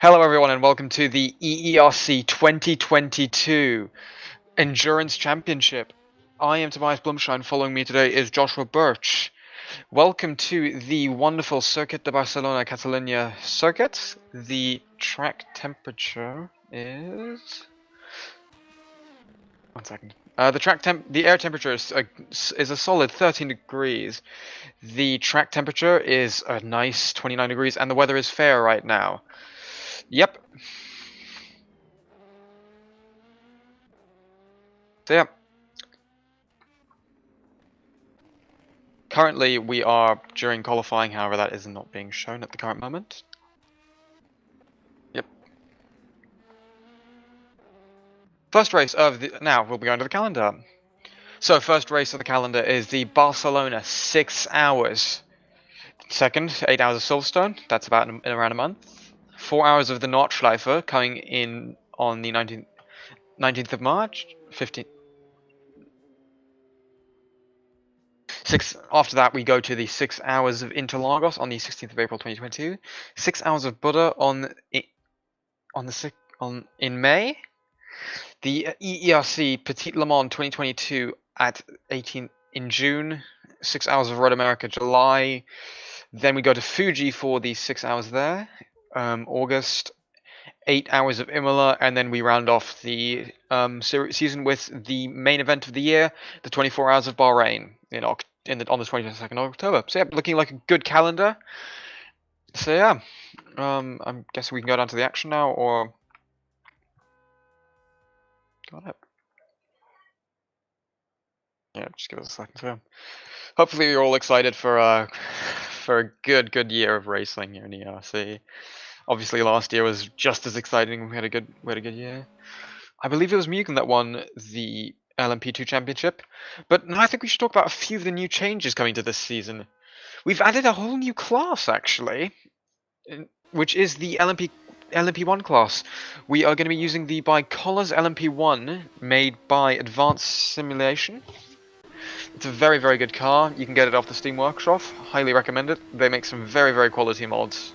Hello everyone and welcome to the EERC 2022 Endurance Championship. I am Tobias Blumschein. Following me today is Joshua Birch. Welcome to the wonderful Circuit de Barcelona Catalunya circuit. The track temperature is... One second. The air temperature is a solid 13 degrees. The track temperature is a nice 29 degrees and the weather is fair right now. Yep. So yeah. Currently we are during qualifying, however that is not being shown at the current moment. Yep. First race of the... Now we'll be going to the calendar. So first race of the calendar is the Barcelona 6 hours. Second, 8 hours of Silverstone. That's about in around a month. 4 hours of the Nordschleife coming in on the 19th of March. 15th. After that, we go to the 6 hours of Interlagos on the 16th of April 2022. 6 hours of Buda in May. The EERC Petit Le Mans 2022 at 18 in June. 6 hours of Road America July. Then we go to Fuji for the 6 hours there. August. 8 hours of Imola, and then we round off the season with the main event of the year, the 24 hours of Bahrain on the 22nd of October. So yeah, looking like a good calendar. So yeah, I'm guessing we can go down to the action now, or got it. Yeah, just give us a second. So hopefully you're all excited for a good year of racing here in ERC. Obviously, last year was just as exciting. We had a good year. I believe it was Mugen that won the LMP2 Championship. But now I think we should talk about a few of the new changes coming to this season. We've added a whole new class, actually, which is the LMP1 class. We are going to be using the by Collars LMP1 made by Advanced Simulation. It's a very, very good car. You can get it off the Steam Workshop. Highly recommend it. They make some very, very quality mods.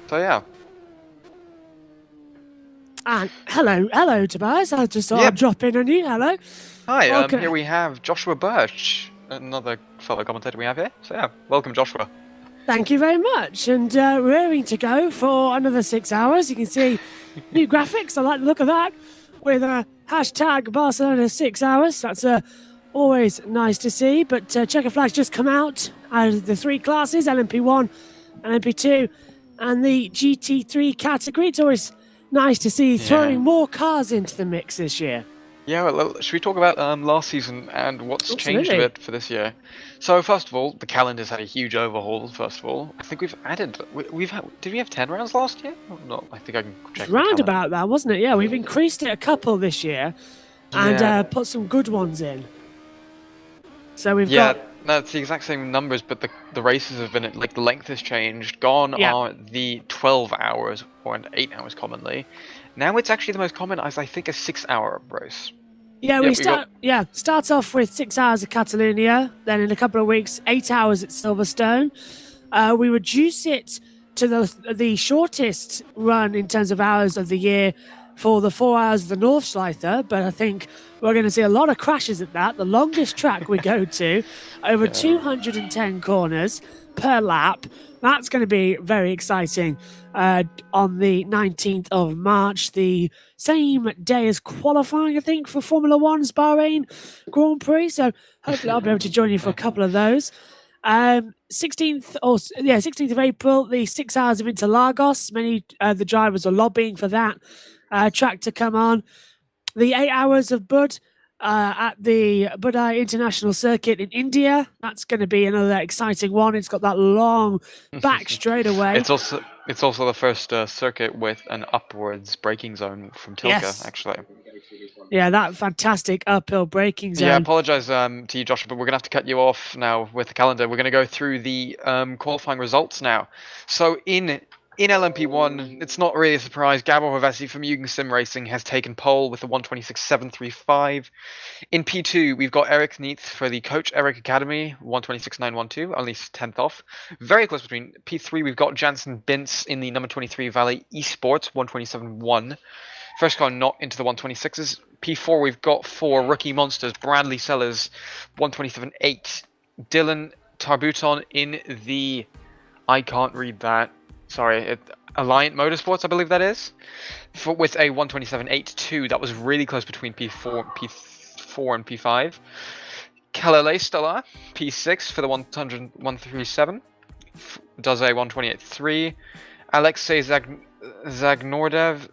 So yeah. And hello, Tobias. I just thought I'd drop in on you. Hello. Hi. Here we have Joshua Birch, another fellow commentator we have here. So yeah, welcome, Joshua. Thank you very much. And we're ready to go for another 6 hours. You can see new graphics. I like the look of that with hashtag Barcelona 6 hours. That's always nice to see. But checker flags just come out of the three classes: LMP1, LMP2. And the GT3 category. It's always nice to see throwing more cars into the mix this year. Yeah, well, should we talk about last season and what's changed a bit for this year? So first of all, the calendar's had a huge overhaul. First of all, I think we've added. Did we have 10 rounds last year? No, I think I can check. It's round about that, wasn't it? Yeah, we've increased it a couple this year, and put some good ones in. So we've got. No, it's the exact same numbers, but the races have been, like, the length has changed. Gone are the 12 hours, or 8 hours commonly. Now it's actually the most common as, I think, a 6 hour race. Yeah, starts off with 6 hours of Catalunya, then in a couple of weeks, 8 hours at Silverstone. We reduce it to the shortest run in terms of hours of the year for the 4 hours of the Nordschleife, but I think we're going to see a lot of crashes at that. The longest track we go to, over 210 corners per lap. That's going to be very exciting on the 19th of March, the same day as qualifying, I think, for Formula One's Bahrain Grand Prix. So hopefully I'll be able to join you for a couple of those. 16th of April, the 6 hours of Interlagos. Many the drivers are lobbying for that track to come on. The 8 hours of Bud at the Buda International Circuit in India. That's going to be another exciting one. It's got that long back straightaway. It's also the first circuit with an upwards braking zone from Tilke, actually. Yeah, that fantastic uphill braking zone. Yeah, I apologise to you, Joshua, but we're going to have to cut you off now with the calendar. We're going to go through the qualifying results now. So in In LMP1, it's not really a surprise. Gabor Hovesi from Jugend Sim Racing has taken pole with a 126.735. In P2, we've got Eric Neitz for the Coach Eric Academy, 126.912, only 10th off. Very close between. P3, we've got Jansen Bintz in the number 23 Valley Esports, 127.1. First car not into the 126s. P4, we've got 4 rookie monsters. Bradley Sellers, 127.8. Dylan Tarbuton in the... I can't read that. Sorry, Alliant Motorsports, I believe that is. With a 127.82. That was really close between P4 and P5. Kelele Stella, P6 for the 137. Does a 128.3. Alexei Zagnordev...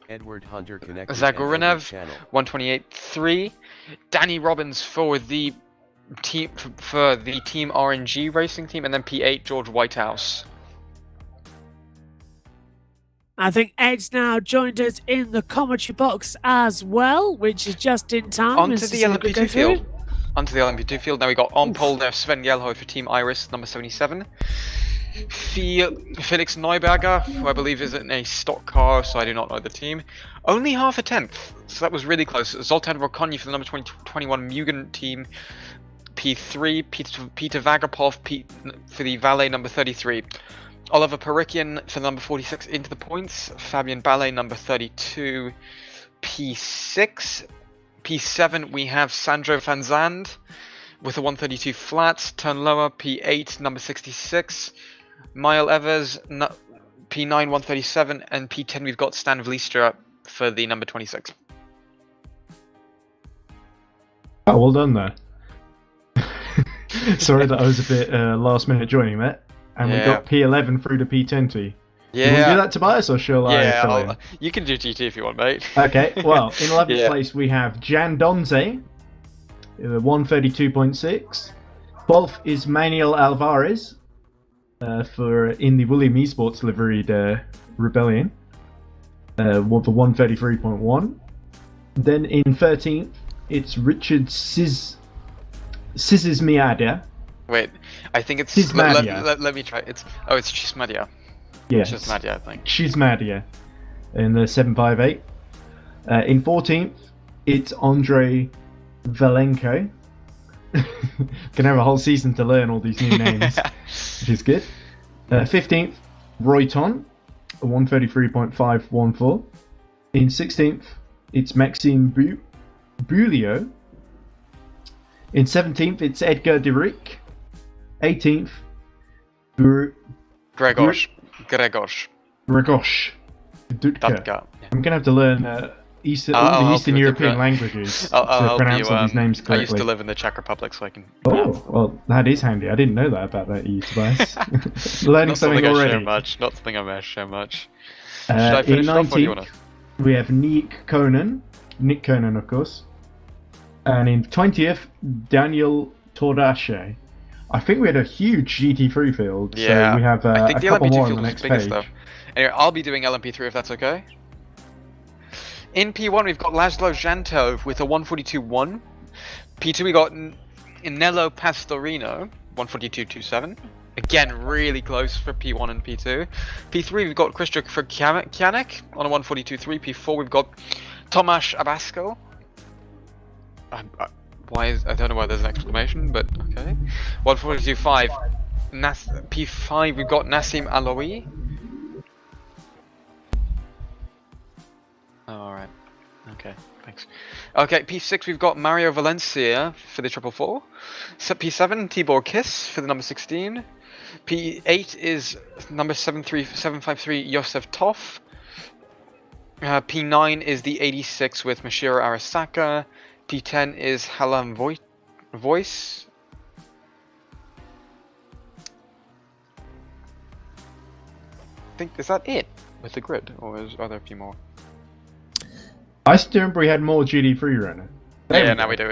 Edward Hunter connected Zagorinev, 128.3. Danny Robbins for the team RNG racing team, and then P8 George Whitehouse. I think Ed's now joined us in the commentary box as well, which is just in time. Onto the LMP2 field. Onto the LMP2 field. Now we got on pole there Sven Yelhoy for Team Iris, number 77. Felix Neuberger, who I believe is in a stock car, so I do not know the team. Only half a tenth, so that was really close. Zoltan Rokonyi for the number 21 Mugen team, P3. Peter Vagapov for the Valet number 33. Oliver Parikian for number 46 into the points. Fabian Ballet number 32, P6. P7 we have Sandro Van Zandt with a 132 flat. Turn lower, P8 number 66. Mile Evers, P9 137, and P10 we've got Stan Vliestra for the number 26. Oh, well done there. Sorry that I was a bit last minute joining that. And we got P11 through to P20. Yeah. You want to do that, Tobias, or shall I fill in? You can do GT if you want, mate. Okay, well, in 11th place we have Jan Donze, 132.6. 12th is Manuel Alvarez, in the William Esports liveried Rebellion, for 133.1. Then in 13th, it's Richard Sizismiada. Wait, I think it's... Let me try. It's Chismadia. Yeah. Chismadia, I think. Chismadia in the 758. In 14th, it's Andrei Valenko. Can have a whole season to learn all these new names, which is good. 15th, Royton, 133.514. In 16th, it's Maxime Bulio. In 17th, it's Edgar Derick. 18th, Gregos. Dudka. Yeah. I'm gonna have to learn all the Eastern European languages to pronounce all these names correctly. I used to live in the Czech Republic, so I can... Oh, well, that is handy. I didn't know that about that, Tobias. Learning something already. Not something I share much. In 19th, we have Nick Conan, of course. And in 20th, Daniel Tordashe. I think we had a huge GT3 field, so we have I think a the couple LMP2 more on field the was next biggest, page. though. Anyway, I'll be doing LMP3 if that's okay. In P1, we've got Laszlo Zhantov with a 142.1. P2, we got Inello Pastorino, 142.27. Again, really close for P1 and P2. P3, we've got Christopher Kianek on a 142.3. P4, we've got Tomasz Abasco. I don't know why there's an exclamation, but okay. 142.5. P5, we've got Nassim Aloui. Alright. Okay, thanks. Okay, P6, we've got Mario Valencia for the 444. P7, Tibor Kiss for the number 16. P8 is number 753, Josef Toff. P9 is the 86 with Mashiro Arasaka. P10 is Halam Voice. I think, is that it with the grid, or are there a few more? I still remember we had more GD3 running. Now we do.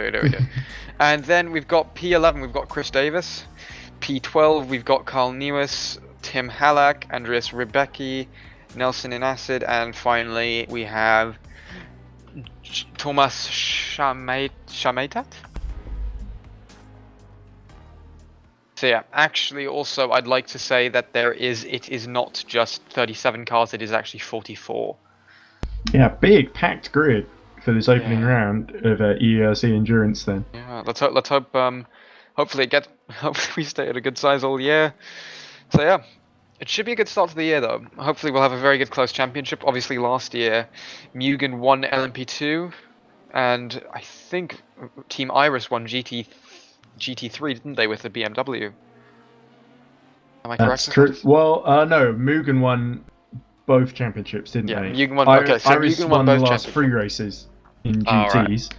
And then we've got P11, we've got Chris Davis. P12, we've got Carl Newis, Tim Halak, Andreas Rebecki, Nelson in Acid, and finally we have Thomas Shamaitat? So yeah, actually also I'd like to say that it is not just 37 cars, it is actually 44. Yeah, big packed grid for this opening Yeah. round of EERC Endurance then. Yeah, let's hope hopefully hopefully we stay at a good size all year. So yeah, it should be a good start to the year though. Hopefully we'll have a very good close championship. Obviously last year Mugen won LMP2 and I think Team Iris won GT3, didn't they, with the BMW? Am I correct? That's true. Well, no, Mugen won both championships, didn't Yeah, they? Mugen won. Okay, so Iris Mugen won won the both last championships. 3 races in Alright. GTs.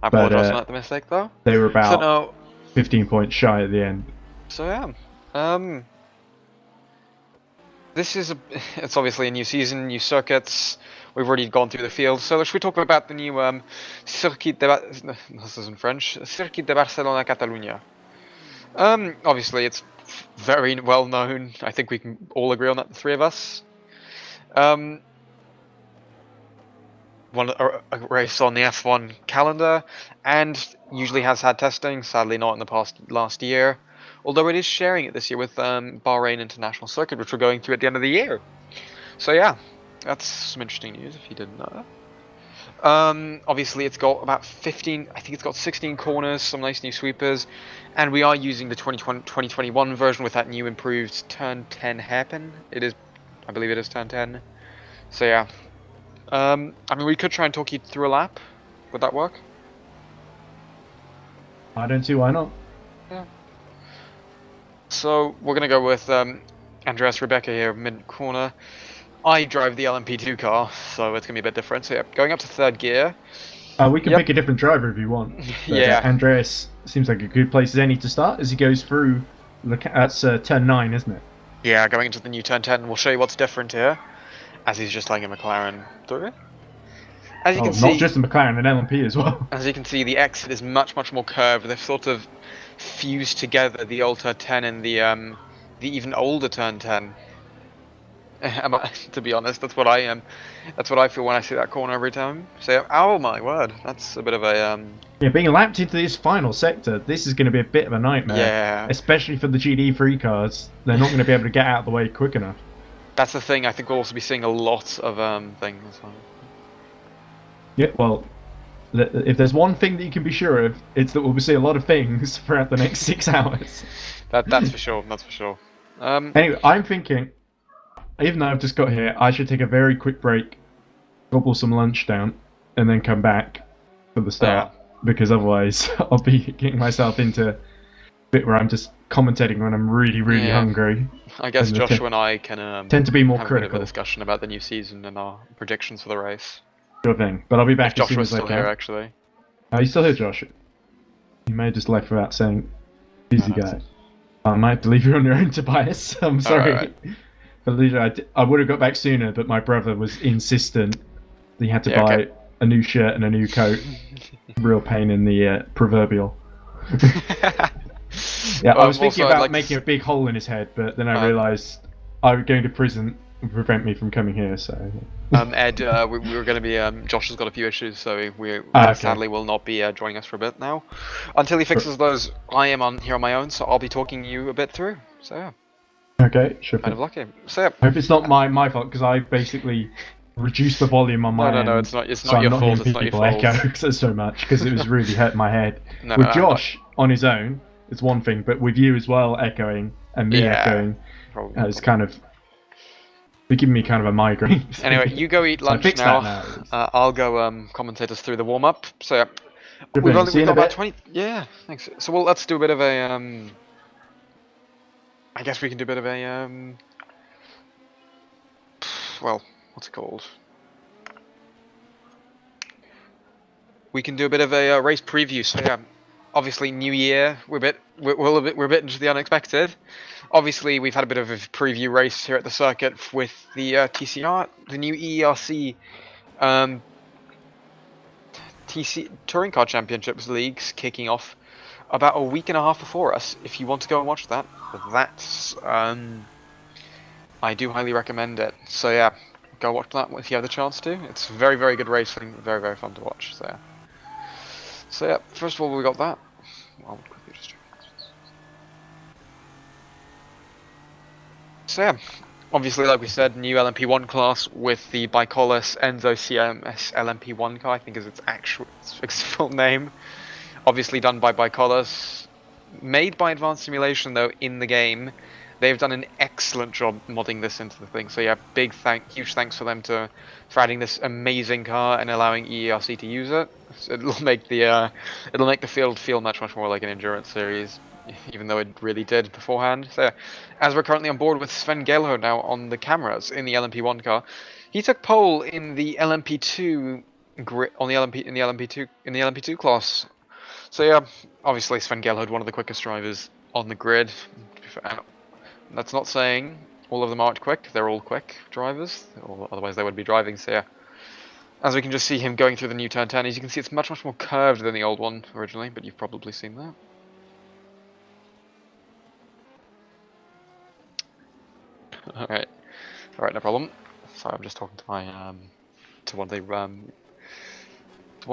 I apologize for that mistake though. They were about So no, 15 points shy at the end. so yeah, it's obviously a new season, new circuits. We've already gone through the field, so should we talk about the new this is in French, Circuit de Barcelona, Catalunya. Obviously it's very well known. I think we can all agree on that, the three of us. A race on the F1 calendar, and usually has had testing. Sadly, not in the last year. Although it is sharing it this year with Bahrain International Circuit, which we're going through at the end of the year. So yeah, that's some interesting news if you didn't know. Obviously it's got about 15, I think it's got 16 corners, some nice new sweepers, and we are using the 2021 version with that new improved turn 10 hairpin. I believe it is turn 10. So yeah. I mean, we could try and talk you through a lap. Would that work? I don't see why not. Yeah. So we're gonna go with Andreas Rebecca here, mid corner. I drive the LMP2 car, so it's gonna be a bit different. So yeah, going up to third gear. We can pick a different driver if you want. But, yeah. Andreas seems like a good place as any to start as he goes through. That's turn 9, isn't it? Yeah, going into the new turn 10. We'll show you what's different here, as he's just letting a McLaren through it. As you can see, not just a McLaren, an LMP as well. As you can see, the exit is much more curved. They've sort of fused together the old turn 10 and the even older turn 10. To be honest, that's what I am. That's what I feel when I see that corner every time. So, oh my word, that's a bit of a Yeah, being lapped into this final sector, this is going to be a bit of a nightmare. Yeah. Especially for the GT3 cars, they're not going to be able to get out of the way quick enough. That's the thing. I think we'll also be seeing a lot of things. Yeah, well, if there's one thing that you can be sure of, it's that we'll be seeing a lot of things throughout the next 6 hours. That's for sure. That's for sure. Anyway, I'm thinking, even though I've just got here, I should take a very quick break, gobble some lunch down, and then come back for the start. Yeah. Because otherwise, I'll be getting myself into a bit where I'm just commentating when I'm really hungry. I guess Joshua and I can tend to be more have critical. a bit of a discussion about the new season and our predictions for the race. Sure thing, but I'll be back as soon Joshua's as I still can. here, actually. Are you still here, Josh? You may have just left without saying, busy guy. I might have to leave you on your own, Tobias. I'm sorry. Right. But literally, I would have got back sooner, but my brother was insistent that he had to buy a new shirt and a new coat. Real pain in the proverbial. Yeah, I was thinking about making a big hole in his head, but then I realised going to prison would prevent me from coming here, so... Ed, we were going to be... Josh has got a few issues, so we sadly will not be joining us for a bit now. Until he fixes those, I am here on my own, so I'll be talking you a bit through. So yeah. Okay, sure. Kind of lucky. So yeah. I hope it's not my fault, because I basically reduced the volume on my end. No, it's not your fault, it's not your fault. Echo so much, because it was really hurting my head. With Josh on his own, it's one thing, but with you as well echoing, and me echoing, it's kind of... They're giving me kind of a migraine. Anyway, you go eat lunch now. I'll go commentate us through the warm-up. So yeah, we've got about 20... Yeah, thanks. So well, let's do a bit of a... I guess we can do a bit of a... Well, what's it called? We can do a bit of a race preview. So yeah, obviously new year. We're a bit into the unexpected. Obviously, we've had a bit of a preview race here at the circuit with the TCR, the new EERC Touring Car Championships leagues kicking off about a week and a half before us. If you want to go and watch that, that's I do highly recommend it. So yeah, go watch that if you have the chance to. It's very good racing, very fun to watch. So yeah, first of all we got that. I'll quickly just check. So yeah, obviously, like we said, new LMP1 class with the Bicolis Enzo CMS LMP1 car, I think is its full name. Obviously done by Bicolis, made by Advanced Simulation though in the game. They've done an excellent job modding this into the thing. So yeah, huge thanks for them for adding this amazing car and allowing EERC to use it. So it'll make the field feel much more like an endurance series, even though it really did beforehand. So yeah, as we're currently on board with Sven Gelho now on the cameras in the LMP1 car, he took pole in the LMP2 on the LMP2 class. So yeah, obviously Sven Gelho, one of the quickest drivers on the grid. And that's not saying all of them aren't quick. They're all quick drivers, or otherwise they would be driving. So yeah, as we can just see him going through the new turn 10, as you can see it's much more curved than the old one originally, but you've probably seen that. Alright, no problem. Sorry, I'm just talking to my to one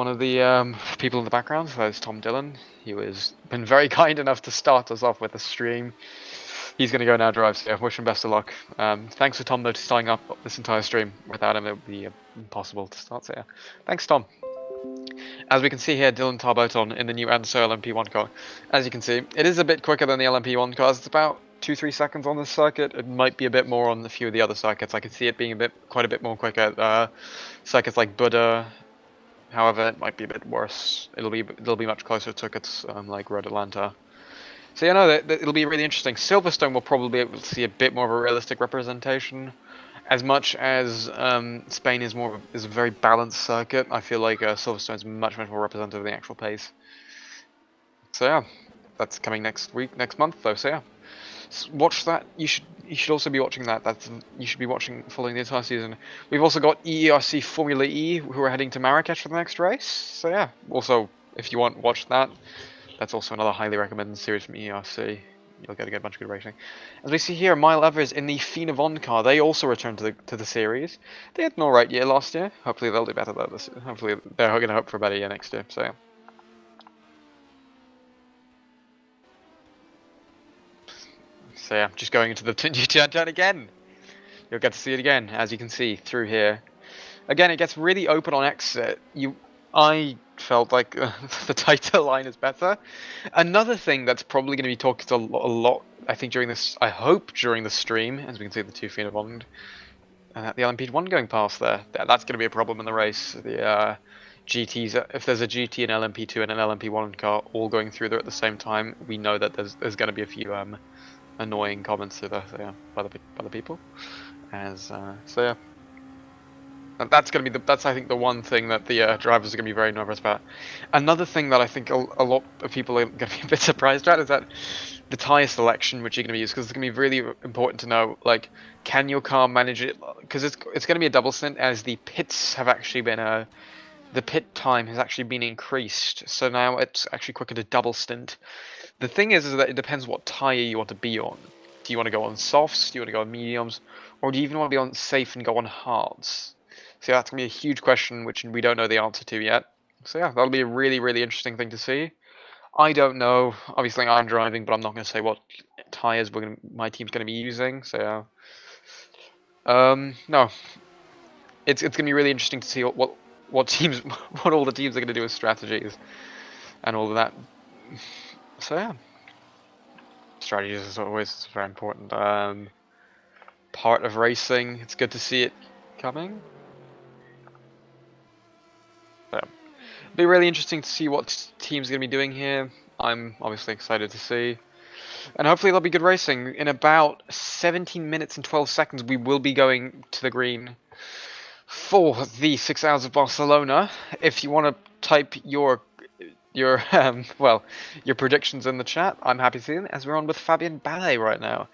of the people in the background. So it's Tom Dillon. He has been very kind enough to start us off with a stream. He's going to go now drive, so yeah, wish him best of luck. Thanks for Tom though, to starting up this entire stream. Without him it would be impossible to start, so yeah. Thanks Tom. As we can see here, Dylan Tarboton in the new Anso LMP1 car. As you can see, it is a bit quicker than the LMP1 cars. It's about 2-3 seconds on this circuit. It might be a bit more on a few of the other circuits. I can see it being quite a bit more quicker at circuits like Buda. However, it might be a bit worse. It'll be much closer to circuits like Road Atlanta. So yeah, no, it'll be really interesting. Silverstone will probably be able to see a bit more of a realistic representation. As much as Spain is a very balanced circuit, I feel like Silverstone is much more representative of the actual pace. So yeah, that's coming next month though. So yeah, watch that. You should also be watching that. You should be following the entire season. We've also got EERC Formula E, who are heading to Marrakesh for the next race. So yeah, also if you want, watch that. That's also another highly recommended series from EERC. You'll get a bunch of good racing. As we see here, Mile Evers in the Fina Von car. They also returned to the series. They had an alright year last year. Hopefully they'll do better though. Hopefully they're going to hope for a better year next year. So yeah. So yeah, just going into the new turn again. You'll get to see it again, as you can see through here. Again, it gets really open on exit. I felt like the tighter line is better. Another thing that's probably going to be talked a lot, I think during this, I hope during the stream, as we can see the two Fina Bond, the LMP1 going past there. That's going to be a problem in the race. The GTs, if there's a GT, an LMP2 and an LMP1 car all going through there at the same time, we know that there's going to be a few annoying comments to there, so yeah, by the people. So yeah. And that's going to be that's I think the one thing that the drivers are going to be very nervous about. Another thing that I think a lot of people are going to be a bit surprised at is that the tyre selection which you're going to use, because it's going to be really important to know, like, can your car manage it? Because it's going to be a double stint, as the pits have actually been the pit time has actually been increased, so now it's actually quicker to double stint. The thing is that it depends what tyre you want to be on. Do you want to go on softs? Do you want to go on mediums? Or do you even want to be on safe and go on hards? So yeah, that's going to be a huge question which we don't know the answer to yet. So yeah, that'll be a really, really interesting thing to see. I don't know. Obviously I'm driving, but I'm not going to say what tyres my team's going to be using. So yeah. No. It's going to be really interesting to see what all the teams are going to do with strategies and all of that. So yeah. Strategies is always very important part of racing. It's good to see it coming. So, it'll be really interesting to see what team's going to be doing here. I'm obviously excited to see. And hopefully there'll be good racing. In about 17 minutes and 12 seconds we will be going to the green for the 6 hours of Barcelona. If you want to type your predictions in the chat, I'm happy to see them, as we're on with Fabien Ballet right now.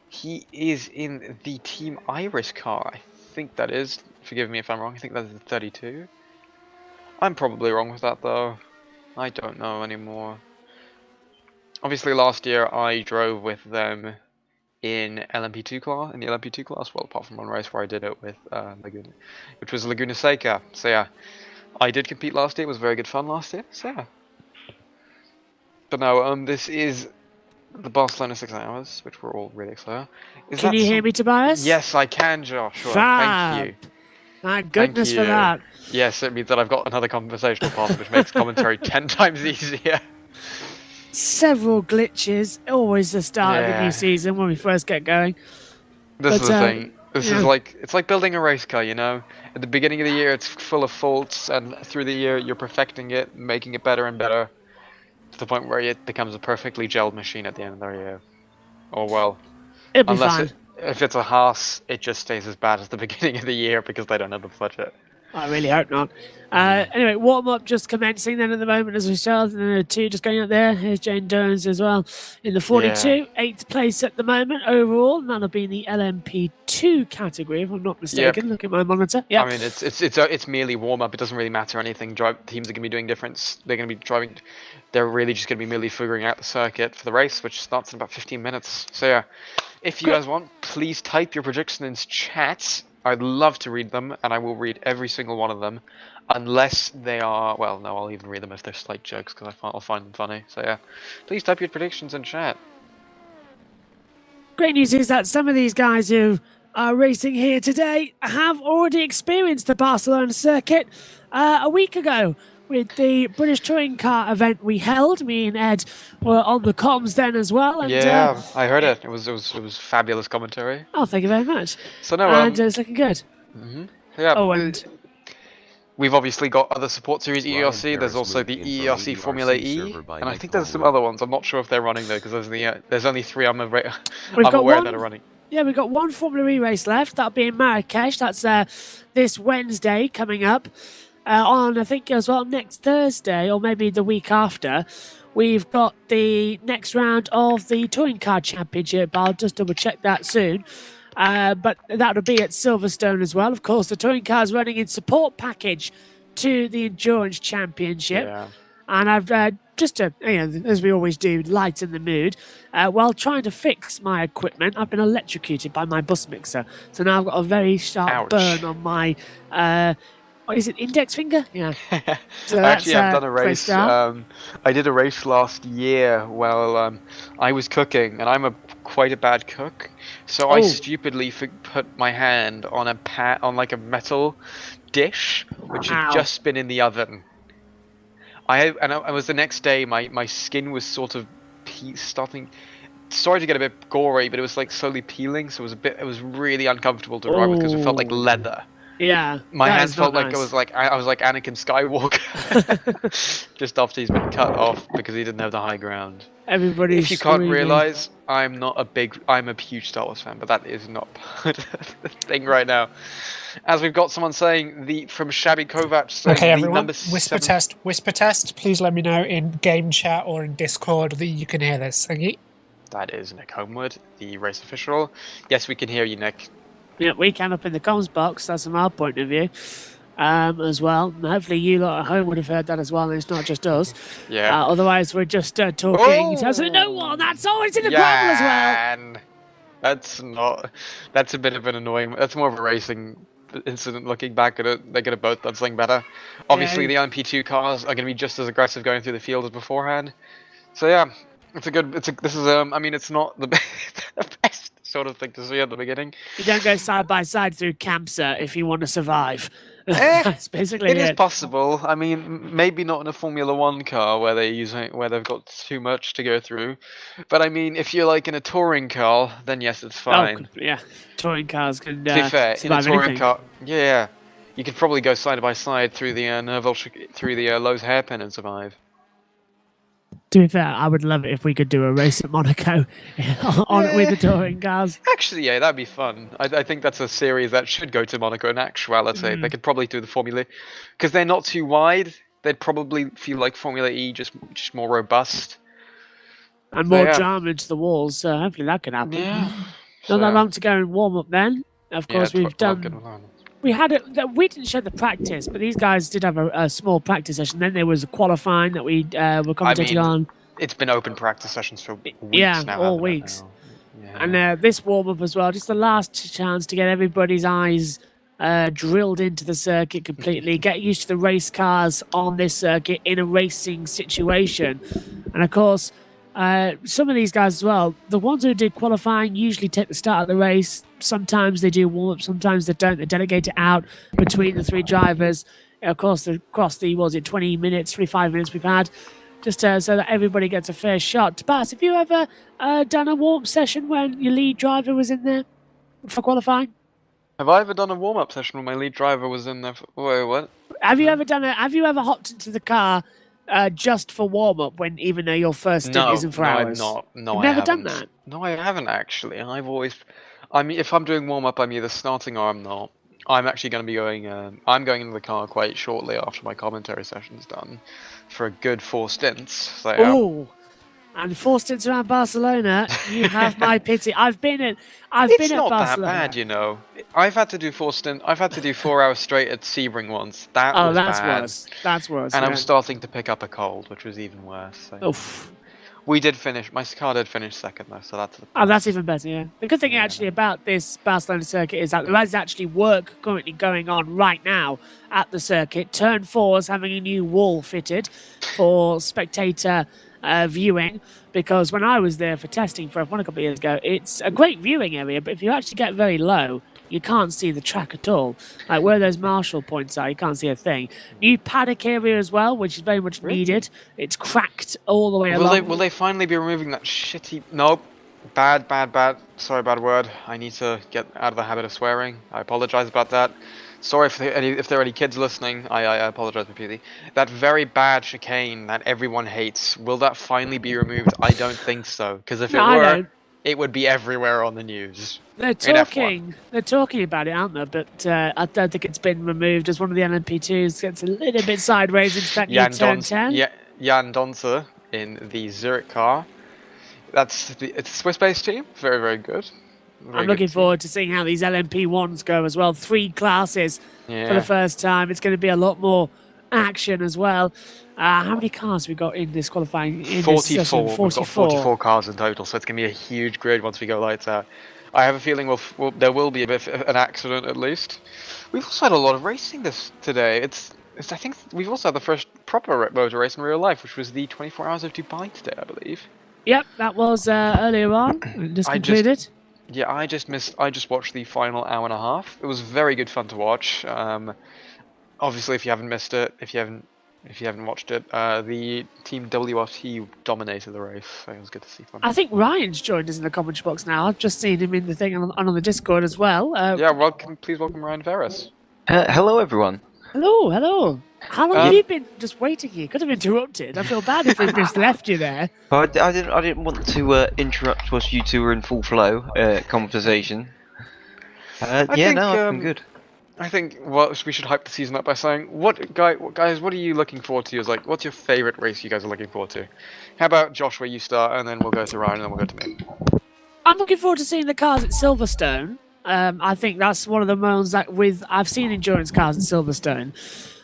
He is in the Team Iris car, I think that is. Forgive me if I'm wrong, I think that is the 32. I'm probably wrong with that though. I don't know anymore. Obviously last year I drove with them in LMP2 class, well, apart from one race where I did it with Laguna, which was Laguna Seca. So yeah, I did compete last year. It was very good fun last year. So yeah. But no, this is the Barcelona 6 hours, which we're all really excited. Can you hear me, Tobias? Yes, I can, Joshua. Fab. Thank you. Thank goodness Thank for you. that. Yes, it means that I've got another conversational partner, which makes commentary 10 times easier. Several glitches, always the start of the Yeah. new season when we first get going. This is But, the thing. This yeah. is like, it's like building a race car, you know? At the beginning of the year, it's full of faults, and through the year, you're perfecting it, making it better and better, to the point where it becomes a perfectly gelled machine at the end of the year. Or, well, It'll be unless fine. if it's a Haas, it just stays as bad as the beginning of the year because they don't have the budget. I really hope not. Anyway, warm up just commencing then at the moment as we start, and then the 2 just going up there. Here's Jane Durns as well in the 42, Yeah. 8th place at the moment overall. And that'll be in the LMP2 category, if I'm not mistaken. Look at my monitor. Yeah. I mean, it's merely warm up. It doesn't really matter anything. Teams are going to be doing different. They're going to be driving. They're really just going to be merely figuring out the circuit for the race, which starts in about 15 minutes. So yeah, if you guys want, please type your predictions in chat. I'd love to read them, and I will read every single one of them, unless they are. Well, no, I'll even read them if they're slight jokes because I'll find them funny. So yeah, please type your predictions in chat. Great news is that some of these guys who are racing here today have already experienced the Barcelona circuit a week ago with the British Touring Car event we held. Me and Ed were on the comms then as well. And, Yeah, I heard it. It was fabulous commentary. Oh, thank you very much. So no, And it's looking good. yeah. Oh, and We've obviously got other support series EERC. There's also the EERC Formula E, and I think there's some other ones. I'm not sure if they're running though, because there's only 3 I'm aware that are running. Yeah, we've got 1 Formula E race left. That'll be in Marrakesh. That's this Wednesday coming up. On, I think, as well, next Thursday, or maybe the week after, we've got the next round of the Touring Car Championship. I'll just double check that soon. But that'll be at Silverstone as well. Of course, the touring car's running in support package to the Endurance Championship. Yeah. And I've just to, as we always do, lighten the mood. While trying to fix my equipment, I've been electrocuted by my bus mixer. So now I've got a very sharp burn on my, what is it, index finger? Yeah. So Actually, I've done a race. I did a race last year while I was cooking, and I'm quite a bad cook. So I stupidly put my hand on a metal dish, which had just been in the oven. I was the next day. My skin was sort of starting to get a bit gory, but it was like slowly peeling. So it was really uncomfortable to ride with because it felt like leather. Yeah, my hands felt like I was like Anakin Skywalker, just after he's been cut off because he didn't have the high ground. Everybody's If you can't realize, I'm a huge Star Wars fan, but that is not part of the thing right now. As we've got someone saying from Shabby Kovac saying okay, everyone, whisper test. Please let me know in game chat or in Discord that you can hear this. Thank you. That is Nick Homewood, the race official. Yes, we can hear you, Nick. Yeah, we can up in the comms box. That's from our point of view, as well. And hopefully, you lot at home would have heard that as well, and it's not just us. Yeah. Otherwise, we're just talking. So no one. That's always in the gravel as well. That's a bit of an annoying. That's more of a racing incident. Looking back at it, they could have both done something better. Obviously, the LMP2 cars are going to be just as aggressive going through the field as beforehand. So yeah, it's not the best sort of thing to see at the beginning. You don't go side by side through Kamsa if you want to survive. That's basically it. It is possible. I mean, maybe not in a Formula 1 car where they've got too much to go through. But I mean, if you're like in a touring car, then yes, it's fine. Oh, yeah, touring cars can to be fair, in a touring anything. car, yeah, you could probably go side by side through the Lowe's hairpin and survive. To be fair, I would love it if we could do a race at Monaco with the touring cars. Actually, yeah, that'd be fun. I think that's a series that should go to Monaco in actuality. They could probably do the Formula... Because they're not too wide, they'd probably feel like Formula E, just more robust. And more drama into the walls, so hopefully that can happen. Yeah. Not that long to go in warm-up then. Of course, we've done... We didn't show the practice, but these guys did have a small practice session. Then there was a qualifying that we were commentating on. It's been open practice sessions for weeks now. All weeks. Yeah. And this warm-up as well, just the last chance to get everybody's eyes drilled into the circuit completely, get used to the race cars on this circuit in a racing situation. And of course, some of these guys as well, the ones who did qualifying usually take the start of the race. Sometimes they do warm up, sometimes they don't. They delegate it out between the three drivers. Of course, across the 20 minutes, 25 minutes we've had, just so that everybody gets a fair shot. Bas, have you ever done a warm session when your lead driver was in there for qualifying? Have I ever done a warm-up session when my lead driver was in there? Wait, what? Have you ever hopped into the car just for warm up when even though your first stint isn't for hours? I've not. No, You've I never haven't. done that. No, I haven't actually. I mean, if I'm doing warm-up, I'm either starting or I'm not. I'm actually going to be going. I'm going into the car quite shortly after my commentary session's done, for a good 4 stints. So, Oh, and 4 stints around Barcelona. You have my pity. I've been at Barcelona. It's not that bad, you know. I've had to do 4 stints. I've had to do 4 hours straight at Sebring once. That was that's bad. worse. That's worse. And yeah. I'm starting to pick up a cold, which was even worse. So. Oof. We did finish. My car did finish second though, so that's. Oh, that's even better. Yeah. The good thing actually about this Barcelona circuit is that there is actually work currently going on right now at the circuit. Turn 4 is having a new wall fitted for spectator viewing, because when I was there for testing for F1 a couple of years ago, it's a great viewing area, but if you actually get very low, you can't see the track at all. Like where those marshal points are, you can't see a thing. New paddock area as well, which is very much needed. It's cracked all the way along. Will they finally be removing that shitty? Nope. Bad. Sorry, bad word. I need to get out of the habit of swearing. I apologize about that. Sorry if there are any kids listening. I apologize profusely. That very bad chicane that everyone hates. Will that finally be removed? I don't think so. Because if it were, it would be everywhere on the news. They're talking about it, aren't they? But I don't think it's been removed, as one of the LMP2s gets a little bit sideways into that new turn 10. Jan Donzer in the Zurich car. It's a Swiss-based team. Very, very good. I'm looking forward to seeing how these LMP1s go as well. 3 classes for the first time. It's going to be a lot more action as well. How many cars have we got in this qualifying? 44. We've got 44 cars in total, so it's going to be a huge grid once we go lights out. I have a feeling there will be a bit of an accident at least. We've also had a lot of racing today. I think we've also had the first proper motor race in real life, which was the 24 Hours of Dubai today, I believe. Yep, that was earlier on. Just concluded. I just watched the final hour and a half. It was very good fun to watch. Obviously, if you haven't missed it, if you haven't watched it, the team WRT dominated the race. So it was good to see fun. I think Ryan's joined us in the commentary box now. I've just seen him in the thing on the Discord as well. Please welcome Ryan Ferris. Hello, everyone. Hello. How long have you been just waiting here? Could have interrupted. I feel bad if we've just left you there. I didn't want to interrupt whilst you two were in full flow conversation. I'm good. I think we should hype the season up by saying, guys, what are you looking forward to? What's your favourite race you guys are looking forward to? How about Josh, where you start, and then we'll go to Ryan, and then we'll go to me. I'm looking forward to seeing the cars at Silverstone. I think that's one of the moments that I've seen endurance cars at Silverstone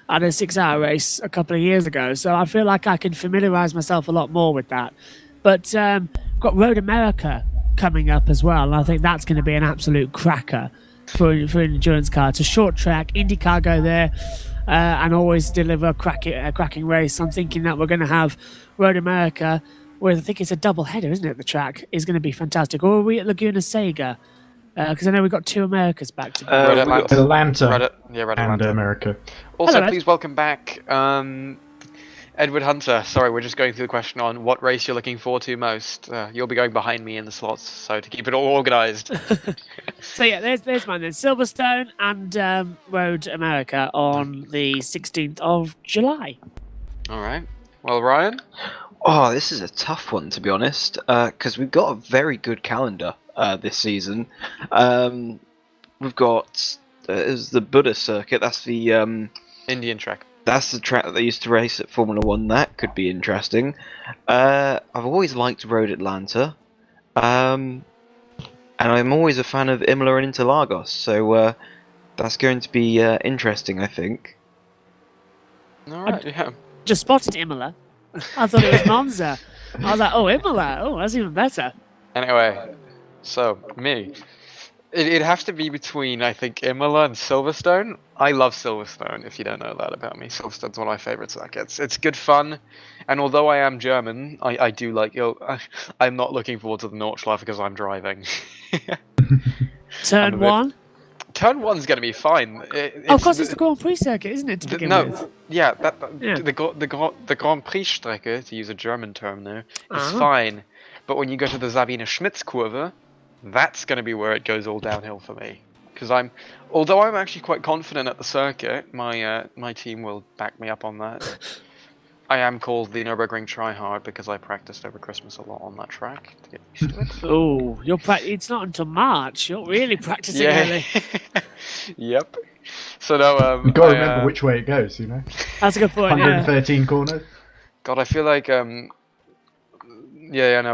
at a 6-hour race a couple of years ago, so I feel like I can familiarise myself a lot more with that. But got Road America coming up as well, and I think that's going to be an absolute cracker for an endurance car. It's a short track, IndyCar go there, and always deliver a cracking race. I'm thinking that we're going to have Road America, where I think it's a double header, isn't it? The track is going to be fantastic. Or are we at Laguna Seca? Because I know we've got 2 Americas back to Red Atlanta and America. Also, Hello, please welcome back Edward Hunter. Sorry, we're just going through the question on what race you're looking forward to most. You'll be going behind me in the slots, so to keep it all organised. So yeah, there's mine then. Silverstone and Road America on the 16th of July. All right. Well, Ryan? Oh, this is a tough one, to be honest, because we've got a very good calendar this season. We've got the Buddha circuit. That's the Indian track. That's the track that they used to race at Formula 1. That could be interesting. I've always liked Road Atlanta. And I'm always a fan of Imola and Interlagos. So that's going to be interesting, I think. All right, yeah. Just spotted Imola. I thought it was Monza. I was like, oh, Imola. Oh, that's even better. Anyway, so, me. It'd have to be between, I think, Imola and Silverstone. I love Silverstone, if you don't know that about me. Silverstone's one of my favourite circuits. It's good fun, and although I am German, I do like, I'm not looking forward to the Nordschleife because I'm driving. Turn one. Turn 1's going to be fine. Of course, it's the Grand Prix circuit, isn't it, to begin with? Yeah, Yeah. the Grand Prix Strecke, to use a German term there, is Uh-huh. fine. But when you go to the Sabine Schmitz-Kurve, that's going to be where it goes all downhill for me. Because although I'm actually quite confident at the circuit, my team will back me up on that. I am called the Nürburgring Tryhard because I practiced over Christmas a lot on that track to get used to it. Oh, it's not until March. You're really practicing early. Yep. So no, You've got to remember which way it goes, you know? That's a good point. 113 corners. God, I feel like no,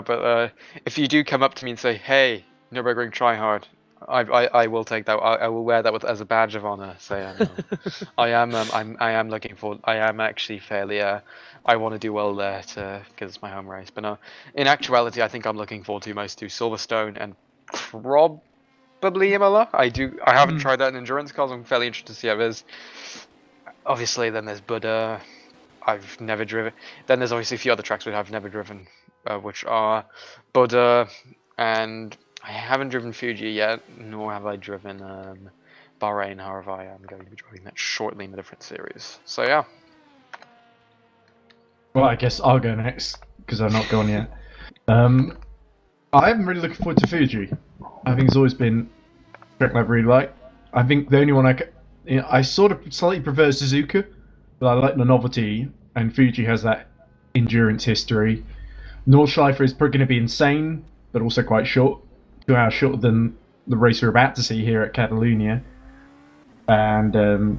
but if you do come up to me and say, "Hey, Nürburgring Tryhard," I will take that. I will wear that as a badge of honor. Say, I am looking forward. I am actually fairly. I want to do well there because it's my home race. But no, in actuality, I think I'm looking forward to most to Silverstone and probably Imola. I haven't tried that in endurance cars. I'm fairly interested to see how it is. Obviously, then there's Buddha. I've never driven. Then there's obviously a few other tracks which I've never driven, which are Buddha, and I haven't driven Fuji yet, nor have I driven Bahrain. However, I am going to be driving that shortly in a different series. So yeah. Well, I guess I'll go next because I've not gone yet. I'm really looking forward to Fuji. I think it's always been a track I really like. I think the only one I sort of slightly prefer Suzuka, but I like the novelty, and Fuji has that endurance history. Nordschleife is probably going to be insane, but also quite short. 2 hours shorter than the race we're about to see here at Catalonia. And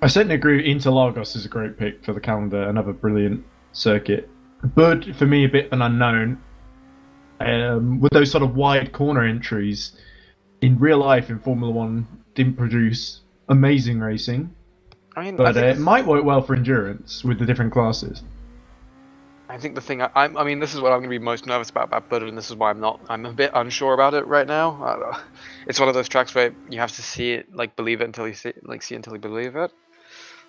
I certainly agree Interlagos is a great pick for the calendar, another brilliant circuit. But for me, a bit of an unknown. With those sort of wide corner entries, in real life in Formula 1 didn't produce amazing racing. But it might work well for endurance with the different classes. I think the thing I mean, this is what I'm going to be most nervous about Buddha, and this is why I'm a bit unsure about it right now. It's one of those tracks where you have to see it, like believe it until you see it until you believe it.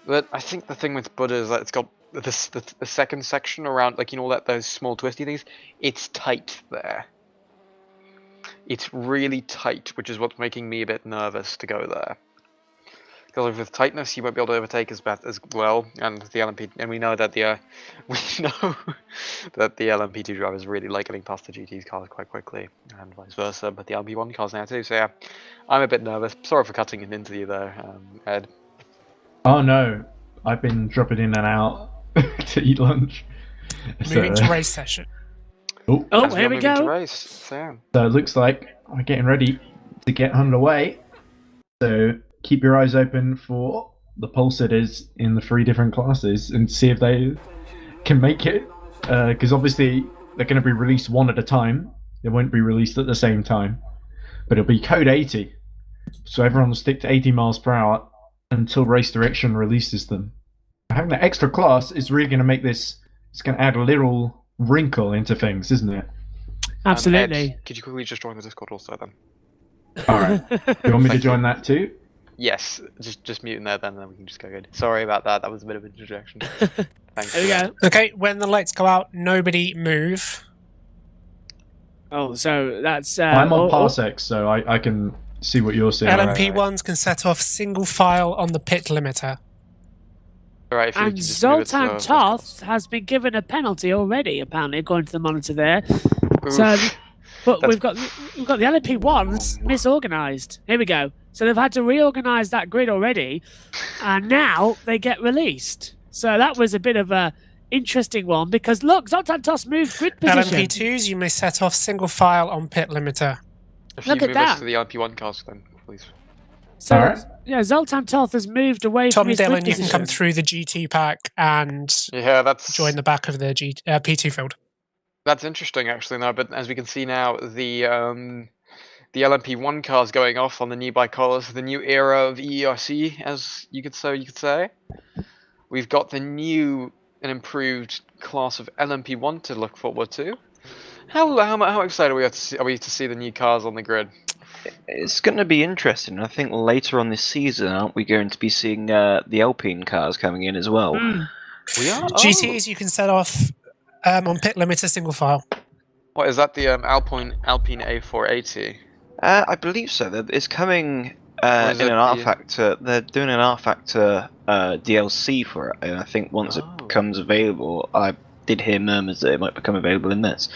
But I think the thing with Buddha is that it's got the second section around, like, you know, those small twisty things. It's tight there. It's really tight, which is what's making me a bit nervous to go there. Because with tightness, you won't be able to overtake as well, and the LMP, and we know that the LMP2 drivers really like getting past the GT cars quite quickly, and vice versa. But the LMP1 cars now too. So yeah, I'm a bit nervous. Sorry for cutting it into you there, Ed. Oh no, I've been dropping in and out to eat lunch. Moving to race session. Oh, here we go. Race, so it looks like we're getting ready to get underway. So keep your eyes open for the pole sitters in the 3 different classes and see if they can make it. Because obviously they're going to be released one at a time. They won't be released at the same time. But it'll be code 80. So everyone will stick to 80 miles per hour until race direction releases them. Having that extra class is really going to make this, it's going to add a little wrinkle into things, isn't it? Absolutely. Ed, could you quickly just join the Discord also then? Alright. You want me to join that too? Yes, just mute in there then we can just go good. Sorry about that, that was a bit of an interjection. Thanks. There we go. Okay, when the lights go out, nobody move. Oh, so that's. I'm on Parsecs, so I can see what you're seeing. LMP1s can set off single file on the pit limiter. Alright, if you And could just move it to Zoltan the- Toth has been given a penalty already, apparently, according to the monitor there. So, Oof. but That's- we've got the LMP1s misorganised. Here we go. So they've had to reorganise that grid already, and now they get released. So that was a bit of a interesting one because look, Zoltan Toth moved grid position. LMP2s, you may set off single file on pit limiter. If Look you at move us that. to the LMP1 cars then, please. So Alright. yeah, Zoltan Toth has moved away Tom from his Dillon, grid you can position. come through the GT pack and Yeah, that's join the back of the P2 field. That's interesting actually now, but as we can see now, the LMP1 cars going off on the new bicolors, the new era of EERC, as you could say. We've got the new and improved class of LMP1 to look forward to. How excited are we to see the new cars on the grid? It's going to be interesting. I think later on this season, aren't we going to be seeing the Alpine cars coming in as well? We are. GTs you can set off on pit limiter single file. What is that? The Alpine A480. I believe so. It's coming Or is in it an R the- Factor. They're doing an R Factor DLC for it, and I think once it Oh. becomes available, I did hear murmurs that it might become available in this.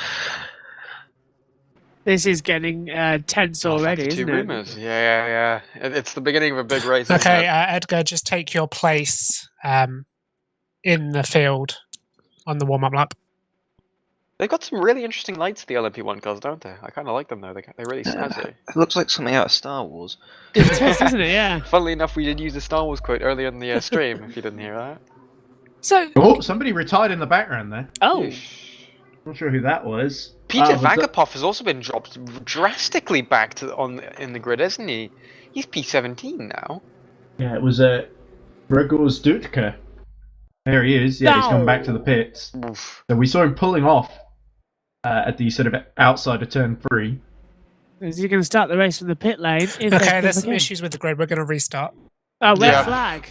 This is getting tense already, Two isn't it? rumors. Yeah. It's the beginning of a big race. isn't Okay, it? Edgar, just take your place in the field on the warm-up lap. They've got some really interesting lights, the LMP1 cars, don't they? I kind of like them though. They're really snazzy. It looks like something out of Star Wars. It's twist, isn't it? Yeah. Funnily enough, we did use a Star Wars quote earlier in the stream. If you didn't hear that. So, Oh, somebody retired in the background there. oh, Not sure who that was. Peter was that- Vagapov has also been dropped drastically back to in the grid, isn't he? He's P17 now. Yeah, it was Gregor Stutka. There he is. Yeah, he's come back to the pits. Oof. So we saw him pulling off at the sort of outside of turn 3. is he going to start the race from the pit lane? If Okay, they there's some begin? issues with the grid. We're going to restart. Oh, red Yeah. flag.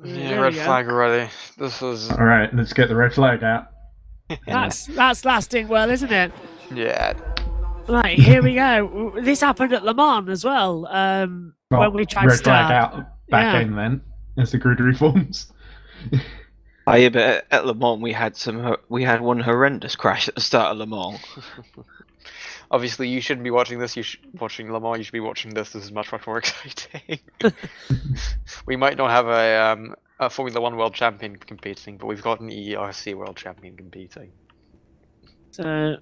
Yeah, There red we go. flag already. This is All right, let's get the red flag out. That's lasting well, isn't it? yeah. Right, here we go. This happened at Le Mans as well. When we tried to red start. flag out back Yeah. in then as the grid reforms. Oh yeah, but at Le Mans we had one horrendous crash at the start of Le Mans. Obviously, you shouldn't be watching this. Watching Le Mans. You should be watching this. This is much more exciting. We might not have a Formula One world champion competing, but we've got an EERC world champion competing. So,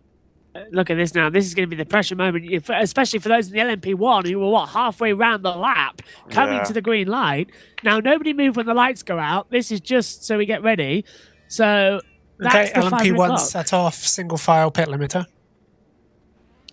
look at this now. This is going to be the pressure moment, especially for those in the LMP1 who were halfway round the lap, coming Yeah. to the green light. Now, nobody move when the lights go out. This is just so we get ready. So that's Okay, the 5 LMP1 o'clock. set off single file pit limiter.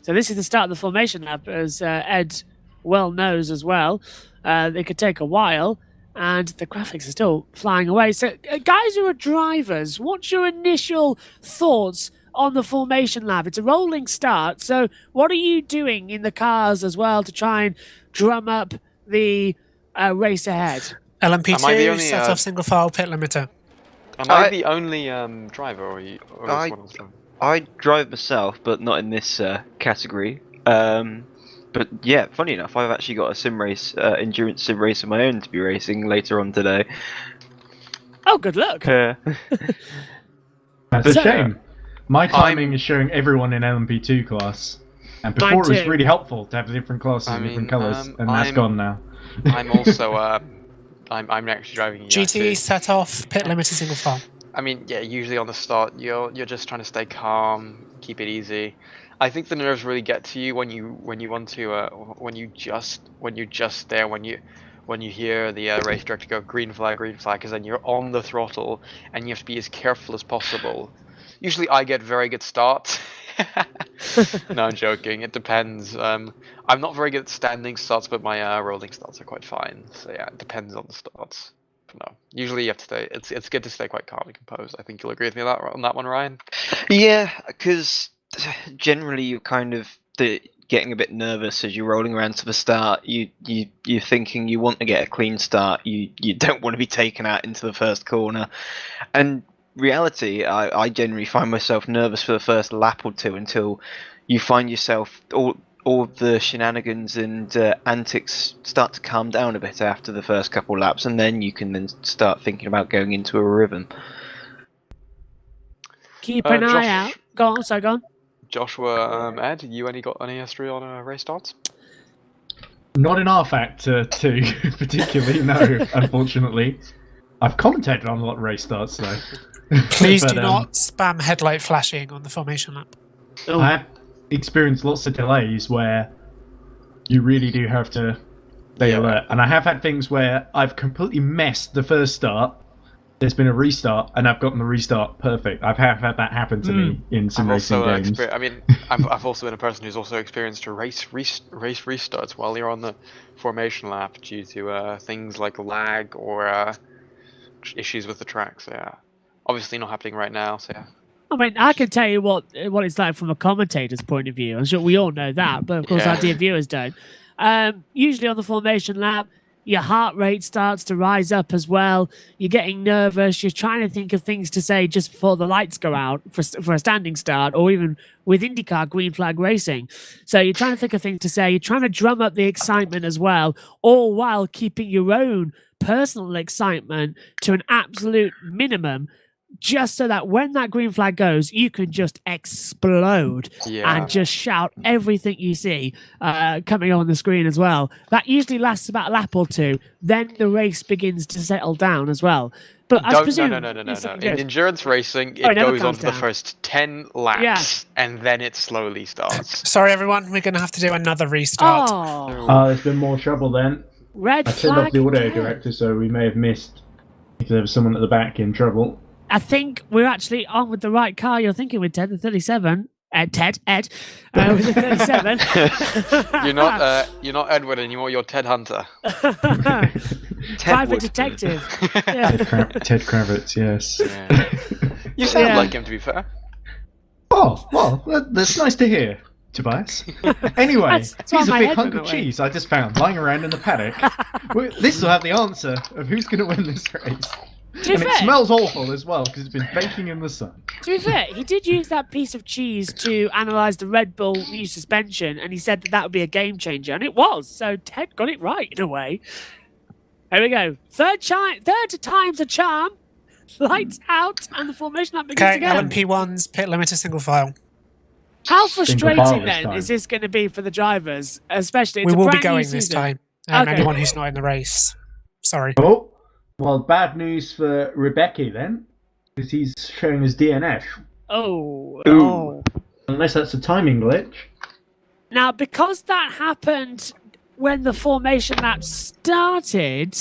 So this is the start of the formation lap, as Ed well knows as well. It could take a while, and the graphics are still flying away. So, guys who are drivers, what's your initial thoughts on the formation lap? It's a rolling start, so what are you doing in the cars as well to try and drum up the race ahead? Am I the LMP2 only, set off single file pit limiter. Am I the only driver, or is I- someone else driving? I drive myself, but not in this category. But yeah, funny enough, I've actually got a sim race, endurance sim race of my own to be racing later on today. Oh, good luck. That's a So- shame. My timing is showing everyone in LMP2 class. And before Mine it was too. really helpful to have different classes I and different mean, colours, and that's I'm- gone now. I'm also I'm actually driving ERC. GT set off pit limiter single file. I mean, yeah, usually on the start, you're just trying to stay calm, keep it easy. I think the nerves really get to you when you want to when you just there when you hear the race director go green flag, because then you're on the throttle and you have to be as careful as possible. Usually, I get very good starts. No, I'm joking. It depends. I'm not very good at standing starts, but my rolling starts are quite fine. So yeah, it depends on the starts. But no, usually you have to stay. It's good to stay quite calm and composed. I think you'll agree with me on that one, Ryan. Yeah, because generally you're kind of getting a bit nervous as you're rolling around to the start. You're thinking you want to get a clean start. You don't want to be taken out into the first corner, and reality, I generally find myself nervous for the first lap or two until you find yourself all of the shenanigans and antics start to calm down a bit after the first couple laps, and then you can then start thinking about going into a rhythm. Keep an eye Josh- out. Go on, so go on. Joshua, Ed, you got any history on race starts? Not in R Factor 2, particularly, no, unfortunately. I've commentated on a lot of race starts, though. Please But, do not spam headlight flashing on the formation lap. I have experienced lots of delays where you really do have to stay Yeah. alert. And I have had things where I've completely messed the first start. There's been a restart, and I've gotten the restart perfect. I've had that happen to me in some I've racing also games. I've also been a person who's also experienced a race restarts while you're on the formation lap due to things like lag or issues with the track. So yeah, obviously not happening right now. So yeah. I mean, I can tell you what it's like from a commentator's point of view. I'm sure we all know that, but of course Yeah. our dear viewers don't. Usually on the formation lap, your heart rate starts to rise up as well. You're getting nervous. You're trying to think of things to say just before the lights go out for a standing start, or even with IndyCar green flag racing. So you're trying to think of things to say. You're trying to drum up the excitement as well, all while keeping your own personal excitement to an absolute minimum, just so that when that green flag goes, you can just explode and just shout everything you see coming on the screen as well. That usually lasts about a lap or two. Then the race begins to settle down as well. But I presume No. In endurance racing, it goes on for the first 10 laps, and then it slowly starts. Sorry, everyone. We're going to have to do another restart. Oh, There's been more trouble then. red I turned off flag. the audio again. director, so we may have missed if there was someone at the back in trouble. I think we're actually on with the right car. You're thinking with Ted, the 37. Ed, with the 37. You're not Edward anymore. You're Ted Hunter. Private Wood. detective. Yeah. Ted Kravitz, yes. Yeah. You sound Yeah. like him, to be fair. Oh, well, that's nice to hear, Tobias. Anyway, That's why here's a my big head hunk went of that way. cheese I just found lying around in the paddock. This will have the answer of who's going to win this race. To be And it fair, smells awful as well, because it's been baking in the sun. To be fair, he did use that piece of cheese to analyse the Red Bull new suspension, and he said that would be a game changer, and it was. So Ted got it right in a way. Here we go. Third time's a charm. Lights out, and the formation lap begins Okay, again. LMP1's pit limiter single file. How file frustrating this then time. is this going to be for the drivers, especially? It's We a will be brand new going this season. time. Okay. Anyone who's not in the race. Sorry. Oh, well, bad news for Rebecca then, because he's showing his DNF. Oh. Unless that's a timing glitch. Now, because that happened when the formation lap started,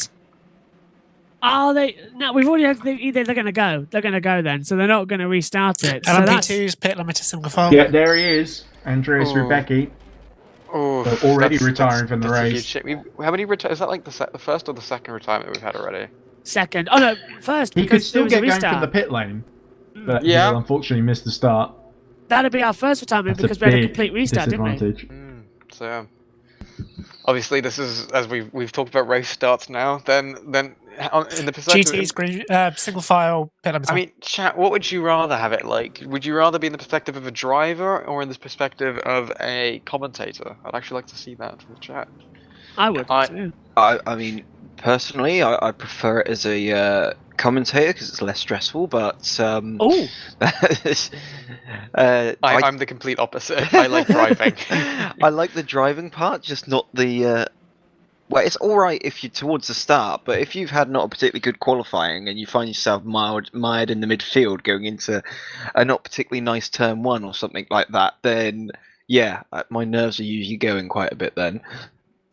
are they? No, we've already had. They're going to go. They're going to go then, so they're not going to restart it. So that's LMP2's pit limiter single file. Yeah, there he is, Andreas Oh. Rebecca. Oh, So already retiring from the that's a race. huge shit. How many is that like the first or the second retirement we've had already? second. Oh no, first. He because could still there get was a going from the restart. pit lane, but Yeah. he'll unfortunately miss the start. That'd be our first retirement That's because a we had a big complete restart, didn't we? disadvantage. So obviously this is, as we've talked about race starts now. Then in the perspective. GT's green, single file pit limiter. I mean, chat. What would you rather have it like? Would you rather be in the perspective of a driver or in the perspective of a commentator? I'd actually like to see that from the chat. I would. I- too. I mean, personally, I prefer it as a commentator because it's less stressful. But Oh, I'm the complete opposite. I like driving. I like the driving part, just not the. Well, it's all right if you're towards the start, but if you've had not a particularly good qualifying and you find yourself mired in the midfield going into a not particularly nice turn one or something like that, then yeah, my nerves are usually going quite a bit then.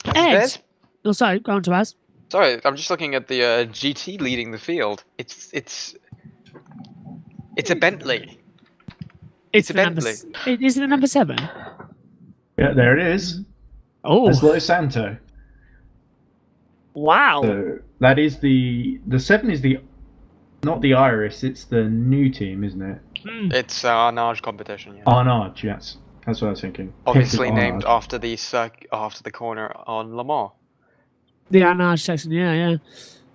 Ed. There's- Oh, sorry. Go on to us. Sorry, I'm just looking at the GT leading the field. It's a Bentley. It's a the number. Bentley. Is it the number 7? Yeah, there it is. Oh, That's Los Santo. wow. So that is the 7 is not the Iris, it's the new team, isn't it? It's Arnage competition. Yeah. Arnage, yes. That's what I was thinking. Obviously Hector named Arnage. after the corner on Le Mans. The Arnage section, yeah.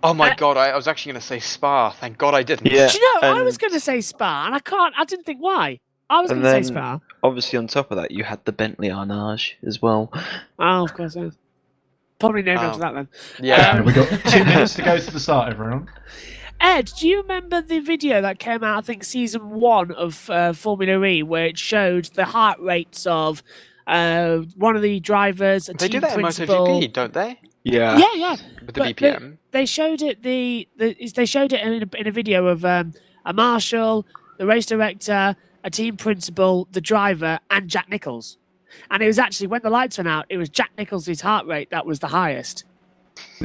Oh my god, I was actually going to say Spa. Thank god I didn't. Yeah. Do you know, I was and- going to say Spa, and I didn't think why. I was going And to say then- Spa. Obviously, on top of that, you had the Bentley Arnage as well. Oh, of course, yeah. Probably named after that then. Yeah. We've got 2 minutes to go to the start, everyone. Ed, do you remember the video that came out, I think, season 1 of Formula E, where it showed the heart rates of one of the drivers, a They do team that in principal? MotoGP, don't they? Yeah. Yeah. With the But BPM. They showed it. They showed it in a video of a marshal, the race director, a team principal, the driver, and Jack Nicholls. And it was actually when the lights went out, it was Jack Nicholls' heart rate that was the highest.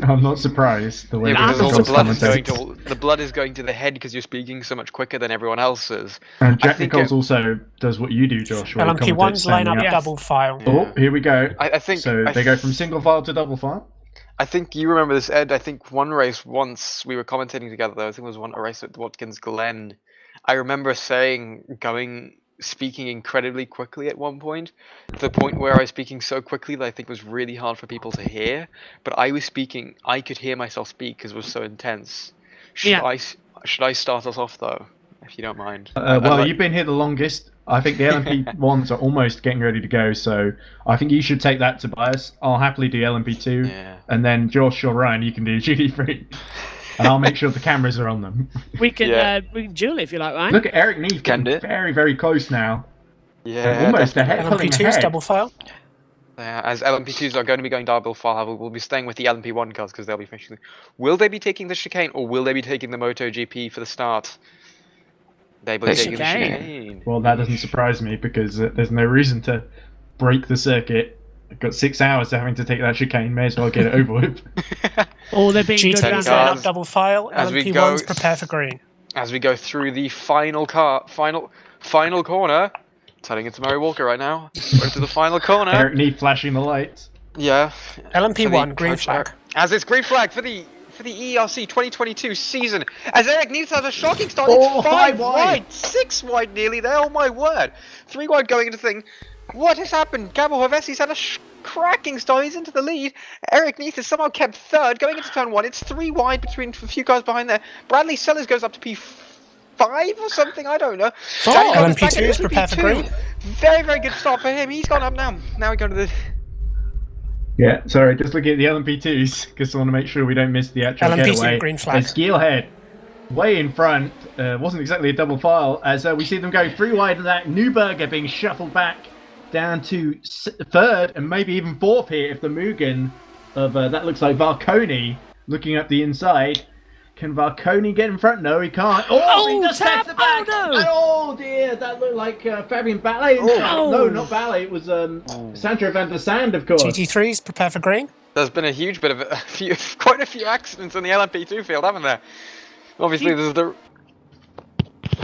I'm not surprised the way Yeah, I because thought all it the was blood is going commentates. to the blood is going to the head because you're speaking so much quicker than everyone else is. And I Jack think Nichols it- also does what you do, Josh. where he LMP1's commentates standing lineup up. Yes. double file. Oh, here we go. I think So I they go from single file to double file. I think you remember this, Ed. I think one race once we were commentating together. I think it was a race at Watkins Glen. I remember saying speaking incredibly quickly at one point, to the point where I was speaking so quickly that I think was really hard for people to hear. But I was speaking, I could hear myself speak because it was so intense. Should I start us off though, if you don't mind? Well, you've been here the longest. I think the LMP1s are almost getting ready to go, so I think you should take that, Tobias. I'll happily do LMP2, and then Josh or Ryan, you can do GT3. And I'll make sure the cameras are on them. We can duel if you like, right? Look at Eric Neef getting very, very close now. Yeah, almost ahead. LMP2's double file. As LMP2s are going to be going double file, we'll be staying with the LMP1 cars because they'll be finishing. Will they be taking the chicane or will they be taking the MotoGP for the start? They will be taking the chicane. Well, that doesn't surprise me because there's no reason to break the circuit. I've got 6 hours having to take that chicane. May as well get it over with. Or they're being good GT's line up double file. LMP1's prepare for green. As we go through the final corner, turning into Murray Walker right now. Go to the final corner. Eric Neef flashing the lights. Yeah. LMP1 green flag. As it's green flag for the EERC 2022 season. As Eric Neef has a shocking start. It's 5 wide, 6 wide nearly there. Oh my word! 3 wide going into the thing. What has happened? Gabo Havesi's had a cracking start. He's into the lead. Eric Neef has somehow kept third going into turn 1. It's 3 wide between a few cars behind there. Bradley Sellers goes up to P5 or something. I don't know. LMP2 is prepare for green. Very, very good start for him. He's gone up now. Now we go to the... Yeah, sorry, just looking at the LMP2s because I want to make sure we don't miss the actual getaway. Green flag. It's Geelhead way in front. Wasn't exactly a double file as we see them go 3 wide and that Newberger being shuffled back down to 3rd and maybe even 4th here if the Mugen of that looks like Varconi looking up the inside. Can Varconi get in front? No, he can't. Oh, he just taps the back. Oh dear, that looked like Fabian Ballet. No, not Ballet. It was Sandro van der Sand, of course. GT3s prepare for green. There's been a huge bit of quite a few accidents in the LMP2 field, haven't there? Obviously, there's the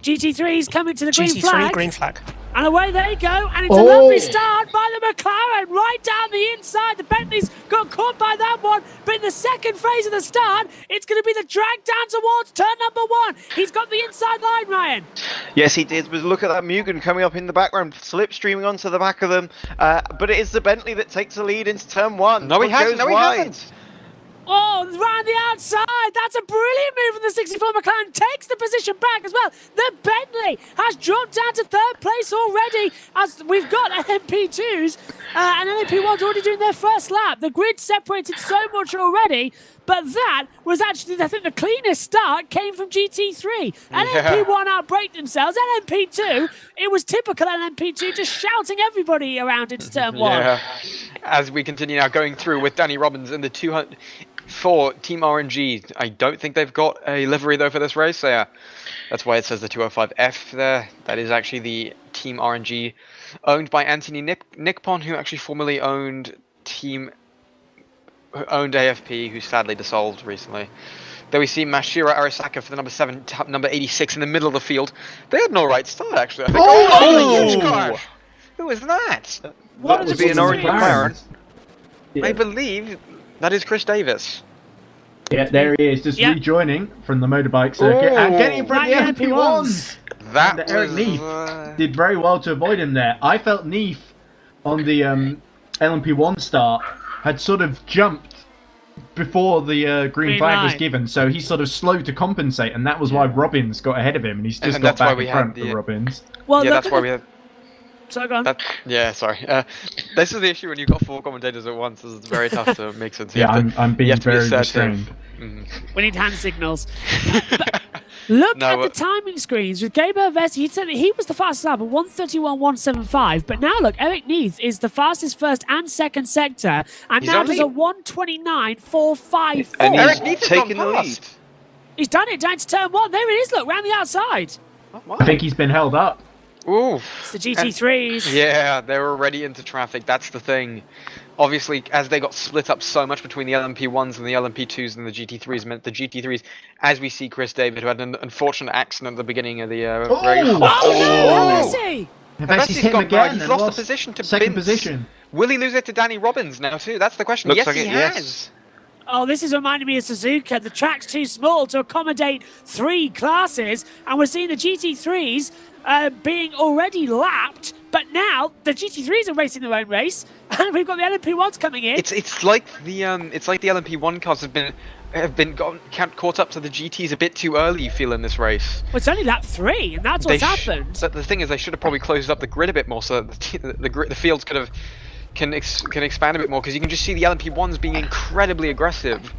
GT3's coming to the GT3 green flag. And away they go, and it's a lovely start by the McLaren, right down the inside. The Bentley's got caught by that one, but in the second phase of the start, it's going to be the drag down towards turn number 1. He's got the inside line, Ryan. Yes, he did. But look at that Mugen coming up in the background, slipstreaming onto the back of them. But it is the Bentley that takes the lead into turn 1. No, he hasn't. No, he hasn't. Oh, round the outside. That's a brilliant move from the 64 McLaren. Takes the position back as well. The Bentley has dropped down to 3rd place already as we've got LMP2s and LMP1s already doing their first lap. The grid separated so much already, but that was actually, I think, the cleanest start came from GT3. LMP1 outbraked themselves. LMP2, it was typical LMP2 just shouting everybody around into turn 1. Yeah. As we continue now going through with Danny Robbins in the 200... For Team RNG, I don't think they've got a livery though for this race. So yeah, that's why it says the 205F there. That is actually the Team RNG owned by Anthony Nickpon, who actually formerly owned AFP, who sadly dissolved recently. Then we see Mashiro Arisaka for the number 7, number 86 in the middle of the field. They had an alright start actually. I think. Oh, huge crash! Who was that? What would be an orange McLaren? I believe that is Chris Davis. Yeah, there he is, just rejoining from the motorbike circuit and getting in front of the LMP1s. That Eric Neef did very well to avoid him there. I felt Neef on the LMP1 start had sort of jumped before the green flag was given, so he's sort of slow to compensate, and that was why Robbins got ahead of him, and he's just got back in front of Robbins. Well, yeah, that's why we had... So go on. Sorry. This is the issue when you've got 4 commentators at once. It's very tough to make sense. Yeah, I'm being very restrained. We need hand signals. Look at the timing screens with Gabriel Vessi. He said that he was the fastest lap at 1:31.175. But now look, Eric Neith is the fastest first and second sector, and now does a 1:29.454. And Eric Neith has taken the lead. He's done it down to turn 1. There it is. Look, round the outside. I think he's been held up. Ooh. It's the GT3s. Yeah, they're already into traffic. That's the thing. Obviously, as they got split up so much between the LMP1s and the LMP2s and the GT3s, meant the GT3s, as we see Chris David, who had an unfortunate accident at the beginning of the race. Vessi's hit him again. He's lost the position to second Binz. position. Will he lose it to Danny Robbins now too? That's the question. Looks Yes, like he it, has. yes. Oh, this is reminding me of Suzuka. The track's too small to accommodate 3 classes, and we're seeing the GT3s being already lapped. But now the GT3s are racing their own race, and we've got the LMP1s coming in. It's like the LMP1 cars have been caught up to the GTs a bit too early. You feel in this race. Well, it's only lap 3, and that's what's happened. But the thing is, they should have probably closed up the grid a bit more, so that the fields can expand a bit more, because you can just see the LMP1s being incredibly aggressive.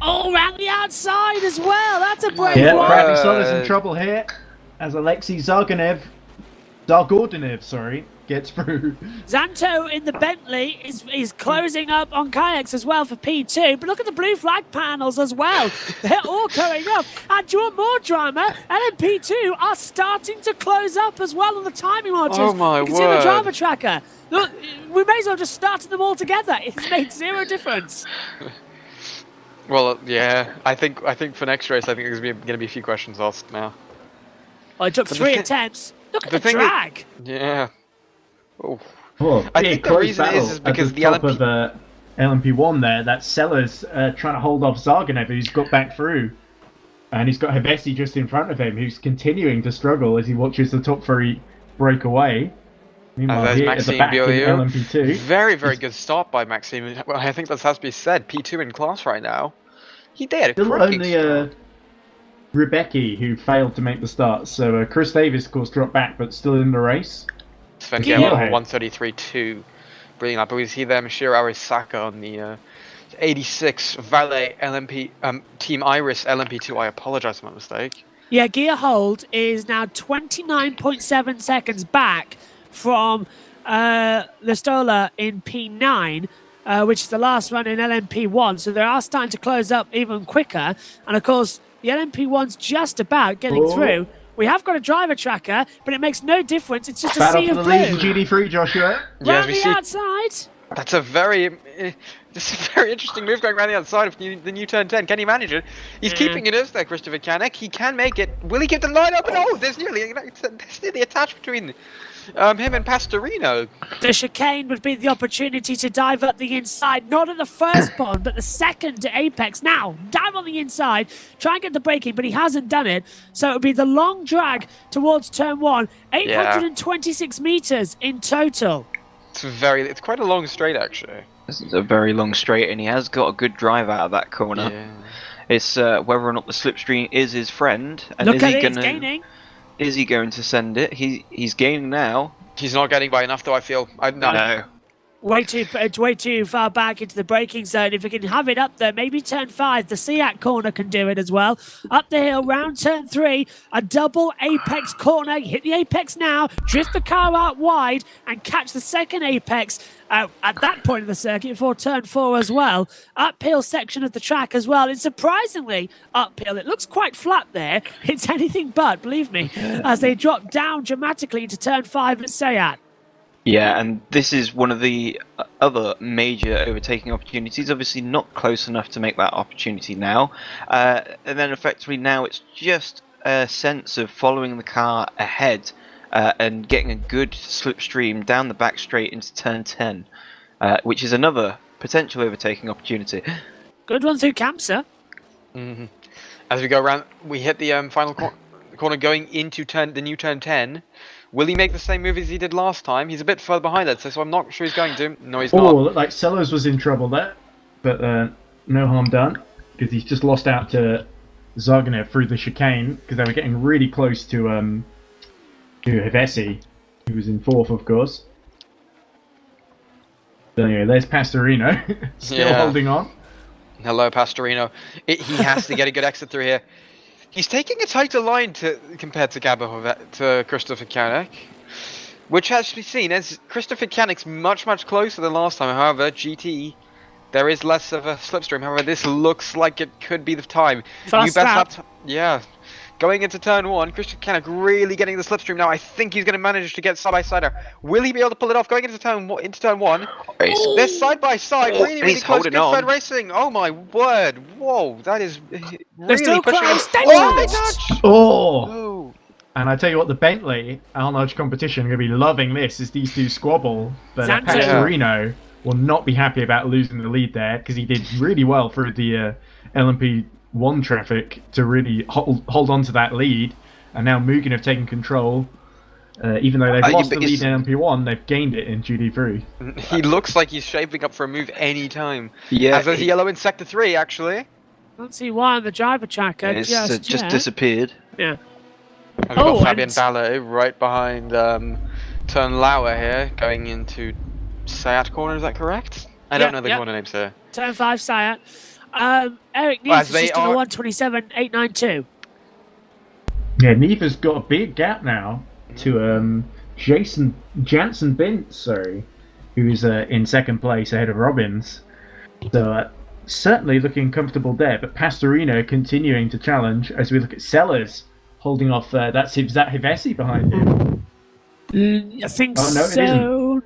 Oh, around the outside as well. That's a brave Yeah, one. Bradley Sola's in trouble here as Alexei Zargordanev, gets through. Zanto in the Bentley is closing up on kayaks as well for P2. But look at the blue flag panels as well. They're all going up. And do you want more drama? LMP2 are starting to close up as well on the timing monitors. Oh my you can see on the word. driver tracker. Look, we may as well just start them all together. It's made 0 difference. Well, yeah, I think for next race, I think there's going to be a few questions asked now. Well, it took But 3 attempts. Look at the thing drag. Yeah. Oh. Oh, I yeah, think the close reason battle is because at the top LMP of LMP1 there, that Sellers trying to hold off Zarganev, who's got back through. And he's got Hevesi just in front of him, who's continuing to struggle as he watches the top 3 break away. Meanwhile, there's here at the Maxime back in Beaulieu. LMP2. Very, very good start by Maxime. Well, I think that has to be said. P2 in class right now. He did a Still cracking only start. Rebecca who failed to make the start. So Chris Davis, of course, dropped back, but still in the race. Sven Yeah. Gelo 133.2. Brilliant lap. But we see there Mashiro Arisaka on the 86 Valet LMP Team Iris LMP2. I apologize for my mistake. Yeah, gear hold is now 29.7 seconds back from Listola in P9, which is the last run in LMP1. So they are starting to close up even quicker. And of course, the LMP1's just about getting through. We have got a driver tracker, but it makes no difference. It's just a Battle sea for of the lead in blue. GD3, Joshua. Yeah, Round we the see. outside. That's a very interesting move going around the outside of the new turn 10. Can he manage it? He's keeping it as there, Christopher Canek. He can make it. Will he keep the line open? Oh, there's nearly a touch between him and Pastorino. The chicane would be the opportunity to dive up the inside, not at the first bond, but the second to apex. Now, dive on the inside, try and get the braking, but he hasn't done it. So it would be the long drag towards turn 1, 826 meters in total. It's quite a long straight, actually. This is a very long straight, and he has got a good drive out of that corner. Yeah. It's whether or not the slipstream is his friend, and Look is at he it, it's gonna gaining. is he going to send it? He's gaining now. He's not getting by enough, though. I feel. No. Way too far back into the braking zone. If we can have it up there, maybe turn 5. The Seat corner can do it as well. Up the hill, round turn 3, a double apex corner. Hit the apex now, drift the car out wide, and catch the second apex at that point of the circuit before turn 4 as well. Uphill section of the track as well. It's surprisingly uphill. It looks quite flat there. It's anything but, believe me, as they drop down dramatically into turn 5 at Seat. Yeah, and this is one of the other major overtaking opportunities. Obviously not close enough to make that opportunity now. And then effectively now it's just a sense of following the car ahead and getting a good slipstream down the back straight into turn 10, which is another potential overtaking opportunity. Good one through Kamsa. Mm-hmm. As we go around, we hit the final corner going into the new turn 10. Will he make the same move as he did last time? He's a bit further behind that, so I'm not sure he's going to. No, he's Oh, not. looked like Sellers was in trouble there, but no harm done, because he's just lost out to Zarganev through the chicane, because they were getting really close to Hevesi, who was in 4th, of course. So anyway, there's Pastorino, still holding on. Hello, Pastorino. He has to get a good exit through here. He's taking a tighter line compared to Christopher Canek, which has to be seen as Christopher Canek's much closer than last time. However, GT, there is less of a slipstream. However, this looks like it could be the time. Fast lap. Yeah. Going into turn 1, Christopher Canek really getting the slipstream now. I think he's going to manage to get side-by-sider. Will he be able to pull it off going into turn 1? They're side-by-side, really close. Good third racing. Oh my word. Whoa, that is really still pushing close. him. They Oh, touched. touch! Oh! Oh. And I tell you what, the Bentley Al-Nudge competition are going to be loving this, as these two squabble. But Zanto. Pastorino will not be happy about losing the lead there because he did really well through the LMP1 traffic to really hold on to that lead. And now Mugen have taken control. Even though they've lost the lead in LMP1, they've gained it in GT3. He looks like he's shaping up for a move any time. Yeah, As does Yellow in Sector 3, actually. Can't see why on the driver tracker. it's Just just yet. disappeared. Yeah. And we've got Fabian and- Ballet right behind Turn Lauer here, going into Sayat corner, is that correct? I don't know the corner names here. Turn 5 Sayat. Eric Well, Neves is just on a 127.892. Yeah, Neva's got a big gap now to Jansen Bintz, who is in second place ahead of Robbins. So certainly looking comfortable there. But Pastorino continuing to challenge as we look at Sellers holding off. That's Hivesi behind him. I think Oh, no, it so.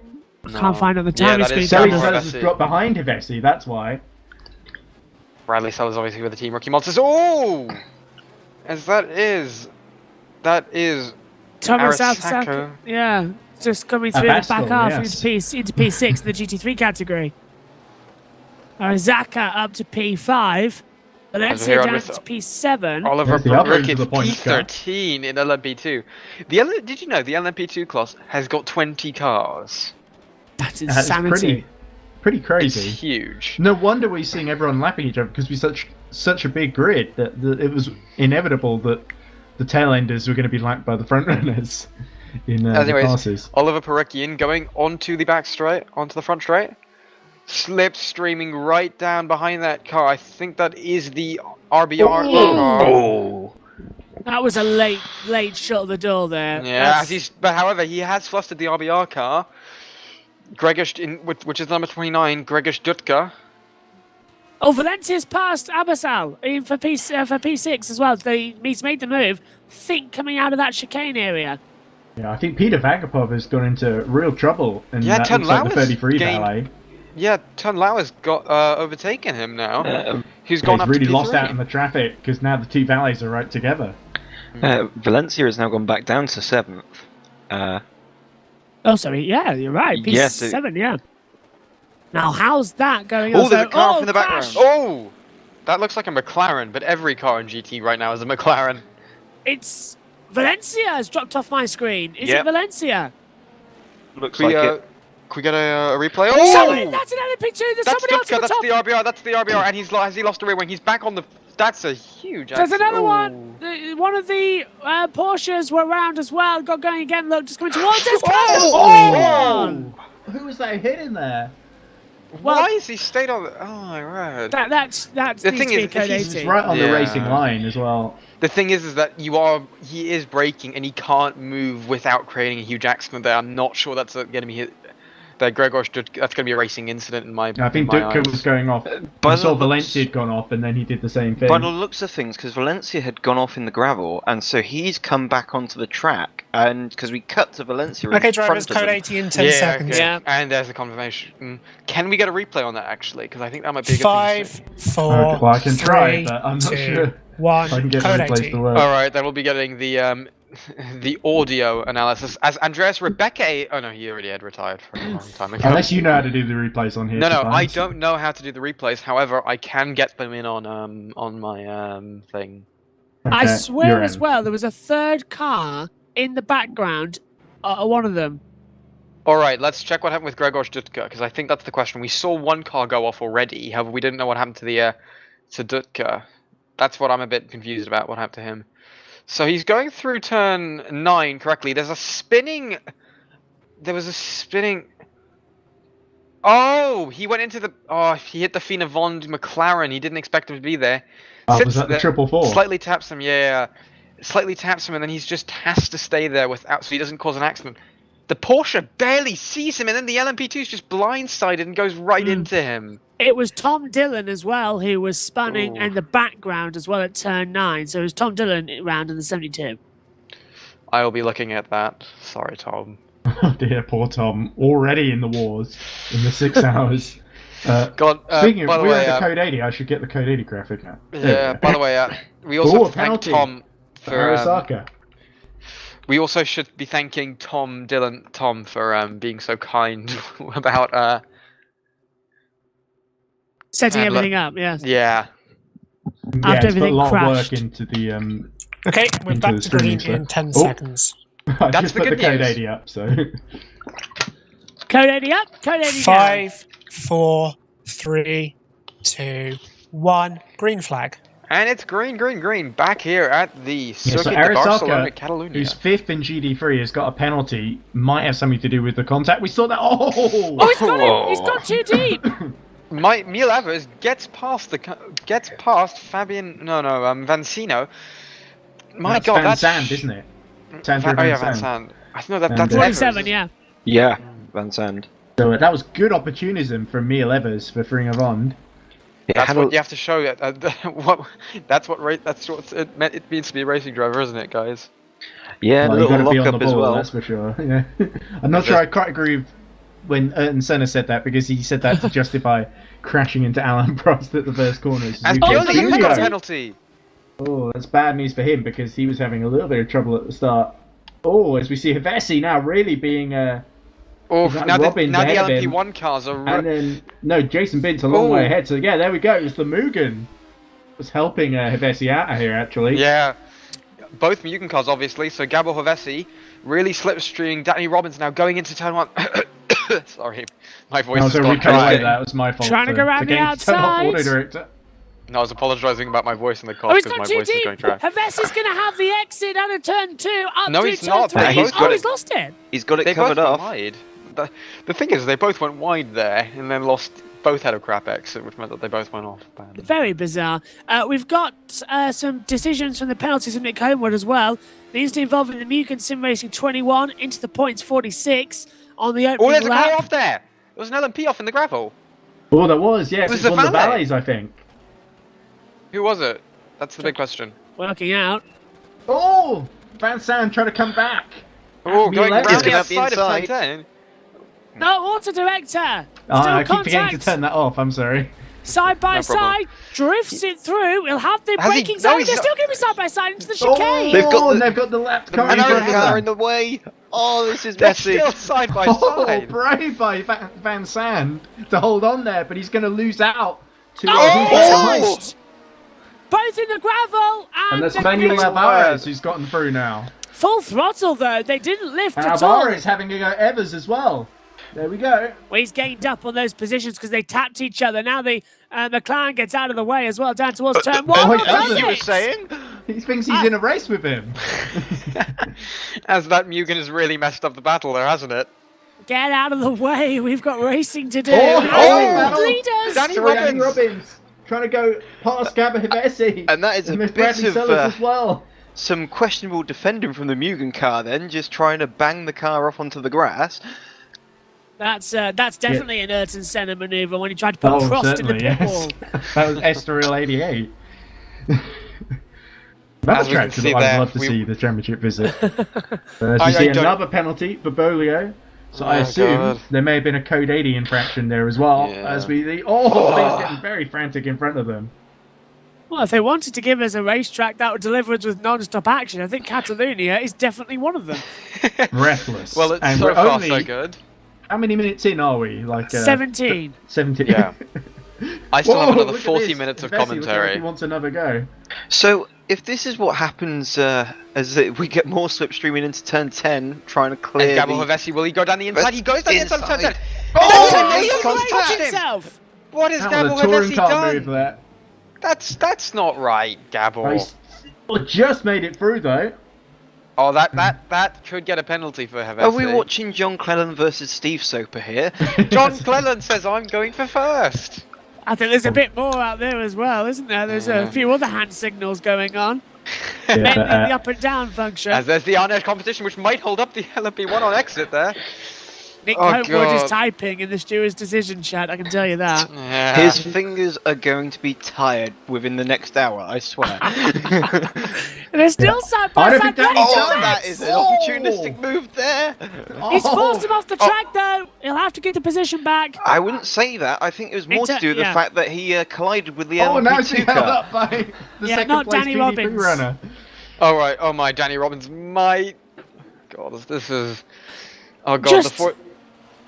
I can't find it on the timing that screen. is Sellers Hivesi. has dropped behind Hivesi, that's why. Bradley Sellers obviously with the Team Rookie Monsters. Oh! As that is Thomas Arasaka. Arasaka. Yeah. Just coming through the back Abascal, half yes. into P6 in the GT3 category. Arasaka up to P5. Valencia here on down with to P7. Oliver There's the other end Brook of is the points P13 in LMP2. Did you know the LMP2 class has got 20 cars? That's That's insanity. pretty It's crazy. huge. No wonder we're seeing everyone lapping each other because we're such a big grid that it was inevitable that the tail enders were going to be lapped by the front runners in the Anyways, passes. Oliver Perekian going onto the back straight, onto the front straight. Slipstreaming right down behind that car. I think that is the RBR car. Oh, That was a late shot of the door there. Yeah, That's- but however, he has flustered the RBR car. Gregor, which is number 29, Gregor Dutka. Oh, Valencia's passed Abasal in for P6 as well. He's made the move. Think coming out of that chicane area. Yeah, I think Peter Vagapov has gone into real trouble, and Yeah, that looks like the Lauer's 33 gained- valet. Yeah, Tun Lauer's got overtaken him now. He's Yeah, gone he's up really to lost P3. out in the traffic because now the two valleys are right together. Valencia has now gone back down to 7th. Oh, sorry. Yeah, you're right. Yes, P7, yeah. Now, how's that going Oh, on? there's a car Oh, from the crash! background. Oh! That looks like a McLaren, but every car in GT right now is a McLaren. It's Valencia has dropped off my screen. Is Yep. it Valencia? Looks Can we, like it. can we get a replay? Somebody, Oh! that's an LMP2. There's That's somebody else Dutka, at the that's top. the RBR, that's the RBR, and has he lost a rear wing? He's back on the... That's a huge... There's accident. another Ooh. one. One of the Porsches were around as well. Got going again. Look, just coming towards us. Oh! Who was that hitting there? Well- Why is he stayed on the... Oh my word. That's The needs thing to be is, a code he's 80. It's right on the Yeah. racing line as well. The thing is that he is braking and he can't move without creating a huge accident there. I'm not sure that's going to be hit. That Gregor that's going to be a racing incident in my. I think in my Dutka eyes. was going off. by I the saw looks- Valencia had gone off, and then he did the same thing. By the looks of things, because Valencia had gone off in the gravel, and so he's come back onto the track, and because we cut to Valencia Okay, in drivers, front of code them. 80 in 10 Yeah, seconds. okay. Yeah. And there's a confirmation. Can we get a replay on that actually? Because I think that might be a good 5, thing. 4, Well, I can try, 3, but I'm not 2, sure 1. if I can get Code the place 80. to work. All right, then we'll be getting the the audio analysis as Andreas Rebecca. Oh no, he already had retired for a long time ago. Unless you know how to do the replays on here. No, I sometimes. don't know how to do the replays. However, I can get them in on my thing. I Okay, swear you're as in. well, there was a third car in the background. One of them. All right, let's check what happened with Gregor Dutka because I think that's the question. We saw one car go off already. However, we didn't know what happened to the to Dutka. That's what I'm a bit confused about. What happened to him? So he's going through turn 9 correctly. There was a spinning. Oh, he went into the. Oh, he hit the Fina Von McLaren. He didn't expect him to be there. Oh, Sits was that the there, triple four? Slightly taps him, yeah. Slightly taps him, and then he's just has to stay there without, so he doesn't cause an accident. The Porsche barely sees him, and then the LMP2 is just blindsided and goes right into him. It was Tom Dillon as well who was spinning Ooh. in the background as well at turn 9. So it was Tom Dillon round in the 72. I'll be looking at that. Sorry, Tom. Oh dear, poor Tom. Already in the wars in the 6 hours. God, Speaking by of, the we're way, at the code 80. I should get the code 80 graphic now. yeah. By the way, we also Ooh, have to thank penalty Tom for for. Arasaka. We also should be thanking Tom for being so kind about Setting And everything up, yeah. Yeah. After it's put a everything lot crashed. of work into the Okay, we're Into back the to green streaming in stuff. 10 Oh. seconds. I That's just the put the good code news. 80 up, so Code 80 up, code 80 down. 5, 4, 3, 2, 1. Green flag. And it's green. Back here at the yeah, so Circuit de Barcelona, Arisaka, Catalunya. who's 5th in GD3, has got a penalty. Might have something to do with the contact. We saw that. Oh, Oh, he's got him! He's gone too deep! Neil Evers gets past Vancino. My that's God, Van that's Sand, isn't it? Sandra Oh yeah, Van Van Sand. Sand. I know that. And, That's 27, Evers. yeah. Yeah, Van Sand. So that was good opportunism from Neil Evers for freeing a Rond. Yeah, That's had what a- you have to show. That's what it means to be a racing driver, isn't it, guys? yeah, Well, a you've got little to be on the lock-up as ball, well. that's for sure. Yeah. I'm not sure I quite agree with when Ayrton Senna said that, because he said that to justify crashing into Alan Prost at the first corner. And Oh, Pioli Pioli got a got it. penalty. Oh, that's bad news for him, because he was having a little bit of trouble at the start. Oh, as we see Hevesi now really being Oh, Is that now the Robbins ahead of him? LMP1 cars are. and then no, Jason Bint's a long way Oh. ahead. So yeah, there we go. It was the Mugen was helping Hevesi out of here actually. Yeah, both Mugen cars obviously. So Gabo Hovesi really slipstreaming. Danny Robbins now going into turn 1. Sorry, my voice No, has so gone we cut away. dry. That was my fault. Trying to go around the turn off outside. auto director. No, I was apologising about my voice in the car Oh, he's because my gone too voice is going deep! dry. Havesi's going to have the exit out of turn 2 up No, to he's turn not. 3. They both Oh, got he's it. lost it! He's got it They covered both went off. wide. The thing is, they both went wide there and then both had a crap exit, which meant that they both went off. Badly. Very bizarre. We've got some decisions from the penalties from Nick Homewood as well. The incident involving the Mugen Sim Racing 21 into the points 46 on the Oh, opening there's a car lap. off there! There was an LMP off in the gravel. Oh, there was. Yes, Was it's the one of the valet? valleys, I think. Who was it? That's the big question. Working out. Oh, Van Sand trying to come back. Oh, going He's around gonna the have the outside of turn inside. 10. No, auto director! Still I keep forgetting to contact. turn that off. I'm sorry. Side by No problem. side, drifts it through. He'll have the Has he- braking no, zone. he's They're not- still going to be side by side into the Oh, chicane. They've got the- they've got the lap car in Another front of car them. in the way. Oh, this is They're messy. still side by Oh, side. brave by Van Sand to hold on there, but he's going to lose out to Oh, who's behind. touched! Both in the gravel And and that's the Manuel green. Alvarez who's gotten through now. Full throttle though. They didn't lift And at all. Alvarez having to go Evers as well. There we go. Well, he's gained up on those positions because they tapped each other. Now the McLaren gets out of the way as well, down towards turn 1. he Well, doesn't. does As you were it? saying. He thinks he's in a race with him. As that Mugen has really messed up the battle there, hasn't it? Get out of the way. We've got racing to do. Oh, As oh, the leaders. Danny Danny Robbins. Robbins trying to go past Gabba Hevesi. And that is a there's bit Bradley of Sellers as well. some questionable defending from the Mugen car then, just trying to bang the car off onto the grass. That's definitely an Ayrton Senna manoeuvre when he tried to put Oh, Prost in the certainly, pit yes. wall. That was Estoril 88. Another As we can track that see I'd there, love to see the championship visit. As I we see don't- another penalty for Bolio. So I Oh, assume God. there may have been a code 80 infraction there as well. Yeah. As we things getting very frantic in front of them. Well, if they wanted to give us a racetrack that would deliver us with non-stop action, I think Catalonia is definitely one of them. Breathless. Well, it's and so we're far only, so good. How many minutes in are we? Like 17. 17. Yeah. I still have Whoa, another look at 40 this. minutes of Vesey looking like commentary. he wants another go. So, if this is what happens we get more slipstreaming into turn 10, trying to clear And Gabo the... Hovesi, will he go down the inside? He goes down the inside of turn 10. Inside. Oh, Oh, he's he's touched Touched him. himself. What has That was Gabo a touring Hovesi car move done? there. That's not right, Oh, Gabo. he's just made it through though. Oh, that could get a penalty for Hovesi. Are we watching John Clellan versus Steve Soper here? John Clellan says I'm going for first. I think there's a bit more out there as well, isn't there? There's a few other hand signals going on. Yeah, Mainly but, the up and down function. As there's the Arnett competition, which might hold up the LMP1 on exit there. Nick Oh, Homewood is God. typing in the steward's decision chat, I can tell you that. Yeah. His fingers are going to be tired within the next hour, I swear. And they're still side I by don't side. think that- ready to Oh, that race. is an opportunistic move there. He's Oh. forced him off the track though. He'll have to get the position back. I wouldn't say that. I think it was more to do with the Yeah. fact that he collided with the Oh, now he's LMP2 being held car. up by the Yeah, second not place Danny GD3 Robbins. runner. Oh right. Oh my, Danny Robbins might. God, this is. Oh God, Just-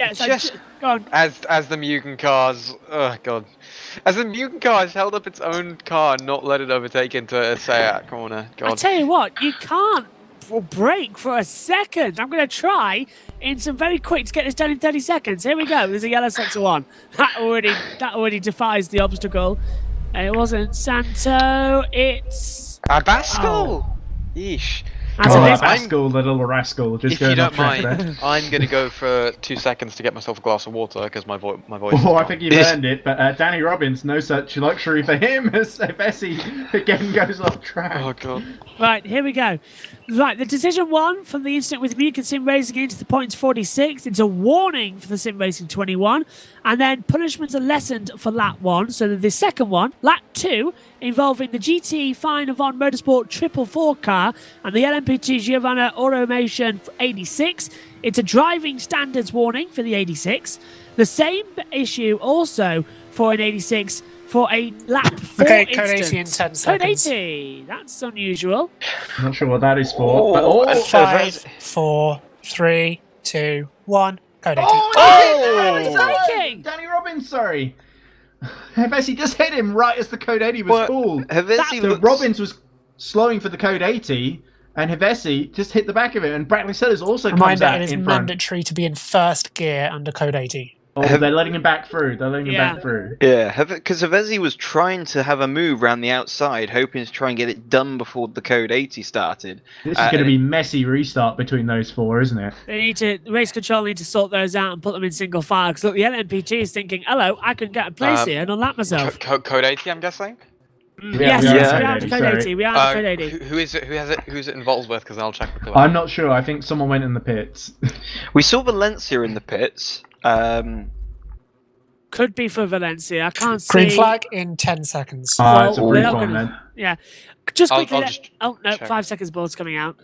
Yeah, so Just- go on. As the Mugen cars, oh god, as the Mugen car has held up its own car and not let it overtake into a Seat corner. I God, tell you what, you can't break for a second. I'm going to try in some very quick to get this done in 30 seconds. Here we go. There's a yellow sector 1. That already defies the obstacle. It wasn't Santo. It's Abascal. Yeesh. That's Oh, a that bit- rascal, the little rascal, just If you going don't off track mind, there. I'm gonna go for 2 seconds to get myself a glass of water because my voice. Oh, I think you've earned it, but Danny Robbins, no such luxury for him as Bessie again goes off track. Oh god. Right, here we go. Right, the decision 1 from the incident with Mugen Sim Racing into the points 46. It's a warning for the Sim Racing 21. And then punishments are lessened for lap 1. So the second one, lap 2, involving the GT Fine Avon Motorsport 444 car and the LMP2 Giovanna Automation 86. It's a driving standards warning for the 86. The same issue also for an 86 for a lap 4 Okay, instance. code 80 in 10 Code seconds. 80. That's unusual. I'm not sure what that is for, but oh, 5, 4, 3, 2, 1. Code 80. Breaking! Danny Robbins, sorry. Bessie just hit him right as the code 80 was Well, called. Hevesi So looks... Robbins was slowing for the code 80, and Hevesi just hit the back of it, and Bradley Sellers also comes Reminder, out it is in front. mandatory to be in first gear under code 80. Oh, they're letting him back through. They're letting him Yeah. back through. Yeah, because Hevesi was trying to have a move around the outside, hoping to try and get it done before the code 80 started. This is going to be messy restart between those four, isn't it? They need to, race control need to sort those out and put them in single file. Because look, the LMP2 is thinking, hello, I can get a place here and unlap myself. Code 80, I'm guessing. Yes, we are yes, code we are 80, code sorry. 80. We are code 80. Who is it? Who's it involved with? Because I'll check the code. I'm not sure. I think someone went in the pits. We saw Valencia in the pits. Could be for Valencia. I can't see. Green flag in 10 seconds. It's a Well, brief we're not one gonna- then. Yeah. Just I'll quickly. just oh, no, check. 5 seconds board's coming out.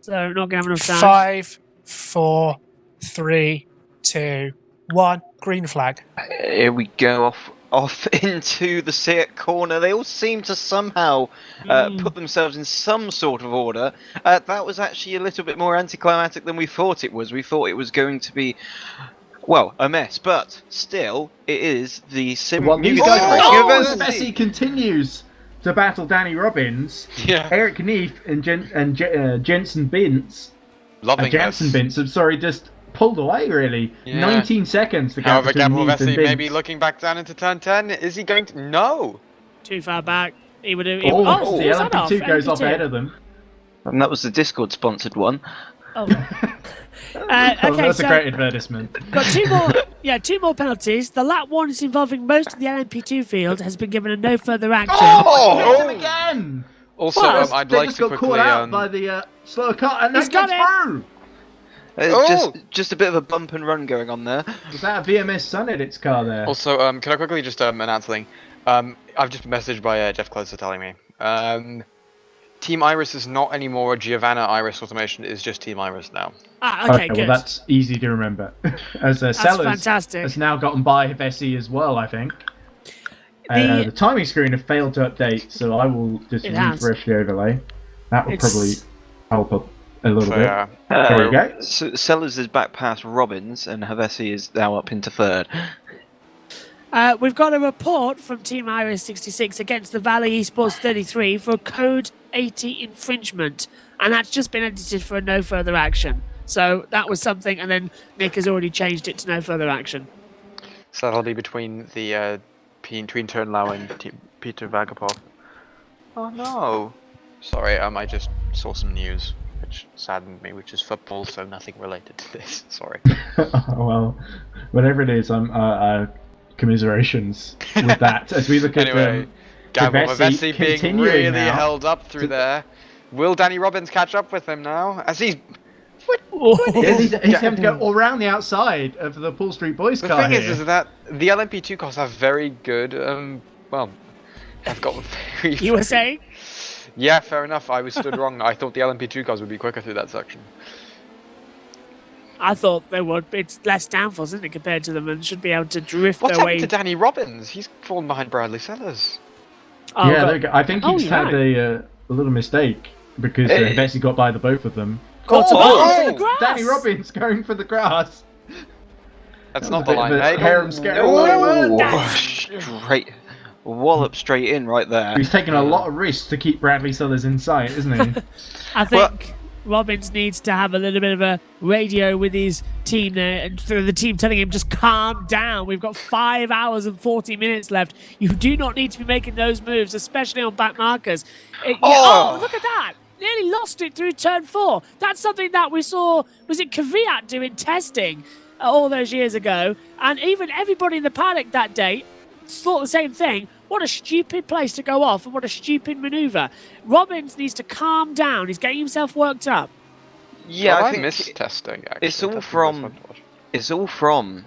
So, not going to have enough time. 5, 4, 3, 2, 1. Green flag. Here we go off into the Seat corner. They all seem to somehow put themselves in some sort of order. That was actually a little bit more anticlimactic than we thought it was. We thought it was going to be, well, a mess, but still, it is the sim. Well, these Mugen guys. Sim Oh, Racing. Bessie continues to battle Danny Robbins. Yeah. Eric Neef and Jensen Bintz. Loving Jansen this. Bintz, I'm sorry, just pulled away really. Yeah. 19 seconds to go However, between Gabriel Neef and Vesey Bintz. may be looking back down into turn 10. Is he going to? No. Too far back. He would have. Oh, Oh, the what's that off? LMP2 goes off LMP2. ahead of them. And that was the Discord sponsored one. Oh. Oh, Okay, that's so a great advertisement. got two more. Yeah, 2 more penalties. The lap 1 is involving most of the LMP2 field has been given a no further action. Oh, hit him again! Also, Well, I'd They like just to got quickly. caught out by the slower car, and He's that got gets it. through! Oh! Just a bit of a bump and run going on there. Was that a VMS Sun Edits car there? Also, can I quickly just announce something? I've just been messaged by Jeff Closer telling me. Team Iris is not anymore a Giovanna Iris Automation. It's just Team Iris now. Okay, good. well that's easy to remember. As That's Sellers fantastic. has now gotten by Bessie as well, I think. The timing screen have failed to update, so I will just It has. refresh the overlay. That will It's- probably help up a little So bit. yeah. There you go. So Sellers is back past Robbins, and Havesi is now up into third. We've got a report from Team Iris 66 against the Valley Esports 33 for code 80 infringement, and that's just been edited for a no further action. So that was something, and then Nick has already changed it to no further action. So that'll be between the between Turnlau and Peter Vagapov. Oh no! Sorry, I just saw some news which saddened me, which is football, so nothing related to this. Sorry. Well, whatever it is, I'm commiserations with that. As we look at Anyway, Gabriel Vesey Vesey being continuing really now. held up through there. Will Danny Robbins catch up with him now? As he's Yeah, he's having to go all around the outside of the Paul Street Boys the car thing here. is that the LMP2 cars have very good. Well, I've got very. You were saying? Yeah, fair enough. I was stood wrong. I thought the LMP2 cars would be quicker through that section. I thought they would. It's less downforce, isn't it, compared to them, and should be able to drift What's their happened way. to Danny Robbins? He's fallen behind Bradley Sellers. Oh, Yeah, God. there you go. I think Oh, he's you're had a little mistake because Bessie got by the both of them. Caught him Oh! out into the grass. Danny Robbins going for the grass. That's That not was the a bit line, of a mate. harem-scarum Oh, moment. straight wallop straight in right there. He's taking a lot of risks to keep Bradley Sellers in sight, isn't he? I think Robbins needs to have a little bit of a radio with his team there, and through the team telling him just calm down. We've got 5 hours and 40 minutes left. You do not need to be making those moves, especially on back markers. Oh, look at that! Nearly lost it through turn 4. That's something that we saw. Was it Kvyat doing testing all those years ago? And even everybody in the paddock that day thought the same thing. What a stupid place to go off, and what a stupid manoeuvre. Robbins needs to calm down. He's getting himself worked up. Yeah, Well, I I think missed testing. Actually. it's all Testing from- was fun to watch. it's all from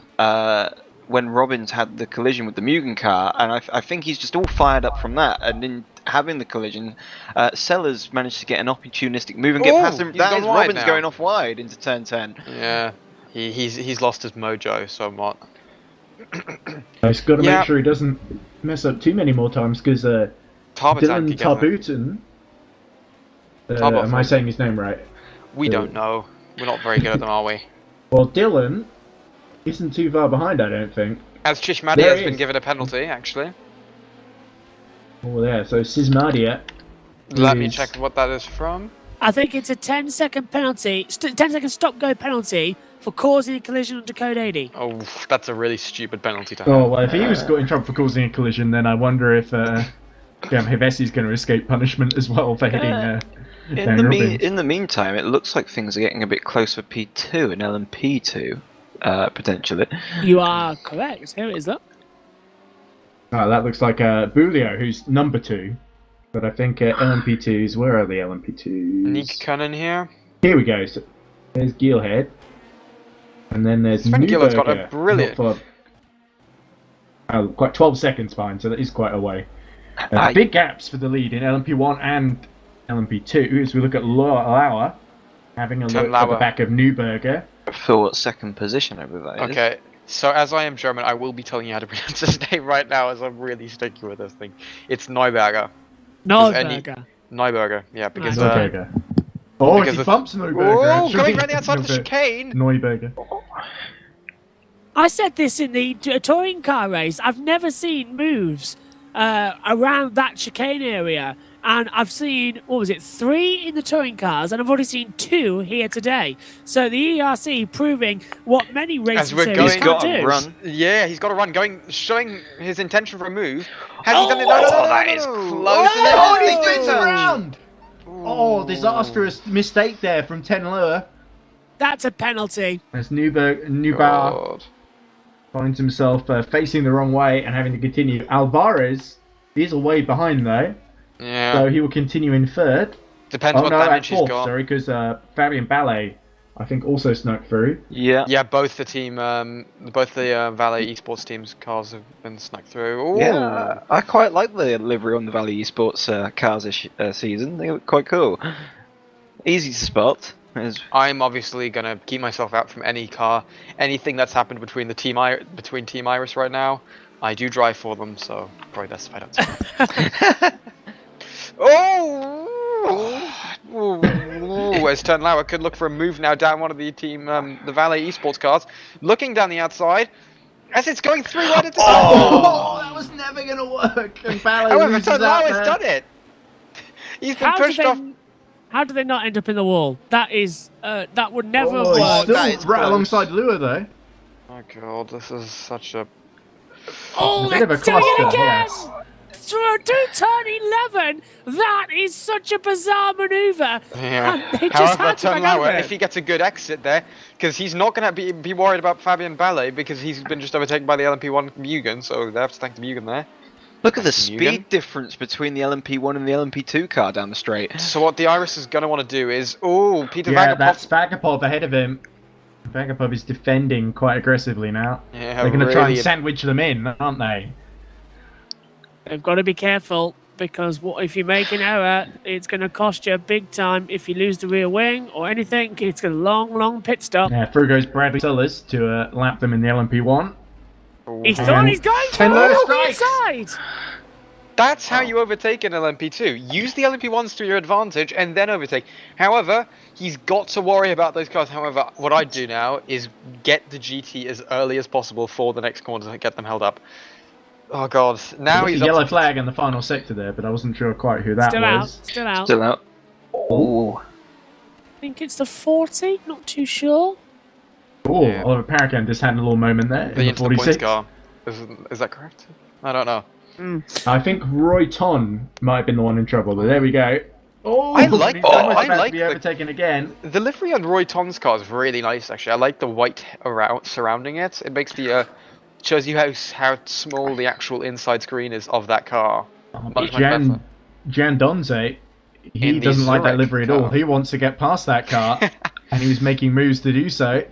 when Robbins had the collision with the Mugen car, and I think he's just all fired up from that. And in having the collision, Sellers managed to get an opportunistic move and get Oh, past him. he's That gone is wide Robbins now. going off wide into turn 10. Yeah, he's lost his mojo somewhat. He's got to Yeah. make sure he doesn't mess up too many more times because Dylan Tarbuten. Am I saying his name right? We don't know. We're not very good at them, are we? Well, Dylan isn't too far behind, I don't think. As Chishmadi There has he been is. given a penalty, actually. Oh, there. So Sismadia. Let me is- check what that is from. I think it's a 10-second penalty, 10-second stop-go penalty for causing a collision under Code 80. Oh, that's a really stupid penalty to have. Oh, well, if he was got in trouble for causing a collision, then I wonder if Hevesi's going to escape punishment as well for hitting In Dan Robbins. the meantime, it looks like things are getting a bit close for P2 and LMP2, potentially. You are correct. Here it is, look. Oh, that looks like Bulio, who's number 2. But I think LMP2s, where are the LMP2s? Nick Cunnin here. Here we go. So there's Geelhead. And then there's Sven Giller's got a Newberger, brilliant- not far- quite 12 seconds behind, so that is quite a way. I- Big gaps for the lead in LMP1 and LMP2 as we look at Lauer having a Tim look at the Lauer. back of Newberger. For second position, I believe that is. Okay, so as I am German, I will be telling you how to pronounce his name right now, as I'm really sticky with this thing. It's Neuberger. Neuberger. Neuberger, yeah, because Neuberger. Oh, because he the- bumps Neuberger. oh, actually. going around the outside of the chicane. Neuberger. I said this in the touring car race. I've never seen moves around that chicane area. And I've seen, 3 in the touring cars, and I've already seen 2 here today. So the ERC proving what many racing we're series going- He's can got do. a run. Yeah, he's got a run, showing his intention for a move. Has he done it? Oh, that is close. Oh, and he then spins around! Oh, disastrous mistake there from Ten Lower. That's a penalty. As Newbar God. finds himself facing the wrong way and having to continue. Alvarez is away behind though, Yeah, so he will continue in third. depends Oh what no, at damage he's fourth, got. sorry, because Fabian Ballet, I think, also snuck through. Yeah. Yeah, both the team, both the Valet Esports team's cars have been snuck through. Ooh. Yeah, I quite like the livery on the Valley Esports cars this season. They look quite cool. Easy to spot. I'm obviously gonna keep myself out from anything that's happened between Team Iris right now. I do drive for them, so probably best if I don't. Say oh! As Turnlauer could look for a move now down one of the team, the Valet Esports cars, looking down the outside. As it's going through right at the Oh, that was never going to work. And Ballet However, loses out Turnlauer's there. done it. He's been How pushed did, off. how do they not end up in the wall? That is, that would never Oh, he's have still worked. That is right close. alongside Lua though. Oh god, this is such a. Oh, A bit of they're a doing it cluster, again! yes. Through turn 11, that is such a bizarre manoeuvre. Yeah. And they just However, had to back over Turnlauer, it. if he gets a good exit there, because he's not going to be worried about Fabian Ballet because he's been just overtaken by the LMP1 Mugen, so they have to thank the Mugen there. Look at the Mugen. speed difference between the LMP1 and the LMP2 car down the straight. So what the Iris is going to want to do is, oh, Peter Yeah, Vagapop. that's Vagapov ahead of him. Vagapov is defending quite aggressively now. Yeah, They're going to try and really- sandwich them in, aren't they? They've got to be careful because what if you make an error, it's going to cost you big time. If you lose the rear wing or anything, it's a long, long pit stop. Yeah, through goes Bradley Sullers to lap them in the LMP1. He's thought he's going for Ten it low on the strikes. inside. That's how you overtake an LMP2. Use the LMP1s to your advantage and then overtake. However, he's got to worry about those cars. However, what I do now is get the GT as early as possible for the next corner to get them held up. Oh god, now he's a yellow up to... flag in the final sector there, but I wasn't sure quite who that Still out. was. Still out. Still out. Oh. I think it's the 40. Not too sure. Oh, Yeah. Oliver Parakan just had a little moment there The in the into the points 46. car. Is that correct? I don't know. I think Roy Ton might have been the one in trouble, but there we go. Oh, I like he's that. almost I about like to be the- overtaken again. The livery on Roy Ton's car is really nice, actually. I like the white around surrounding it. It makes the shows you how small the actual inside screen is of that car. Much better. Jan Donze, he In the doesn't like that Zurich livery at all. car. He wants to get past that car, and he was making moves to do so.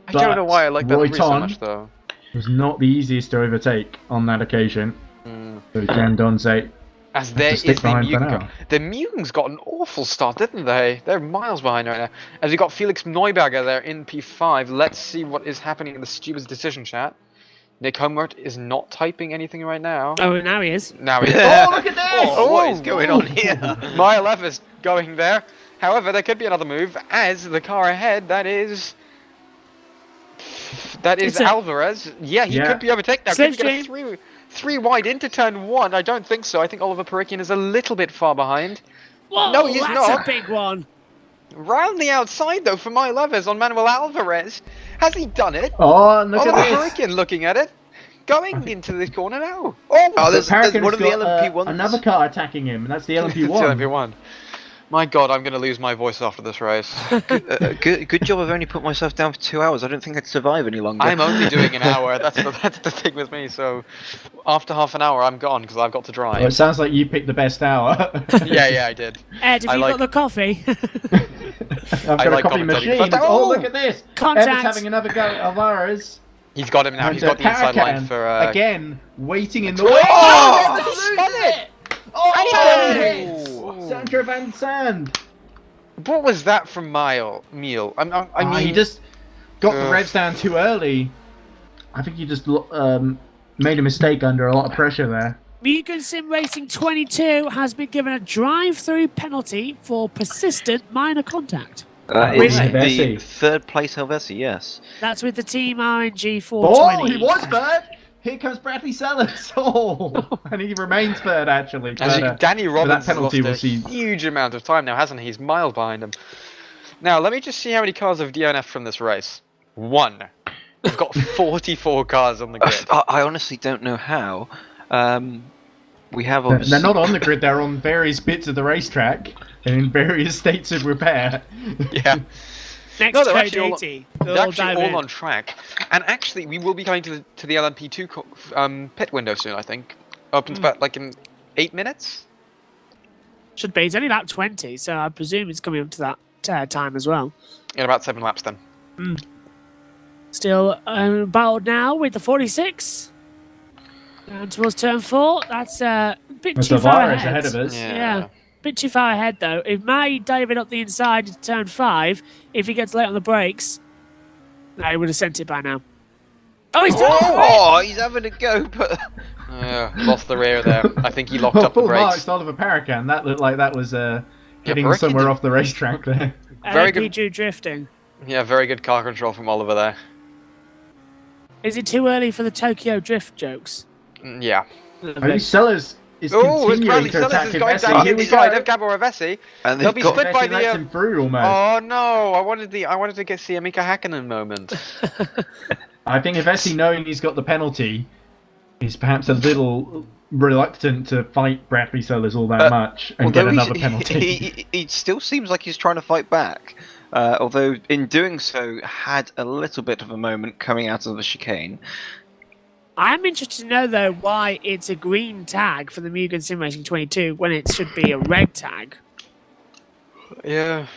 I don't know why I like that Roy livery so Ton much, though. was not the easiest to overtake on that occasion. So Jan Donze, As there to is stick the behind for Mugen now. car. The Mugen's got an awful start, didn't they? They're miles behind right now. As we got Felix Neuberger there in P5. Let's see what is happening in the Stupid's decision chat. Nick Homert is not typing anything right now. Oh, now he is. Now he Oh, look at this! Oh, what is going on here? Maya Lev is going there. However, there could be another move as the car ahead. That is It's a- Alvarez. Yeah, he Yeah. could be overtaken now. Could he get a Slipstream. three wide into turn 1? I don't think so. I think Oliver Perikian is a little bit far behind. Whoa, No, he's that's not. a big one. Round the outside though for Maya Leves on Manuel Alvarez. Has he done it? Oh, and look Oliver at this! Perikian looking at it. Going into this corner now. Oh, Oh, there's Parakan's one of the got, LMP1s. another car attacking him, and that's the it's LMP1. LMP1. My god, I'm going to lose my voice after this race. Good job I've only put myself down for 2 hours. I don't think I'd survive any longer. I'm only doing an hour. That's the thing with me. So after half an hour, I'm gone because I've got to Well, it drive. sounds like you picked the best hour. Yeah, I did. Ed, have I you like- got the coffee? I've got I a like copy commentating. machine. But- Oh, oh! look at this! Contact. Ever's having another go at Alvarez. He's got him now. And He's got the inside line Parakan, for. again, waiting in the Oh! way. Oh! Just Spun lose it! Oh! Oh! Sandro Van Sand. What was that from Meal? I mean, He just got the Ugh. revs down too early. I think he just made a mistake under a lot of pressure there. Mugen Sim Racing 22 has been given a drive-through penalty for persistent minor contact. It's the Helvesi. third place Helvesi, yes. That's with the Team RNG Oh, 420. he was third. Here comes Bradley Sellers. Oh, and he remains third actually. as But, Danny Robbins has penalty, lost we'll a see. huge amount of time now, hasn't he? He's miles behind him. Now, let me just see how many cars have DNF from this race. 1. We've got 44 cars on the grid. I honestly don't know how. We have They're obviously... not on the grid. They're on various bits of the racetrack and in various states of repair. Yeah. Next No, they're code actually all- 80. They're They'll actually dive all in. on track. And actually, we will be going to the LMP2 pit window soon, I think. Opens about like in 8 minutes? Should be. It's only lap 20, so I presume it's coming up to that time as well. In about 7 laps then. Still battled now with the 46. Down towards turn 4. That's a bit That's too far Alvarez ahead. ahead of us. Yeah. Bit too far ahead though. It may dive it up the inside to turn 5 if he gets late on the brakes. No, he would have sent it by now. Oh, he's done it! Oh, he's having a go, but... Lost the rear there. I think he locked Well, up the full brakes. marks to Oliver Parakan. That looked like that was getting Parakan somewhere did- off the racetrack there. Very good. LMP2 drifting. Yeah, very good car control from Oliver there. Is it too early for the Tokyo drift jokes? Yeah. Maybe Sellers is Oh, it's continuing Bradley to Sellers attack is going Ivesi. down Here the we inside go. of Gabo Avesi. And They'll they've be got... split by Ivesi the... lets him through almost. Oh no! I wanted to get see a Mika Hakkinen moment. I think Ivesi, knowing he's got the penalty, is perhaps a little reluctant to fight Bradley Sellers all that much and get Although another penalty. he still seems like he's trying to fight back. Although in doing so, had a little bit of a moment coming out of the chicane. I'm interested to know though why it's a green tag for the Mugen Sim Racing 22 when it should be a red tag. Yeah.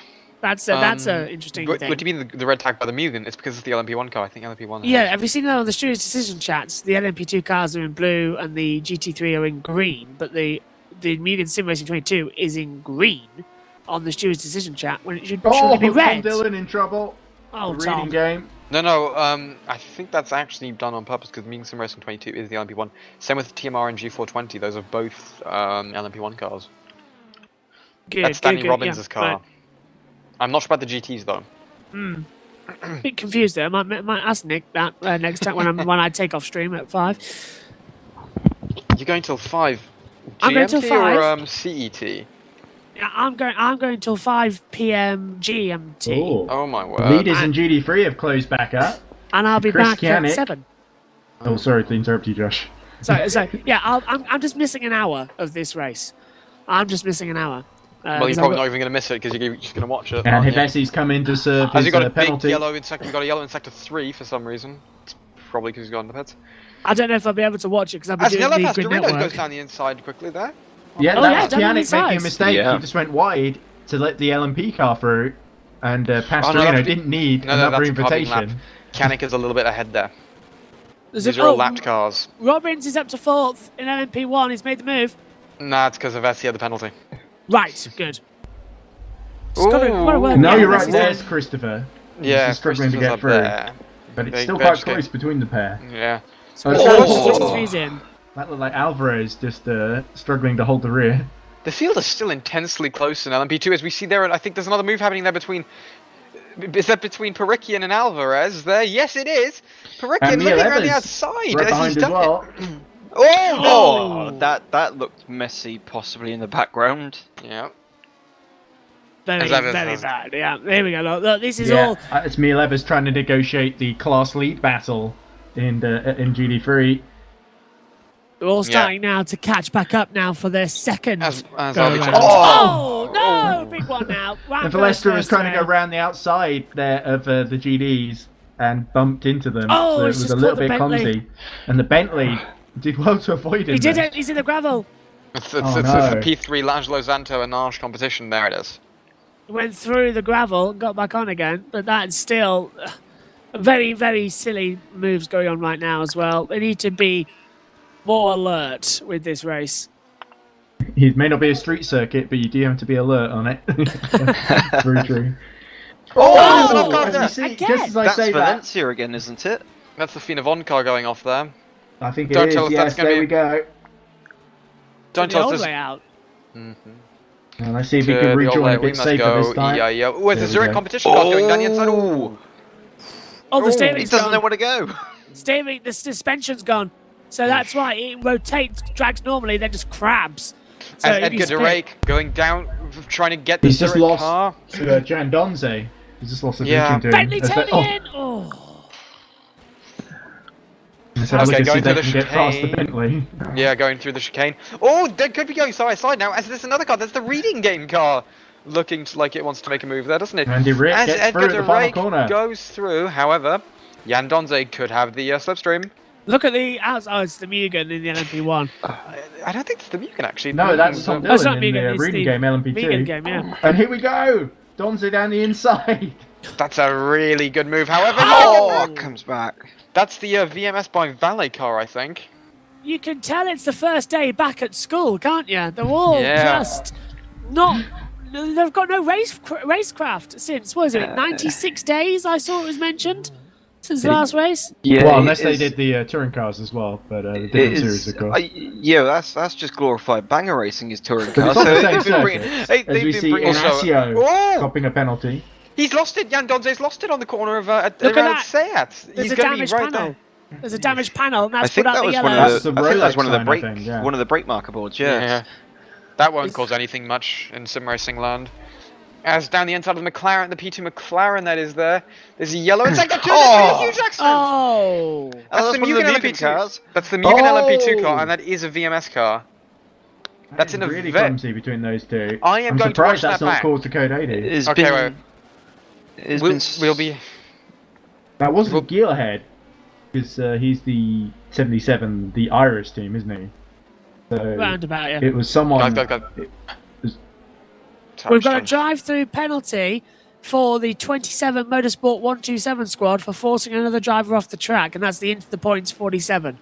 That's a interesting What thing. do you mean the red tag by the Mugen? It's because it's the LMP1 car. I think LMP1. Yeah, have you seen that on the Studios Decision chats? The LMP2 cars are in blue and the GT3 are in green, but the Mugen Sim Racing 22 is in green on the Studios Decision chat when it should Oh, surely be Tom red. Dillon in trouble. Oh, reading Tom. game. No, I think that's actually done on purpose because Megan Sim Racing 22 is the LMP1. Same with TMR and G420, those are both LMP1 cars. Good, That's Danny good, Robbins' yeah, car. right. I'm not sure about the GTs though. A bit confused there. I might ask Nick that next time when I take off stream at 5. You're going till 5 I'm going till GMT 5. or CET? Yeah, I'm going till 5 p.m. GMT, Oh. Oh my word. Leaders in GD3 have closed back up. and I'll be Chris back Kianik. at 7. Oh, sorry to interrupt you, Josh. So yeah, I'm just missing an hour of this race. I'm just missing an hour. Well, 'cause you're I've probably got- not even going to miss it because you're just going to watch it. And aren't you? Hibesi's come in to serve Has his he got a big penalty. yellow in sector? You got a yellow in sector 3 for some reason. It's probably because he's got in the pits. I don't know if I'll be able to watch it because I'll be As doing Nilla the Past grid Doritos goes network. down the inside quickly there. Yeah, Oh, that yeah, was down on the Kianik making a sides. mistake. Yeah. He just went wide to let the LMP car through, and Pastorino that's- didn't need No, another that's a car being invitation. Canik is a little bit ahead there. There's These a- are all oh, lapped cars. Robbins is up to 4th in LMP1. He's made the move. Nah, it's because of Vessi had the penalty. Right, good. Ooh. What a word. No, yeah, you're this right. is- There's Christopher. Yeah, just struggling to Christopher's get up through. there. But it's They- still they're quite just getting- close between the pair. Yeah. So Oh. 63's in. That looked like Alvarez just struggling to hold the rear. The field is still intensely close in LMP2 as we see there, and I think there's another move happening there between. Is that between Perikian and Alvarez there? Yes, it is. Perikian And living around the Nieves outside right as behind he's as done well. it. Oh, Oh, that looked messy, possibly in the background. Yeah. Very, As ever very says. bad. Yeah, there we go. Look, this is Yeah, all. it's Mieleva's trying to negotiate the class lead battle in GD3. We're all starting now to catch back up now for their second As go I'll be around. checking. Oh, no! Big one now. And Valestra was trying to go around the outside there of the GDs and bumped into them. Oh, so it he's was just a little caught the bit Bentley. clumsy. And the Bentley did well to avoid him. He did there. it. He's in the gravel. It's Oh, the no. P3 Langelo Zanto and Arch competition. There it is. He went through the gravel, got back on again, but that's still very, very silly moves going on right now as well. They need to be more alert with this race. It may not be a street circuit, but you do have to be alert on it. Very true. Oh, no, as no, you see, again. just as I That's say that, Valencia again, isn't it? That's the Finavon car going off there. I think it Don't is. tell us Yes, that's gonna there be- we go. Don't the tell old us way this. out. And let's see if we To can the rejoin old way, a we bit must safer go. this time. Yeah. Oh, it's There a we Zurich go. competition car going down the inside. Ooh. Oh, the He steering's doesn't know gone. where to go. Steering, the suspension's gone. So that's why it rotates, drags normally, then just crabs. So As if you Edgar spin- Drake going down, trying to get the He's just Zurich lost car. to Jan Donze. He's just lost a Yeah. vision to him. Bentley As they- turning oh, in. Oh. let's have a look Okay, and see going if they through can the get past the chicane. Bentley. Yeah, going through the chicane. Oh, they could be going side by side now. As there's another car. That's the reading game car, looking like it wants to make a move there, doesn't it? Andy Rick As gets Edgar through at the final Drake corner. goes through, however, Jan Donze could have the slipstream. Look at the outside. Oh, it's the Mugen in the LMP1. I don't think it's the Mugen actually. No, that's Tom That's Dillon not in Mugen, the it's reading the game LMP2. Mugen game, yeah. And here we go! Donze down the inside. That's a really good move. However, Oh, it comes back. that's the VMS by Valet car, I think. You can tell it's the first day back at school, can't you? They're all Yeah. just not. They've got no racecraft since, what is it, 96 days? I saw it was mentioned since the last race. Yeah, Well, unless they it's- did the touring cars as well, but the it different is- series, of course. yeah, that's just glorified banger racing is touring But cars. it's on the So same they've been bringing, circuit, they, as they've we been see bringing. Inacio Oh! copping a penalty. He's lost it. Jan Donze's lost it on the corner of Look at around that. Seat. There's He's a going to be damaged right panel. there. There's a damaged panel, and I that's think put out that the was yellow. one That's of the the. I think that was Rolex one of the sign, I brake, think, yeah. one of the brake marker boards. Yeah. That won't cause anything much in sim racing land. As down the inside of the McLaren, the P2 McLaren that is there, there's a yellow in sector 2. There's been a huge accident. Oh! Oh, That's the one of the Mugen Mugen LMP2 cars. That's the Mugen LMP2 car, Oh! and that is a VMS car. That's in a really vet. clumsy between those two. I am I'm going to watch surprised that's that not back. caused to code 80. It's Okay, been. wait. It's We'll, been. we'll be. That wasn't Well- Gearhead, because he's the 77, the Irish team, isn't he? So Roundabout, yeah. it was someone. Go. it was- We've got a drive-through penalty for the 27 Motorsport 127 squad for forcing another driver off the track, and that's the into the points 47.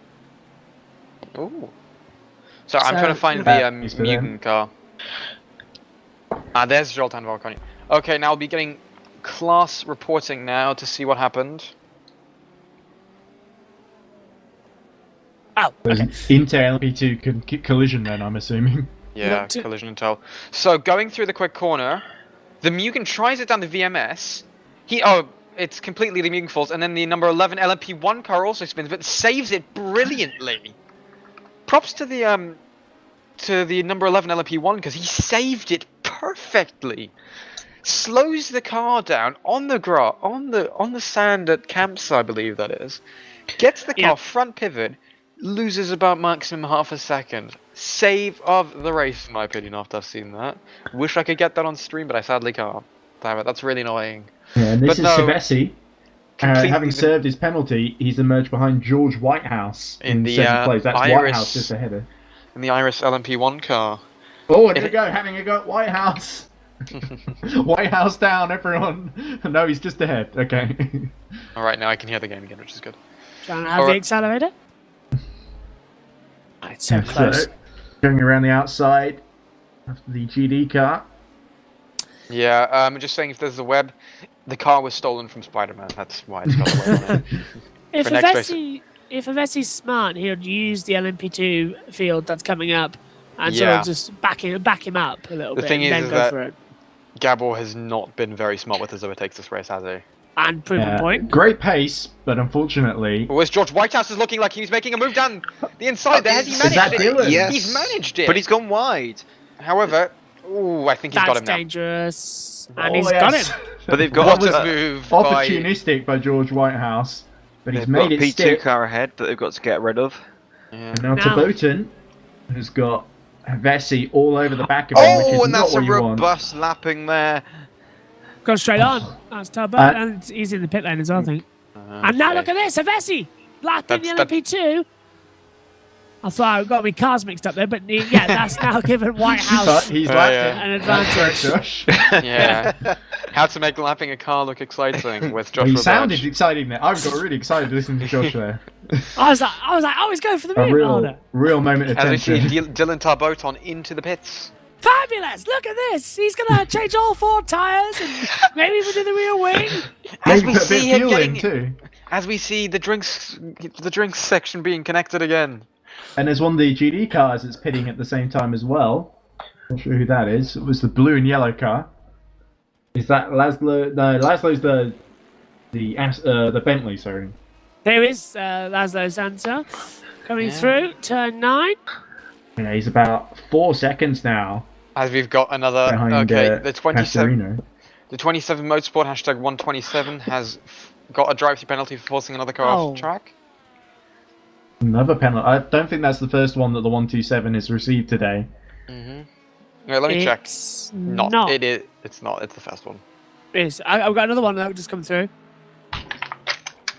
Ooh. So I'm So- trying to find the That is for them. Mugen car. There's Zoltan Volcani. Okay, now I'll be getting class reporting now to see what happened. Oh, There's okay. Inter LMP2 collision then, I'm assuming. Yeah, Look to- collision intel. So going through the quick corner, the Mugen tries it down the VMS. It's completely the Mugen fault, and then the number 11 LMP1 car also spins, but saves it brilliantly. Props to the number 11 LMP1 because he saved it perfectly. Slows the car down on the sand at camps, I believe that is. Gets the car Yeah. front pivot, loses about maximum half a second. Save of the race, in my opinion, after I've seen that. Wish I could get that on stream, but I sadly can't. Damn it, that's really annoying. Yeah, and this But is no, Savesi. completely Having the- served his penalty, he's emerged behind George Whitehouse In the, 7th place. That's Iris- Whitehouse just ahead of. In the Iris LMP1 car. Oh, and If there we go, having a go at Whitehouse. Whitehouse down, everyone. No, he's just ahead. Okay. Alright, now I can hear the game again, which is good. Trying to have the Alright. accelerator. Oh, it's so Yeah, close. so, going around the outside after the GD car. Yeah, just saying if there's a web, the car was stolen from Spider-Man. That's why it's got a web on it. If For next race- Avessi's smart, he'll use the LMP2 field that's coming up and sort Yeah. of just back him up a little The bit thing and then is go that- for it. Gabor has not been very smart with his overtakes this race, has he? And proven point. Great pace, but unfortunately. Whereas George Whitehouse is looking like he's making a move down the inside there. Has he Is managed that it? Dylan? Yes. He's managed it. But he's gone wide. However, ooh, I think he's got That's him now. dangerous. And Oh, he's got yes. him. But they've got What a a move by... Opportunistic by George Whitehouse, but he's they've got made a it P2 stick. car ahead that they've got to get rid of. Yeah. And now Now- Taboton has got Vessi all over the back of him, which is Oh, and not that's a what you want. robust lapping there. Gone straight on. That's Tubbo. And he's in the pit lane as well, I think. And now look at this, Avessi lapping the That's- LMP2. I thought I got my cars mixed up there, but yeah, that's now given But Whitehouse he's Oh, lapped yeah. it. an That's correct, advantage. Josh. Yeah. How to make lapping a car look exciting with Joshua He sounded Birch. exciting there. I got really excited listening to Josh there. I was like, oh, he's going for the A move. Oh, real, no. real moment of As we see tension. Dylan Tarboton into the pits. Fabulous! Look at this. He's gonna change all 4 tires and maybe even do the rear wing. As Maybe we put a bit see of him fuel in getting, too. as we see the drinks section being connected again. And there's one of the GD cars that's pitting at the same time as well. Not sure who that is. It was the blue and yellow car. Is that Laszlo? No, Laszlo's the Bentley. Sorry. Here is Laszlo Sansa coming Yeah. through turn 9. Yeah, he's about 4 seconds now As we've got another behind the 27 Pastorino. the 27 Motorsport hashtag 127 has got a drive-through penalty for forcing another car Oh. off the track. Another penalty. I don't think that's the first one that the 127 has received today. Yeah, let me check. It's Not. It is. It's not. It's the first one. I've got another one that just come through.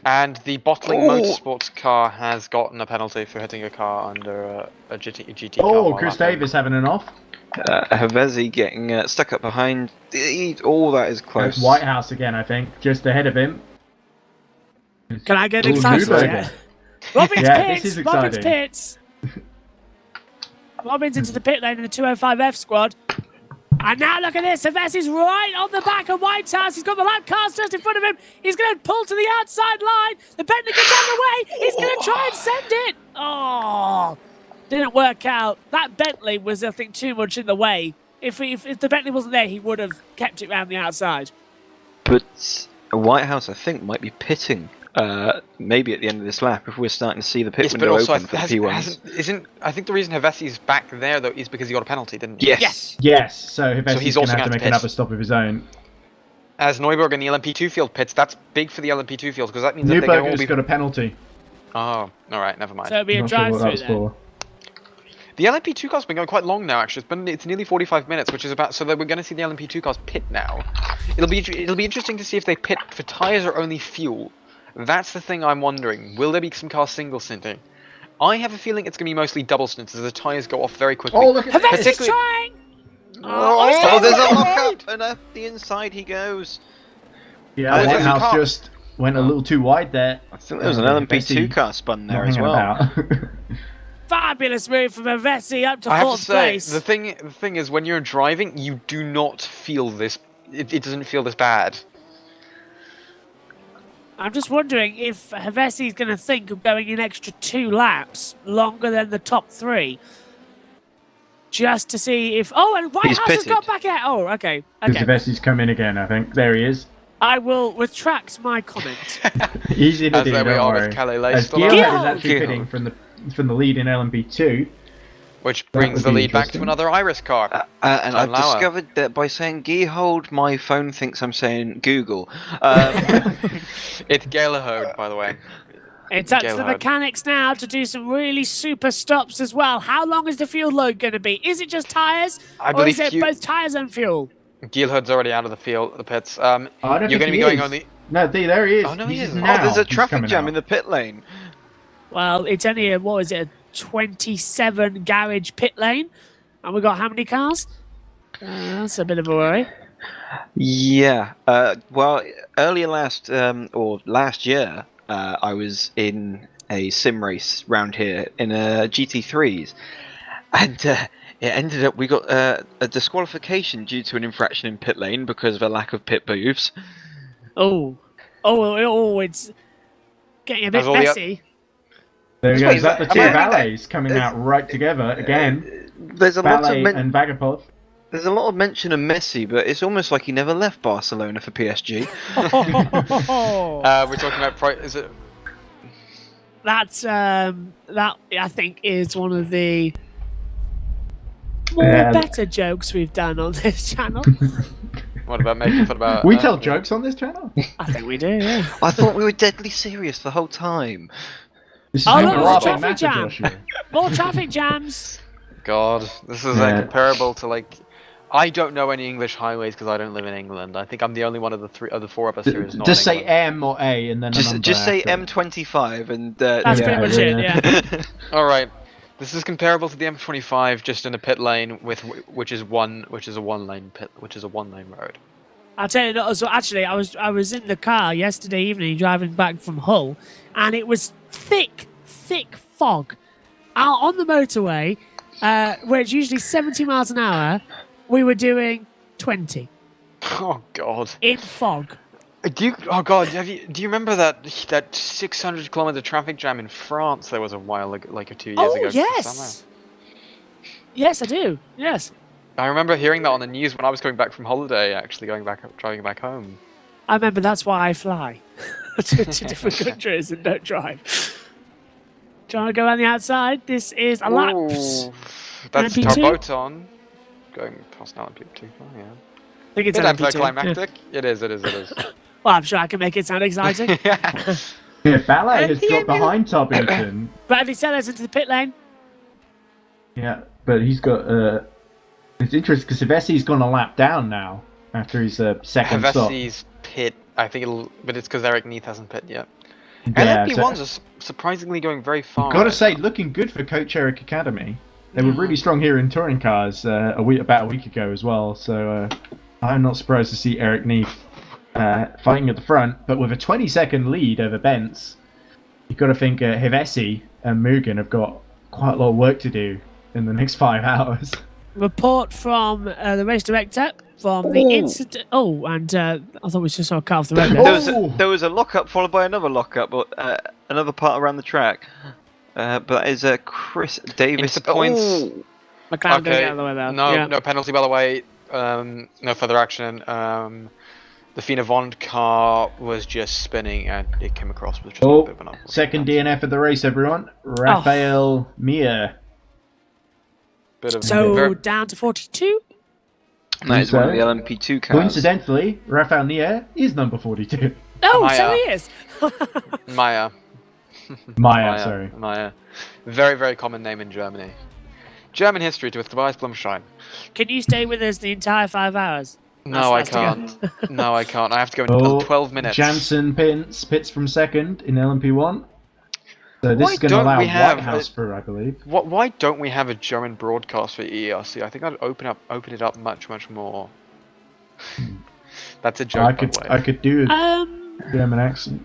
And the bottling Oh. Motorsports car has gotten a penalty for hitting a car under a GT car. Oh, while Chris lapping. Davis having an off. Havezi getting stuck up behind. All that is close. That's Whitehouse again, I think, just ahead of him. Can I get Ooh, excited move yet? Robin's Yeah, pits! this is Robin's exciting. pits! Robin's into the pit lane in the 205F squad. And now look at this. Avessi's right on the back of Whitehouse. He's got the lap cars just in front of him. He's going to pull to the outside line. The Bentley gets out of the way. He's going to try and send it. Oh, didn't work out. That Bentley was, I think, too much in the way. If the Bentley wasn't there, he would have kept it round the outside. But Whitehouse, I think, might be pitting. Maybe at the end of this lap, if we're starting to see the pit Yes, but window also open for the P1s. I think the reason Havesi's back there though is because he got a penalty, didn't he? Yes. Yes, so Hevesi's he's going also to have gonna to make pit. another stop of his own. As Neuberg in the LMP2 field pits, that's big for the LMP2 field because that means that they can all Newberger's be. got a penalty. Oh, all right, never mind. So it'll be a Not sure what that drive-through was then. for. The LMP2 car's been going quite long now. Actually, it's nearly 45 minutes, which is about so that we're going to see the LMP2 cars pit now. It'll be interesting to see if they pit for tires or only fuel. That's the thing I'm wondering. Will there be some cars single stinting? I have a feeling it's going to be mostly double stints as the tires go off very quickly. Oh, look at Havesi's Particularly- trying! Oh, there's a going lock-up, and up the inside he goes. Yeah, Oh, there's a Whitehouse car. just went a little too wide there. I think there was an Hevesi LMP2 car spun there not as hanging well. about. Fabulous move from Avessi up to I have to 4th say, place. the thing is, when you're driving, you do not feel this. It doesn't feel this bad. I'm just wondering if Hevesi's going to think of going an extra 2 laps longer than the top 3. Just to see if... Oh, and He's Whitehouse has got pitted. back out. Oh, okay. Because Okay. Hevesi's come in again, I think. There he is. I will retract my comment. Easy to As do, there we don't are worry. with Calais As still Gearhead on, is actually Gearhead. pitting from the lead in LMP2. which That brings would the be lead back to interesting. another Iris car. And John I've Lauer. discovered that by saying Gearhold, my phone thinks I'm saying Google. It's Galahode, by the way. It's up to the Galahad. mechanics now to do some really super stops as well. How long is the fuel load going to be? Is it just tyres? I Or is believe it both tyres and fuel? Geelhood's already out of the field, the pits. I don't You're think going to he be going is. on the. No, there he is. Oh, no, he He's isn't. now. Oh, there's a He's traffic coming jam out. in the pit lane. Well, it's only a, what is it, a 27 garage pit lane? And we've got how many cars? That's a bit of a worry. Yeah. Well, earlier last year, I was in a sim race round here in a GT3s, and it ended up we got a disqualification due to an infraction in pit lane because of a lack of pit booths. It's getting a bit As all the messy. There we go. Wait, Is that the am two I reading that? valets coming out right together again? There's a lot Valet of and Vagapod. there's a lot of mention of Messi, but it's almost like he never left Barcelona for PSG. We're talking about. Is it? That's that I think is one of the more Yeah. better jokes we've done on this channel. What about making fun about? We tell jokes on this channel. I think we do, yeah. I thought we were deadly serious the whole time. This is Oh, look, a there's a traffic traffic jam. matador show. More traffic jams. God, this is Yeah. comparable to like. I don't know any English highways because I don't live in England. I think I'm the only one of the 4 of us here who's not. Just in say England. M or A and then a Just number say after it. M25 and That's Yeah, pretty much yeah. it, yeah. All right, this is comparable to the M25, just in a pit lane which is a one lane road. I'll tell you that. So actually, I was in the car yesterday evening driving back from Hull, and it was thick fog out on the motorway, where it's usually 70 miles an hour. We were doing 20 Oh God. in fog. Do you remember that 600-kilometer traffic jam in France? There was a while ago, like 2 years Oh ago. yes, yes I do. Yes, I remember hearing that on the news when I was going back from holiday. Actually, driving back home. I remember. That's why I fly to different countries and don't drive. Do you want to go on the outside? This is a lap. Ooh, that's LMP2? Tarboton going past LMP2. Oh yeah. I think it's Bit LMP2. Yeah. anticlimactic. It is. Well, I'm sure I can make it sound exciting. Yeah, Ballet has got behind Toppington. Bradley Sellers into the pit lane. Yeah, but he's got. It's interesting because Hevesi's gone a lap down now after his second stop. Hevesi's pit. I think but it's because Eric Neath hasn't pit yet. Yeah, LMP1s are surprisingly going very far. Gotta say, looking good for Coach Eric Academy. They were really strong here in touring cars about a week ago as well. So I'm not surprised to see Eric Neath fighting at the front, but with a 20-second lead over Bentz. You've got to think Hevesi and Mugen have got quite a lot of work to do in the next 5 hours. Report from the race director from the incident. Oh, and I thought we just saw a car off the road there. There was a lockup followed by another lockup, another part around the track. But that is Chris Davis points. McLaren going out of the way there. No penalty by the way. No further action. The Fina Vond car was just spinning and it came across with just a bit of an upward second bounce. DNF of the race, everyone. Rafael Mir. Down to 42. That is one of the LMP2 cars. Coincidentally, Rafael Nier is number 42. Oh, Maya. so he is. Maya. Sorry. Maya. Very, very common name in Germany. German history to Tobias Blumstein. Can you stay with us the entire 5 hours? No, I That's to go. can't. No, I can't. I have to go in 12 minutes. Jansen pits from second in LMP1. So this Why is going to don't allow we have Whitehouse through, I believe. Why don't we have a German broadcast for EERC? I think I'd open it up much more. That's a joke, by the way. I could do a German accent.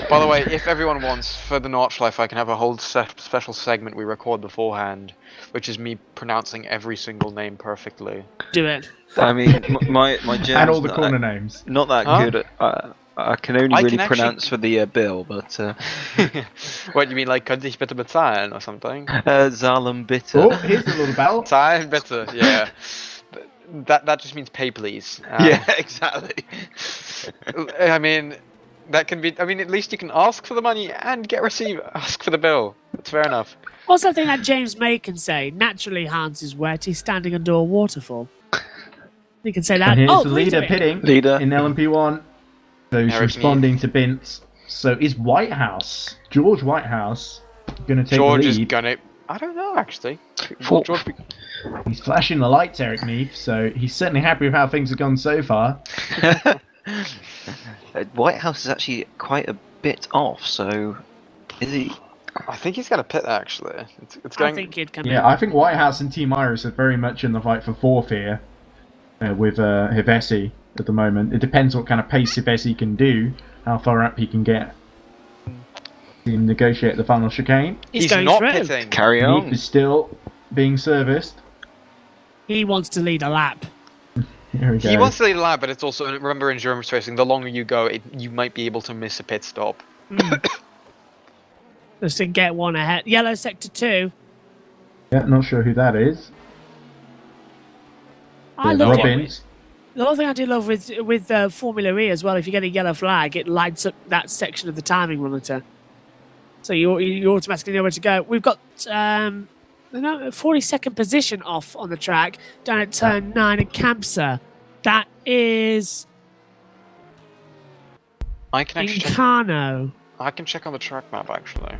By the way, if everyone wants, for the Notchlife, I can have a whole special segment we record beforehand, which is me pronouncing every single name perfectly. Do it. I mean, my German's And all the corner names. not that Huh? good. I can only I really can actually- pronounce for the bill, but What, you mean like könnte ich bitte bezahlen or something? Zahlen bitte. Oh, here's a little bell. Zahlen bitte, yeah. That just means pay please. Yeah, exactly. I mean, that can be. I mean, at least you can ask for the money and ask for the bill. That's fair enough. What's that thing that James May can say? Naturally, Hans is wet. He's standing under a waterfall. You can say that. And here's Oh, the wait a leader minute. pitting Leader. in LMP1. So he's Eric responding to Bints. So is Whitehouse, George Whitehouse, going to take George the is lead? gonna. I don't know actually. For- George, He's flashing the lights, Eric Neath, so he's certainly happy with how things have gone so far. White House is actually quite a bit off, so is he? I think he's gonna pit actually. It's I going. think he'd come Yeah, I think Whitehouse and Team Iris are very much in the fight for fourth here with Hivesi at the moment. It depends what kind of pace Hivesi can do, how far up he can get to negotiate the final chicane. He's He's going not through. pitting. Carry Neath on. is still being serviced. He wants to lead a lap. Here we go. He wants to lead a lap, but it's also remember endurance racing. The longer you go, you might be able to miss a pit stop. Just to get one ahead. Yellow sector 2. Yeah, not sure who that is. I Yeah, love it. Robbins. The other thing I do love with Formula E as well, if you get a yellow flag, it lights up that section of the timing monitor. So you automatically know where to go. We've got 42nd position off on the track down at turn 9 at Campsa. That is I can actually check, Incano. I can check on the track map actually.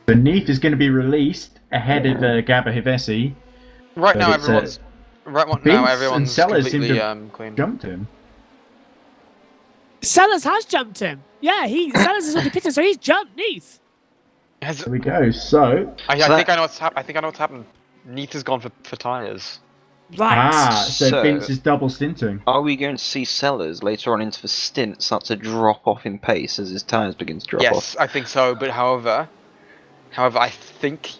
So Neath is going to be released ahead of Gabba Hivesi. Right But now it's, everyone's Vince and Sellers seem completely to clean. Jumped him. Sellers has jumped him. Yeah, Sellers is on the pitted, so he's jumped Neath. Has, There we go. So, I So think I know what's I think I know what's happened. Neath has gone for tires. Right. so So- Vince is double stinting. Are we going to see Sellers later on into the stint start to drop off in pace as his tyres begin to drop off? Yes, I think so. But however, I think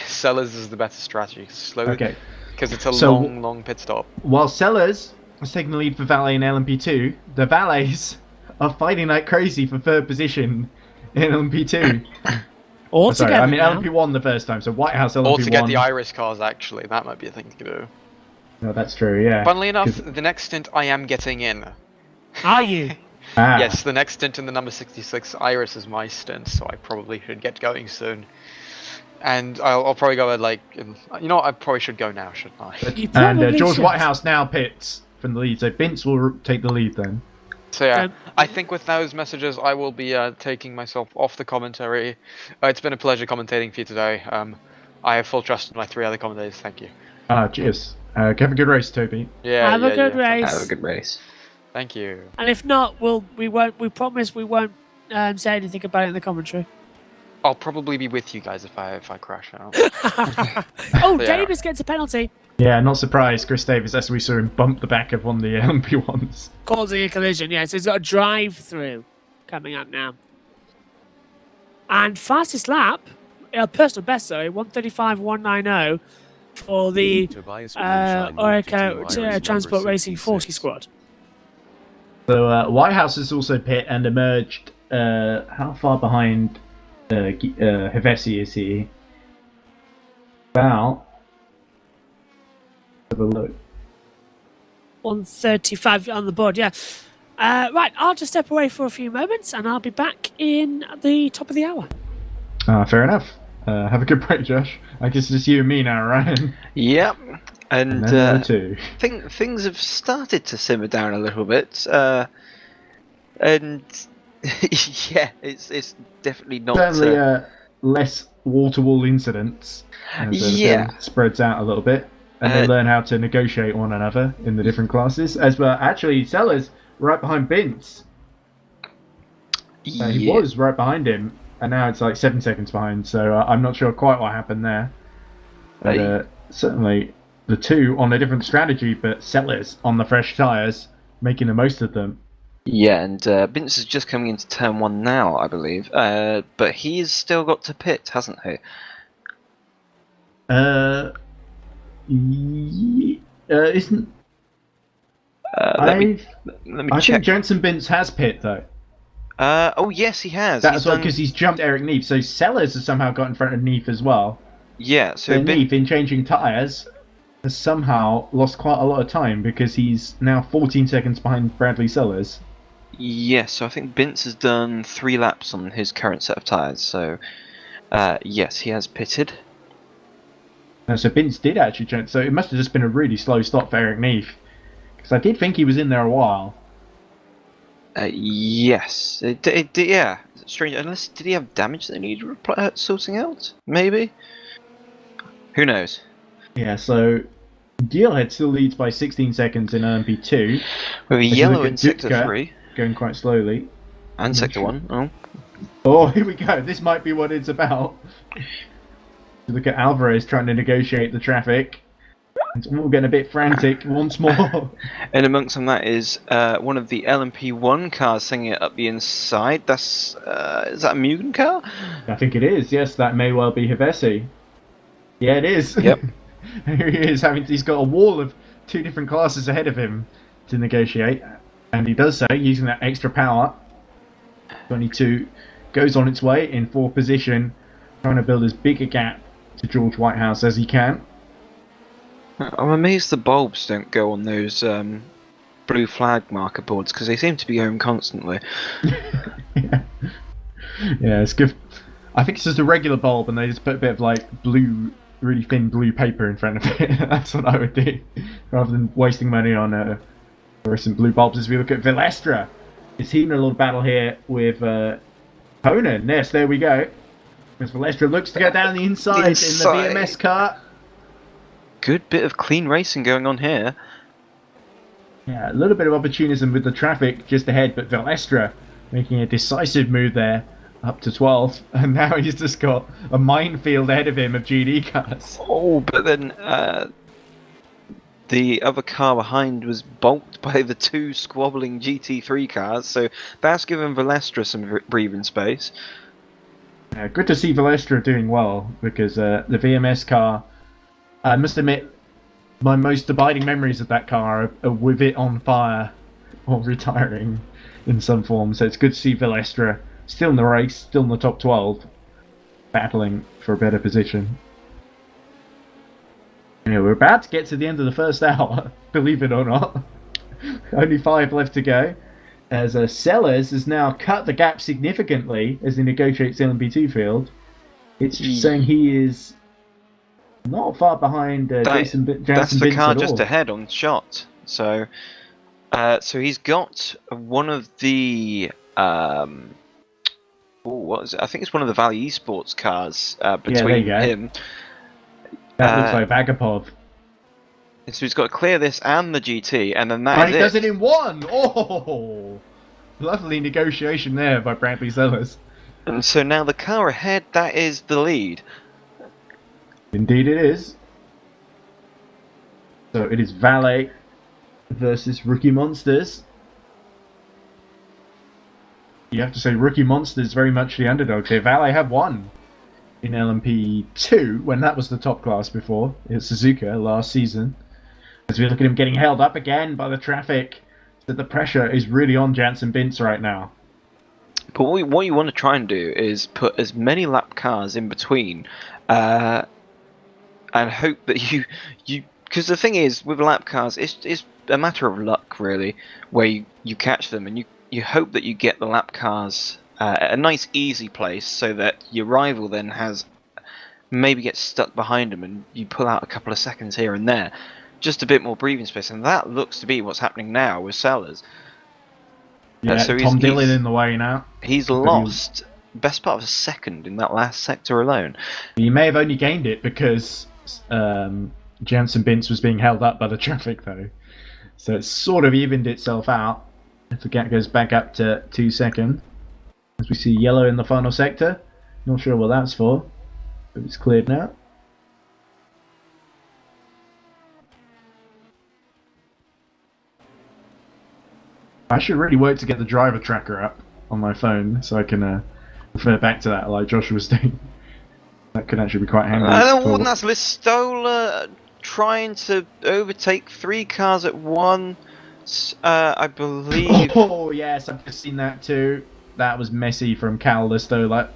Sellers is the better strategy. Slowly, Okay. because it's a So- long pit stop. While Sellers is taking the lead for Valet in LMP2, the Valets are fighting like crazy for third position in LMP2. All Sorry, together I mean now. LMP1 the first time, so Whitehouse LMP1. Or to get the Iris cars, actually, that might be a thing to do. No, that's true, yeah. Funnily enough, 'Cause- the next stint I am getting in. Are you? Ah, Yes, the next stint in the number 66 Iris is my stint, so I probably should get going soon. And I'll probably go at you know what, I probably should go now, shouldn't I? You And probably George should. Whitehouse now pits from the lead, so Vince will take the lead then. So yeah, Um, I think with those messages, I will be taking myself off the commentary. It's been a pleasure commentating for you today. I have full trust in my 3 other commentators. Thank you. Cheers. Have a good race, Toby. Yeah. Have a good race. Have a good race. Thank you. And if not, we promise we won't say anything about it in the commentary. I'll probably be with you guys if I crash out. Oh, Yeah. Davis gets a penalty, Yeah, not surprised, Chris Davis, as we saw him bump the back of one of the LMP1s. causing a collision. Yeah, so he's got a drive-through coming up now. And fastest lap, personal best, sorry, 1:35.190 for the Orica Transport Racing 40 squad. So Whitehouse has also pit and emerged. How far behind Hivesi is he? About. Have a look. 1:35 on the board, yeah. Right, I'll just step away for a few moments and I'll be back in the top of the hour. Fair enough. Have a good break, Josh. I guess it's just you and me now, Ryan. Yep. And And then number 2. things have started to simmer down a little bit. And yeah, it's definitely not. Certainly less wall-to-wall incidents. As the Yeah. film spreads out a little bit. And they learn how to negotiate one another in the different classes. As well, actually, Sellers right behind Bints. He yeah. was right behind him, and now it's like 7 seconds behind. So I'm not sure quite what happened there. But certainly the two on a different strategy, but Sellers on the fresh tyres, making the most of them. Yeah, and Vince is just coming into turn 1 now, I believe. But he's still got to pit, hasn't he? Isn't Let me I check. think Jensen Bintz has pit though. Oh yes, he has. That's why, because he's jumped Eric Neef. So Sellers has somehow got in front of Neef as well. Yeah, so So Neef, in changing tyres, has somehow lost quite a lot of time because he's now 14 seconds behind Bradley Sellers. yes, so I think Bince has done 3 laps on his current set of tyres. So yes, he has pitted. So Bintz did actually change. So it must have just been a really slow stop for Eric Neef, because I did think he was in there a while. Yes, yeah. Strange. Unless did he have damage that needed sorting out? Maybe. Who knows? Yeah. So Dealhead still leads by 16 seconds in LMP2. With a If you yellow look at in sector Dutka, 3 going quite slowly. and sector 1. Oh. Oh, here we go. This might be what it's about. Look at Alvarez trying to negotiate the traffic. It's all getting a bit frantic once more. And amongst them, that is one of the LMP1 cars singing it up the inside. That's is that a Mugen car? I think it is. Yes, that may well be Hevesi. Yeah, it is. Yep. Here he is. He's got a wall of 2 different classes ahead of him to negotiate, and he does so using that extra power. 22 goes on its way in 4th position, trying to build as big a gap to George Whitehouse as he can. I'm amazed the bulbs don't go on those blue flag marker boards because they seem to be going constantly. Yeah, it's good. I think it's just a regular bulb, and they just put a bit of like blue, really thin blue paper in front of it. That's what I would do, rather than wasting money on fluorescent blue bulbs. As we look at Vilestra, it's heating a little battle here with Conan. Yes, there we go. As Vilestra looks to go down the inside in the VMS car. Good bit of clean racing going on here. Yeah, a little bit of opportunism with the traffic just ahead, but Vilestra making a decisive move there, up to 12th, and now he's just got a minefield ahead of him of GD cars. Oh, but then the other car behind was bulked by the 2 squabbling GT3 cars, so that's given Vilestra some breathing space. Good to see Vilestra doing well, because the VMS car, I must admit, my most abiding memories of that car are with it on fire or retiring in some form. So it's good to see Vilestra still in the race, still in the top 12, battling for a better position. Yeah, we're about to get to the end of the first hour, believe it or not. Only 5 left to go. As Sellers has now cut the gap significantly as he negotiates the LMP2 field. It's saying he is not far behind Jansen That's the Bintz car at just all. ahead on shot. So, so he's got one of the what is it? I think it's one of the Valley Esports cars between him. That looks like Vagapov. So he's got to clear this and the GT, and then that And is he does it. it in one! Oh! Lovely negotiation there by Bradley Sellers. And so now the car ahead, that is the lead. Indeed it is. So it is Valet versus Rookie Monsters. You have to say Rookie Monsters very much the underdogs here. Valet have won in LMP2 when that was the top class before. It's Suzuka last season. As we look at him getting held up again by the traffic, that the pressure is really on Jansen Bintz right now. But what you want to try and do is put as many lap cars in between, and hope that you because the thing is with lap cars, it's a matter of luck really, where you catch them, and you hope that you get the lap cars at a nice easy place, so that your rival then maybe gets stuck behind them, and you pull out a couple of seconds here and there. Just a bit more breathing space, and that looks to be what's happening now with Sellers. Yeah, so Tom Dillon in the way now. He's lost best part of a second in that last sector alone. He may have only gained it because Jansen Bintz was being held up by the traffic, though. So it's sort of evened itself out. If the gap goes back up to 2 seconds. As we see yellow in the final sector. Not sure what that's for, but it's cleared now. I should really work to get the driver tracker up on my phone so I can refer back to that like Josh was doing. That could actually be quite handy. That's Listola trying to overtake 3 cars at one. I believe. Oh yes, I've just seen that too. That was messy from Cal Listola.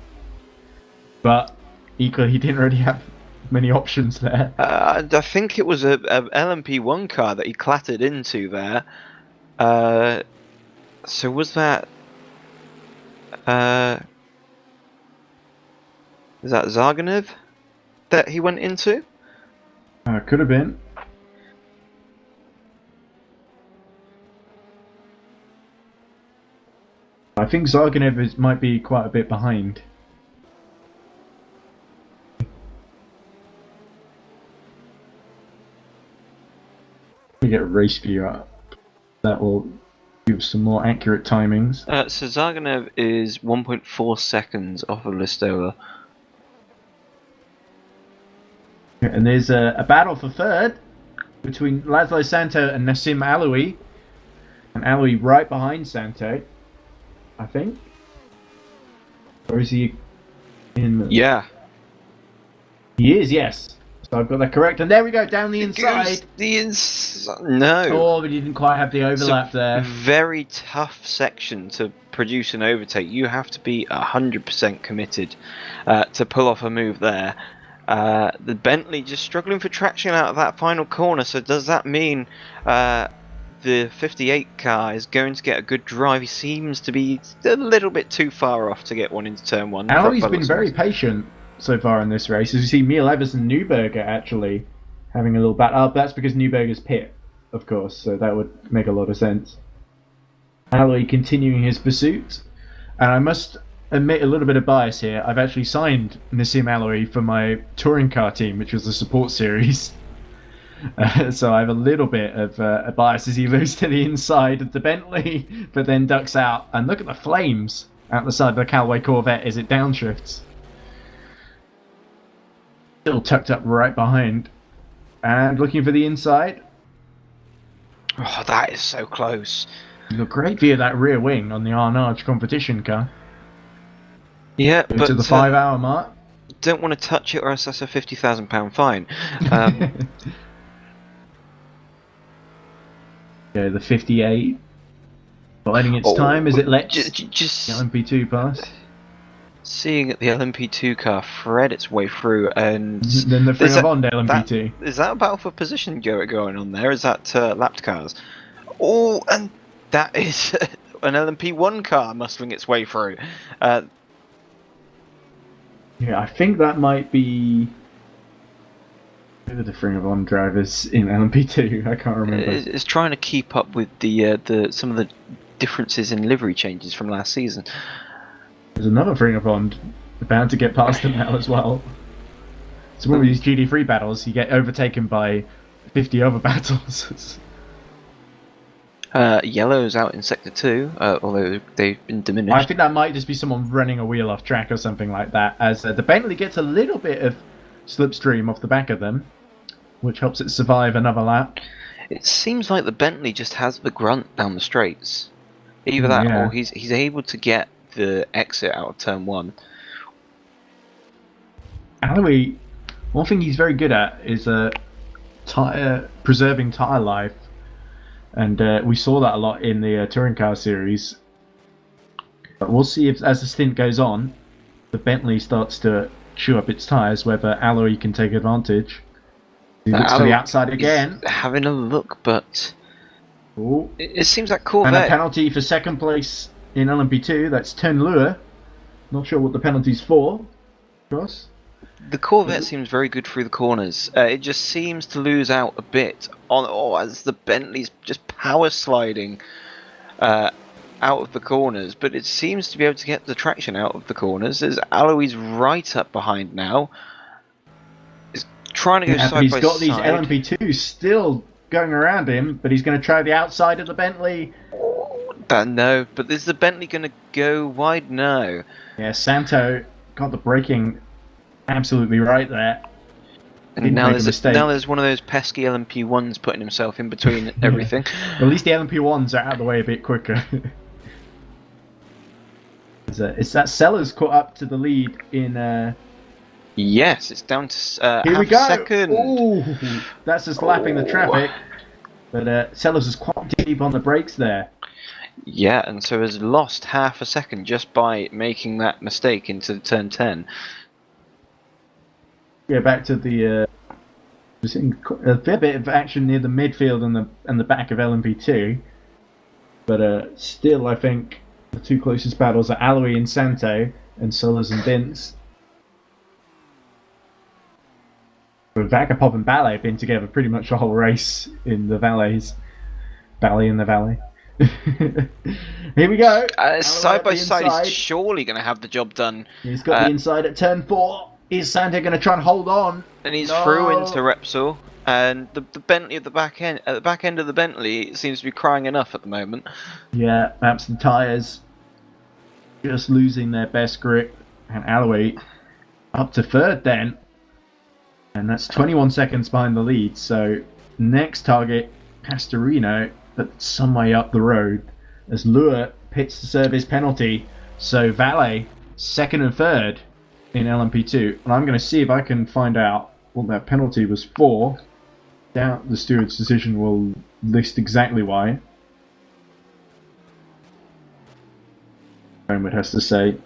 But equally, he didn't really have many options there. I think it was a LMP1 car that he clattered into there. So was that? Is that Zarganev that he went into? Could have been. I think might be quite a bit behind. We get race view up. That will give some more accurate timings. So Zarganev is 1.4 seconds off of Listola. And there's a battle for third between Laszlo Santo and Nassim Alaoui. And Alaoui right behind Santo, I think. Or is he in the... Yeah. He is, yes. So I've got that correct. And there we go, down the inside. No. Oh, but he didn't quite have the overlap there. Very tough section to produce an overtake. You have to be 100% committed to pull off a move there. The Bentley just struggling for traction out of that final corner. So does that mean the 58 car is going to get a good drive? He seems to be a little bit too far off to get one into turn one. Alaoui has been very patient so far in this race. As you see, Neil Evers and Newberger actually having a little battle. Oh, that's because Newberger's pit, of course, so that would make a lot of sense. Alaoui continuing his pursuit. And I must admit a little bit of bias here. I've actually signed Nassim Alaoui for my touring car team, which was the support series. So I have a little bit of a bias as he moves to the inside of the Bentley, but then ducks out. And look at the flames out the side of the Callaway Corvette as it downshifts. Still tucked up right behind. And looking for the inside. Oh, that is so close. You've got great view of that rear wing on the Arnage competition car. Yeah, but to the 5 hour mark. Don't want to touch it or else that's a £50,000 fine. Yeah, the 58. Biding its time as it lets just the LMP2 pass. Seeing the LMP2 car thread its way through, and then the Fring of Bond LMP2. Is that a battle for position going on there? Is that lapped cars? Oh, and that is an LMP1 car muscling its way through. Yeah, I think that might be the Fring of Bond drivers in LMP2. I can't remember. It's trying to keep up with the some of the differences in livery changes from last season. There's another Fring of Bond bound to get past him now as well. So one of these GT3 battles, you get overtaken by 50 other battles. Yellow's out in Sector 2, although they've been diminished. I think that might just be someone running a wheel off track or something like that, as the Bentley gets a little bit of slipstream off the back of them, which helps it survive another lap. It seems like the Bentley just has the grunt down the straights. Either that or he's able to get the exit out of turn one. Alaoui, one thing he's very good at is preserving tyre life. And we saw that a lot in the touring car series. But we'll see if, as the stint goes on, the Bentley starts to chew up its tyres, whether Alaoui can take advantage. He looks to the outside again. Having a look, but Ooh. It seems like Corvette. And a penalty for second place in LMP2. That's Ten Lure. Not sure what the penalty's for. Ross? The Corvette seems very good through the corners. It just seems to lose out a bit as the Bentley's just power sliding out of the corners, but it seems to be able to get the traction out of the corners. As Alaoui's right up behind now, is trying to go side by side. He's got these LMP2s still going around him, but he's going to try the outside of the Bentley. No, but is the Bentley going to go wide? No. Yeah, Santo got the braking absolutely right there. And now there's one of those pesky LMP1s putting himself in between everything. Well, at least the LMP1s are out of the way a bit quicker. It's that Sellers caught up to the lead in... Yes, it's down to here half we go. a second. Ooh, that's just lapping the traffic. But Sellers is quite quite deep on the brakes there. Yeah, and so has lost half a second just by making that mistake into turn 10. Yeah, back to the we're seeing a fair bit of action near the midfield and the back of LMP2, but still, I think the two closest battles are Aloy and Santo, and Solas and Vince. But Vagapop and Ballet have been together pretty much the whole race in the valleys. Ballet in the valley. Here we go. Side by side is surely going to have the job done. He's got the inside at turn 4. Is Santo going to try and hold on? And he's through into Repsol, and the Bentley at the back end of the Bentley seems to be crying enough at the moment. Yeah, perhaps the tyres just losing their best grip, and Aloy up to third then, and that's 21 seconds behind the lead. So next target, Pastorino, but some way up the road as Lure pits to serve his penalty. So Valet second and third in LMP2, and I'm going to see if I can find out what that penalty was for. Doubt the steward's decision will list exactly why. Homewood has to say.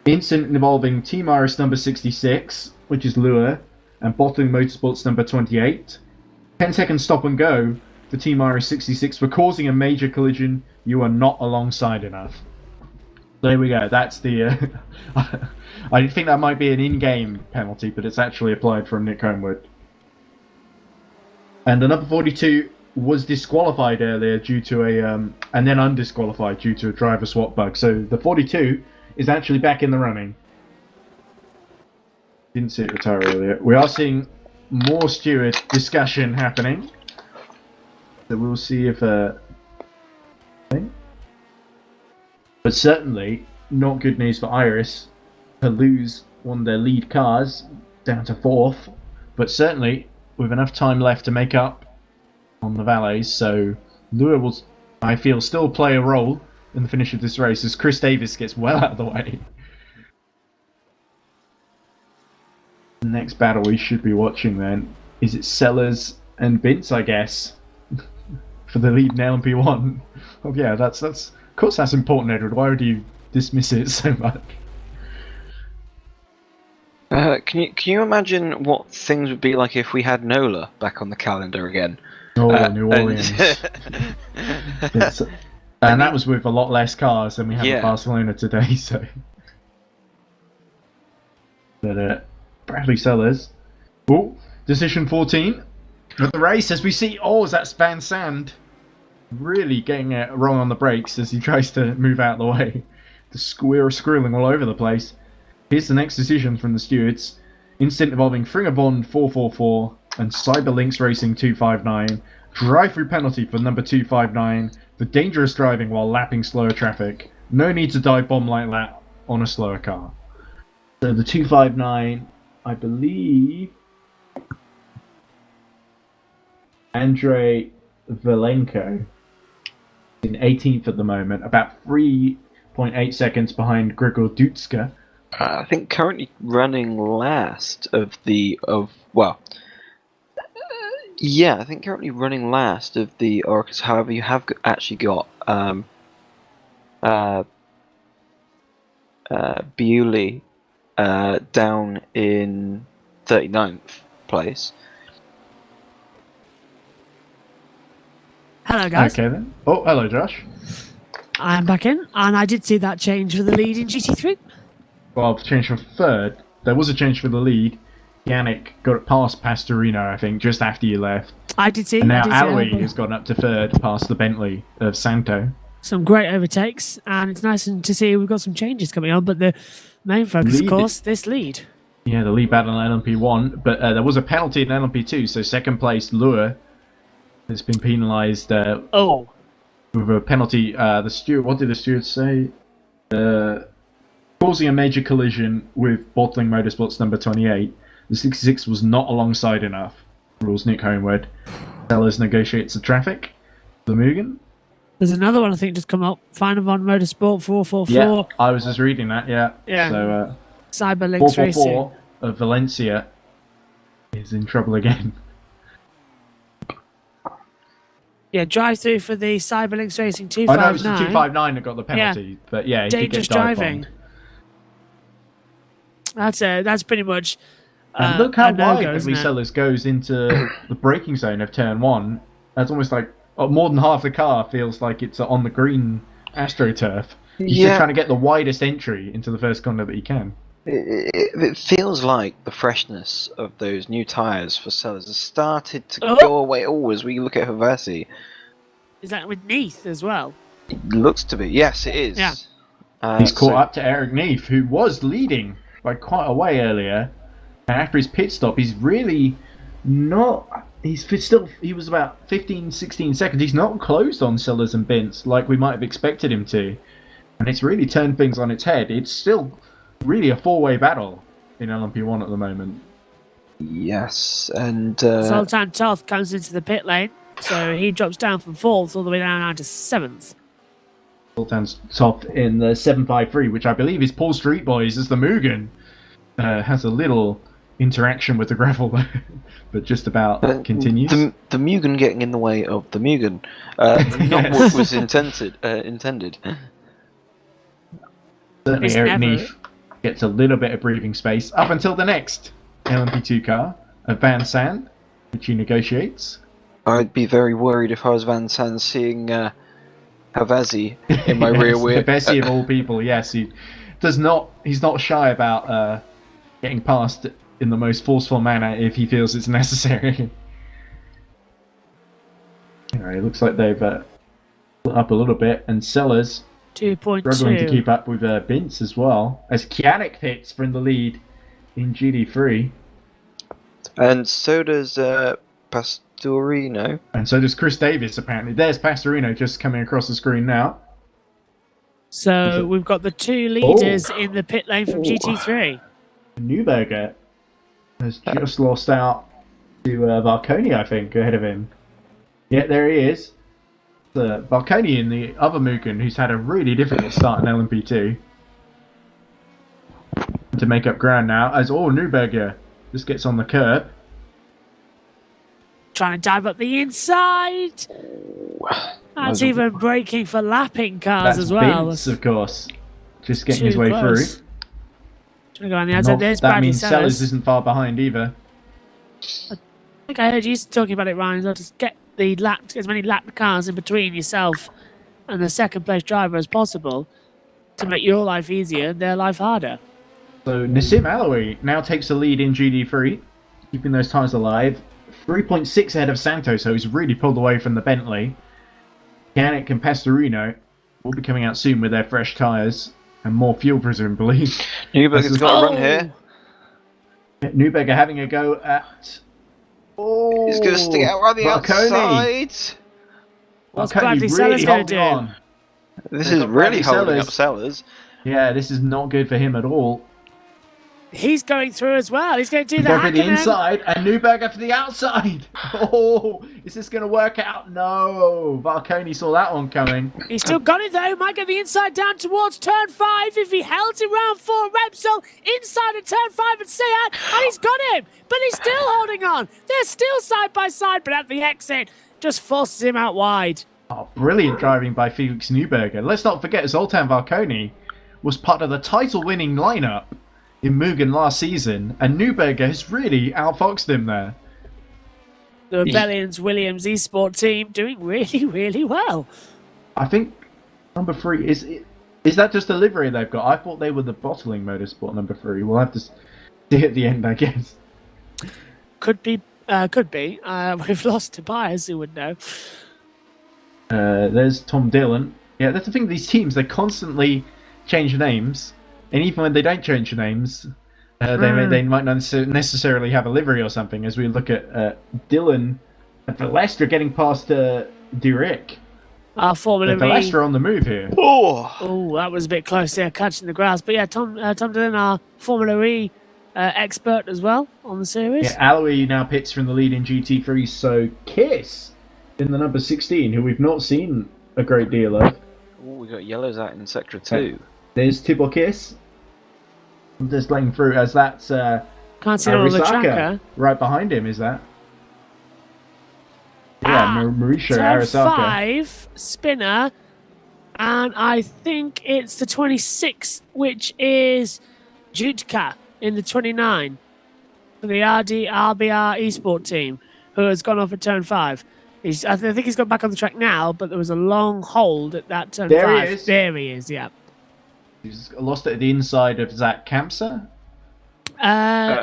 Incident involving Team Iris number 66, which is Lure, and Bottling Motorsports number 28. 10-second stop and go for Team Iris 66 for causing a major collision. You are not alongside enough. There we go. That's the... I think that might be an in-game penalty, but it's actually applied from Nick Homewood. And the number 42 was disqualified earlier due to a... and then undisqualified due to a driver swap bug. So the 42 is actually back in the running. Didn't see it retire earlier. We are seeing more steward discussion happening. So we'll see if... But certainly not good news for Iris to lose one of their lead cars down to 4th, but certainly with enough time left to make up on the valets, so Lure will, I feel, still play a role in the finish of this race as Chris Davis gets well out of the way. The next battle we should be watching then, is it Sellers and Vince, I guess, for the lead in LMP1. Oh yeah, that's of course that's important, Edward. Why would you dismiss it so much? Can you imagine what things would be like if we had Nola back on the calendar again? Oh, New Orleans. And that was with a lot less cars than we have in Barcelona today. So, but Bradley Sellers. Oh, decision 14 of the race as we see. Oh, that's Van Sand really getting it wrong on the brakes as he tries to move out of the way. The squirreling all over the place. Here's the next decision from the stewards. Incident involving Fringabond 444 and Cyberlinks Racing 259. Drive-through penalty for number 259 for dangerous driving while lapping slower traffic. No need to dive bomb like that on a slower car. So the 259, I believe... Andrei Velenko in 18th at the moment, about 3.8 seconds behind Grigor Dutska. I think currently running last I think currently running last of the Orcas. However, you have actually got Bewley down in 39th place. Hello, guys. Okay then. Oh, hello, Josh. I'm back in, and I did see that change for the lead in GT3. Well, change for third. There was a change for the lead. Yannick got it past Pastorino, I think, just after you left. I did see. And now Aloy has gone up to third past the Bentley of Santo. Some great overtakes, and it's nice to see we've got some changes coming on, but the main focus, of course, this lead. Yeah, the lead battle in LMP1, but there was a penalty in LMP2, so second place Lure has been penalised with a penalty. The steward, what did the steward say? Causing a major collision with Bottling Motorsports number 28. The 66 was not alongside enough, rules Nick Homewood. Sellers negotiates the traffic. The Mugen. There's another one I think just come up. Finavon Motorsport 444. Yeah, I was just reading that, yeah. So, Cyberlinks Racing of Valencia is in trouble again. Yeah, drive through for the Cyberlinks Racing I know it was the 259. 259 that got the penalty, but yeah, he did Dangerous get dive driving. bombed. That's pretty much. And look how a no-go, wide isn't Beverly it? Sellers goes into the braking zone of turn 1. That's almost like more than half the car feels like it's on the green AstroTurf. He's just trying to get the widest entry into the first corner that he can. It feels like the freshness of those new tyres for Sellers has started to Oh. go away. Oh, as we look at Havasi, Is that with Neath as well? it looks to be. Yes, it is. Yeah. He's caught up to Eric Neef, who was leading by quite a way earlier. And after his pit stop, he's really not... He was about 15, 16 seconds. He's not closed on Sellers and Bintz like we might have expected him to. And it's really turned things on its head. It's still really a four-way battle in LMP1 at the moment. Yes, and Sultan Toth comes into the pit lane, so he drops down from 4th all the way down now to 7th. Sultan's top in the 753, which I believe is Paul Street Boys as the Mugen. Has a little interaction with the gravel, but just about continues. the Mugen getting in the way of the Mugen, not what was intended. Certainly It's Eric never- Neef gets a little bit of breathing space up until the next LMP2 car of Van Sant, which he negotiates. I'd be very worried if I was Van Sant seeing Havasi in my rear Yes, wheel. the Bessie of all people, yes. He's not shy about getting past in the most forceful manner if he feels it's necessary. Anyway, it looks like they've put up a little bit, and Sellers 2.2. struggling to keep up with Bintz as well, as Kianik hits from the lead in GD3, And so does Pastorino. and so does Chris Davis apparently. There's Pastorino just coming across the screen now. So we've got the two leaders in the pit lane from GT3. Newberger has just lost out to Varconi, I think, ahead of him. Yeah, there he is. Varconi in the other Mugen, who's had a really difficult start in LMP2. To make up ground now, as Newberger just gets on the curb. Trying to dive up the inside. That's even braking for lapping cars That's as well. Bintz, of course, just getting Too his way close. through. Trying to go on the outside. There's That Bradley means Sellers Sellers. isn't far behind either. I think I heard you talking about it, Ryan. So just get as many lapped cars in between yourself and the second place driver as possible to make your life easier and their life harder. So Nassim Alawi now takes the lead in GD3, keeping those tyres alive. 3.6 ahead of Santos, so he's really pulled away from the Bentley. Yannick and Pastorino will be coming out soon with their fresh tyres and more fuel, presumably. Newberger's got a run here. Newberger having a go at... Oh, He's going to stick out around the Varconi. outside. What's Varconi Bradley really Sellers going to holding do? on. This They've is got really Bradley holding up Sellers. Sellers. Yeah, this is not good for him at all. He's going through as well. He's going to do the Go for the Hakkinen. inside, and Newberger for the outside. Oh, is this going to work out? No, Varconi saw that one coming. He's still got it though. Might get the inside down towards turn 5 if he held it round 4. Repsol inside of turn 5 and Seat, and he's got him. But he's still holding on. They're still side by side, but at the exit, just forces him out wide. Oh, brilliant driving by Felix Newberger. Let's not forget Zoltan Varconi was part of the title-winning lineup in Mugen last season, and Newberger has really outfoxed him there. The Rebellions Williams Esport team doing really, really well. I think number 3 is that just a livery they've got? I thought they were the bottling motorsport number 3. We'll have to see at the end, I guess. Could be. We've lost Tobias, who would know. There's Tom Dillon. Yeah, that's the thing. These teams, they constantly change names, and even when they don't change names, they might not necessarily have a livery or something. As we look at Dillon at Leicester getting past Durick. Formula E. Leicester on the move here. Oh, that was a bit close there, catching the grass. But yeah, Tom Dillon, our Formula E expert as well on the series. Yeah, Alawi now pits from the lead in GT3, so Kiss in the number 16, who we've not seen a great deal of. Oh, we got yellows out in sector 2. There's Tibor Kiss. I'm just playing through as that's Can't see it on the Arisaka. tracker. Right behind him, is that? Yeah, Mauricio Turn Arasaka. 5, spinner. And I think it's the 26, which is Jutka in the 29 for the RBR Esport team, who has gone off at turn 5. I think he's got back on the track now, but there was a long hold at that turn 5. There he is. There he is, yeah. He's lost it at the inside of Zach Kamsa.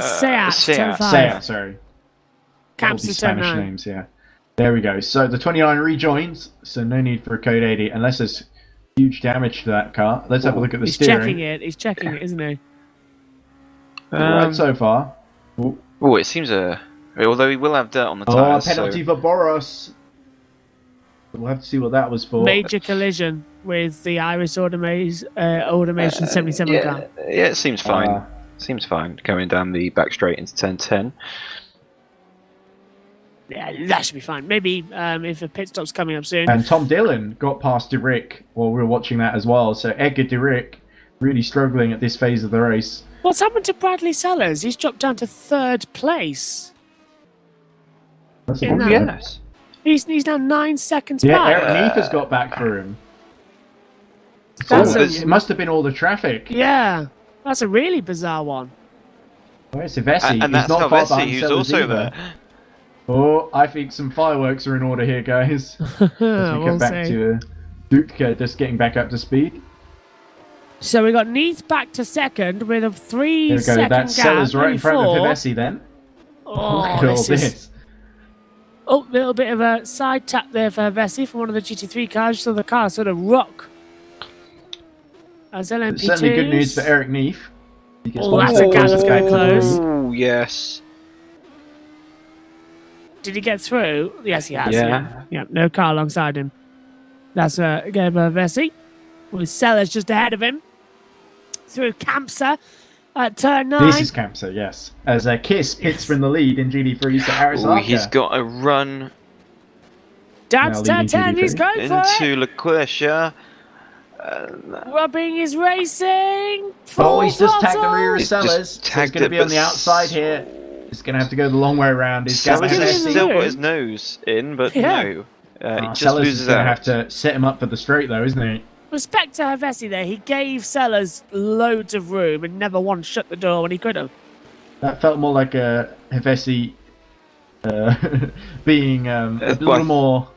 Seat, turn 5. Seat, sorry. All these Kamsa, turn Spanish 9. names, yeah. There we go. So the 29 rejoins, so no need for a code 80 unless there's huge damage to that car. Let's have a look at the He's steering. He's checking it, isn't he? Right so far. Oh, it seems although he will have dirt on the Oh, tyres. penalty for Boros. We'll have to see what that was for. Major collision with the Iris Automation 77 car. Yeah, it seems fine. Seems fine going down the back straight into turn 10. Yeah, that should be fine. Maybe if a pit stop's coming up soon. And Tom Dillon got past Dirick while we were watching that as well. So Edgar Dirick really struggling at this phase of the race. What's happened to Bradley Sellers? He's dropped down to 3rd place. That's a In good that- one. Yes. He's now 9 seconds Yeah, back. Eric Neef has got back for him. That's It must have been all the traffic. Yeah, that's a really bizarre one. Where's Ivesi? And He's that's not far Helvesi, behind who's Sellers also either. there. Oh, I think some fireworks are in order here, guys. As we We'll come back see. to Duke just getting back up to speed. So we got Neath back to 2nd with a 3 There we go. second That's gap. Sellers right only in front of 4. Ivesi then. Oh, Look at all this is this. oh, little bit of a side tap there for Vessi from one of the GT3 cars. So the car sort of rock. As LMP2. Certainly good news for Eric Neef. He gets Oh, one that's a more gap close that's guy. getting close. Oh, yes. Did he get through? Yes, he has. Yeah. Yeah, no car alongside him. That's Gabriel Vessi. With Sellers just ahead of him. Through Kamsa at turn 9. This is Kamsa, yes. As Kiss pits from the lead in GD3 to Oh, Arasaka. he's got a run Down now to turn leading 10. He's GT3. going for it. into LaQuisha. Rubbing his racing. Oh, he's just tagged the throttle. rear of He's just Sellers. So he's tagged going to it, be on but the outside here. He's going to have to go the long way around. He's got Sellers giving has him still the got room. his nose in, but Yeah. no. He just Sellers is loses going to out. have to set him up for the straight, though, isn't he? Respect to Vessi there. He gave Sellers loads of room and never once shut the door when he could have. That felt more like a Hevesi being a little well- more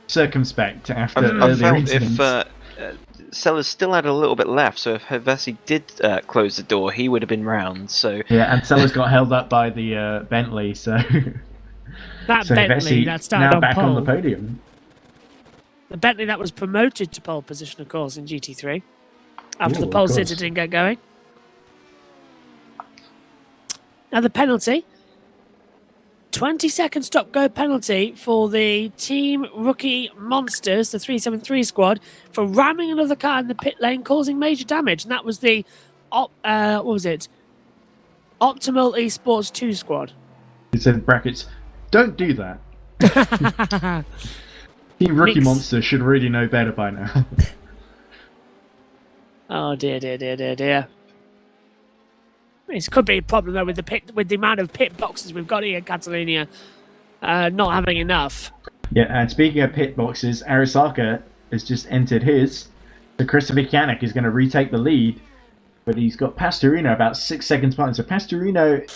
circumspect after I earlier felt incidents. if Sellers still had a little bit left, so if Helvesi did close the door, he would have been round. So Yeah, and Sellers got held up by the Bentley, so That so Bentley Hevesi that started now on back pole. on the podium. The Bentley that was promoted to pole position, of course, in GT3. After Ooh, the of pole course. sitter didn't get going. Now the penalty. 20-second stop-go penalty for the Team Rookie Monsters, the 373 squad, for ramming another car in the pit lane, causing major damage. And that was the, what was it? Optimal Esports 2 squad. It said in brackets, don't do that. Team Rookie Mix. Monster should really know better by now. Oh dear, dear, dear, dear, dear. This could be a problem though with the amount of pit boxes we've got here in Catalonia, not having enough. Yeah, and speaking of pit boxes, Arasaka has just entered his. So Christopher Yannick is going to retake the lead, but he's got Pastorino about 6 seconds behind. So Pastorino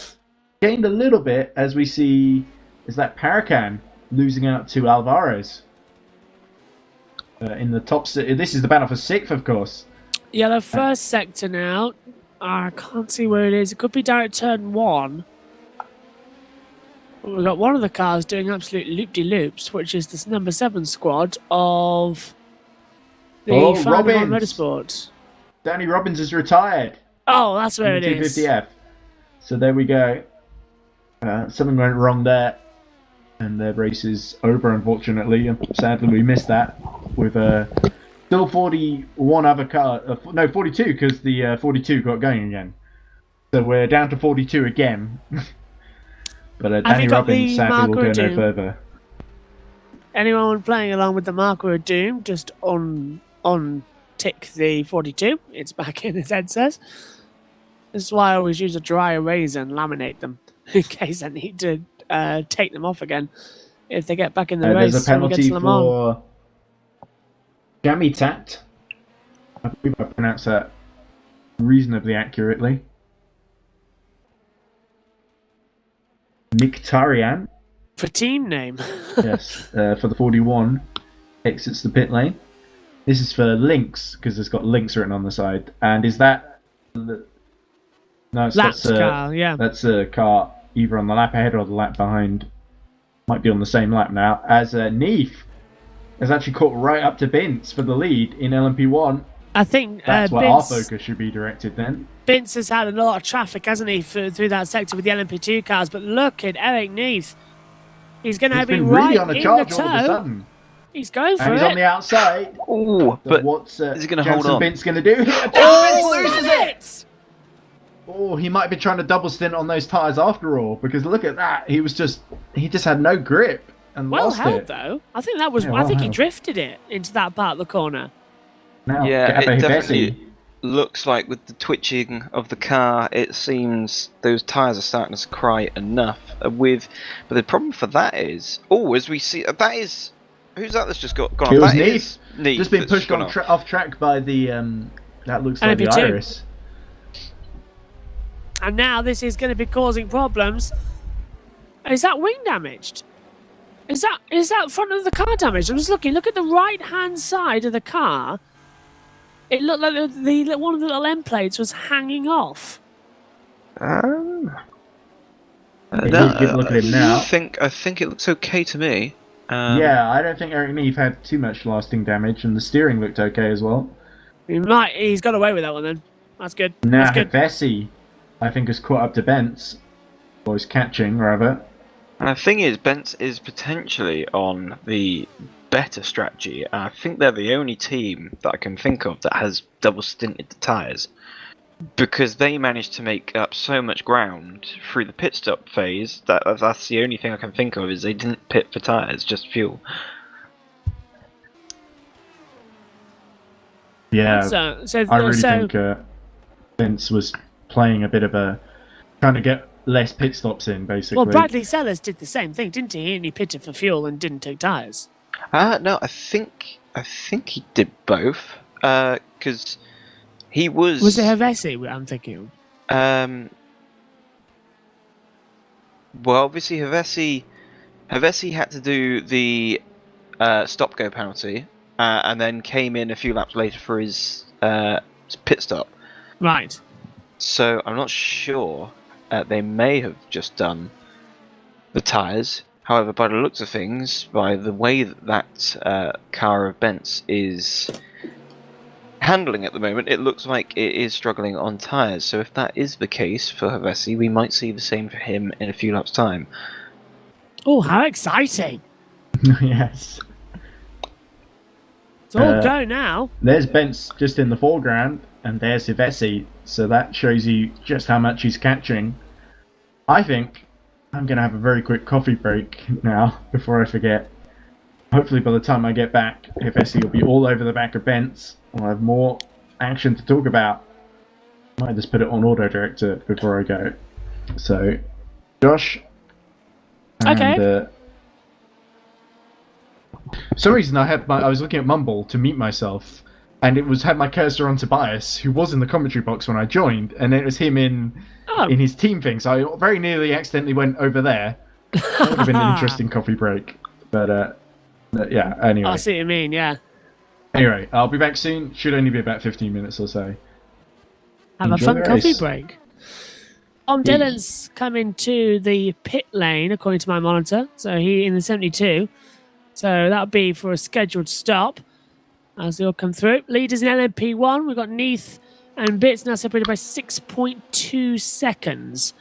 gained a little bit as we see, is that Paracan losing out to Alvarez in the top. This is the battle for 6th, of course. Yeah, the first sector now. I can't see where it is. It could be down at turn 1. We've got one of the cars doing absolute loop-de-loops, which is this number 7 squad of the Oh, Final Robbins. Motorsports. Danny Robbins is retired. Oh, that's where in it the is. 250F. So there we go. Something went wrong there, and the race is over, unfortunately. Sadly, we missed that with still 41 other cars. No, 42, because the 42 got going again. So we're down to 42 again. But Danny you got Robbins the sadly will marker go of no doom? further. Anyone playing along with the marker of doom, just on tick the 42. It's back in, as Ed says. This is why I always use a dry eraser and laminate them in case I need to take them off again. if they get back in the race. There's a when we get penalty to Le Mans. for Jamitat. I believe I pronounced that reasonably accurately. Mkhitaryan, For team name. yes, for the 41, exits the pit lane. This is for Lynx, because it's got Lynx written on the side. And is that... No, That's car, yeah. That's a car either on the lap ahead or the lap behind. Might be on the same lap now. As Neef has actually caught right up to Bince for the lead in LMP1. I think That's where our focus should be directed then. Bince has had a lot of traffic, hasn't he, through that sector with the LMP2 cars. But look at Eric Neath. He's going to be been right really on a in charge the all of a toe. sudden. He's going for And it. he's on the outside. Ooh, but what's is he going to hold Jensen on? Bince going to do? Oh, loses it! Oh, he might be trying to double stint on those tyres after all, because look at that. He just had no grip and Well lost held it. though. I think that was. Yeah, I well think he held. drifted it into that part of the corner. Now, Yeah, Gabby it definitely Bessie. looks like with the twitching of the car, it seems those tyres are starting to cry enough. But the problem for that is, as we see, that is, who's that that's just gone off? It was That Neef. is Neef Just been that's pushed gone on off. off track by the that looks like the LMP2. Iris. And now this is going to be causing problems. Is that wing damaged? Is that front of the car damaged? I'm just looking. Look at the right hand side of the car. It looked like the one of the little end plates was hanging off. Give a look at him now. I think it looks okay to me. Yeah, I don't think Eric Neef had too much lasting damage, and the steering looked okay as well. He's got away with that one then. That's good. Now That's good. Bessie, I think, has caught up to Bence, or is catching rather. And the thing is, Bence is potentially on the better strategy. I think they're the only team that I can think of that has double stinted the tyres. Because they managed to make up so much ground through the pit stop phase, that's the only thing I can think of is they didn't pit for tyres, just fuel. Yeah, So I really think Bence was playing a bit of a trying to get less pit stops in, basically. well, Bradley Sellers did the same thing, didn't he? He pitted for fuel and didn't take tyres. No, I think he did both. Because he was. Was it Hevesi? I'm thinking. Well, obviously Hevesi had to do the stop go penalty, and then came in a few laps later for his pit stop. Right. So I'm not sure. They may have just done the tyres. However, by the looks of things, by the way that car of Bence is handling at the moment, it looks like it is struggling on tyres. So if that is the case for Hevesi, we might see the same for him in a few laps' time. Oh, how exciting! Yes. It's all go now. There's Bence just in the foreground, and there's Hevesi, so that shows you just how much he's catching. I think I'm going to have a very quick coffee break now, before I forget. Hopefully by the time I get back, Hevesi will be all over the back of Bence. I'll have more action to talk about. Might just put it on auto director before I go. So, Josh. And, Okay. for some reason I was looking at Mumble to mute myself, and it had my cursor on Tobias, who was in the commentary box when I joined, and it was him in his team thing. So I very nearly accidentally went over there. That would have been an interesting coffee break. But yeah, anyway. I see what you mean, yeah. Anyway, I'll be back soon. Should only be about 15 minutes or so. Have Enjoy a fun the coffee race. break. Dylan's coming to the pit lane, according to my monitor. So he in the 72. So that'll be for a scheduled stop as they all come through. Leaders in LMP1. We've got Neath and Bits now separated by 6.2 seconds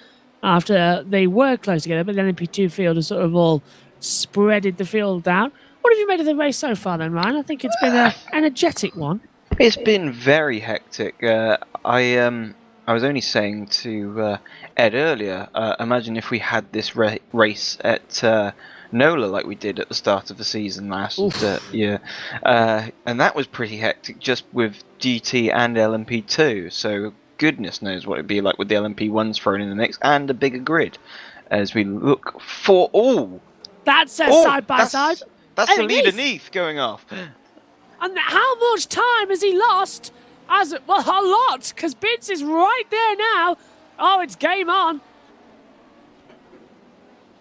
after they were close together, but the LMP2 field has sort of all spreaded the field out. What have you made of the race so far then, Ryan? I think it's been an energetic one. It's been very hectic. I was only saying to Ed earlier, imagine if we had this race at NOLA like we did at the start of the season last year. And that was pretty hectic just with GT and LMP2. So goodness knows what it'd be like with the LMP1s thrown in the mix and a bigger grid as we look for That's side by side. That's the Eric leader Neath. Neath going off. And how much time has he lost? Well, a lot, because Bince is right there now. Oh, it's game on.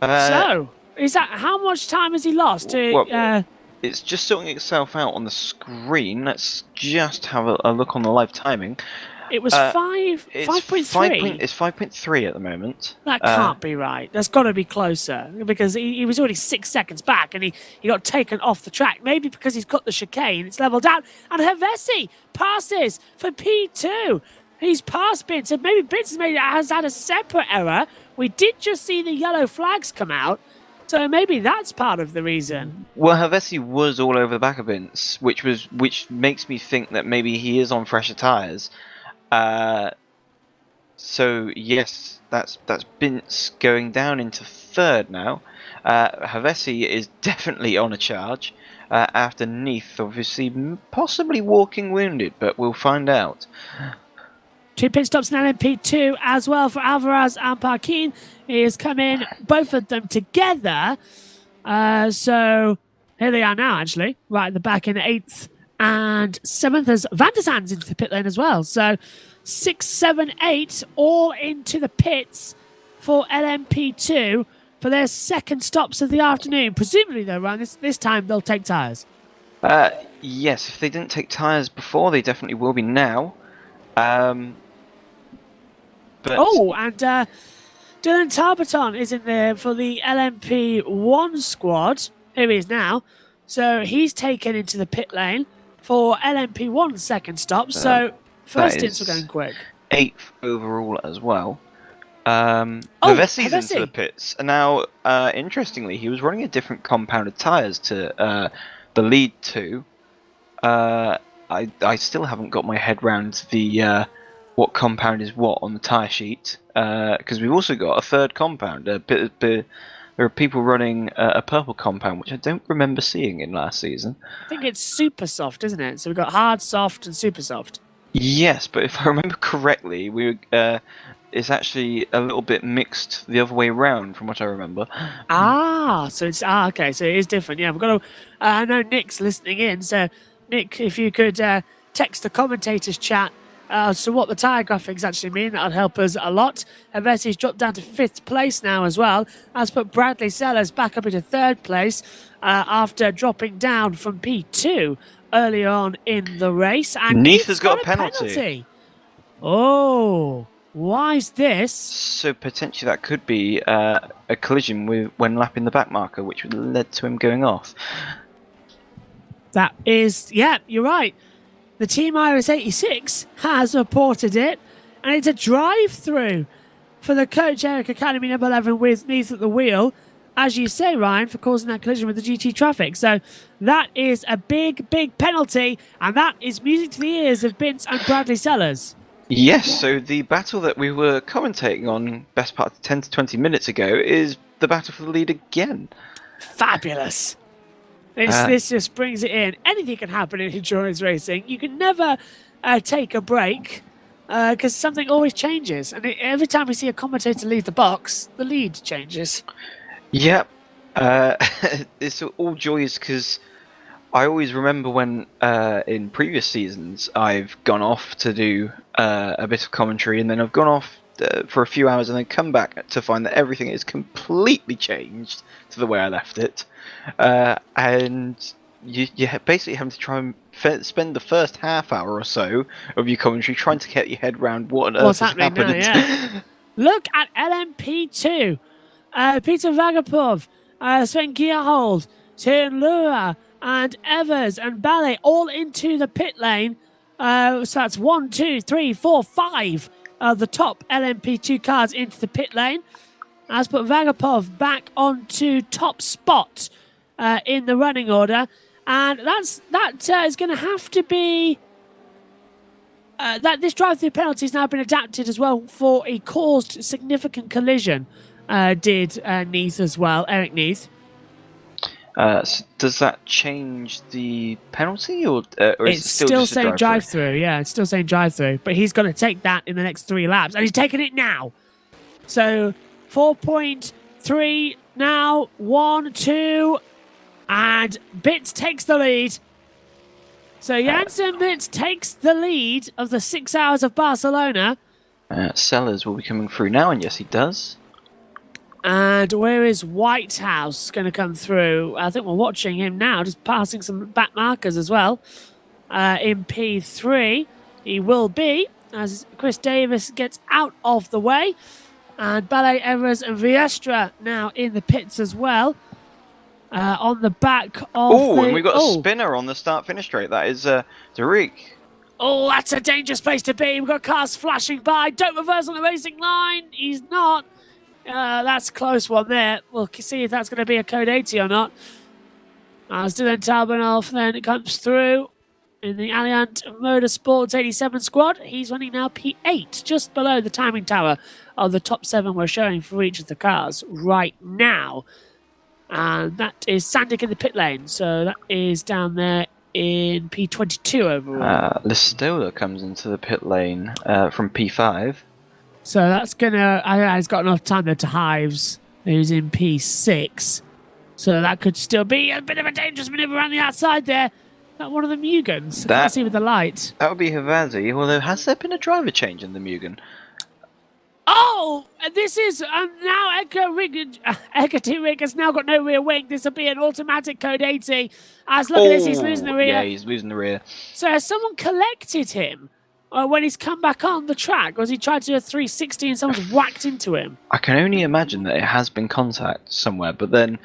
So, is that how much time has he lost to? It's just sorting itself out on the screen. Let's just have a look on the live timing. It was 5.3. It's 5.3 at the moment. That can't be right. That's got to be closer because he was already 6 seconds back and he got taken off the track. Maybe because he's got the chicane, it's leveled out. And Hevesi passes for P2. He's passed Bince. So maybe Bince has had a separate error. We did just see the yellow flags come out. So maybe that's part of the reason. Well, Hevesi was all over the back of Bince, which makes me think that maybe he is on fresher tyres. So yes, that's Bince going down into third now. Hevesi is definitely on a charge after Neath, obviously possibly walking wounded, but we'll find out. 2 pit stops in LMP2 as well for Alvarez and Parkin. He has come in, both of them together. So here they are now, actually, right at the back in 8th and 7th as Van der Zande's into the pit lane as well. So 6, 7, 8 all into the pits for LMP2 for their second stops of the afternoon. Presumably, though, Ryan, this time they'll take tyres. Yes, if they didn't take tyres before, they definitely will be now. And Dylan Tarbaton is in there for the LMP1 squad. Here he is now. So he's taken into the pit lane for LMP1's second stop. So first stints were going quick. 8th overall as well. Hevesi's into the pits. And now, interestingly, he was running a different compounded tyres to the lead 2. I still haven't got my head round the what compound is what on the tyre sheet, because we've also got a third compound. There are people running a purple compound, which I don't remember seeing in last season. I think it's super soft, isn't it? So we've got hard, soft, and super soft. Yes, but if I remember correctly, it's actually a little bit mixed the other way around, from what I remember. So it's okay. So it is different. Yeah, we've got to. I know Nick's listening in, so Nick, if you could text the commentators chat so what the tyre graphics actually mean, that would help us a lot. Hevesi's dropped down to 5th place now as well. That's put Bradley Sellers back up into 3rd place after dropping down from P2 earlier on in the race. And Neath has got a penalty. Oh, why is this? So potentially that could be a collision when lapping the back marker, which led to him going off. That is, yeah, you're right. The Team Iris 86 has reported it, and it's a drive-through for the Coach Eric Academy number 11 with Neath at the wheel, as you say, Ryan, for causing that collision with the GT traffic. So that is a big, big penalty, and that is music to the ears of Bince and Bradley Sellers. Yes, so the battle that we were commentating on best part of 10 to 20 minutes ago is the battle for the lead again. Fabulous. This just brings it in. Anything can happen in endurance racing. You can never take a break because something always changes. And every time we see a commentator leave the box, the lead changes. Yep. It's all joyous because I always remember when in previous seasons I've gone off to do a bit of commentary, and then I've gone off for a few hours and then come back to find that everything is completely changed to the way I left it. And you basically have to try and spend the first half hour or so of your commentary trying to get your head around what on earth has happened. Now, yeah. Look at LMP2. Peter Vagapov, Sven Gierhold, Tien Lua, and Evers and Ballet all into the pit lane. So that's 1, 2, 3, 4, 5 of the top LMP2 cars into the pit lane. Has put Vagapov back onto top spot in the running order, and that is going to have to be that this drive-through penalty has now been adapted as well for a caused significant collision. Did Neath as well, Eric Neath. So does that change the penalty, or is it's it still saying drive-through? Yeah, it's still saying drive-through, but he's going to take that in the next 3 laps, and he's taking it now. So 4.3 now. 1, 2, and Bits takes the lead. So Janssen Bits takes the lead of the 6 hours of Barcelona. Sellers will be coming through now, and yes, he does. And where is Whitehouse going to come through? I think we're watching him now, just passing some back markers as well. In P3, he will be, as Chris Davis gets out of the way. And Ballet Evers and Viestra now in the pits as well. On the back of Oh, and we've got a spinner on the start-finish straight. That is Derek. Oh, that's a dangerous place to be. We've got cars flashing by. Don't reverse on the racing line. He's not. That's a close one there. We'll see if that's going to be a code 80 or not. As Dylan Talbanoff then comes through in the Alliant Motorsports 87 squad. He's running now P8, just below the timing tower of the top 7 we're showing for each of the cars right now. And that is Sandic in the pit lane. So that is down there in P22 overall. Listola comes into the pit lane from P5. So that's gonna. He's got enough time there to Hives, who's in P6. So that could still be a bit of a dangerous maneuver around the outside there. That one of the Mugans. I can't see with the light. That would be Havazi. Although, has there been a driver change in the Mugen? Oh, this is now Edgar T-Rick has now got no rear wing. This will be an automatic code 80. As look at this, he's losing the rear. Yeah, he's losing the rear. So has someone collected him? When he's come back on the track, or has he tried to do a 360 and someone's whacked into him? I can only imagine that it has been contact somewhere, but then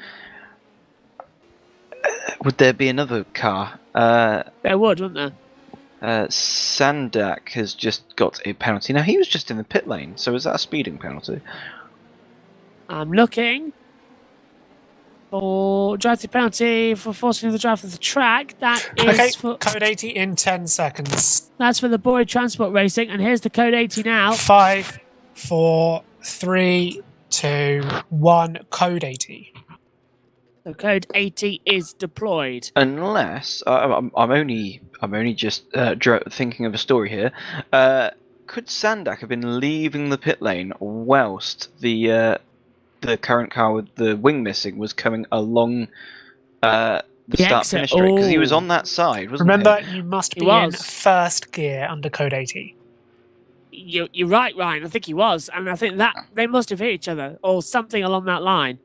would there be another car? There would, wouldn't there? Sandak has just got a penalty. Now, he was just in the pit lane, so is that a speeding penalty? I'm looking for drive-through penalty for forcing the drive of the track. That is for code 80 in 10 seconds. That's for the Boyd Transport Racing, and here's the code 80 now. 5, 4, 3, 2, 1. Code 80. The code 80 is deployed. Unless I'm only just thinking of a story here. Could Sandak have been leaving the pit lane whilst the current car with the wing missing was coming along the start finish straight? Because he was on that side, wasn't Remember, he? you must be in first gear under code 80. You're right, Ryan. I think he was, and I think that they must have hit each other or something along that line.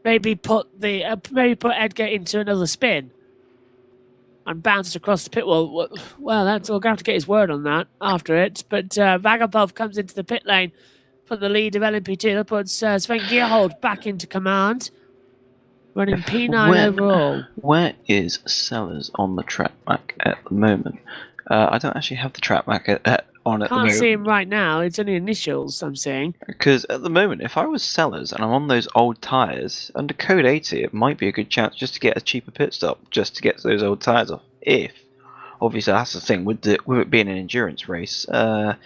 Maybe put Edgar into another spin and bounced across the pit wall. Well, we're going to have to get his word on that after it. But Vagabov comes into the pit lane from the lead of LMP2. That puts Sven Gearhold back into command, running P9 overall. Where is Sellers on the track back at the moment? I don't actually have the track back on at the moment. Can't see him right now. It's only initials, I'm seeing. Because at the moment, if I was Sellers and I'm on those old tyres, under code 80, it might be a good chance just to get a cheaper pit stop, just to get those old tyres off. If, obviously, that's the thing, with it being an endurance race, because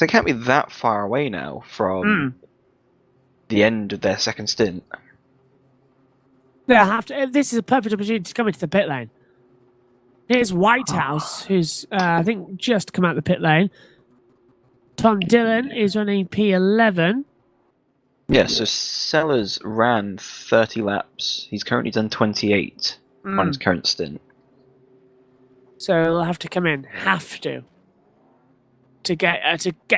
they can't be that far away now from the end of their second stint. They'll have to. This is a perfect opportunity to come into the pit lane. Here's Whitehouse, who's, I think, just come out the pit lane. Tom Dillon is running P11. Yeah, so Sellers ran 30 laps. He's currently done 28 on his current stint. So he'll have to come in. Have to get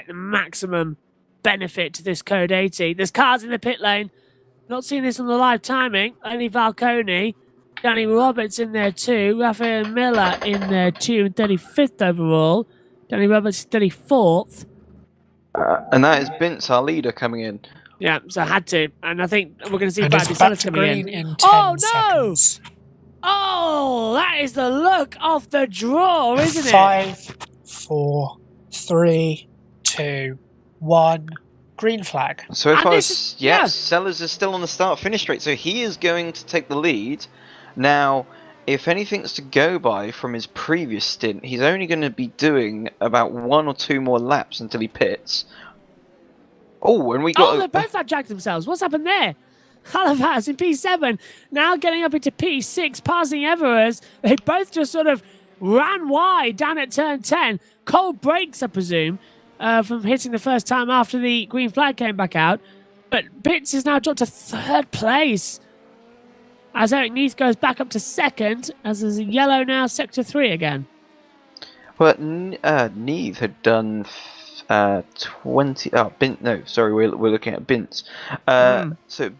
the maximum benefit to this code 80. There's cars in the pit lane. Not seeing this on the live timing. Only Valcone. Danny Roberts in there too. Raphael Miller in there too, 35th overall. Danny Roberts 34th. And that is Vince, our leader, coming in. Yeah, so I had to. And I think we're going to see And Bradley it's back Sellers to coming green in. in 10 Oh, no! seconds. Oh, that is the look of the draw, isn't it? 5, 4, 3, 2, 1. Green flag. So if And I this was, is- yeah. Sellers is still on the start-finish straight, so he is going to take the lead. Now, if anything's to go by from his previous stint, he's only going to be doing about 1 or 2 more laps until he pits. Oh, and we got... they both outjacked themselves. What's happened there? Halifax in P7, now getting up into P6, passing Everers. They both just sort of ran wide down at turn 10. Cold brakes, I presume, from hitting the first time after the green flag came back out. But Bits is now dropped to 3rd place. As Eric Neath goes back up to 2nd, as there's a yellow now, Sector 3 again. Well, Neve had done 20. Oh, Bint. No, sorry, we're looking at Bint. So,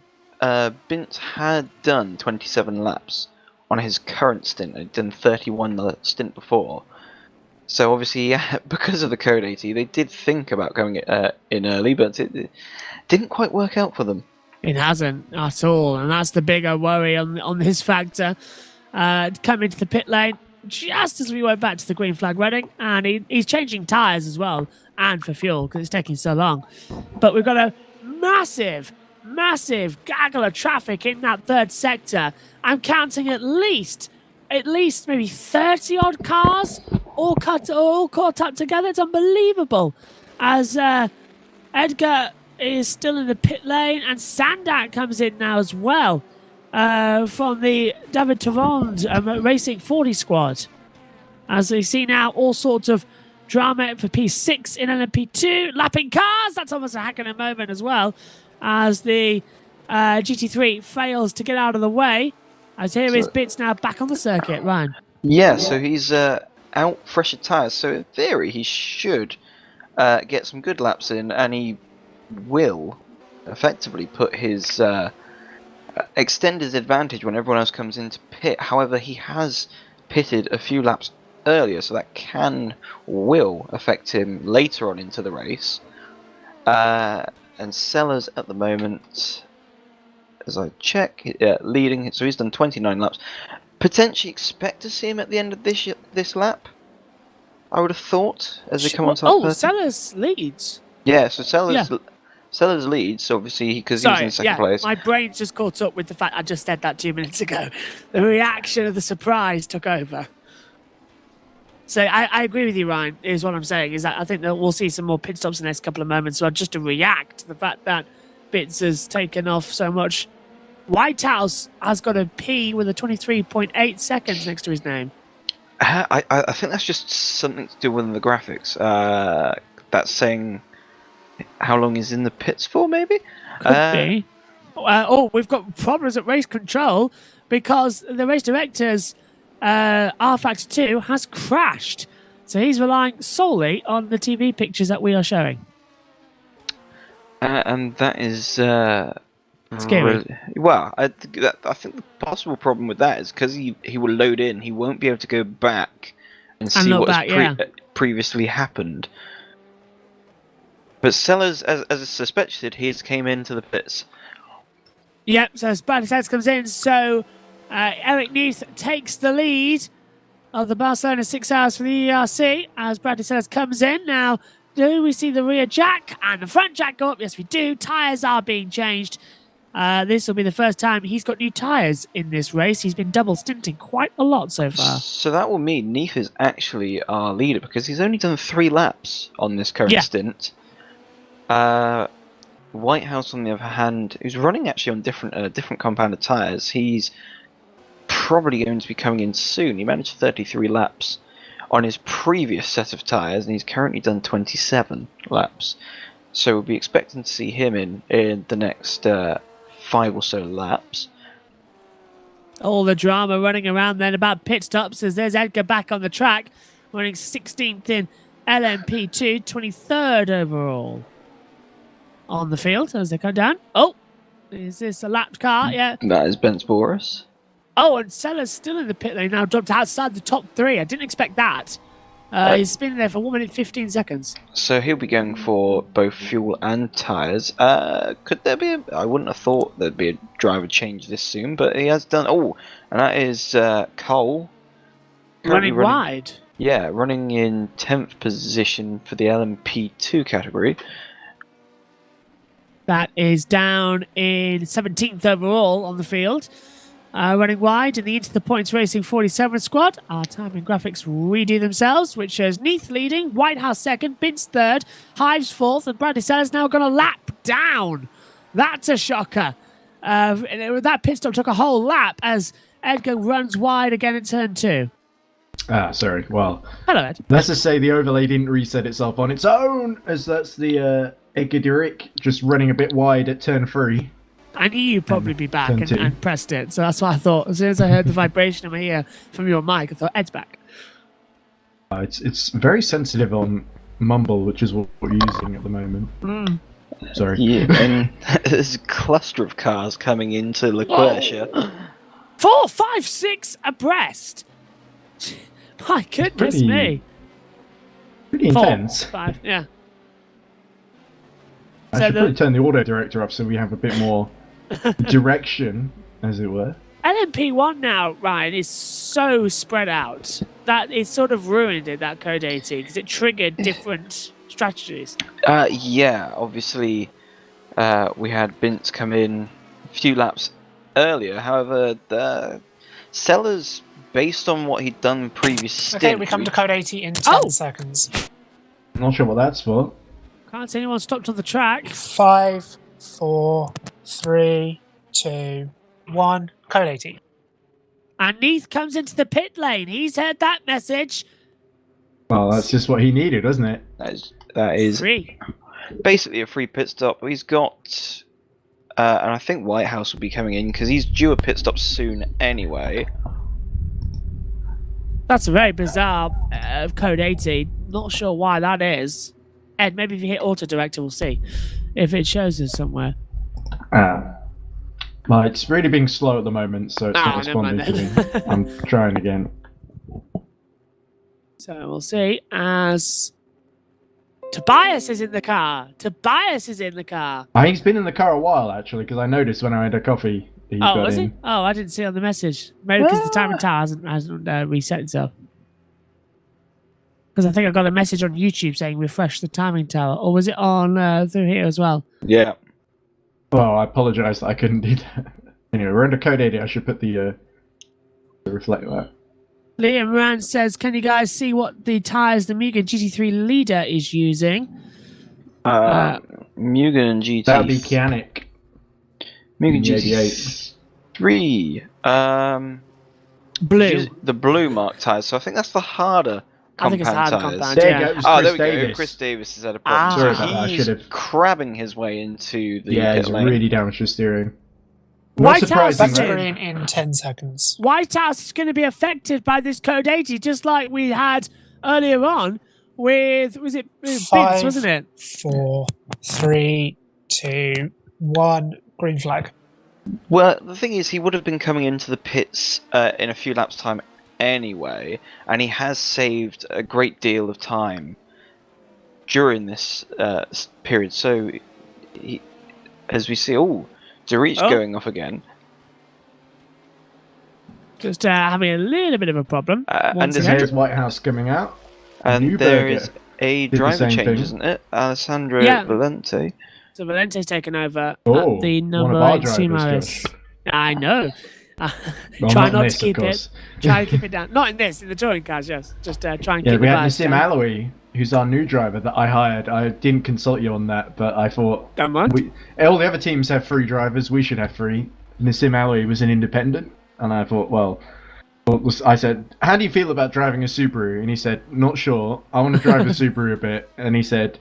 Bint had done 27 laps on his current stint. He'd done 31 the stint before. So obviously, because of the Code 80, they did think about going in early, but it didn't quite work out for them. It hasn't at all, and that's the bigger worry on this factor. Coming to the pit lane just as we went back to the green flag running, and he's changing tyres as well, and for fuel because it's taking so long. But we've got a massive gaggle of traffic in that 3rd sector. I'm counting at least maybe 30 odd cars all caught up together. It's unbelievable. As Edgar is still in the pit lane, and Sandak comes in now as well from the David Tavond Racing 40 squad. As we see now all sorts of drama for P6 in LMP2, lapping cars. That's almost a heck of a moment as well, as the GT3 fails to get out of the way. As here is Bits now back on the circuit, Ryan. Yeah, so he's out fresher tyres, so in theory he should get some good laps in, and he will effectively put his extend his advantage when everyone else comes into pit. However, he has pitted a few laps earlier, so that will affect him later on into the race. And Sellers at the moment, as I check, leading, so he's done 29 laps. Potentially expect to see him at the end of this lap, I would have thought, as they come on top. Oh, Sellers leads. Yeah, so Sellers leads, obviously, because he's in second place. My brain's just caught up with the fact I just said that 2 minutes ago. The reaction of the surprise took over. So I agree with you, Ryan, is what I'm saying, is that I think that we'll see some more pit stops in the next couple of moments, so just to react to the fact that Bits has taken off so much. Whitehouse has got a P with a 23.8 seconds next to his name. I think that's just something to do with the graphics. That's saying how long he's in the pits for, maybe? Could be. We've got problems at race control because the race director's R Factor 2 has crashed. So he's relying solely on the TV pictures that we are showing. And that is... scary. Well, I think the possible problem with that is because he will load in, he won't be able to go back and see what's previously happened. But Sellers, as suspected, he's came into the pits. Yep, so as Bradley Sellers comes in, so Eric Neath takes the lead of the Barcelona 6 hours for the EERC as Bradley Sellers comes in. Now, do we see the rear jack and the front jack go up? Yes, we do. Tyres are being changed. This will be the first time he's got new tyres in this race. He's been double stinting quite a lot so far. So that will mean Neath is actually our leader because he's only done 3 laps on this current stint. Whitehouse, on the other hand, who's running actually on different compounded tyres, he's probably going to be coming in soon. He managed 33 laps on his previous set of tyres, and he's currently done 27 laps. So we'll be expecting to see him in the next 5 or so laps. All the drama running around then about pit stops as there's Edgar back on the track, running 16th in LMP2, 23rd overall on the field as they come down. Oh, is this a lapped car? Yeah. That is Bence Boris. Oh, and Sellers still in the pit lane now, dropped outside the top 3. I didn't expect that. He's been there for 1 minute 15 seconds. So he'll be going for both fuel and tyres. Could there be I wouldn't have thought there'd be a driver change this soon, but he has done... Oh, and that is Cole. Running wide. Yeah, running in 10th position for the LMP2 category. That is down in 17th overall on the field. Running wide in the Into the Points Racing 47 squad. Our timing graphics redo themselves, which shows Neath leading, Whitehouse second, Bintz third, Hives fourth, and Bradley Sellers now going to lap down. That's a shocker. That pit stop took a whole lap as Edgar runs wide again at turn 2. Sorry. Well, hello, Ed. Let's just say the overlay didn't reset itself on its own, as that's the Egediric just running a bit wide at turn 3. I knew you'd probably be back turn 2. and pressed it, so that's what I thought. As soon as I heard the vibration in my ear from your mic, I thought, Ed's back. It's very sensitive on mumble, which is what we're using at the moment. Sorry. Yeah, and there's a cluster of cars coming into Laquercia. 4, 5, 6 abreast. My goodness me. Pretty 4, intense. 5, yeah. I should probably turn the auto director up so we have a bit more direction, as it were. LMP1 now, Ryan, is so spread out that it sort of ruined it, that Code 80, because it triggered different strategies. Yeah, obviously we had Bintz come in a few laps earlier. However, the Sellers, based on what he'd done previous Okay, stint, we come to code 80 in 10 seconds. I'm not sure what that's for. Can't see anyone stopped on the track. 5, 4, 3, 2, 1. Code 80. And Neath comes into the pit lane. He's heard that message. Well, that's just what he needed, wasn't it? that is 3. basically a free pit stop. He's got, and I think Whitehouse will be coming in because he's due a pit stop soon anyway. That's a very bizarre Code 80. Not sure why that is. Ed, maybe if you hit Auto Director, we'll see if it shows us somewhere. Well, it's really being slow at the moment, so it's not never mind responding to me. I'm trying again. So we'll see as Tobias is in the car. Tobias is in the car. He's been in the car a while, actually, because I noticed when I had a coffee he got was in. he? Oh, I didn't see it on the message. Maybe because the timing tower hasn't reset itself. Because I think I got a message on YouTube saying refresh the timing tower. Or was it on through here as well? Yeah. Well, I apologise that I couldn't do that. Anyway, we're under code 80. I should put the reflector. Liam Rand says, can you guys see what the tyres the Mugen GT3 leader is using? Mugen GT. That would be Kianic. Mugen GT8. GT3. Blue. The blue mark tyres. So I think that's the harder I think it's compound harder tyres. compound, There yeah. you go. It was Oh, Chris there we Davis. go. Chris Davis has had a problem. Sorry So about that, I he's should've- crabbing his way into the Yeah, pit he's lane. really damaged the steering. White Not House Back is to surprisingly. green in 10 seconds. White House is going to be affected by this Code 80, just like we had earlier on with, was it Vince, 5, wasn't it? 4, 3, 2, 1. Green flag. Well, the thing is, he would have been coming into the pits in a few laps' time anyway, and he has saved a great deal of time during this period. So, as we see, Derich going off again. Just having a little bit of a problem. And once there's again. There's White House coming out. And there Newberger is a did the driver same change, thing. isn't it? Alessandro Yeah. Valente. So Valente's taken over Oh, at the one number of our 8 drivers, Sumaris. Josh. I know. Well, Try in not this, to keep of it. course. Try to keep it down. Not in this, in the touring cars, yes. Just try and Yeah, keep we the had bias Nassim down. Alawi, who's our new driver that I hired. I didn't consult you on that, but I thought Don't mind. all the other teams have 3 drivers. We should have 3. Nassim Alawi was an independent, and I thought, well, I said, how do you feel about driving a Subaru? And he said, not sure. I want to drive a Subaru a bit. And he said,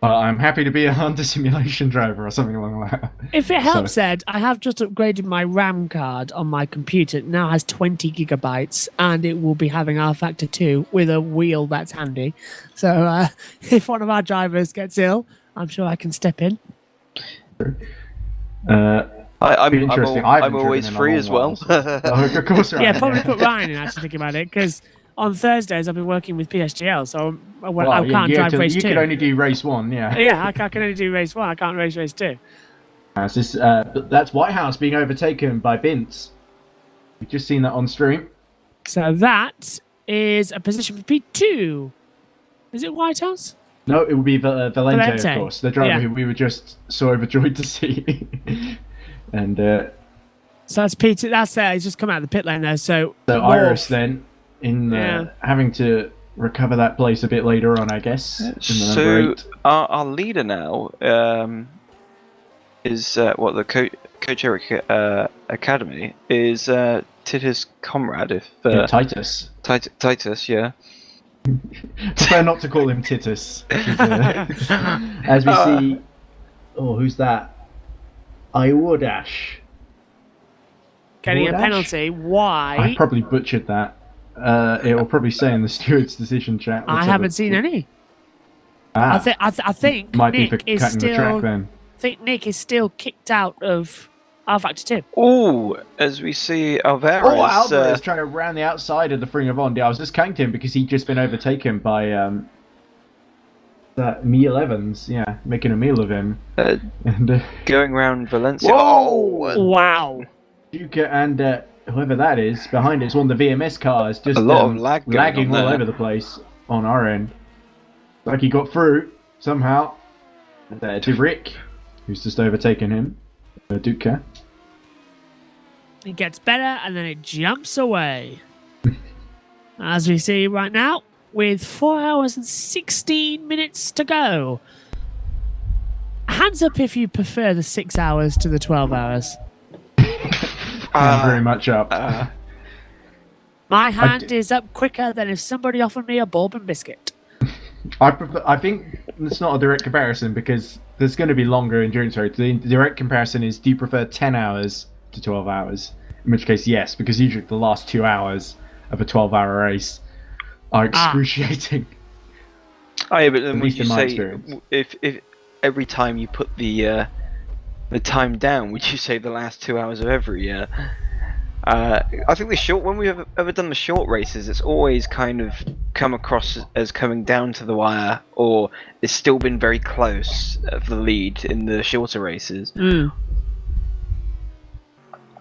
I'm happy to be a Honda simulation driver or something along that. If it helps, Ed, I have just upgraded my RAM card on my computer. It now has 20 gigabytes, and it will be having R-Factor 2 with a wheel that's handy. So if one of our drivers gets ill, I'm sure I can step in. I'm interesting. I haven't always driven in a free long as well. while, so- of course, right. Yeah, probably put Ryan in, actually, thinking about it, because on Thursdays I've been working with PSGL, so I can't drive race 2. You can only do race 1, yeah. Yeah, I can only do race 1. I can't race 2. That's White House being overtaken by Bintz. We've just seen that on stream. So that is a position for P2. Is it White House? No, it would be Valente, Valente, of course, the driver yeah. who we were just so overjoyed to see. And So that's P2. That's he's just come out of the pit lane there. So Iris then in Yeah. having to recover that place a bit later on, I guess. In the number 8. Our leader now is the Coach Eric Academy is Titus Comrade. If Titus. Titus, yeah. Prefer not to call him Titus. As we see Oh, who's that? Iwodash. Getting a Iwodash? penalty. I Why? probably butchered that. It will probably say in the steward's decision chat. I haven't seen any. I think might be for Nick is cutting the track still. then. I think Nick is still kicked out of R Factor 2. Oh, as we see Alvarez. Oh, Alvarez trying to round the outside of the Ring of Honda. I was just counting him because he'd just been overtaken by that Neil Evans. Yeah, making a meal of him. And going around Valencia. whoa! Wow. Duca and whoever that is behind it's one of the VMS cars. Just A lot of lag going lagging on all there. over the place on our end. Like he got through somehow. And DeRick, who's just overtaken him. Duca. It gets better and then it jumps away. As we see right now, with 4 hours and 16 minutes to go. Hands up if you prefer the 6 hours to the 12 hours. Very much up. My hand is up quicker than if somebody offered me a bourbon biscuit. I think it's not a direct comparison because there's going to be longer endurance rates. The direct comparison is, do you prefer 10 hours to 12 hours? In which case, yes, because usually the last 2 hours of a 12-hour race are excruciating. Oh yeah, but then At would least you in my say experience. if every time you put the time down, would you say the last 2 hours of every? I think the short when we've ever done the short races, it's always kind of come across as coming down to the wire, or it's still been very close for the lead in the shorter races. Mm.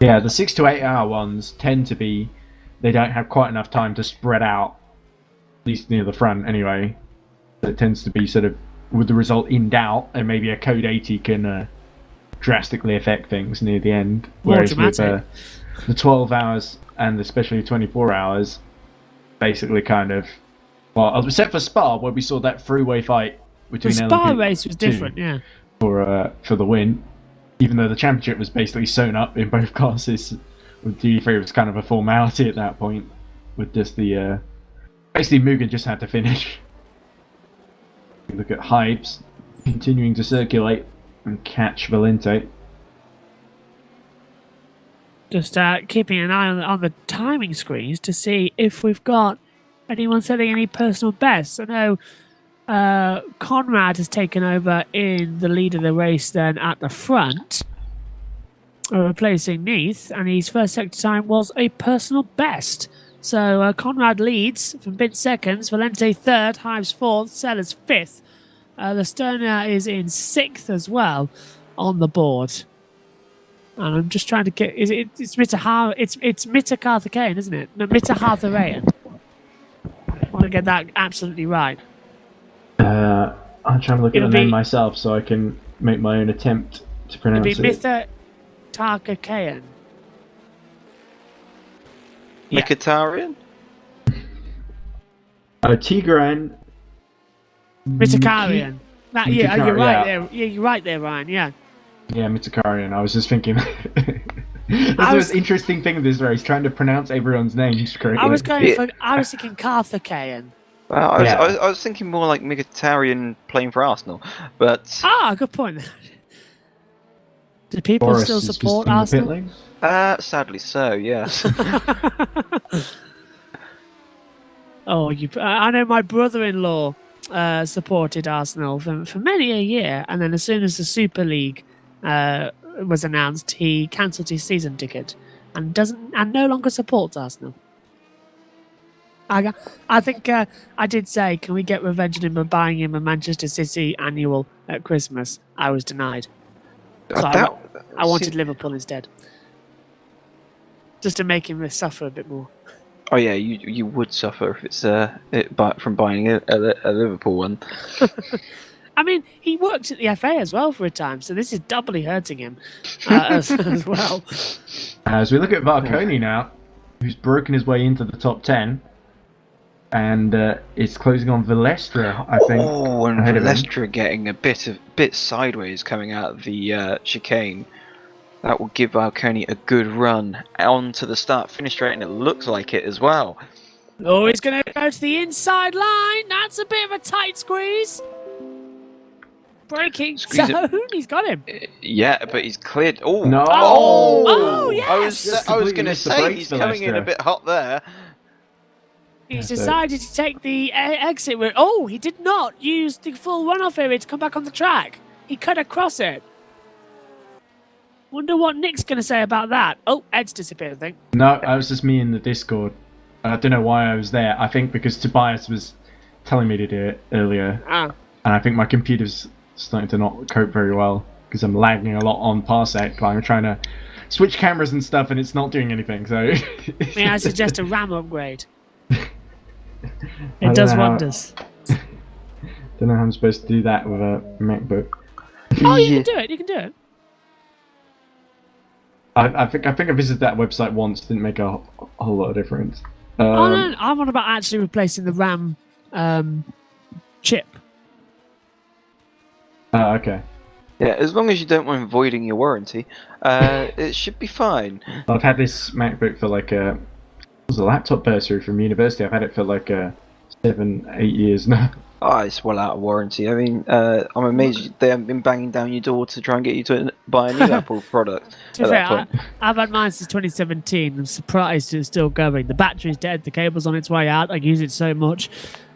Yeah, the 6 to 8 hour ones tend to be, they don't have quite enough time to spread out, at least near the front anyway. So it tends to be sort of with the result in doubt, and maybe a code 80 can drastically affect things near the end. More Whereas with dramatic. the 12 hours and especially 24 hours, basically kind of, well, except for Spa, where we saw that freeway fight The between Spa LMP2 race was different, yeah. for the win, even though the championship was basically sewn up in both classes. With GT3, it was kind of a formality at that point, with just the basically Mugen just had to finish. Look at Hypes continuing to circulate and catch Valente. Just keeping an eye on the timing screens to see if we've got anyone setting any personal bests. I know Conrad has taken over in the lead of the race then at the front, replacing Neath, and his first sector time was a personal best. So Conrad leads from mid seconds, Valente third, Hives fourth, Sellers fifth. Lesterna is in sixth as well on the board. And I'm just trying to get. It's Mitta Karthikeyan, isn't it? No, Mitta Hartharayan. I want to get that absolutely right. I'm trying to look at It'll the name be- myself so I can make my own attempt to It'd pronounce be it. Mitta Karthikeyan. Yeah. Mkhitaryan? Tigran. Mkhitaryan. Yeah, you're Mkhitaryan, right yeah. there. Yeah, you're right there, Ryan. Yeah. Yeah, Mkhitaryan. I was just thinking. That's the most interesting thing of this race, trying to pronounce everyone's names correctly. I was going Yeah. for. I was thinking Karthikeyan. Well, Yeah. I was thinking more like Mkhitaryan playing for Arsenal, but Good point. Do people Boris still is support visiting the Arsenal? pit lane. sadly so, yes. Oh, I know my brother-in-law supported Arsenal for many a year, and then as soon as the Super League was announced, he cancelled his season ticket and no longer supports Arsenal. I think I did say, can we get revenge on him by buying him a Manchester City annual at Christmas? I was denied. So I wanted Liverpool instead, just to make him suffer a bit more. Oh yeah, you would suffer if it's from buying a Liverpool one. I mean, he worked at the FA as well for a time, so this is doubly hurting him as well. As we look at Varconi now, who's broken his way into the top 10, and it's closing on Valestra, I think. Oh, and ahead of him. Valestra getting a bit sideways coming out of the chicane. That will give Valconi a good run onto the start-finish straight, and it looks like it as well. Oh, he's going to go to the inside line. That's a bit of a tight squeeze. Braking Squeeze it. zone. He's got him. Yeah, but he's cleared. Oh, No. Oh, yes. I was Just going completely to missed the say brakes he's for coming in a Leicester. bit hot there. He's Yeah, so- decided to take the exit route. Oh, he did not use the full runoff area to come back on the track. He cut across it. Wonder what Nick's going to say about that. Oh, Ed's disappeared, I think. No, that was just me in the Discord. I don't know why I was there. I think because Tobias was telling me to do it earlier. Ah. And I think my computer's starting to not cope very well because I'm lagging a lot on Parsec. I'm trying to switch cameras and stuff and it's not doing anything. So May I suggest a RAM upgrade? I It does don't know how- wonders. Don't know how I'm supposed to do that with a MacBook. Oh, you can do it. You can do it. I think I visited that website once. Didn't make a whole lot of difference. Oh, no, I'm on about actually replacing the RAM chip. Okay. Yeah, as long as you don't mind voiding your warranty, it should be fine. I've had this MacBook for like it was a laptop bursary from university. I've had it for like 7-8 years now. Oh, it's well out of warranty. I mean, I'm amazed they haven't been banging down your door to try and get you to buy a new Apple product To at be that fair, point. I've had mine since 2017. I'm surprised it's still going. The battery's dead. The cable's on its way out. I use it so much.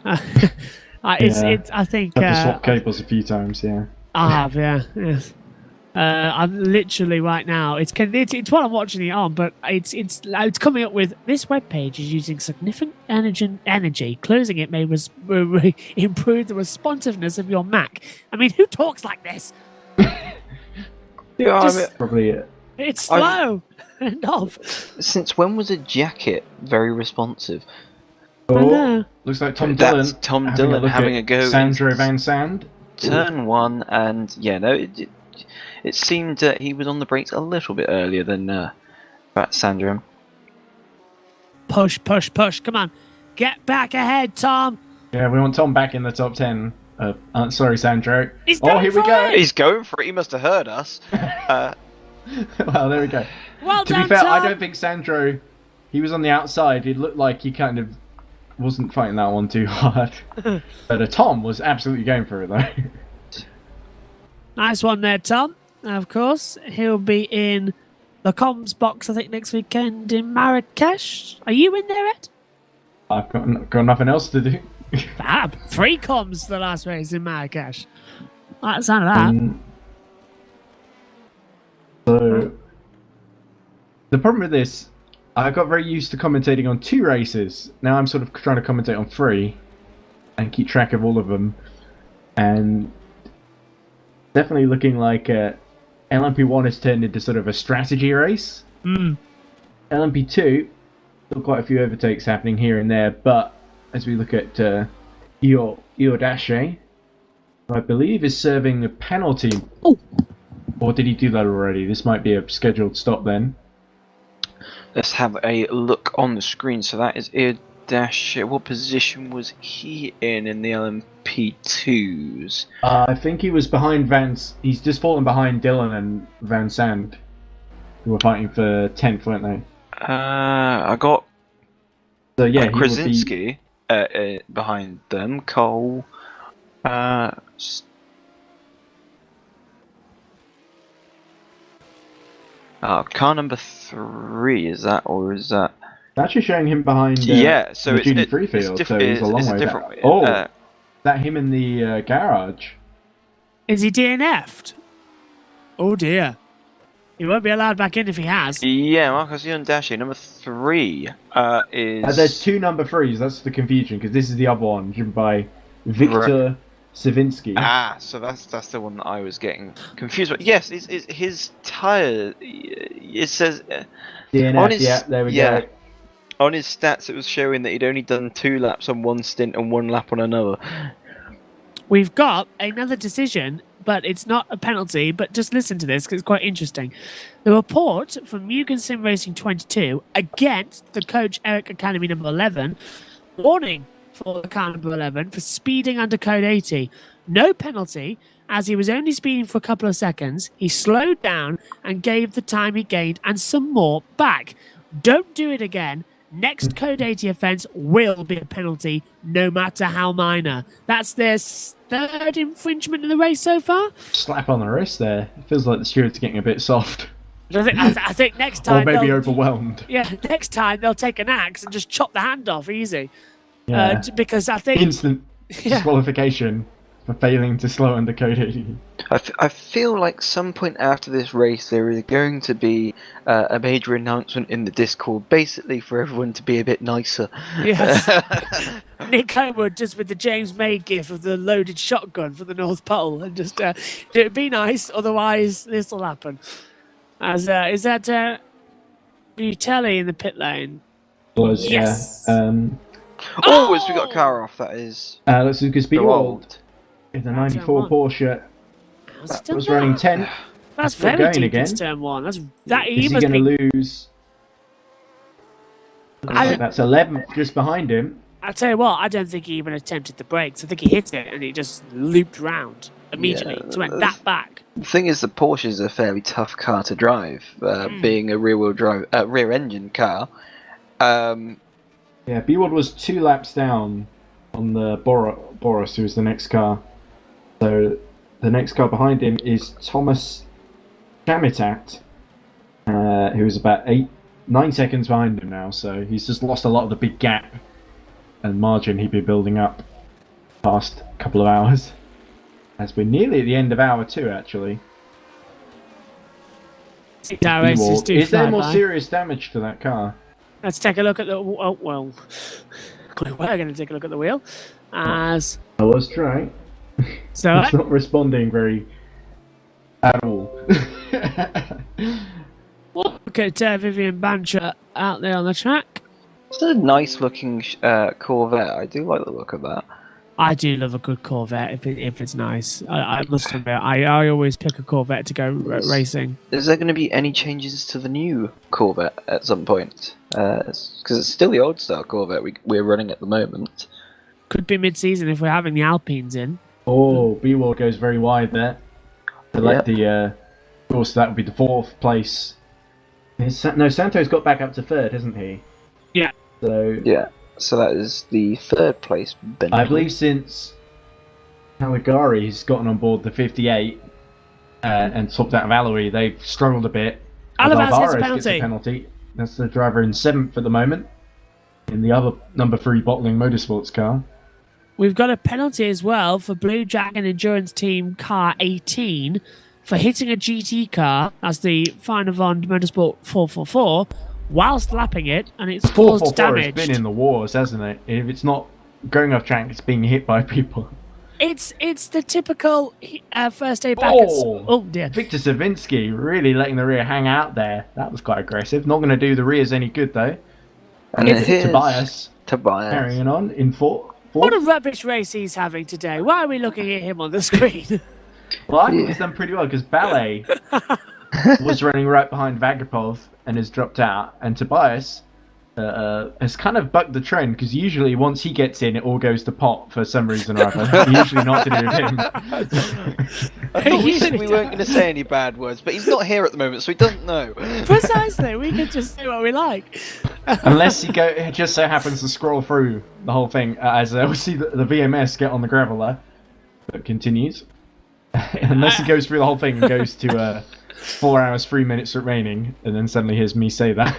I think I've had to swap cables a few times. Yeah. I have, yeah. Yes. I'm literally right now. It's while I'm watching it on, but it's coming up with this web page is using significant energy. Closing it may improve the responsiveness of your Mac. I mean, who talks like this? Yeah, I Just- mean, Probably it. It's slow. End of. since when was a jacket very responsive? I Oh, know. looks like Tom That's Dillon. Tom Dillon look having at a go. Sandro Van Sand. Turn one, and yeah, no, it seemed that he was on the brakes a little bit earlier than Sandro. Push, push, push. Come on. Get back ahead, Tom. Yeah, we want Tom back in the top 10. Sorry, Sandro. He's Oh, going here we for go. it. He's going for it. He must have heard us. Well, there we go. Well To done, be fair, Tom. I don't think Sandro. He was on the outside. It looked like he kind of wasn't fighting that one too hard. But Tom was absolutely going for it though. Nice one there, Tom. Of course, he'll be in the comms box, I think, next weekend in Marrakesh. Are you in there, Ed? I've got nothing else to do. Fab. 3 comms the last race in Marrakesh. Like the sound of that. So the problem with this, I got very used to commentating on 2 races. Now I'm sort of trying to commentate on 3 and keep track of all of them. And definitely looking like LMP1 has turned into sort of a strategy race. LMP2, still quite a few overtakes happening here and there, but as we look at Iordache, I believe is serving a penalty. Oh. Or did he do that already? This might be a scheduled stop then. Let's have a look on the screen. So that is Dash. What position was he in the LMP2s? I think he was behind he's just fallen behind Dylan and Van Sand, who were fighting for 10th, weren't they? I got So yeah, he would be... Krasinski behind them. Cole. Car number 3, is that, or is that? actually showing him behind Yeah, so the it's GT3 field, diff- so he's a long way different. back. Oh, is that him in the garage? Is he DNF'd? Oh, dear. He won't be allowed back in if he has. Yeah, Marcos Dashi, number 3 is. There's 2 number 3s, that's the confusion, because this is the other one, driven by Victor Savinsky. Ah, so that's the one that I was getting confused with. Yes, it's his tyre. It says DNF, on his, yeah, there we yeah, go. on his stats it was showing that he'd only done 2 laps on one stint and 1 lap on another. We've got another decision, but it's not a penalty. But just listen to this because it's quite interesting. The report from Mugen Sim Racing 22 against the Coach Eric Academy number 11, warning for the car number 11 for speeding under code 80. No penalty, as he was only speeding for a couple of seconds. He slowed down and gave the time he gained and some more back. Don't do it again. next Code 80 offence will be a penalty, no matter how minor. That's their third infringement in the race so far. Slap on the wrist there. It feels like the stewards are getting a bit soft. I think next time. Or maybe overwhelmed. Yeah, next time they'll take an axe and just chop the hand off easy. Yeah. Because I think. Instant disqualification for failing to slow under Code 80. I feel like some point after this race there is going to be a major announcement in the Discord, basically for everyone to be a bit nicer. Yes. Nick Homewood just with the James May gif of the loaded shotgun for the North Pole, and just it'd be nice. Otherwise, this will happen. Is that Butelli in the pit lane? Was, Yes. Yeah. Oh, as we got a car off, that is. Let's look at Speedwald old. in the 94 Porsche. That Was running 10th. That's Still very going deep again. into turn one. He Is he must going be. to lose? I think that's 11th, just behind him. I tell you what, I don't think he even attempted the brakes. I think he hit it and he just looped round immediately. So went that back. The thing is, the Porsche is a fairly tough car to drive, being a rear-wheel drive, rear-engine car. Yeah, Bewald was 2 laps down on the Boris, who was the next car. So the next car behind him is Thomas Chamitat, who is about 9 seconds behind him now. So he's just lost a lot of the big gap and margin he'd been building up past couple of hours. As we're nearly at the end of hour 2, actually. Bewald. Is there more serious damage to that car? Let's take a look at the. Oh, well, we're going to take a look at the wheel. As I was trying. so, It's not responding very at all. look at Vivian Bancher out there on the track. It's a nice-looking Corvette. I do like the look of that. I do love a good Corvette if it's nice. I must admit, I always pick a Corvette to go racing. Is there going to be any changes to the new Corvette at some point? Because it's still the old-style Corvette we're running at the moment. Could be mid-season if we're having the Alpines in. Oh, B-Ward goes very wide there. To let the, of course, that would be the 4th place. No, Santos got back up to 3rd, hasn't he? Yeah. So Yeah, so that is the 3rd place Bentley. I believe since Caligari's gotten on board the 58 and swapped out of Alloy, they've struggled a bit. Alvarez gets a gets a penalty. penalty. That's the driver in 7th at the moment. In the other number 3 bottling motorsports car. We've got a penalty as well for Blue Dragon Endurance Team Car 18 for hitting a GT car as the Finevond Motorsport 444 whilst lapping it, and it's caused 444 damage. has been in the wars, hasn't it? If it's not going off track, it's being hit by people. It's the typical first aid back. Oh dear. Victor Savinsky really letting the rear hang out there. That was quite aggressive. Not going to do the rears any good though. And It's here's Tobias Tobias. carrying on in 4th. What a rubbish race he's having today. Why are we looking at him on the screen? Well, I think he's done pretty well because Ballet was running right behind Vagapov and has dropped out, and Tobias has kind of bucked the trend because usually once he gets in, it all goes to pot for some reason or other. Usually not to do with him. I thought we said we weren't going to say any bad words, but he's not here at the moment, so he doesn't know. Precisely. We can just do what we like. Unless he just so happens to scroll through the whole thing, as we see the VMS get on the gravel there, but continues. Unless he goes through the whole thing and goes to 4 hours 3 minutes remaining, and then suddenly hears me say that.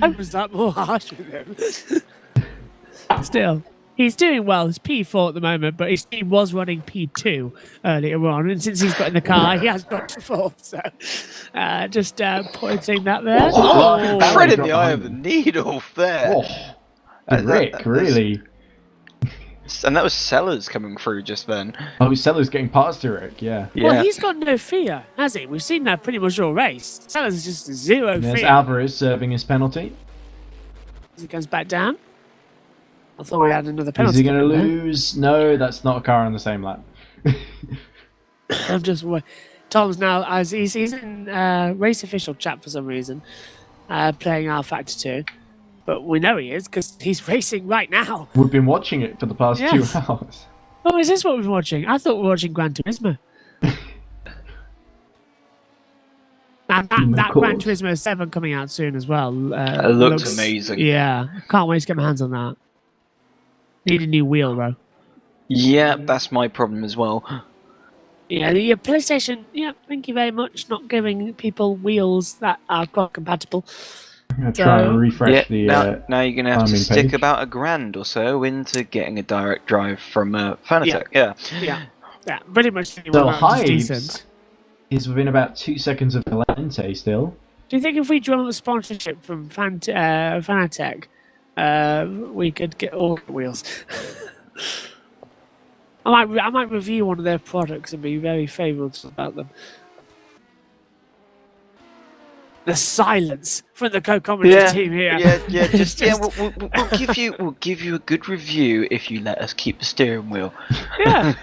I was that more harsh with him. Still, he's doing well. He's P4 at the moment, but his team was running P2 earlier on, and since he's got in the car, he has got to 4th. So, just pointing that there. Oh, Ballet thread in dropped the eye of behind the needle there. Oh, Rick, really? And that was Sellers coming through just then. Oh, Sellers getting past Rick, yeah. Well, he's got no fear, has he? We've seen that pretty much all race. Sellers is just zero And there's fear. Alvarez serving his penalty. As he comes back down. I thought we had another Is penalty. he going to coming there. lose? No, that's not a car on the same lap. I'm just. Tom's now, as he's in race official chat for some reason, playing R Factor 2. But we know he is because he's racing right now. We've been watching it for the past Yes. 2 hours. Oh, is this what we're watching? I thought we were watching Gran Turismo. And that Gran Turismo 7 coming out soon as well. It looks amazing. Yeah, can't wait to get my hands on that. Need a new wheel though. Yeah, that's my problem as well. Yeah, the PlayStation. Yeah, thank you very much. Not giving people wheels that are quad compatible. I'm gonna try and refresh the. Now you're gonna have to timing stick page. about £1,000 or so into getting a direct drive from Fanatec. Yeah, pretty much. So Hives decent. is within about 2 seconds of Valente still. Do you think if we draw a sponsorship from Fanatec, we could get all the wheels? I might review one of their products and be very favourable about them. The silence from the co-commentary team here. We'll give you a good review if you let us keep the steering wheel. Yeah.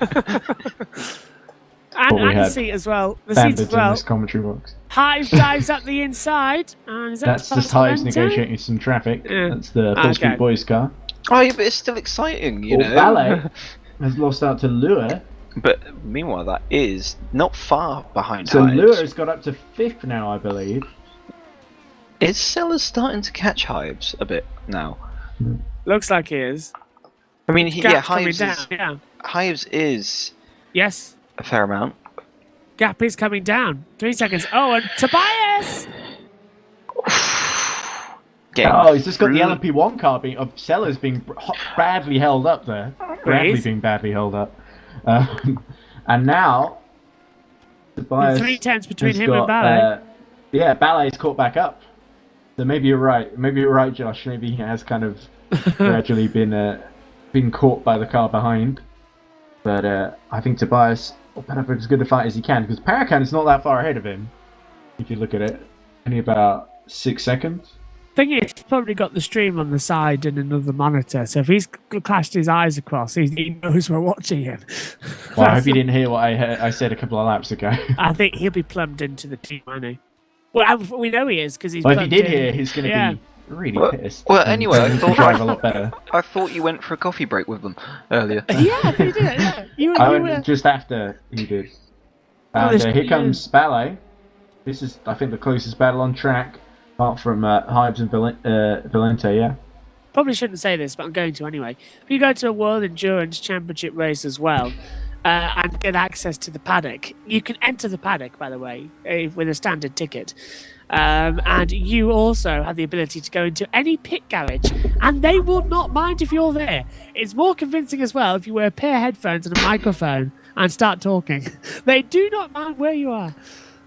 and the seat as well. The seat as well. In this commentary box. Hive dives up the inside. And that's just Hives negotiating some traffic. Yeah. That's the Full Speed Boys car. Oh, yeah, but it's still exciting, you know. Ballet has lost out to Lure. But meanwhile, that is not far behind So Hives. Lure has got up to 5th now, I believe. Is Sellers starting to catch Hives a bit now? Looks like he is. I mean, Hives is yes, a fair amount. Gap is coming down. 3 seconds. Oh, and Tobias! He's just got the LMP1 car of Sellers being badly held up there. Bradley being badly held up. And now, Tobias 3/10 between him and Ballet. Ballet's caught back up. So maybe you're right. Maybe you're right, Josh. Maybe he has kind of gradually been caught by the car behind. But I think Tobias will put up as good a fight as he can, because Paracan is not that far ahead of him. If you look at it, only about 6 seconds. Thing is, he's probably got the stream on the side and another monitor, so if he's clashed his eyes across, he knows we're watching him. Well, I hope you didn't hear what I said a couple of laps ago. I think he'll be plumbed into the team, won't he? Well, we know he is because he's. Well, if he did hear, he's going to be really pissed. Well, anyway, I thought drive a lot better. I thought you went for a coffee break with them earlier. Yeah, I think you did. Yeah. I went just after he did. And here comes Ballet. This is, I think, the closest battle on track. Apart from Hives and Valente, yeah. Probably shouldn't say this, but I'm going to anyway. If you go to a World Endurance Championship race as well, and get access to the paddock, you can enter the paddock, by the way, with a standard ticket. And you also have the ability to go into any pit garage, and they will not mind if you're there. It's more convincing as well if you wear a pair of headphones and a microphone and start talking. They do not mind where you are.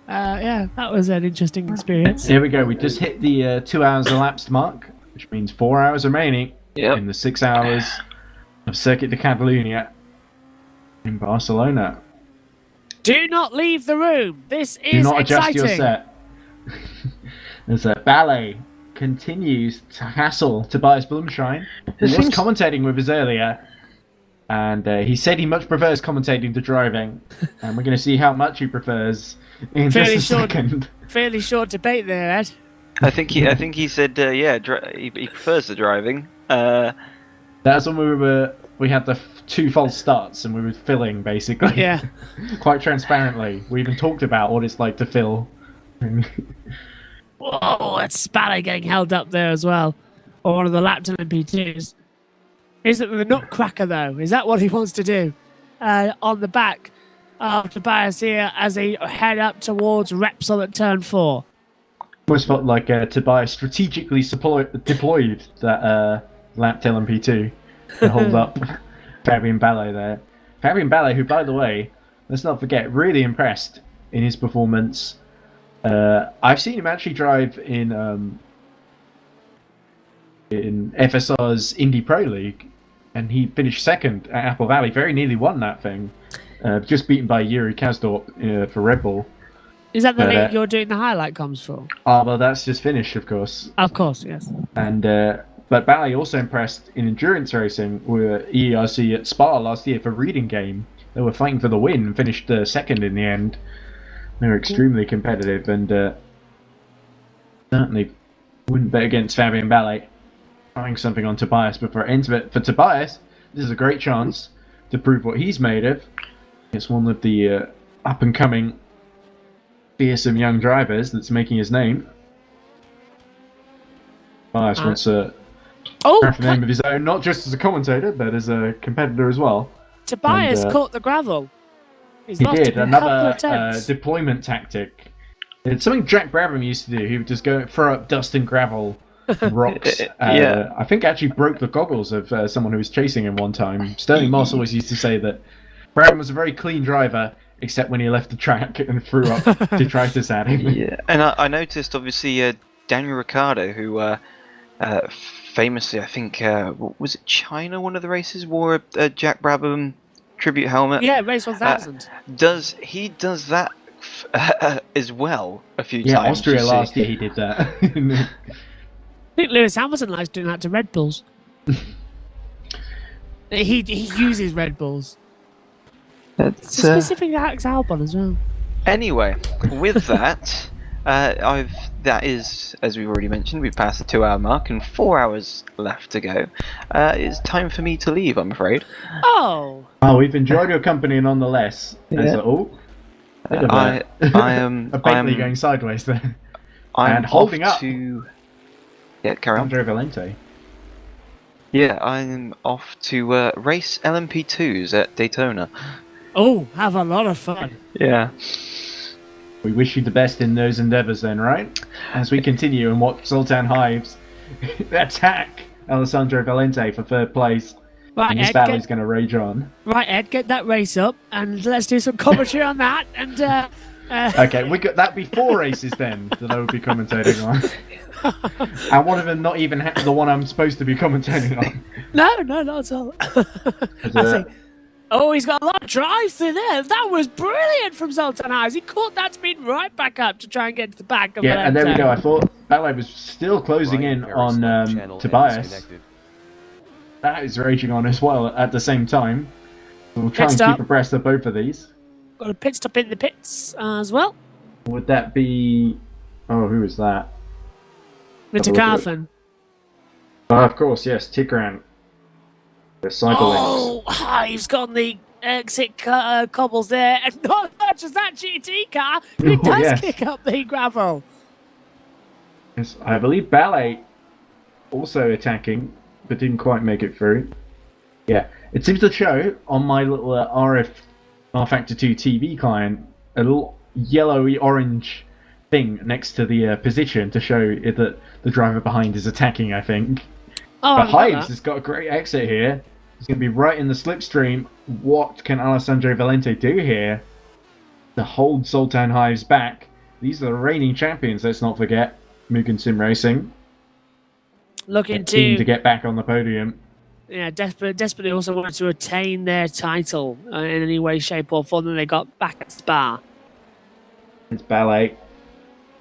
That was an interesting experience. Here we go. We just hit the 2 hours elapsed mark, which means 4 hours remaining in the 6 hours of Circuit de Catalunya in Barcelona. Do not leave the room. This is Do not exciting. adjust your set. As Ballet continues to hassle Tobias Blumschein, who was commentating with us earlier. And he said he much prefers commentating to driving. And we're going to see how much he prefers in just a second. Fairly short debate there, Ed. I think he said he prefers the driving. That's when we had the 2 false starts and we were filling basically. Yeah. Quite transparently. We even talked about what it's like to fill. Whoa, that's Ballet getting held up there as well. Or one of the lapped LMP2s. Is it the nutcracker though? Is that what he wants to do? On the back of Tobias here as they head up towards Repsol at turn 4. Almost felt like Tobias strategically deployed that lapped LMP2 to hold up Fabien Ballet there. Fabien Ballet, who, by the way, let's not forget, really impressed in his performance. I've seen him actually drive in FSR's Indy Pro League, and he finished second at Apple Valley. Very nearly won that thing. Just beaten by Yuri Kasdorp for Red Bull. Is that the league you're doing the highlight comms for? Well, that's just finished, of course. Of course, yes. And but Ballet also impressed in endurance racing with EERC at Spa last year for Reading Game. They were fighting for the win and finished second in the end. They were extremely competitive, and certainly wouldn't bet against Fabien Ballet trying something on Tobias before it ends. But for Tobias, this is a great chance to prove what he's made of. It's one of the up-and-coming fearsome young drivers that's making his name. Bias wants to craft a name of his own, not just as a commentator, but as a competitor as well. Tobias caught the gravel. He did, another deployment tactic. It's something Jack Brabham used to do. He would just go throw up dust and gravel, rocks. Yeah. I think actually broke the goggles of someone who was chasing him one time. Sterling Moss always used to say that Brabham was a very clean driver, except when he left the track and threw up detritus at him. Yeah, and I noticed, obviously, Daniel Ricciardo, who famously, I think, was it China, one of the races, wore a Jack Brabham tribute helmet? Yeah, race 1000. Does that as well a few times? Yeah, Austria last year he did that. I think Lewis Hamilton likes doing that to Red Bulls. he uses Red Bulls. It's a specific Alex Albon as well. Anyway, with that, that is, as we've already mentioned, we've passed the 2-hour mark and 4 hours left to go. It's time for me to leave, I'm afraid. Oh, we've enjoyed your company nonetheless. Yeah. I am a Bentley going sideways there. I'm and holding off up to... Yeah, carry on. Andre Valente. Yeah, I'm off to race LMP2s at Daytona. Oh, have a lot of fun. Yeah. We wish you the best in those endeavours then, right? As we continue and watch Sultan Hives attack Alessandro Valente for third place. Right, and this Ed, battle is going to rage on. Right, Ed, get that race up and let's do some commentary on that. And okay, we got that be 4 races then that I would be commentating on. And one of them not even the one I'm supposed to be commentating on. No, not at all. I think. Oh, he's got a lot of drive through there. That was brilliant from Sultan Hives. He caught that speed right back up to try and get to the back of Yeah, and there we go. I thought Ballet was still closing in on Tobias. That is raging on as well at the same time. So we'll try and keep abreast of both of these. Got a pit stop in the pits as well. Would that be... Oh, who is that? Mr. Carfin. Of course, yes, Tigran. The cyclist. Oh, Hives got on the exit cobbles there. And not much as that GT car. It does kick up the gravel. Yes, I believe Ballet also attacking, but didn't quite make it through. Yeah, it seems to show on my little R Factor 2 TV client a little yellowy orange thing next to the position to show that the driver behind is attacking, I think. Oh, but Hives has got a great exit here. He's going to be right in the slipstream. What can Alessandro Valente do here to hold Sultan Hives back? These are the reigning champions, let's not forget. Mugen Sim Racing. Looking to get back on the podium. Yeah, desperately also wanted to attain their title in any way, shape or form. Then they got back at Spa. It's Ballet.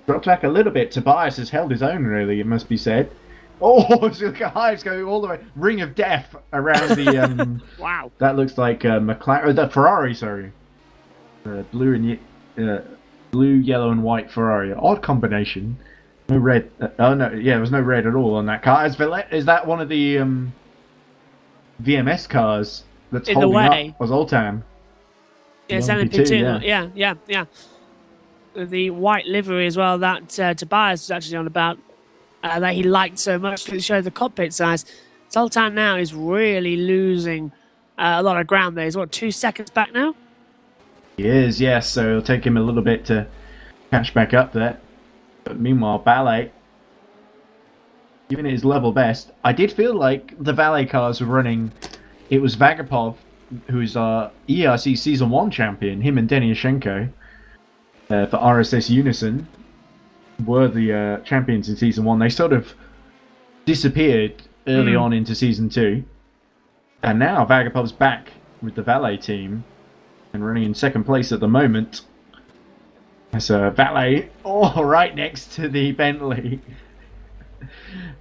Dropped back a little bit. Tobias has held his own, really, it must be said. Oh, look at Hives going all the way. Ring of death around the... wow. That looks like the Ferrari, sorry. Blue, yellow and white Ferrari. Odd combination. No red. Oh, no. Yeah, there was no red at all on that car. Is that one of the VMS cars that's in holding the way up? Was Zoltan? Yeah, it's LMP2. Yeah. The white livery as well that Tobias was actually on about. That he liked so much because it showed the cockpit size. Sultan now is really losing a lot of ground there. He's, 2 seconds back now? He is, yes. So it'll take him a little bit to catch back up there. But meanwhile, Ballet, giving it his level best. I did feel like the Valet cars were running. It was Vagapov, who's our ERC Season 1 champion, him and Deniashenko, for RSS Unison. Were the champions in Season 1. They sort of disappeared early on into Season 2. And now Vagapov's back with the Valet team and running in second place at the moment. As Valet right next to the Bentley.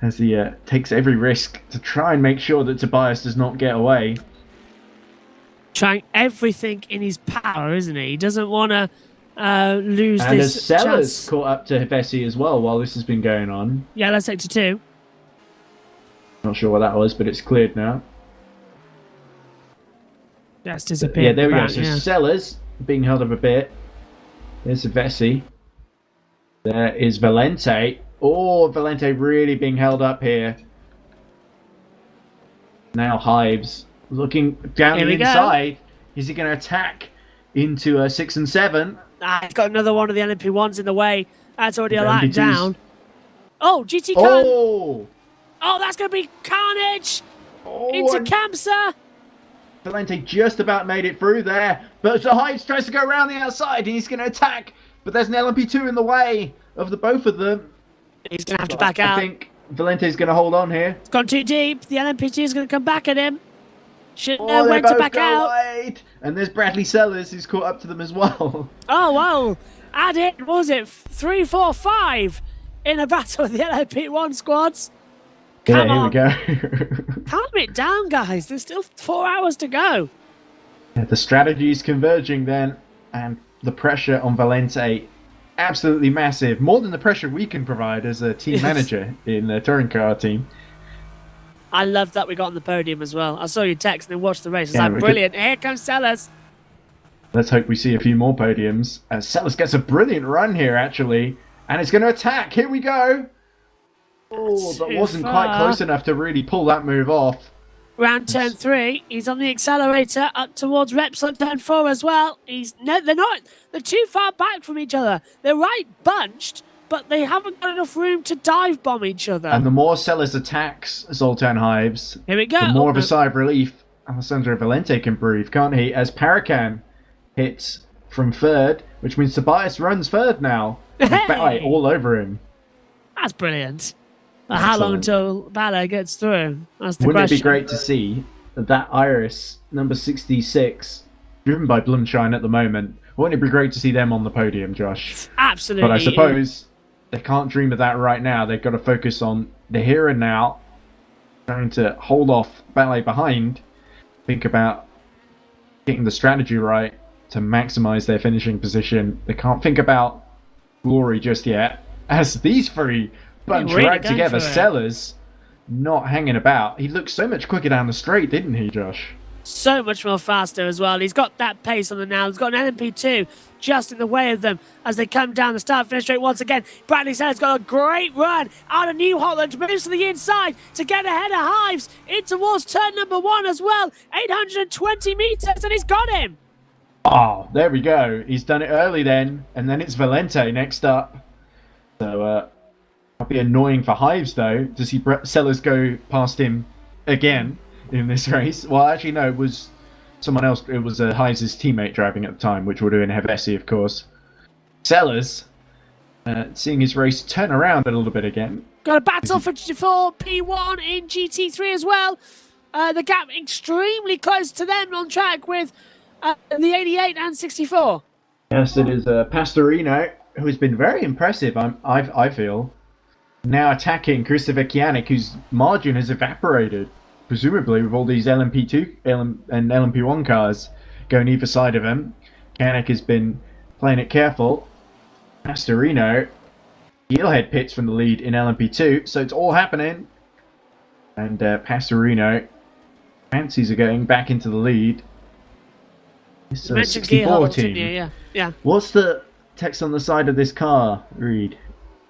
As he takes every risk to try and make sure that Tobias does not get away. Trying everything in his power, isn't he? He doesn't want to lose and this as Sellers chance. Caught up to Hevesi as well while this has been going on. Yeah, that's sector 2. Not sure what that was, but it's cleared now. That's disappeared. Yeah, there we go. So Sellers being held up a bit. There's Hevesi. There is Valente. Oh, Valente really being held up here. Now Hives looking down Here the we go. inside. Is he going to attack into 6 and 7? He's got another one of the LMP1s in the way. That's already a The lap LMP2s. down. Oh, GT Khan. Oh! Oh, that's going to be carnage Oh, into and Kamsa. Valente just about made it through there. But the Hives tries to go around the outside and he's going to attack. But there's an LMP2 in the way of the both of them. He's going to have to back out. I think Valente's going to hold on here. It's gone too deep. The LMP2 is going to come back at him. Should Oh, know they when to both back go out. wide. And there's Bradley Sellers who's caught up to them as well. Oh, well. Add it, what was it 3, 4, 5 in a battle with the LMP1 squads? Come on. Here we go. Calm it down, guys. There's still 4 hours to go. Yeah, the strategy is converging then, and the pressure on Valente absolutely massive. More than the pressure we can provide as a team manager in the touring car team. I love that we got on the podium as well. I saw your text and then watched the race. It's Yeah, like, we brilliant. Here comes Sellers. Let's hope we see a few more podiums. As Sellers gets a brilliant run here, actually, and it's going to attack. Here we go. Oh, that Too wasn't quite far. close enough to really pull that move off. Round turn 3. He's on the accelerator up towards Repsol turn 4 as well. They're too far back from each other. They're right bunched, but they haven't got enough room to dive bomb each other. And the more Sellers attacks Zoltan Hives, Here we go. the more of Oh, a sigh of relief Alessandro Valente can breathe, can't he? As Paracan hits from third, which means Tobias runs third now. And Hey! Ballet all over him. That's brilliant. But how long until Ballet gets through? That's the Wouldn't question. it be great to see that Iris, number 66, driven by Blumshine at the moment, wouldn't it be great to see them on the podium, Josh? Absolutely. But I suppose they can't dream of that right now. They've got to focus on the here and now, trying to hold off Ballet behind, think about getting the strategy right to maximise their finishing position. They can't think about glory just yet, as these three bunch really right going together. for it. Sellers not hanging about. He looked so much quicker down the straight, didn't he, Josh? So much more faster as well. He's got that pace on the now. He's got an LMP2 just in the way of them as they come down the start-finish straight once again. Bradley Sellers got a great run out of New Holland, moves to the inside to get ahead of Hives in towards turn number 1 as well. 820 metres and he's got him. Oh, there we go. He's done it early then, and then it's Valente next up. So, that'll be annoying for Hives, though, to see Sellers go past him again in this race. Well, actually, no, it was someone else. It was Hives' teammate driving at the time, which would have been Hevesi, of course. Sellers, seeing his race turn around a little bit again. Got a battle for P1 in GT3 as well. The gap extremely close to them on track with the 88 and 64. Yes, it is Pastorino, who has been very impressive, I feel. Now attacking Christopher Kianik, whose margin has evaporated, presumably with all these LMP2 and LMP1 cars going either side of him. Kianik has been playing it careful. Pastorino, Geelhead pits from the lead in LMP2, so it's all happening. And Pastorino fancies are going back into the lead. It's You a mentioned 64 Gearhart, team. didn't you? Yeah. What's the text on the side of this car, Reed?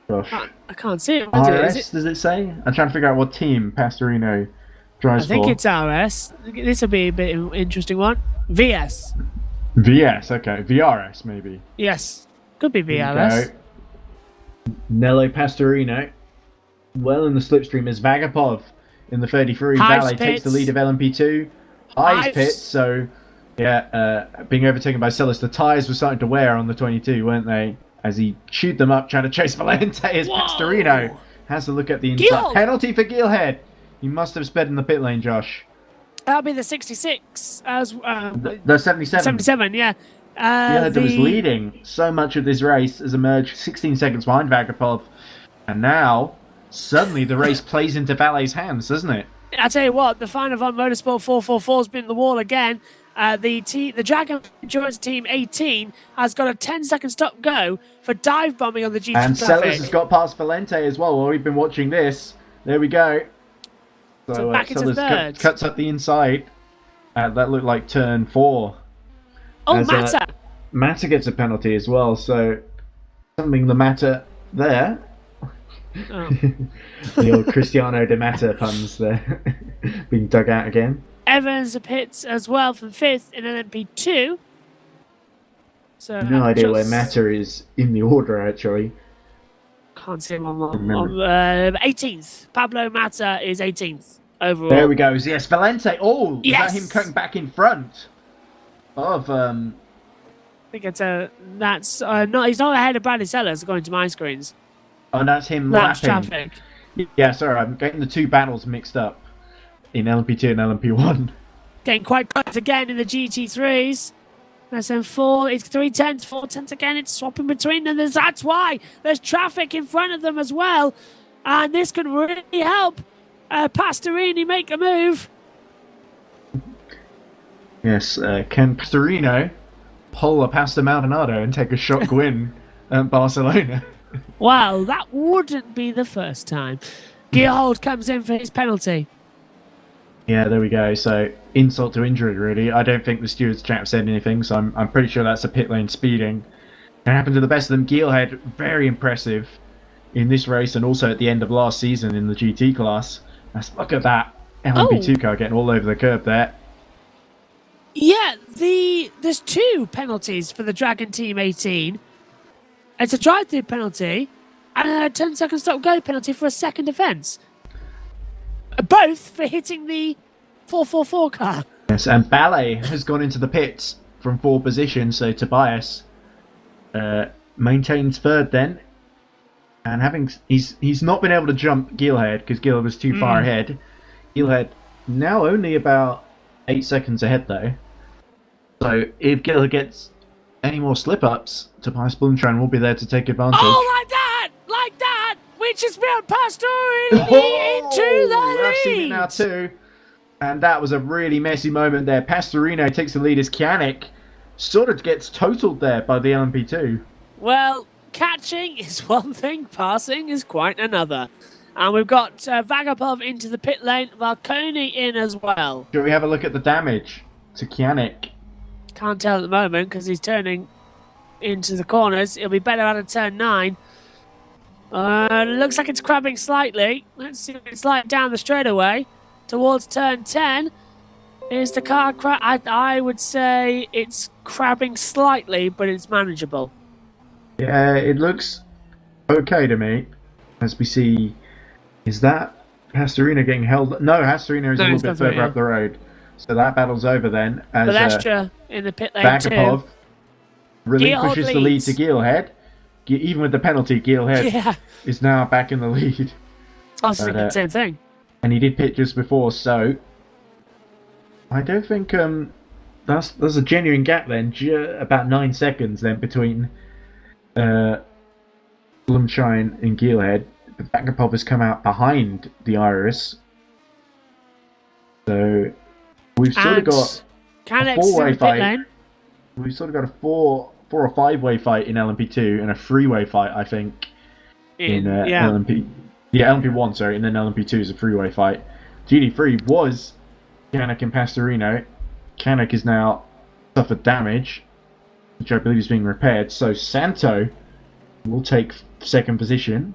Josh. I can't see it. Is RS, it? does it say? I'm trying to figure out what team Pastorino I drives think for. it's RS. This will be a bit of an interesting one. VS. VS, okay. VRS, maybe. Yes. Could be There you VRS. go. Nello Pastorino. Well in the slipstream is Vagapov in the 33. Hives Valet takes the pits. lead of LMP2. Hives Hives. pits, so yeah, being overtaken by Sellers. The tyres were starting to wear on the 22, weren't they? As he chewed them up, trying to chase Valente as Whoa. Pastorino has a look at the inside. Gil! Penalty for Geelhead. He must have sped in the pit lane, Josh. That'll be the 66 as The 77. 77, yeah. Geelhead that was leading so much of this race has emerged 16 seconds behind Vagapov. And now, suddenly the race plays into Valet's hands, doesn't it? I tell you what, the final Von Motorsport 444's been the wall again. The Dragon Endurance Team 18 has got a 10-second stop go for dive bombing on the GT And traffic. Sellers has got past Valente as well while we've been watching this. There we go. So back into Sellers third. cuts up the inside. That looked like turn 4. Oh, as, Mata! Mata gets a penalty as well, so something the Mata there. Oh. The old Cristiano de Mata puns there being dug out again. Evans pits as well from 5th in LMP2. So No idea where just- Mata is in the order, actually. Can't see him on Remember. 18th. Pablo Mata is 18th overall. There we go. Yes, Valente. Oh, Yes! is that him coming back in front of I think it's that's not. He's not ahead of Bradley Sellers according to my screens. Oh, that's him That's lapping. traffic. Yeah, sorry, I'm getting the two battles mixed up in LMP2 and LMP1. Getting quite close again in the GT3s. SM4, it's 310s, 410s again. It's swapping between them. That's why there's traffic in front of them as well. And this could really help Pastorini make a move. Yes, can Pastorino pull a Pasta Maldonado and take a shock win at Barcelona? Well, that wouldn't be the first time. Gearhold comes in for his penalty. Yeah, there we go. So, insult to injury, really. I don't think the stewards chap said anything, so I'm pretty sure that's a pit lane speeding. It happened to the best of them. Geelhead, very impressive in this race and also at the end of last season in the GT class. Look at that LMP2 car getting all over the curb there. Yeah, there's two penalties for the Dragon Team 18. It's a drive-through penalty and a 10-second stop-go penalty for a second offence. Both for hitting the 444 car. Yes, and Ballet has gone into the pits from 4th position, so Tobias maintains 3rd then. And he's not been able to jump Geelhead because Geelhead was too far ahead. Geelhead now only about 8 seconds ahead though. So if Geelhead gets any more slip-ups, Tobias Blumstein will be there to take advantage. Oh, like that! Which has been Pastorini into the lead! I've seen it now too. And that was a really messy moment there. Pastorino takes the lead as Kianik sort of gets totaled there by the LMP2. Well, catching is one thing, passing is quite another. And we've got Vagapov into the pit lane, Valconi in as well. Shall we have a look at the damage to Kianik? Can't tell at the moment because he's turning into the corners. It'll be better out of turn 9. Looks like it's crabbing slightly. Let's see if it's sliding down the straightaway towards turn 10. Is the car I would say it's crabbing slightly, but it's manageable. Yeah, it looks okay to me. As we see, is that Pastorino getting held? No, Pastorino is a little bit further up the road. So that battle's over then. As Balestra in the pit lane Vagapov too. relinquishes the lead to Geelhead. Even with the penalty, Geelhead is now back in the lead. I was thinking the same thing. And he did pit just before, so I don't think there's a genuine gap then, about 9 seconds then between Blumschein and Geelhead. But Vagapov has come out behind the Iris. So we've sort of got a four-way fight. We've sort of got a four or five-way fight in LMP2 and a three-way fight, I think, in LMP. Yeah, LMP1, sorry, and then LMP2 is a three-way fight. GT3 was Kanak and Pastorino. Kanak has now suffered damage, which I believe is being repaired. So Santo will take 2nd position.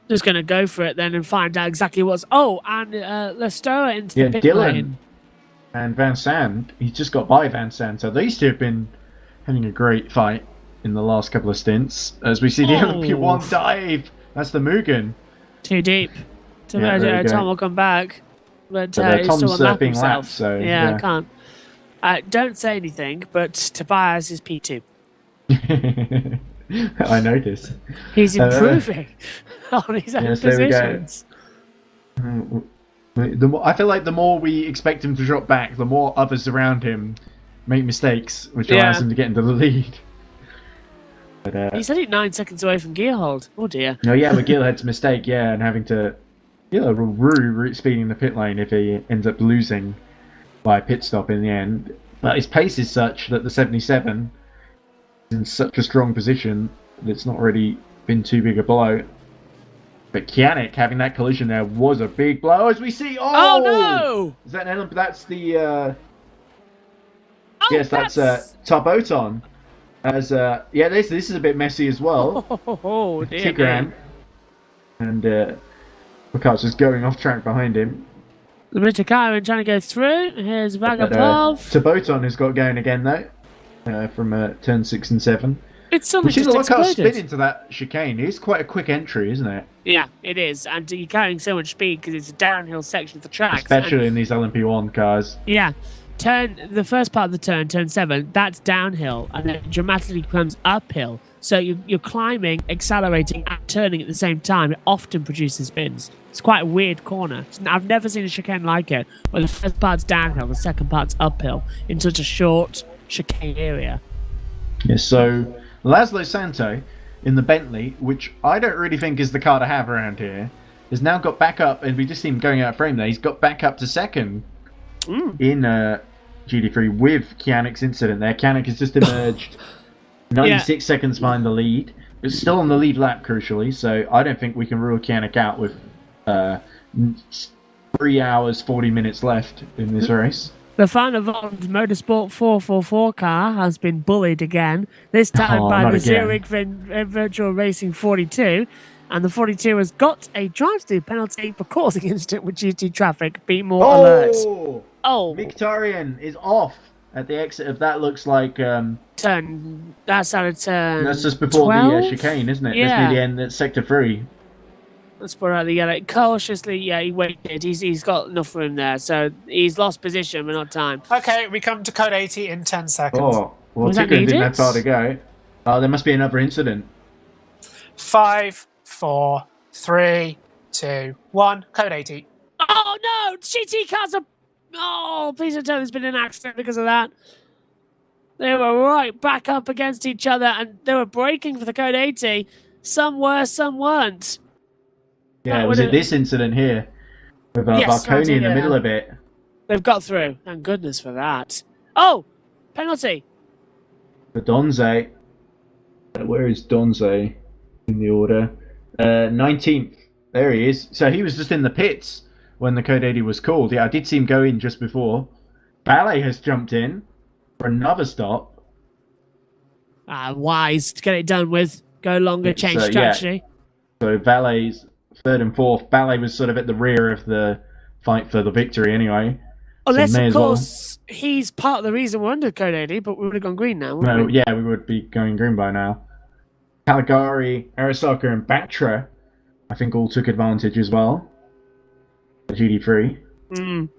Just going to go for it then and find out exactly what's... Oh, and Lestoa into the pit Dylan lane. And Van Sand. He's just got by Van Sand. So these two have been having a great fight in the last couple of stints. As we see the LMP1 dive. That's the Mugen. Too deep. Tom will come back. But he's Tom's still on lap being himself. lapped, so... Yeah, I can't. Don't say anything, but Tobias is P2. I noticed. He's improving on his own positions. I feel like the more we expect him to drop back, the more others around him make mistakes, which allows him to get into the lead. But, he's only 9 seconds away from Gearhold. Oh dear. No, yeah, but Gearhead's mistake, and having to, really speeding the pit lane if he ends up losing by a pit stop in the end. But his pace is such that the 77 is in such a strong position that it's not really been too big a blow. But Kianik having that collision there was a big blow, as we see. Oh no! Is that an? That's the. Yes, that's Top Oton. As this is a bit messy as well. Oh, dear Tigran. me. And Ricard's just going off track behind him. The Mitakaren trying to go through. Here's Vagapov. Saboton has got going again though, from turn 6 and 7. It's suddenly Which is just a lot of exploded. spin into that chicane. It is quite a quick entry, isn't it? Yeah, it is. And you're carrying so much speed because it's a downhill section of the track. Especially in these LMP1 cars. Yeah. The first part of the turn 7, that's downhill, and then it dramatically becomes uphill. So you're climbing, accelerating, and turning at the same time. It often produces spins. It's quite a weird corner. I've never seen a chicane like it, where the first part's downhill, the second part's uphill, in such a short chicane area. Yeah, so Laszlo Santo in the Bentley, which I don't really think is the car to have around here, has now got back up, and we just see him going out of frame there. He's got back up to second in GT3 with Kianik's incident there. Kianik has just emerged 96 seconds behind the lead. It's still on the lead lap, crucially, so I don't think we can rule Kianik out with 3 hours, 40 minutes left in this race. The Fan Avant Motorsport 444 car has been bullied again, this time by not the again. Zurich Virtual Racing 42. And the 42 has got a drive-through penalty for causing incident with GT traffic. Be more alert. Oh, Victorian is off at the exit of that. Looks like turn. That's out of turn. that's just before 12? the chicane, isn't it? Yeah. That's near the end. That's sector 3. Let's put out the yellow. Cautiously, he waited. He's got enough room there, so he's lost position, but not time. Okay, we come to code 80 in 10 seconds. Oh, well, Was that Tigran didn't needed? have far to go. Oh, there must be another incident. 5, 4, 3, 2, 1. Code 80. Oh no! GT cars are. Oh, please don't tell there's been an accident because of that. They were right back up against each other, and they were braking for the code 80. Some were, some weren't. Yeah, That was it would've- this incident here? With Yes, Barconi in the yeah. middle of it. They've got through. Thank goodness for that. Oh, penalty. For Donze. Where is Donze in the order? 19th. There he is. So he was just in the pits when the Code 80 was called. Yeah, I did see him go in just before. Ballet has jumped in for another stop. Wise to get it done with. Go longer, change So, yeah. strategy. So Valet's 3rd and 4th. Ballet was sort of at the rear of the fight for the victory anyway. Unless, may of as well. course, he's part of the reason we're under code 80, but we would have gone green now, wouldn't No, we? yeah, we would be going green by now. Caligari, Arasaka, and Batra, I think, all took advantage as well. GD3. Mm.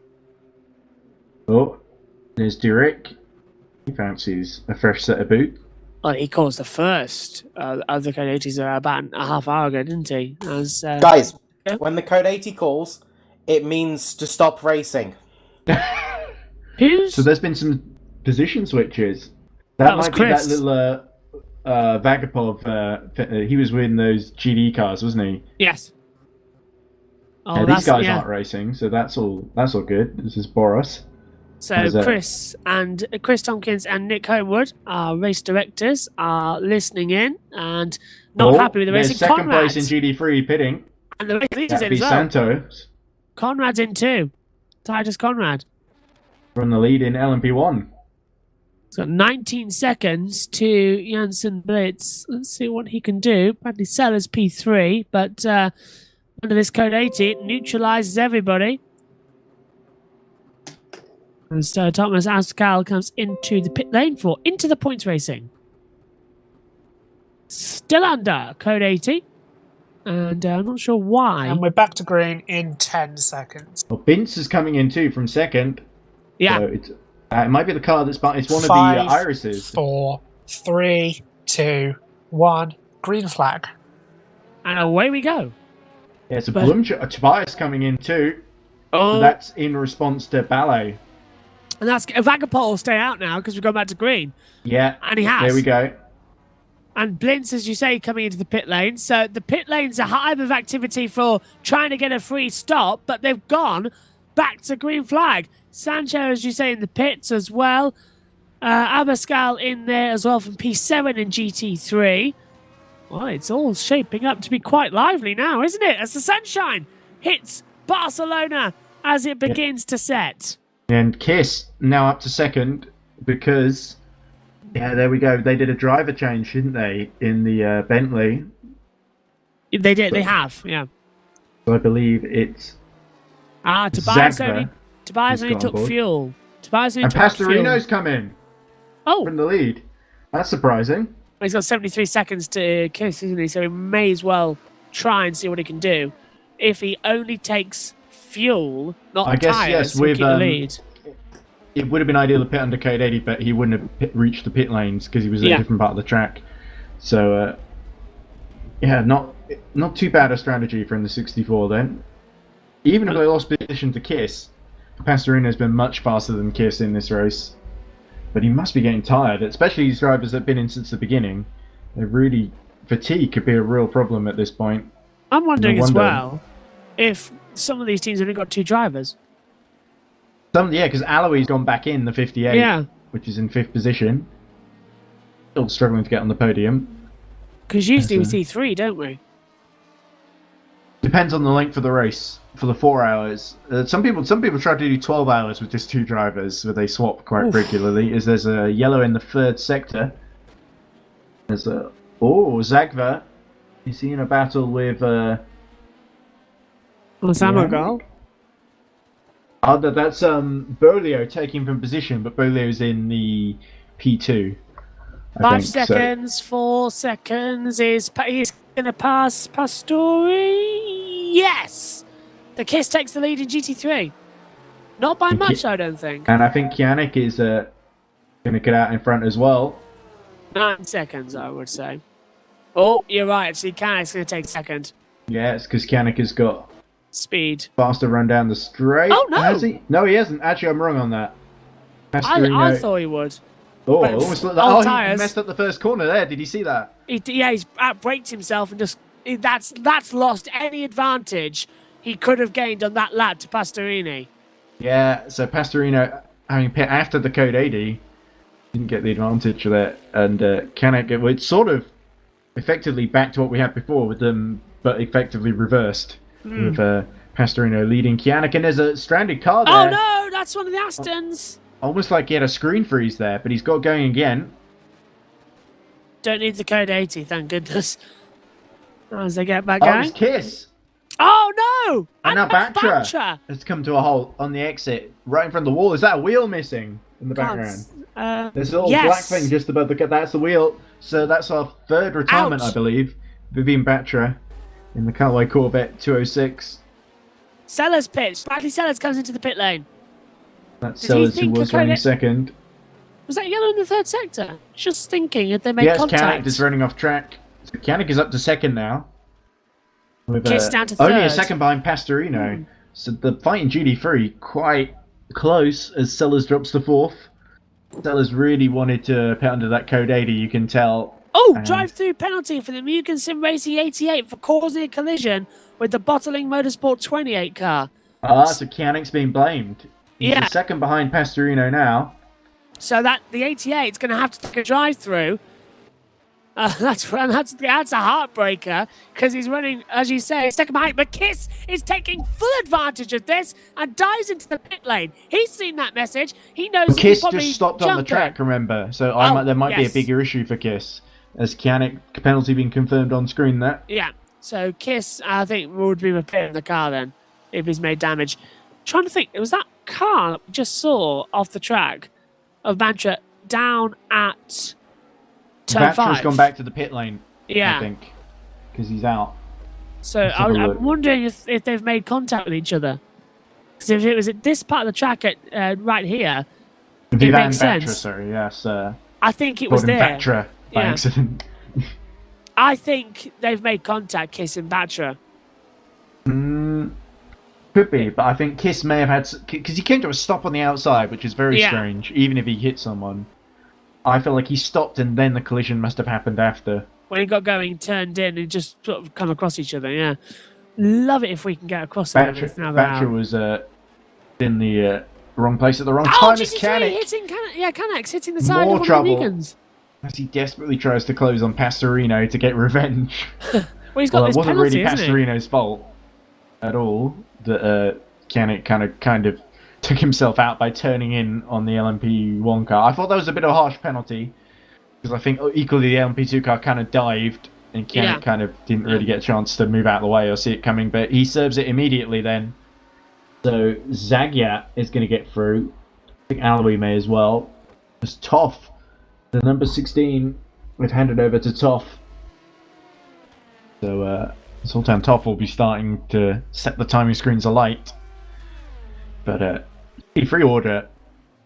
Oh, there's Durek. He fancies a fresh set of boot. Well, he caused the first of the code 80s about a half hour ago, didn't he? As, Guys, yeah. when the code 80 calls, it means to stop racing. Who's? So there's been some position switches. That was might be that Chris. little Vagapov. He was with those GD cars, wasn't he? Yes. Oh, These that's guys yeah. aren't racing, so that's all good. This is Boris. So How's that? Chris Tompkins and Nick Homewood, our race directors, are listening in and not happy with the there's racing. second Conrad place in GD3 pitting. and the race leaders That'd in be as well. Santos Conrad's in too. Titus Conrad. from the lead in LMP1. He's got 19 seconds to Janssen Blitz. Let's see what he can do. Bradley Sellers P3, but under this code 80, it neutralizes everybody. And so Thomas Ascal comes into the pit lane for into the points racing. Still under code 80. And I'm not sure why. And we're back to green in 10 seconds. Well, Bince is coming in too from second. Yeah. So it might be the car that's it's one of the 5, irises. 4, 3, 2, 1. Green flag. And away we go. Yeah, it's a But- Tobias coming in too. Oh, So that's in response to Ballet. and that's Vagapol will stay out now because we've gone back to green. Yeah. And he has. There we go. And Blintz, as you say, coming into the pit lane. So the pit lane's a hive of activity for trying to get a free stop, but they've gone back to green flag. Sancho, as you say, in the pits as well. Abascal in there as well from P7 and GT3. Well, it's all shaping up to be quite lively now, isn't it? As the sunshine hits Barcelona as it begins to set. And Kiss now up to second because Yeah, there we go. They did a driver change, didn't they, in the Bentley? They did. They have. Yeah. So I believe it's Tobias Zagva Tobias has only got on took board. fuel. Tobias only And took fuel. Pastorino's come in Oh, from the lead. That's surprising. he's got 73 seconds to kiss, isn't he? So he may as well try and see what he can do. If he only takes fuel, not I guess, tires, yes, he'll with, keep the lead. It would have been ideal to pit under code 80, but he wouldn't have reached the pit lanes because he was at Yeah. a different part of the track. So, yeah, not too bad a strategy from the 64 then. Even if they lost position to Kiss, Pastorino's been much faster than Kiss in this race. But he must be getting tired, especially these drivers that have been in since the beginning. They really... Fatigue could be a real problem at this point. I'm wondering No as wonder. well if some of these teams have only got 2 drivers. Yeah, because Alawi's gone back in the 58, Yeah, which is in 5th position. Still struggling to get on the podium. because usually we Yes, see 3, don't we? Depends on the length of the race. For the 4 hours, some people try to do 12 hours with just 2 drivers, where they swap quite Oof. regularly. There's a yellow in the 3rd sector. There's a Zagva. Is he in a battle with Well, Samogal. that's Bolio taking from position, but Bolio's in the P2. I 5 think, so- seconds, 4 seconds. He's going to pass Pastori. Yes! The Kiss takes the lead in GT3. Not by much, I don't think. And I think Yannick is going to get out in front as well. 9 seconds, I would say. Oh, you're right. Actually, Kanik's going to take second. Yeah, it's because Yannick has got Speed. faster run down the straight. Oh, no! Has he? No, he hasn't. Actually, I'm wrong on that. I Pastorino- thought he would. Oh, but almost looked old he tyres. messed up the first corner there. Did you see that? He's outbraked himself and just... That's lost any advantage he could have gained on that lap to Pastorini. Yeah, so Pastorino, having pit after the code 80, didn't get the advantage of that. And Kanek, it's sort of effectively back to what we had before with them, but effectively reversed. With Pastorino leading Kianik, and there's a stranded car there. Oh no, that's one of the Astons. Almost like he had a screen freeze there, but he's got going again. Don't need the code 80, thank goodness. As they get back Oh, going. it's Kiss! Oh no! And now back Batra has come to a halt on the exit, right in front of the wall. Is that a wheel missing in the background? There's a little yes. black thing just above the... That's the wheel. So that's our 3rd retirement, Ouch. I believe. Vivian Batra in the Cutaway Corvette 206. Sellers pits. Bradley Sellers comes into the pit lane. That's Did he Sellers who think was the running credit- second. Was that yellow in the 3rd sector? Just thinking if they made Yes, contact. Kanik is running off track. So Kanik is up to second now. With, Kiss down to only a 3rd. second behind Pastorino. So the fight in GD3 quite close as Sellers drops to 4th. Sellers really wanted to pit under that code 80, you can tell. Oh, drive-through penalty for the Mugen Sim Racing 88 for causing a collision with the Bottling Motorsport 28 car. So Kianik's being blamed. He's Yeah. a second behind Pastorino now. So that the 88 is going to have to take a drive-through. That's a heartbreaker because he's running, as you say, second behind. But Kiss is taking full advantage of this and dives into the pit lane. He's seen that message. He knows he can Kiss probably just stopped on the jump track, it. remember? So there might be a yes. bigger issue for Kiss. As Kianik penalty being confirmed on screen there. Yeah. So Kiss, I think, would be repairing the car then if he's made damage. Trying to think, it was that car that we just saw off the track of Mantra down at turn Batra's 5. gone back to the pit lane, Yeah. I think, because he's out. So Let's have a look. I'm wondering if they've made contact with each other. Because if it was at this part of the track at right here, Vivan makes Batra, sense. sorry, yes. I think it was Called him there. Batra by Yeah. accident. I think they've made contact, Kiss and Batra. Could be, but I think Kiss may have had... Because he came to a stop on the outside, which is very Yeah. strange, even if he hit someone. I feel like he stopped and then the collision must have happened after. When he got going, turned in, and just sort of come across each other, yeah. Love it if we can get across them. Batra was in the wrong place at the wrong Oh, time as GT3 Kanik, hitting Kanek's hitting the side More of one trouble. of the Megans. as he desperately tries to close on Pastorino to get revenge. Well, he's got Well, it this wasn't penalty, really isn't it? Pastorino's fault at all that Kanik kind of took himself out by turning in on the LMP1 car. I thought that was a bit of a harsh penalty, Because I think equally the LMP2 car kind of dived and kind of didn't really get a chance to move out of the way or see it coming, but he serves it immediately then. So Zagyat is going to get through. I think Aloy may as well. As Toff, the number 16, we've handed over to Toff. So Sultan Toff will be starting to set the timing screens alight. But free order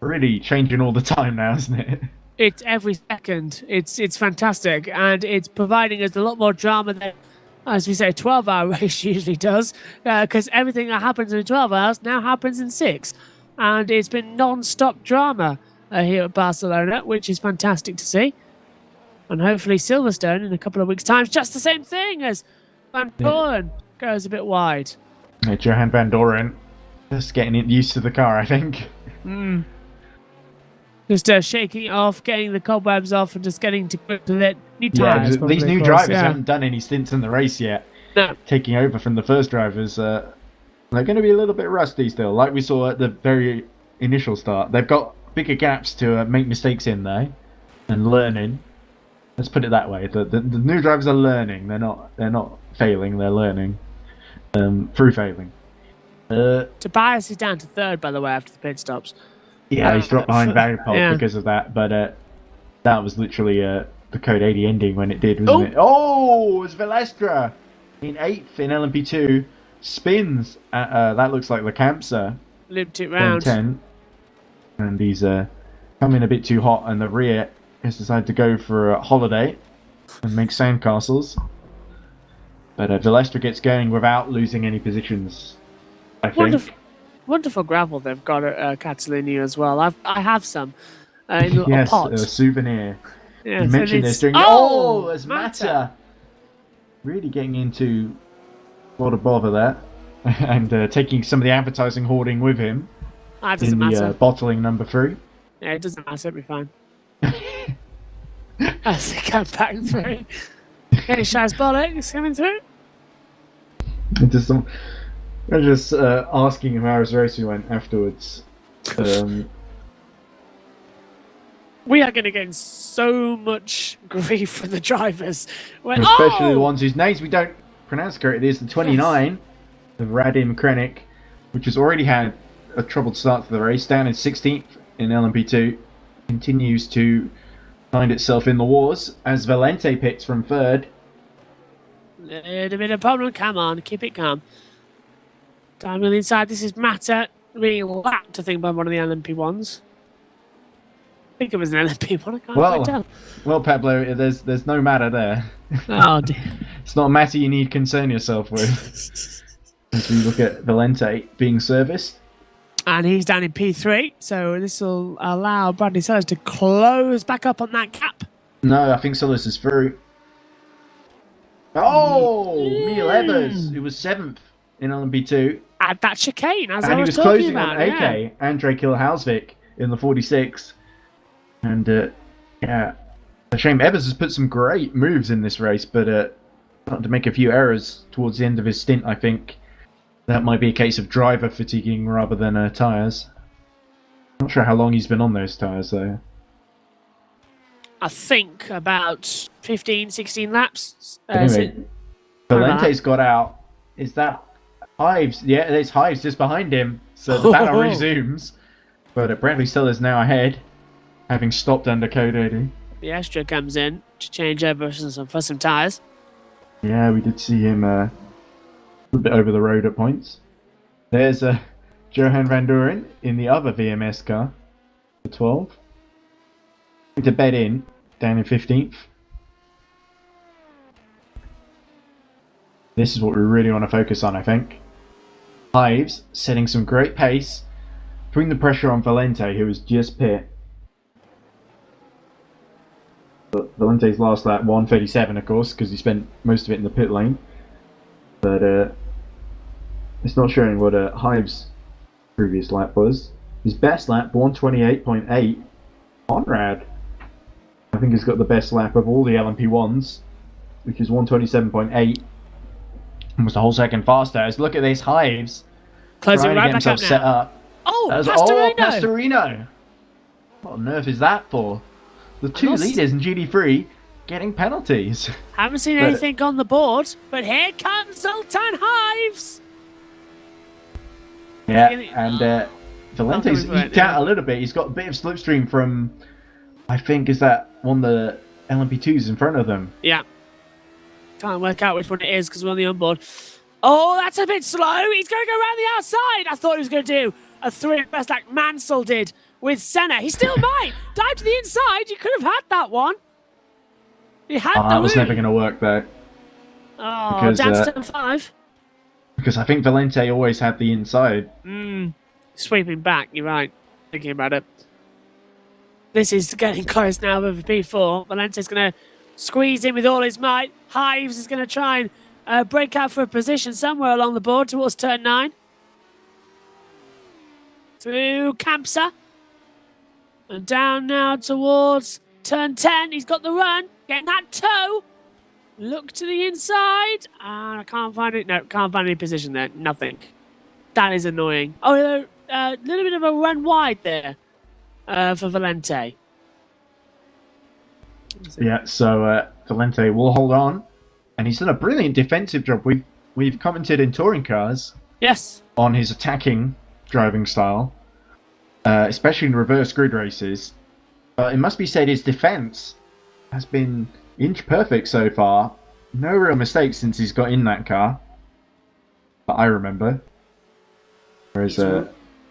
really changing all the time now, isn't it? It's every second. It's fantastic, and it's providing us a lot more drama than, as we say, a 12-hour race usually does, because everything that happens in 12 hours now happens in 6. And it's been non-stop drama here at Barcelona, which is fantastic to see. And hopefully Silverstone in a couple of weeks' time is just the same thing as Van Doren goes a bit wide. Yeah, Johan Van Doren just getting used to the car, I think. Just shaking it off, getting the cobwebs off, and just getting to grip with it. New tyres, these new drivers haven't done any stints in the race yet. No. Taking over from the first drivers, they're going to be a little bit rusty still, like we saw at the very initial start. They've got bigger gaps to make mistakes in there and learning. Let's put it that way. The new drivers are learning. They're not failing. They're learning through failing. Tobias is down to 3rd, by the way, after the pit stops. Yeah, he's dropped behind Varipol because of that. But that was literally the Code 80 ending when it did, wasn't it? Oh, it's Velestra in 8th in LMP2. Spins. That looks like the Campsa. Looped it round. 10. And he's coming a bit too hot, and the rear has decided to go for a holiday and make sandcastles. But Velestra gets going without losing any positions, I think. Wonderful gravel they've got at Catalunya as well. I have some in little yes, pots. A souvenir. Yes, you mentioned this during... Oh, there's Mata! Really getting into a lot of bother there. And taking some of the advertising hoarding with him. That doesn't matter. Bottling number 3. Yeah, it doesn't matter. It'll be fine. As they come back through. Any Shaz bollocks coming through? I'm just asking him how his race went afterwards. We are going to get so much grief from the drivers. Especially the ones whose names we don't pronounce correctly. It's the 29 of Radim Krenik, which has already had a troubled start to the race, down in 16th in LMP2. Continues to find itself in the wars as Valente picks from 3rd. A bit of a problem. Come on, keep it calm. Time on the inside. This is Mata being lapped, I think, by one of the LMP1s. I think it was an LMP1. I can't quite tell. Well, Pablo, there's no matter there. Oh dear. It's not a matter you need to concern yourself with. As we look at Valente being serviced. And he's down in P3, so this will allow Bradley Sellers to close back up on that gap. No, I think Sellers is through. Oh, Neil Evers, who was 7th in LMP2. At that chicane, as and I was he was talking closing about. on AK, Andrei Kilhausvik in the 46. And, a shame. Evers has put some great moves in this race, but starting to make a few errors towards the end of his stint, I think. That might be a case of driver fatiguing rather than tyres. Not sure how long he's been on those tyres, though. I think about 15, 16 laps. Anyway, Valente's got out. Is that Hives? Yeah, there's Hives just behind him. So the battle resumes. But Bradley Sellers now ahead, having stopped under Code 80. The Astra comes in to change over for some tyres. Yeah, we did see him a bit over the road at points. There's Johan Van Doren in the other VMS car for 12. To bed in, down in 15th. This is what we really want to focus on, I think. Hives setting some great pace, putting the pressure on Valente, who was just pit. But Valente's last lap, 1:37, of course, because he spent most of it in the pit lane. But it's not showing what Hives' previous lap was. His best lap, 1:28.8. Conrad, I think, has got the best lap of all the LMP1s, which is 1:27.8. Almost a whole second faster. As look at these Hives. Closing right back up set up. Oh, Pastorino! Pastorino! What on earth is that for? the two lost- leaders in GT3 getting penalties. Haven't seen But- anything on the board, but here comes Zoltan Hives. Yeah, Really? and Oh, Valente's going for it, eked out a little bit. He's got a bit of slipstream from, I think, is that one of the LMP2s in front of them. Yeah. Can't work out which one it is because we're on the onboard. Oh, that's a bit slow. He's going to go around the outside. I thought he was going to do a 3 best like Mansell did with Senna. He still might. Dive to the inside. You could have had that one. He had the That was room. never going to work, though. Oh, because, down to turn 5. Because I think Valente always had the inside. Sweeping back, you're right. Thinking about it. This is getting close now with P4. Valente's going to squeeze in with all his might. Hives is going to try and break out for a position somewhere along the board towards turn 9. Through Kamsa. And down now towards turn 10. He's got the run. Getting that toe. Look to the inside. And I can't find it. No, can't find any position there. Nothing. That is annoying. Oh, a little bit of a run wide there for Valente. Yeah, so Valente will hold on. And he's done a brilliant defensive job. We've commented in touring cars Yes. on his attacking driving style, especially in reverse grid races. It must be said his defense has been inch perfect so far. No real mistakes since he's got in that car, that I remember. Whereas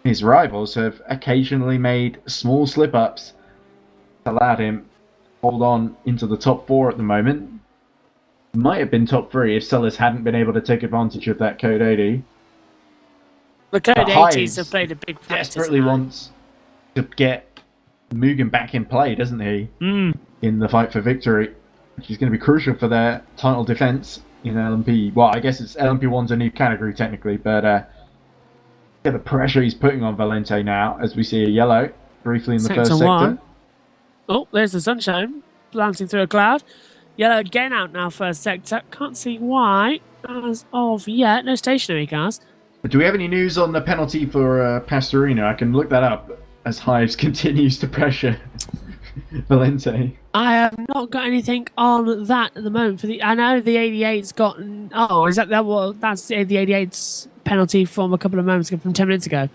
his rivals have occasionally made small slip-ups that allowed him to hold on into the top 4 at the moment. Might have been top 3 if Sellers hadn't been able to take advantage of that Code 80. The Code But 80s Hives have played a big factor. Desperately wants to get Mugen back in play, doesn't he? In the fight for victory, which is going to be crucial for their title defense in LMP. Well, I guess it's LMP1's a new category technically, but yeah, the pressure he's putting on Valente now, as we see a yellow briefly in the Sector first sector. 1. Oh, there's the sunshine glancing through a cloud. Yellow again out now, first sector. Can't see why as of yet. No stationary cars. But do we have any news on the penalty for Pastorino? I can look that up as Hives continues to pressure Valente. I have not got anything on that at the moment. I know the 88's gotten. Oh, is that well? That's the 88's penalty from a couple of moments ago, from 10 minutes ago.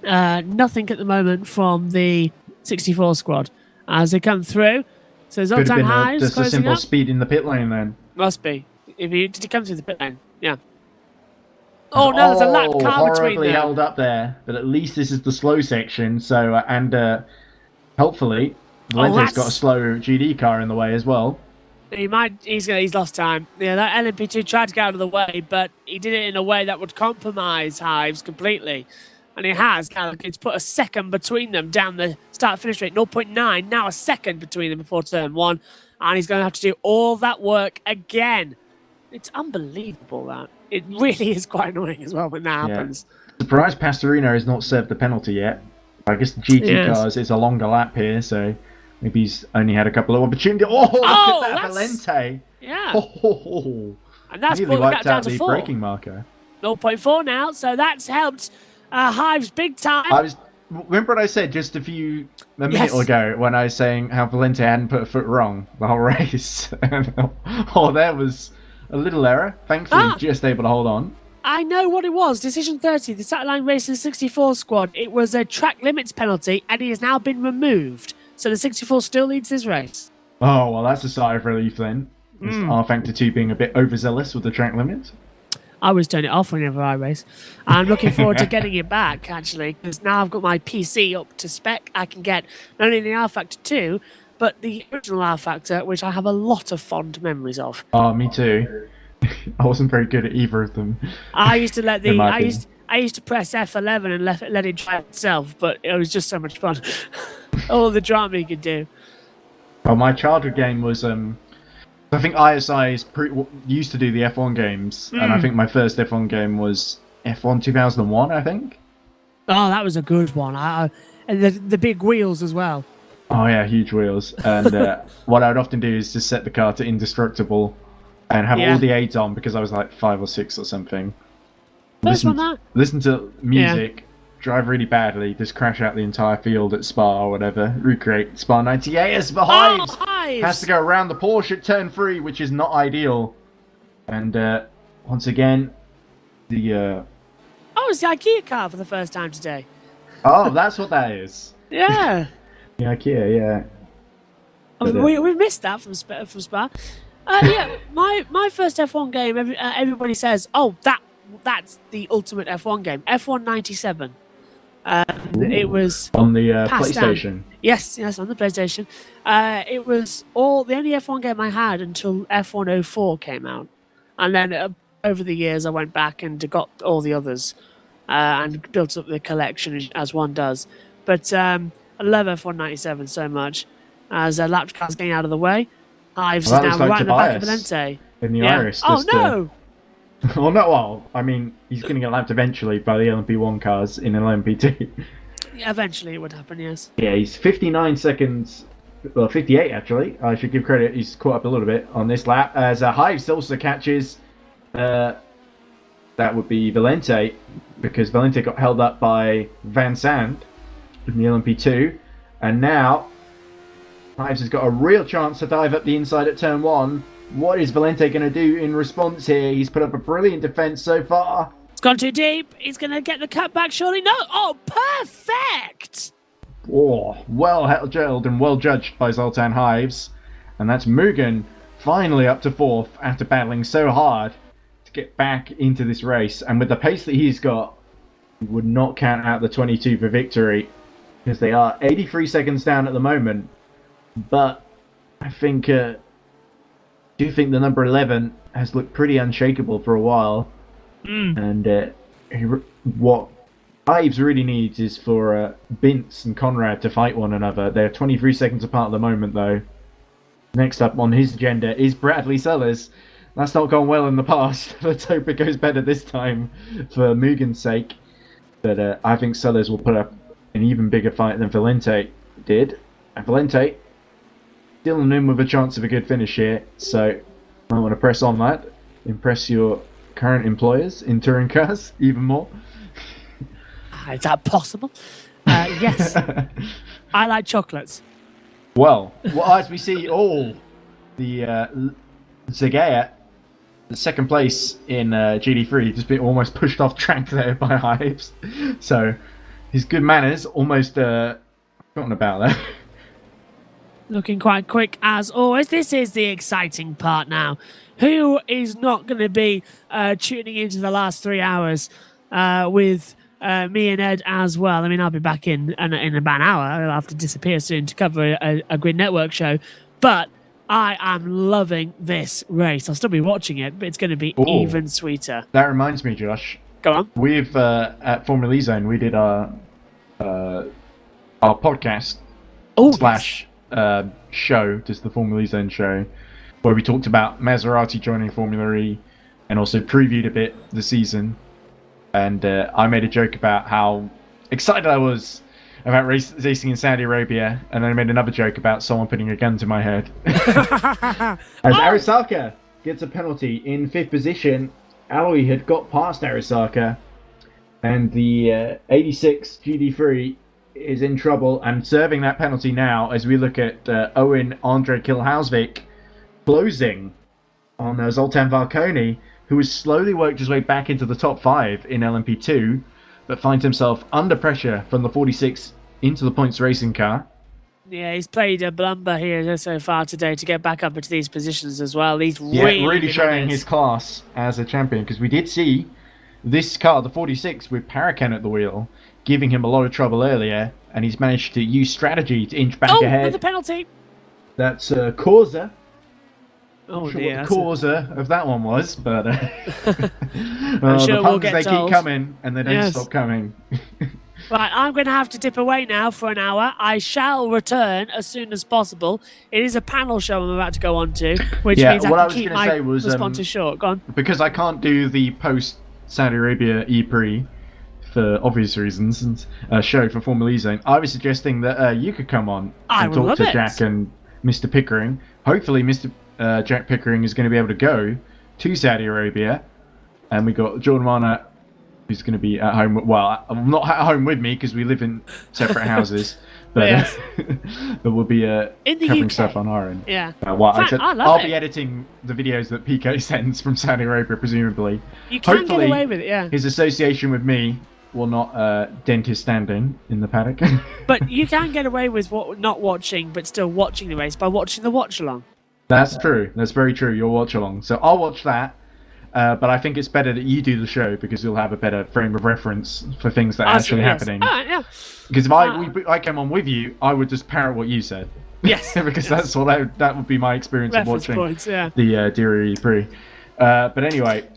Nothing at the moment from the 64 squad as they come through. So Could have Zoltan been Hives just a closing simple up. speed in the pit lane then. Must be. Did he come through the pit lane? Yeah. Oh no, there's a lap car between horribly them. held up there, but at least this is the slow section. So hopefully Valente's got a that's- slow GD car in the way as well. He's lost time. Yeah, that LMP2 tried to get out of the way, but he did it in a way that would compromise Hives completely. And he has. Now it's put a second between them down the start-finish rate, 0.9. Now a second between them before turn 1. And he's going to have to do all that work again. It's unbelievable, that. It really is quite annoying as well when that happens. Surprised Pastorino has not served the penalty yet. I guess the GT Yes. cars is a longer lap here, so maybe he's only had a couple of opportunities. Oh, look Oh, at that, that's- Valente! Yeah. Oh, And that's nearly brought the wiped gap down out to the 4. braking marker. 0.4 now, so that's helped Hives big time. Remember what I said just a minute Yes. ago when I was saying how Valente hadn't put a foot wrong the whole race? Oh, there was a little error. Thankfully, just able to hold on. I know what it was. Decision 30, the Satellite Racing 64 squad. It was a track limits penalty, and he has now been removed. So the 64 still leads this race. Oh, well, that's a sigh of relief then. R Factor 2 being a bit overzealous with the track limits. I always turn it off whenever I race. I'm looking forward to getting it back, actually, because now I've got my PC up to spec. I can get not only the R Factor 2, but the original R Factor, which I have a lot of fond memories of. Oh, me too. I wasn't very good at either of them. I used to let In my opinion. I used to press F11 and let it drive itself, but it was just so much fun. All the drama you could do. Well, my childhood game was I think ISI used to do the F1 games, and I think my first F1 game was F1 2001, I think. Oh, that was a good one. And the big wheels as well. Oh yeah, huge wheels. And what I would often do is just set the car to indestructible and have all the aids on because I was like 5 or 6 or something. First one that. Listen to music drive really badly, just crash out the entire field at Spa or whatever, recreate Spa 98 as the Hives! Hives! Has to go around the Porsche at turn 3, which is not ideal. And once again, the... Oh, it's the IKEA car for the first time today. Oh, that's what that is. Yeah. The IKEA, yeah. We missed that from Spa. Yeah, my first F1 game, everybody says, oh, that's the ultimate F1 game. F1 97. It was on the PlayStation. Down. Yes, on the PlayStation. It was the only F1 game I had until F1 04 came out. And then over the years, I went back and got all the others and built up the collection as one does. But I love F1 97 so much. As lap car's getting out of the way, Hives is now right in the back of Valente. In the Iris. Oh, no! Oh, no, well, I mean, he's going to get lapped eventually by the LMP1 cars in an LMP2. Yeah, eventually it would happen, yes. Yeah, he's 59 seconds, well, 58 actually. I should give credit, he's caught up a little bit on this lap. As Hives also catches, that would be Valente, because Valente got held up by Van Sant in the LMP2. And now, Hives has got a real chance to dive up the inside at turn 1. What is Valente going to do in response here? He's put up a brilliant defense so far. It's gone too deep. He's going to get the cut back, surely. No. Oh, perfect. Oh, well held and well judged by Zoltan Hives. And that's Mugen finally up to 4th after battling so hard to get back into this race. And with the pace that he's got, he would not count out the 22 for victory, because they are 83 seconds down at the moment. But I think... do think the number 11 has looked pretty unshakable for a while. And what Ives really needs is for Bintz and Conrad to fight one another. They're 23 seconds apart at the moment, though. Next up on his agenda is Bradley Sellers. That's not gone well in the past. Let's hope it goes better this time for Mugen's sake. But I think Sellers will put up an even bigger fight than Valente did. And Valente still in with a chance of a good finish here, so I want to press on that. Impress your current employers in touring cars even more. Is that possible? Yes. I like chocolates. Well, as we see all the Zegea, the second place in GT3, just been almost pushed off track there by Hives. So his good manners almost forgotten about that. Looking quite quick as always. This is the exciting part now. Who is not going to be tuning into the last 3 hours with me and Ed as well? I mean, I'll be back in about an hour. I'll have to disappear soon to cover a Grid Network show. But I am loving this race. I'll still be watching it, but it's going to be even sweeter. That reminds me, Josh. Go on. We've at Formula Zone, we did our podcast / show, just the Formula Zone show, where we talked about Maserati joining Formula E and also previewed a bit the season. And I made a joke about how excited I was about racing in Saudi Arabia, and then I made another joke about someone putting a gun to my head. As Arisaka gets a penalty in 5th position. Alloy had got past Arisaka, and the 86 GT3 is in trouble and serving that penalty now as we look at Owen Andre Kilhausvik closing on Zoltan Valconi, who has slowly worked his way back into the top 5 in LMP2, but finds himself under pressure from the 46 into the points racing car. Yeah, he's played a blumber here so far today to get back up into these positions as well. He's really showing his class as a champion, because we did see this car, the 46, with Parakan at the wheel, giving him a lot of trouble earlier, and he's managed to use strategy to inch back ahead. Oh, another penalty! That's Corsa. Oh, Not sure dear. what the causer of that one was, but I'm sure the we'll puns, get they told. keep coming, and they don't stop coming. Right, I'm going to have to dip away now for an hour. I shall return as soon as possible. It is a panel show I'm about to go on to, which means I can keep my responses short. Go on. Because I can't do the post-Saudi Arabia E-Prix, for obvious reasons, show for Formula Zone, I was suggesting that you could come on and talk to Jack and Mr. Pickering. Hopefully Mr. Jack Pickering is going to be able to go to Saudi Arabia, and we got Jordan Warner who's going to be at home. Well, I'm not at home with me because we live in separate houses. But Yes. but we'll be In the covering UK. stuff on our end. Yeah. Well, In fact, actually, I love I'll it. be editing the videos that PK sends from Saudi Arabia, presumably. You can get Hopefully, away with it, yeah. His association with me will not dent his standing in the paddock. But you can get away with not watching, but still watching the race by watching the watch along. That's true. That's very true. You'll watch along. So I'll watch that. But I think it's better that you do the show because you'll have a better frame of reference for things that are actually happening. Yeah. Because if I came on with you, I would just parrot what you said. Yes. Because that's what that would be my experience of Reference watching points, yeah. the Deary Pre. But anyway,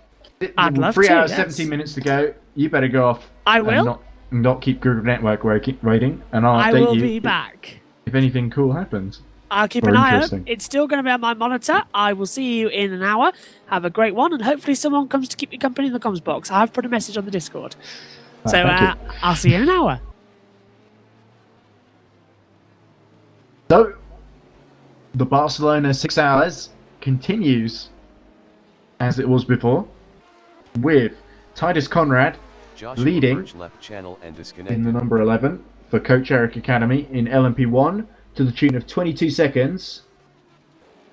I'd love 3 to, hours, yes. 17 minutes to go. You better go off. I will. And not keep Google Network waiting, and I'll I update will you be back. if anything cool happens. I'll keep Or an eye out. interesting. It's still going to be on my monitor. I will see you in an hour. Have a great one, and hopefully someone comes to keep you company in the comms box. I have put a message on the Discord. So thank you. I'll see you in an hour. So, the Barcelona 6 hours continues as it was before, with Titus Conrad Joshua leading Birch left channel and in disconnected. the number 11 for Coach Eric Academy in LMP1 to the tune of 22 seconds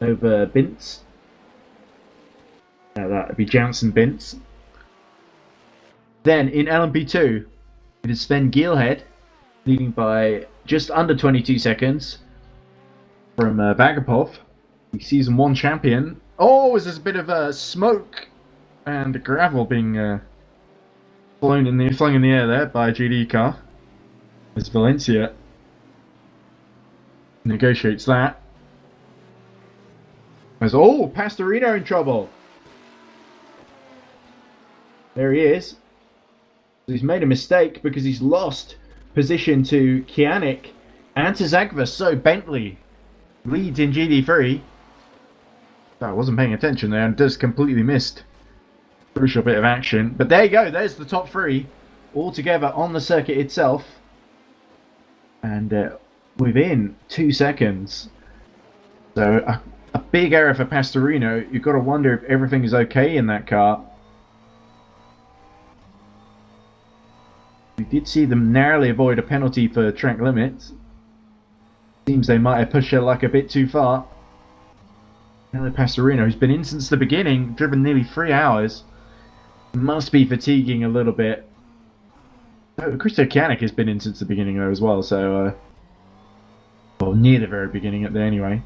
over Bintz. That would be Jansen Bintz. Then in LMP2, it is Sven Gielhed leading by just under 22 seconds from Vagapov, the Season 1 champion. Oh, there's a bit of smoke and gravel being flung in the air there by a GD car. As Valencia negotiates that. As Pastorino in trouble. There he is. He's made a mistake because he's lost position to Kianik and to Zagva. So Bentley leads in GD3. I wasn't paying attention there and just completely missed a crucial bit of action. But there you go. There's the top three all together on the circuit itself. And within 2 seconds. So a big error for Pastorino. You've got to wonder if everything is okay in that car. We did see them narrowly avoid a penalty for track limits. Seems they might have pushed their luck a bit too far. Now Pastorino, who's been in since the beginning, driven nearly 3 hours, must be fatiguing a little bit. Christo Kianik has been in since the beginning though as well, so well, near the very beginning at there anyway.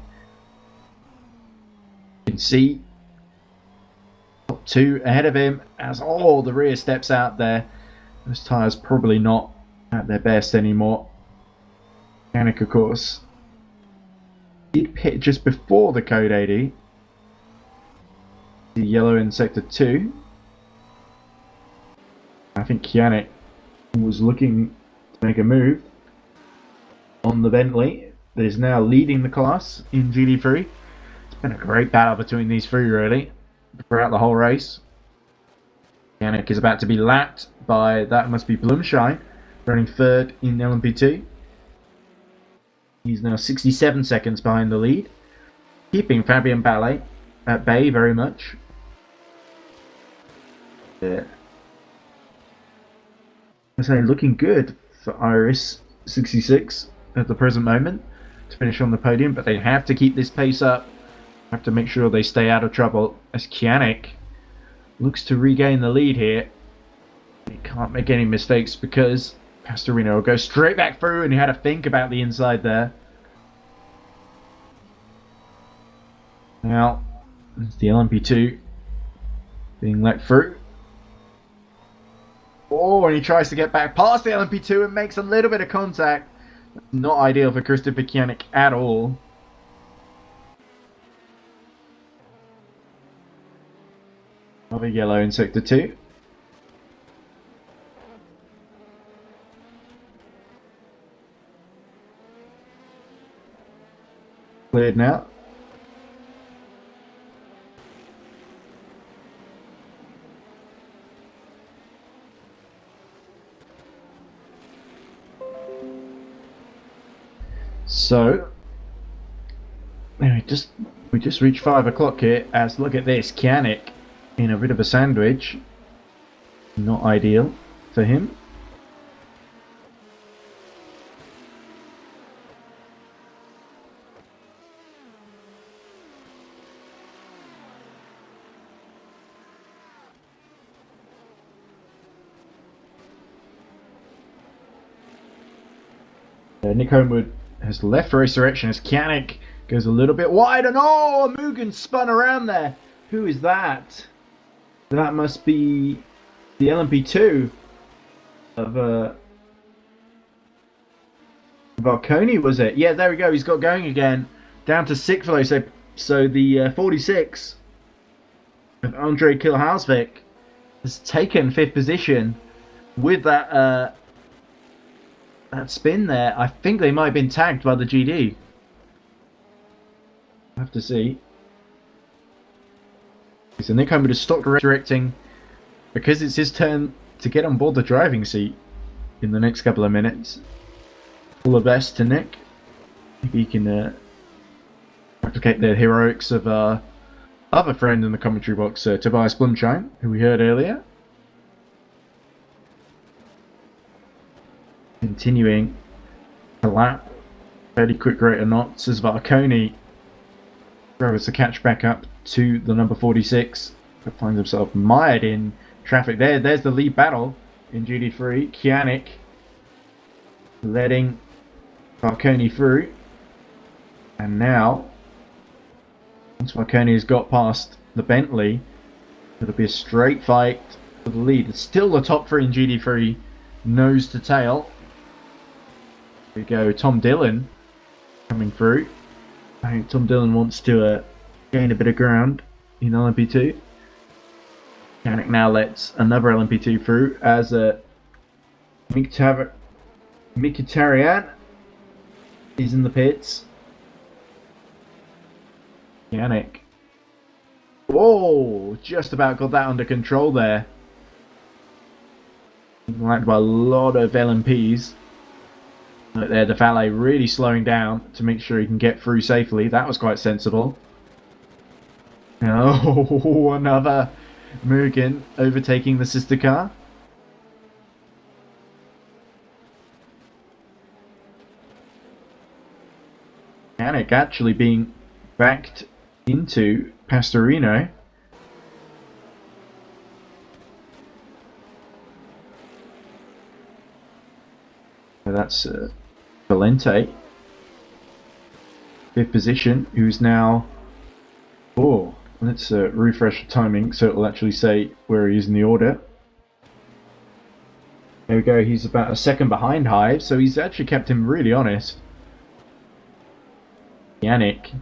You can see top two ahead of him as the rear steps out there. Those tyres probably not at their best anymore. Kianik, of course, did pit just before the Code 80. The yellow in Sector 2. I think Kianik was looking to make a move on the Bentley that is now leading the class in GD3. It's been a great battle between these three really throughout the whole race. Kianik is about to be lapped by, that must be Blumschein, running third in LMP2. He's now 67 seconds behind the lead, keeping Fabian Ballet at bay very much. I say looking good for Iris 66 at the present moment to finish on the podium, but they have to keep this pace up. Have to make sure they stay out of trouble as Kianik looks to regain the lead here. He can't make any mistakes because Pastorino will go straight back through, and he had to think about the inside there. Now, it's the LMP2 being let through. And he tries to get back past the LMP2 and makes a little bit of contact. Not ideal for Christopher Kianik at all. Another yellow in Sector 2. Cleared now. So, we just reached 5 o'clock here. As look at this, Kianik in a bit of a sandwich. Not ideal for him. Nick Homewood has left race direction as Kianik goes a little bit wide, and oh, Mugen spun around there. Who is that? That must be the LMP2 of Varconi, was it? Yeah, there we go. He's got going again, down to 6th though. So the 46 of Andre Kilhalsvik has taken 5th position with that that spin there. I think they might have been tagged by the GD. I'll have to see. So Nick Homewood has stopped directing because it's his turn to get on board the driving seat in the next couple of minutes. All the best to Nick. Maybe he can replicate the heroics of our other friend in the commentary box, Tobias Blumschein, who we heard earlier. Continuing to lap fairly quick rate of knots as Varconi struggles to catch back up to the number 46, but finds himself mired in traffic. There's the lead battle in GT3. Kianik letting Varconi through, and now once Varconi has got past the Bentley, it'll be a straight fight for the lead. It's still the top 3 in GT3, nose to tail. Here we go, Tom Dillon coming through. I think Tom Dillon wants to gain a bit of ground in LMP2. Kianik now lets another LMP2 through as Mkhitaryan is in the pits. Kianik. Whoa! Just about got that under control there. Lacked by a lot of LMPs. Look there, the valet really slowing down to make sure he can get through safely. That was quite sensible. Oh, another Mugen overtaking the sister car. Kianik actually being backed into Pastorino. That's Valente, 5th position, who's now... Oh, let's refresh the timing so it'll actually say where he is in the order. There we go, he's about a second behind Hive, so he's actually kept him really honest. Kianik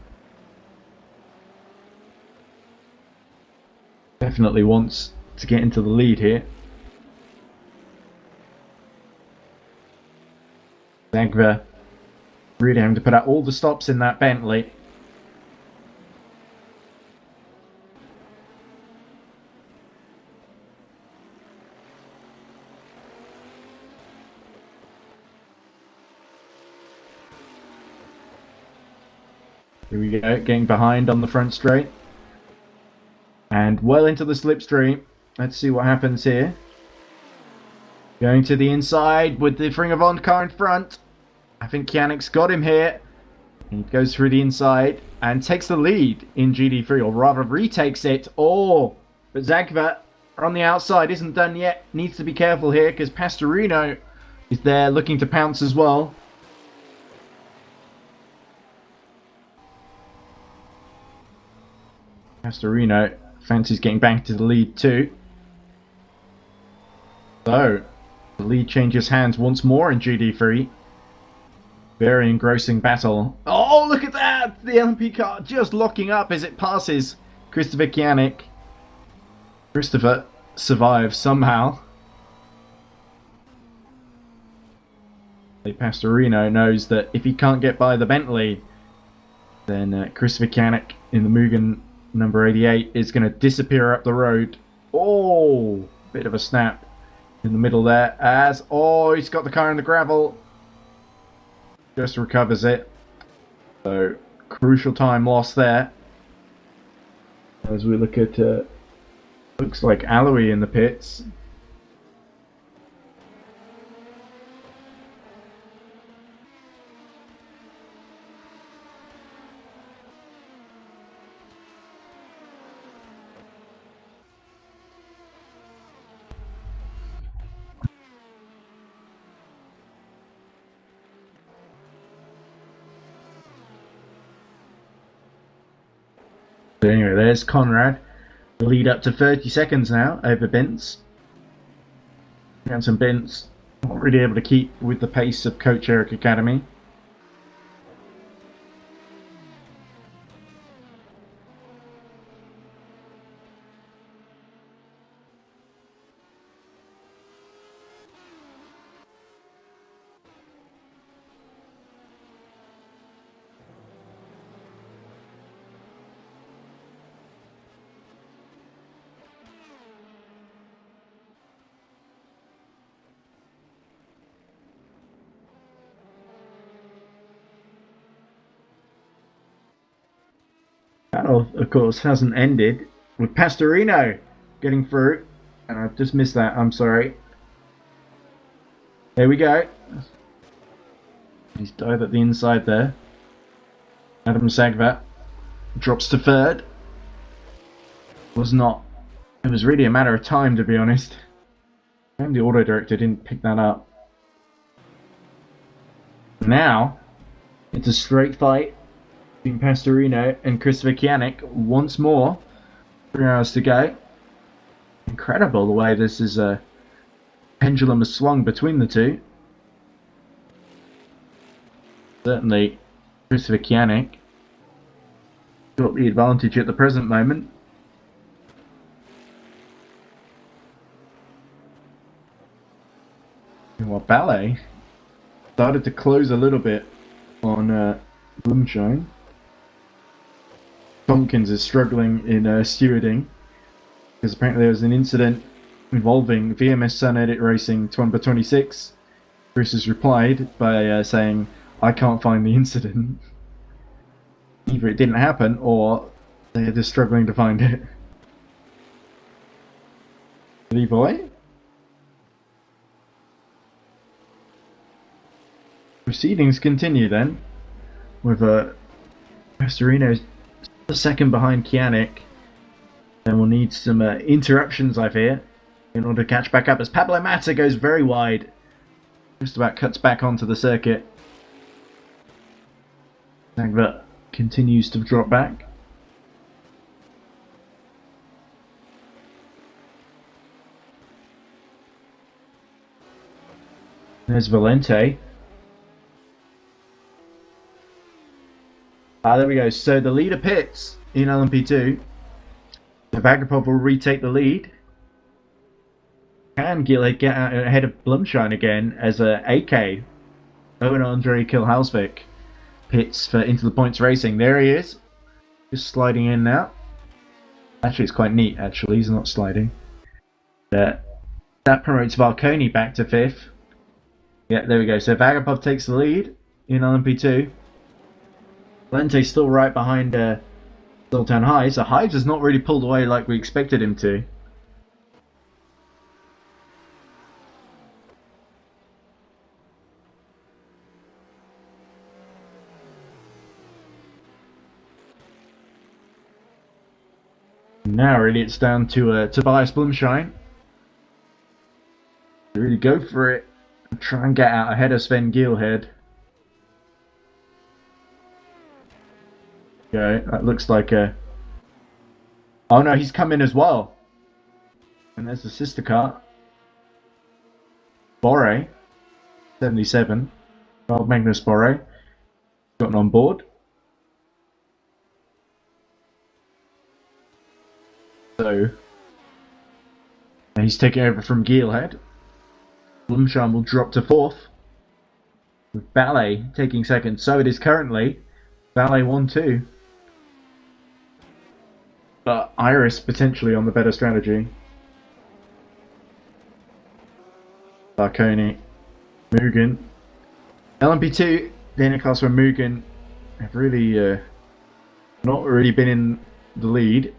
definitely wants to get into the lead here. Zagva really having to put out all the stops in that Bentley. Here we go, getting behind on the front straight. And well into the slipstream. Let's see what happens here. Going to the inside with the Ring of Honor car in front. I think Kianik's got him here. He goes through the inside and takes the lead in GT3, or rather retakes it. Oh, but Zagva on the outside isn't done yet. Needs to be careful here because Pastorino is there looking to pounce as well. Pastorino fancies getting back to the lead too. So, the lead changes hands once more in GT3. Very engrossing battle. Oh, look at that! The LMP car just locking up as it passes Christopher Kianik. Christopher survives somehow. Pastorino knows that if he can't get by the Bentley, then Christopher Kianik in the Mugen number 88 is going to disappear up the road. Oh, bit of a snap in the middle there as, oh, he's got the car in the gravel. Just recovers it. So, crucial time lost there. As we look at, looks like Aloy in the pits. But anyway, there's Conrad. The lead up to 30 seconds now over Bintz. And Bintz not really able to keep with the pace of Coach Eric Academy. Battle, of course, hasn't ended with Pastorino getting through. And I've just missed that, I'm sorry. There we go. He's died at the inside there. Adam Sagvat drops to third. It was really a matter of time, to be honest. And the auto director didn't pick that up. Now, it's a straight fight between Pastorino and Christopher Kianik once more. 3 hours to go. Incredible the way this is a pendulum has swung between the two. Certainly, Christopher Kianik got the advantage at the present moment. While Ballet started to close a little bit on Bloomshine. Tompkins is struggling in stewarding because apparently there was an incident involving VMS Sun Edit Racing number 26. Chris has replied by saying, "I can't find the incident." Either it didn't happen or they're just struggling to find it. Levi? Proceedings continue then, with Pastorino a second behind Kianik, and we'll need some interruptions, I fear, in order to catch back up as Pablo Mata goes very wide, just about cuts back onto the circuit. Sagvat continues to drop back. There's Valente. There we go. So the leader pits in LMP2. Vagapov will retake the lead. Can Gillett get out ahead of Blumshine again as AK Owen Andre Kilhalsvik pits for Into the Points Racing. There he is. Just sliding in now. Actually, it's quite neat, actually. He's not sliding. That promotes Varconi back to 5th. Yeah, there we go. So Vagapov takes the lead in LMP2. Valente's still right behind Zoltan Hives. So Hives has not really pulled away like we expected him to. Now really it's down to Tobias Blumshine. Really go for it and try and get out ahead of Sven Gielhed. Okay, that looks like a... Oh no, he's come in as well. And there's the sister car. Borre, 77. Old Magnus Borre. Gotten on board. So, and he's taking over from Gielhed. Blumshine will drop to 4th. With Ballet taking 2nd. So it is currently Ballet 1-2. But Iris potentially on the better strategy. Barconi, Mugen. LMP2, Daniel Klaus and Mugen have really not really been in the lead,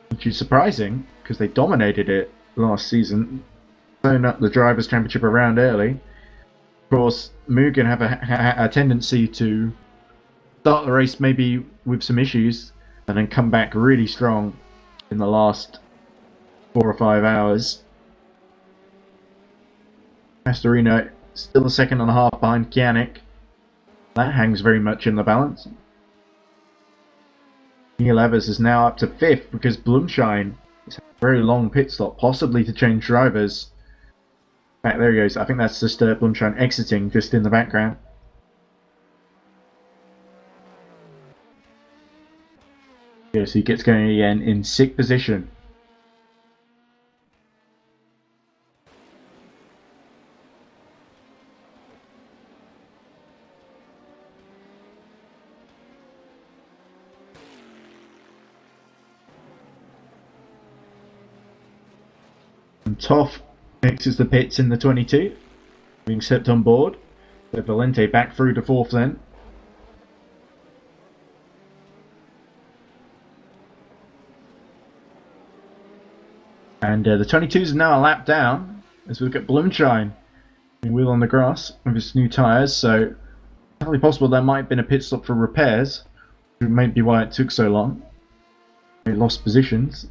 which is surprising because they dominated it last season, throwing up the Drivers' Championship around early. Of course, Mugen have a tendency to start the race maybe with some issues and then come back really strong in the last 4 or 5 hours. Pastorino still a 2.5 behind Kianik. That hangs very much in the balance. Neil Evers is now up to 5th because Blumschein is a very long pit stop, possibly to change drivers. Back there he goes. I think that's just Blumschein exiting just in the background. Yes, he gets going again in 6th position. And Toff exits the pits in the 22, being stepped on board. So Valente back through to 4th then. And the 22s are now a lap down as we look at Blumschein wheel on the grass with his new tyres. So entirely possible there might have been a pit stop for repairs, which may be why it took so long. He lost positions.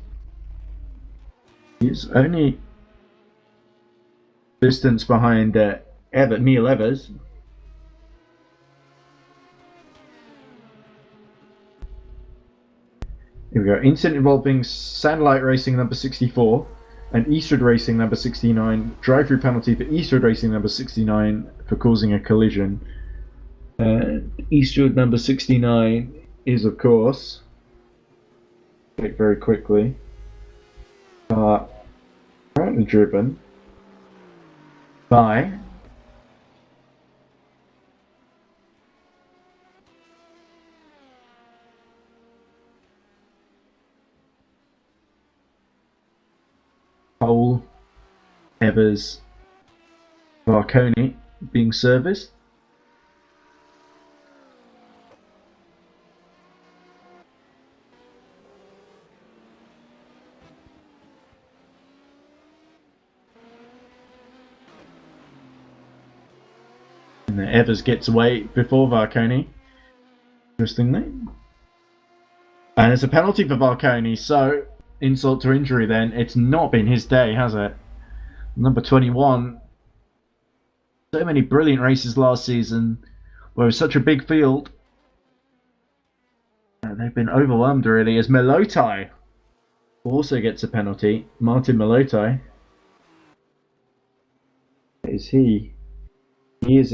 He's only distance behind Neil Evers. Here we go. Incident involving Satellite Racing number 64 and Eastwood Racing number 69. Drive-through penalty for Eastwood Racing number 69 for causing a collision. Eastwood number 69 is, of course, very quickly, currently driven by Cole, Evers, Marconi being serviced. And Evers gets away before Varconi. Interestingly. And it's a penalty for Varconi, so insult to injury then. It's not been his day, has it? Number 21. So many brilliant races last season where it was such a big field. They've been overwhelmed really as Melotai also gets a penalty. Martin Melotai. Is he? He's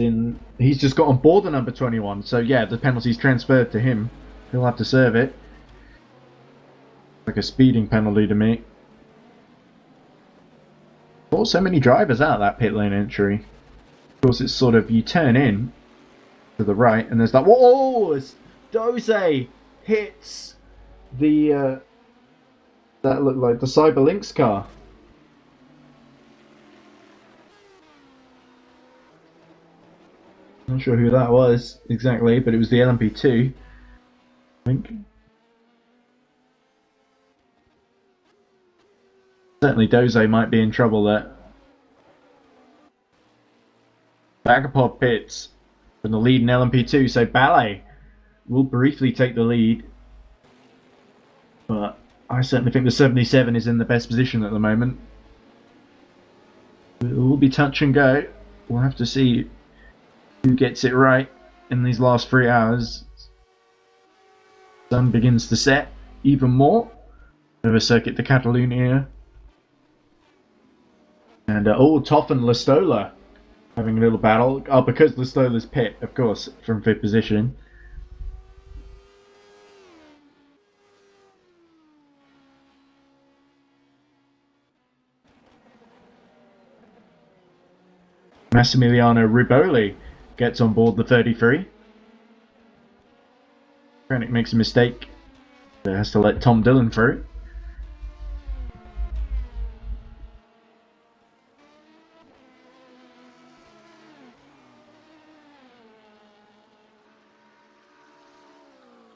just got on board the number 21, so yeah, the penalty's transferred to him. He'll have to serve it. Like a speeding penalty to me. Got so many drivers out of that pit lane entry. Of course, it's sort of, you turn in to the right, and there's that, whoa! It's Doze hits the, that looked like the Cyberlinks car. Not sure who that was exactly, but it was the LMP2, I think. Certainly Doze might be in trouble there. Bagapov pits from the lead in LMP2, so Ballet will briefly take the lead. But I certainly think the 77 is in the best position at the moment. It will be touch and go. We'll have to see who gets it right in these last 3 hours. Sun begins to set even more over Circuit de Catalunya. And Toff and Listola having a little battle. Oh, because Listola's pit, of course, from 5th position. Massimiliano Riboli gets on board the 33. Krennic makes a mistake. So has to let Tom Dillon through.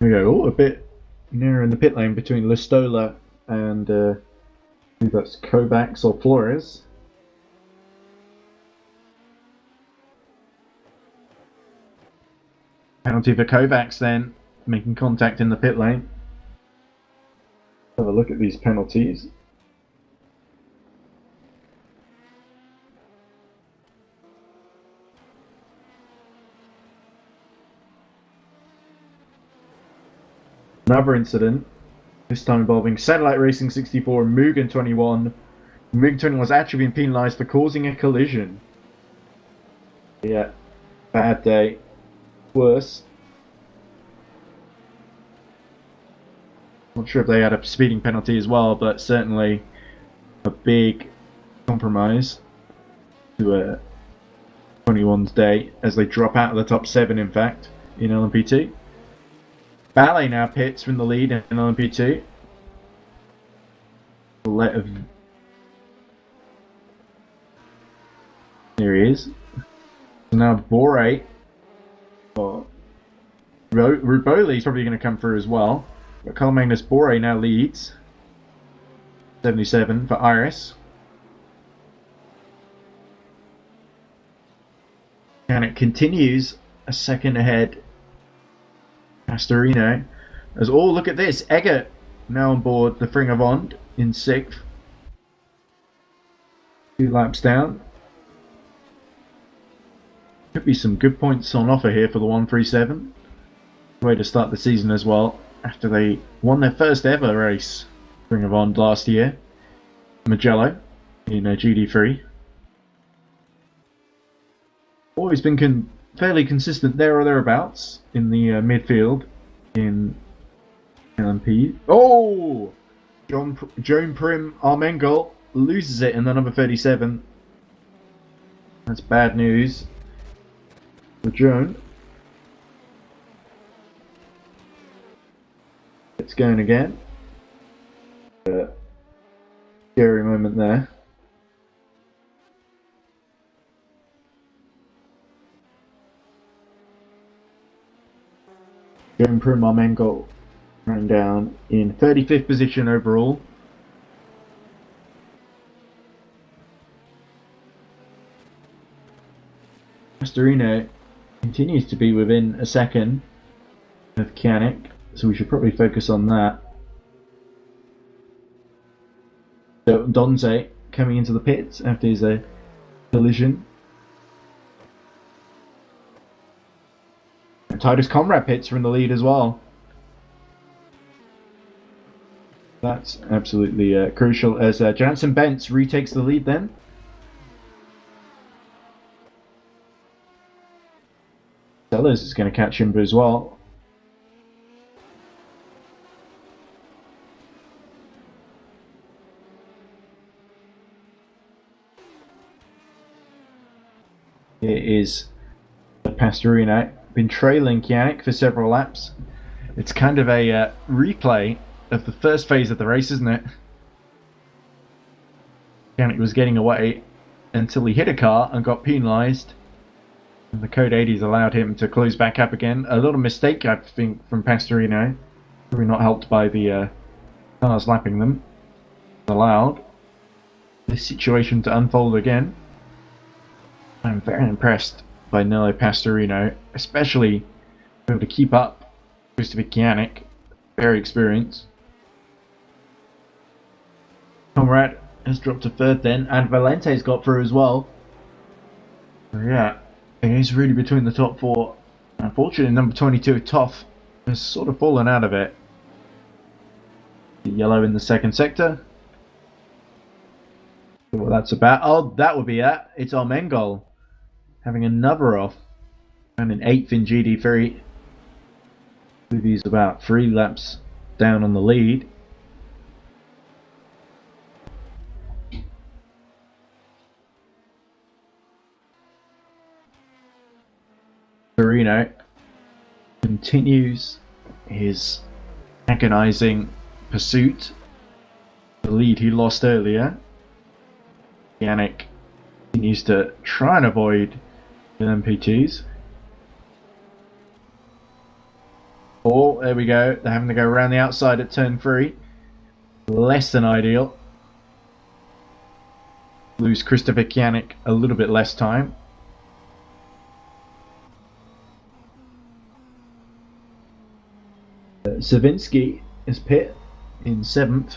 Here we go. Oh, a bit nearer in the pit lane between Listola and I think that's Kovacs or Flores. Penalty for Kovacs then, making contact in the pit lane. Have a look at these penalties. another incident, this time involving Satellite Racing 64 and Mugen 21. Mugen 21 was actually being penalised for causing a collision. Yeah, bad day. Worse. Not sure if they had a speeding penalty as well, but certainly a big compromise to 21's day as they drop out of the top 7, in fact, in LMP2. Ballet now pits from the lead in LMP2. There he is. So now Bore. Oh, Ruboli is probably going to come through as well. But Carl Magnus Bore now leads. 77 for Iris. And it continues a second ahead. Pastorino. As look at this. Eggert now on board the Fring of Ond in 6th. 2 laps down. Could be some good points on offer here for the 137. Way to start the season as well, after they won their first ever race, Ring of Ond last year. Magello in GD3. Always been fairly consistent there or thereabouts in the midfield in LMP. Oh! Joan Prim Armengol loses it in the number 37. That's bad news for Joan. It's going again. Scary moment there. Joan Prim Armengol running down in 35th position overall. Pastorino continues to be within a second of Kianik, so we should probably focus on that. So Donze coming into the pits after his collision. And Titus Conrad pits are in the lead as well. That's absolutely crucial as Jansen Bentz retakes the lead then. Sellers is going to catch him as well. It is Pastorino, been trailing Kianik for several laps. It's kind of a replay of the first phase of the race, isn't it? Kianik was getting away until he hit a car and got penalised. And the Code 80s allowed him to close back up again. A little mistake, I think, from Pastorino. Probably not helped by the cars lapping them. Allowed this situation to unfold again. I'm very impressed by Nello Pastorino, especially able to keep up Christopher Kianik. Very experienced. Conrad has dropped to 3rd then, and Valente's got through as well. So yeah, it is really between the top 4. Unfortunately, number 22, Toff, has sort of fallen out of it. The yellow in the 2nd sector. What that's about. Oh, that would be it. It's Armengol having another off. And in 8th in GD3. I believe he's about 3 laps down on the lead. Torino continues his agonizing pursuit. The lead he lost earlier. Yannick continues to try and avoid the LMP2s. Oh, there we go. They're having to go around the outside at turn 3. Less than ideal. Lose Christopher Kianik a little bit less time. Savinsky is pit in 7th.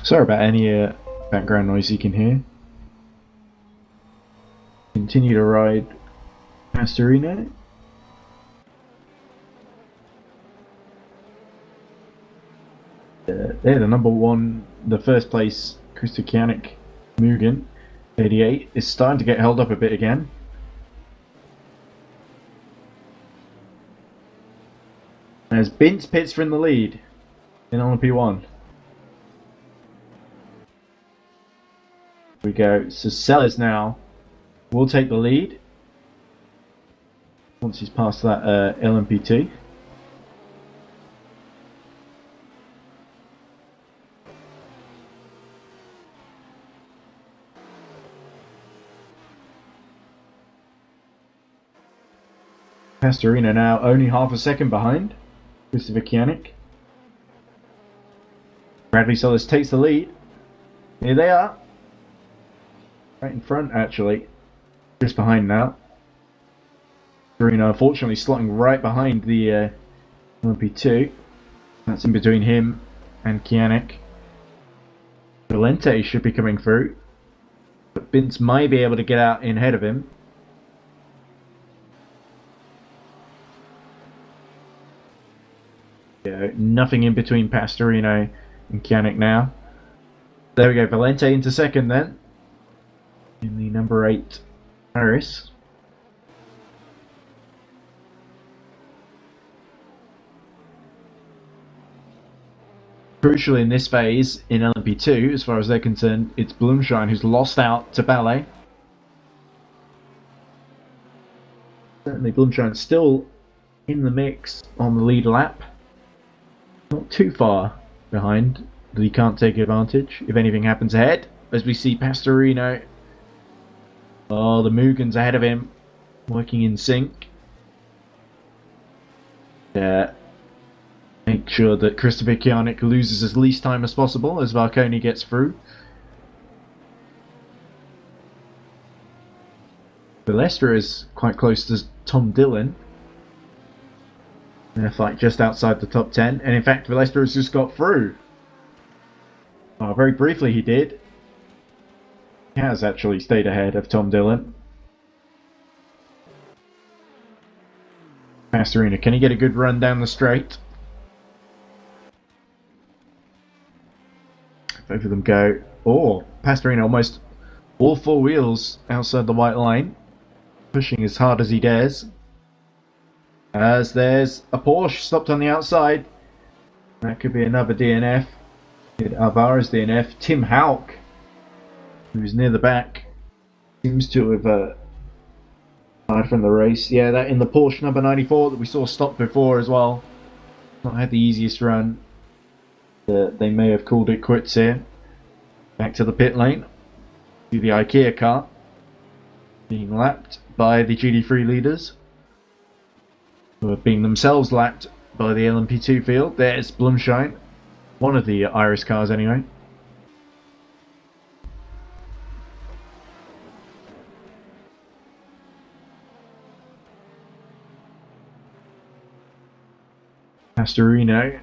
Sorry about any background noise you can hear. Continue to ride Pastorino. They're the number one, the first place, Krista Kianik Mugen, 88, is starting to get held up a bit again. As Bintz pits for in the lead in LMP1. We go. So Sellers now will take the lead once he's past that LMP2. Pastorino now only half a second behind Christopher Kianik. Bradley Sellers takes the lead. Here they are. Right in front, actually. Just behind now. Pastorino, unfortunately, slotting right behind the LMP2. That's in between him and Kianik. Valente should be coming through. But Bintz might be able to get out in ahead of him. Nothing in between Pastorino and Kianik now. There we go, Valente into second then. In the number 8 Paris. Crucially in this phase, in LMP2, as far as they're concerned, it's Blumschein who's lost out to Ballet. Certainly Blumschein still in the mix on the lead lap. Not too far behind that he can't take advantage if anything happens ahead. As we see Pastorino. Oh, the Mugen's ahead of him. Working in sync. Yeah. Make sure that Christopher Kianik loses as least time as possible as Varconi gets through. Balestra is quite close to Tom Dillon. In a fight just outside the top 10, and in fact Valestra has just got through. Oh, very briefly he did. He has actually stayed ahead of Tom Dillon. Pastorino, can he get a good run down the straight? Both of them go. Oh, Pastorino almost all four wheels outside the white line. Pushing as hard as he dares. As there's a Porsche stopped on the outside. That could be another DNF. Alvarez DNF. Tim Houck, who's near the back, seems to have died from the race. Yeah, that in the Porsche number 94 that we saw stop before as well. Not had the easiest run. They may have called it quits here. Back to the pit lane. To the IKEA car. Being lapped by the GT3 leaders. Who are being themselves lapped by the LMP2 field. There's Blumschein, one of the Iris cars anyway. Pastorino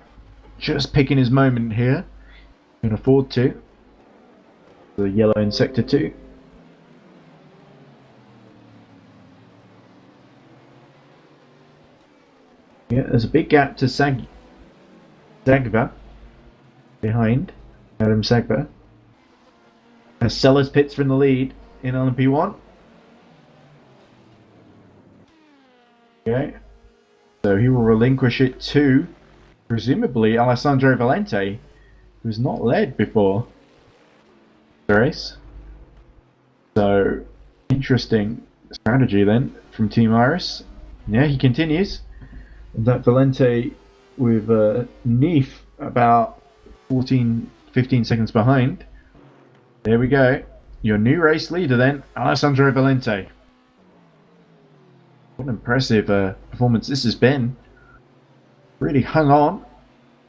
just picking his moment here. Can afford to. The yellow in sector 2. Yeah, there's a big gap to Sagba behind Adam Sagba. As Sellers pits from the lead in LMP1. Okay, so he will relinquish it to presumably Alessandro Valente, who's not led before the race. So interesting strategy then from Team Iris. Yeah, he continues. That Valente with Neef about 15 seconds behind. There we go. Your new race leader then, Alessandro Valente. What an impressive performance this has been. Really hung on,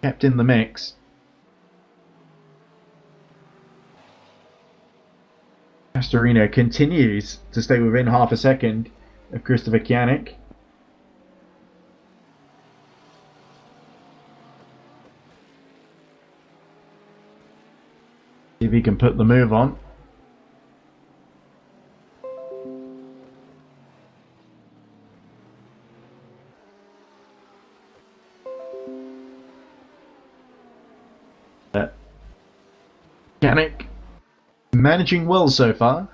kept in the mix. Pastorino continues to stay within half a second of Christopher Kianik. See if he can put the move on. Mechanic managing well so far,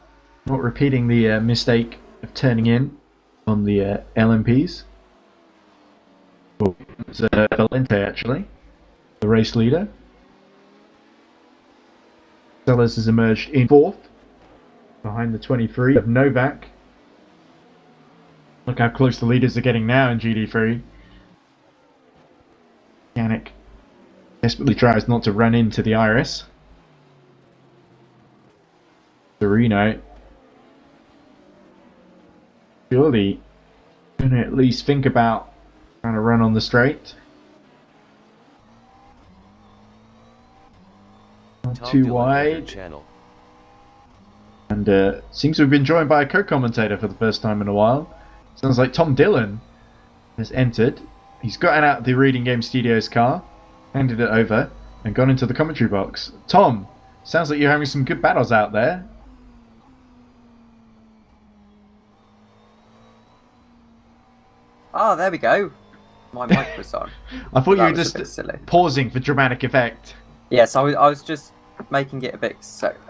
not repeating the mistake of turning in on the LMPs. It's Valente actually, the race leader. Sellers has emerged in 4th, behind the 23 of Novak. Look how close the leaders are getting now in GT3. Mechanic desperately tries not to run into the Iris. Sereno surely going to at least think about trying to run on the straight. Not too wide. And seems to have been joined by a co-commentator for the first time in a while. Sounds like Tom Dillon has entered. He's gotten out of the Reading Game Studios car, handed it over, and gone into the commentary box. Tom, sounds like you're having some good battles out there. Oh, there we go. My mic was on. I thought you were was a just bit silly. pausing for dramatic effect. Yes, I was just making it a bit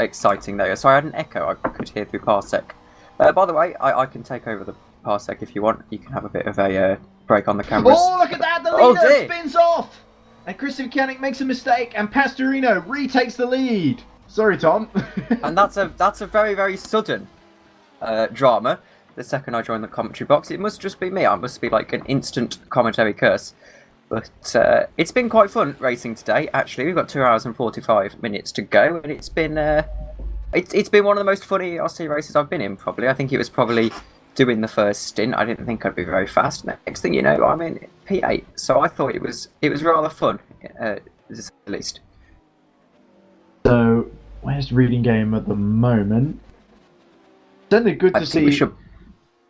exciting there. So I had an echo I could hear through Parsec. By the way, I can take over the Parsec if you want. You can have a bit of a break on the cameras. Oh, look at that! The Oh, leader dear. spins off! And Chris Mechanic makes a mistake, and Pastorino retakes the lead. Sorry, Tom. And that's a very, very sudden drama. The second I joined the commentary box, it must just be me. I must be like an instant commentary curse. But it's been quite fun racing today. Actually, we've got 2 hours and 45 minutes to go, and it's been it's been one of the most funny EERC races I've been in. Probably, I think it was probably doing the first stint. I didn't think I'd be very fast. Next thing you know, I'm in P8. So I thought it was rather fun, at least. So, where's Reading Game at the moment? Certainly good to see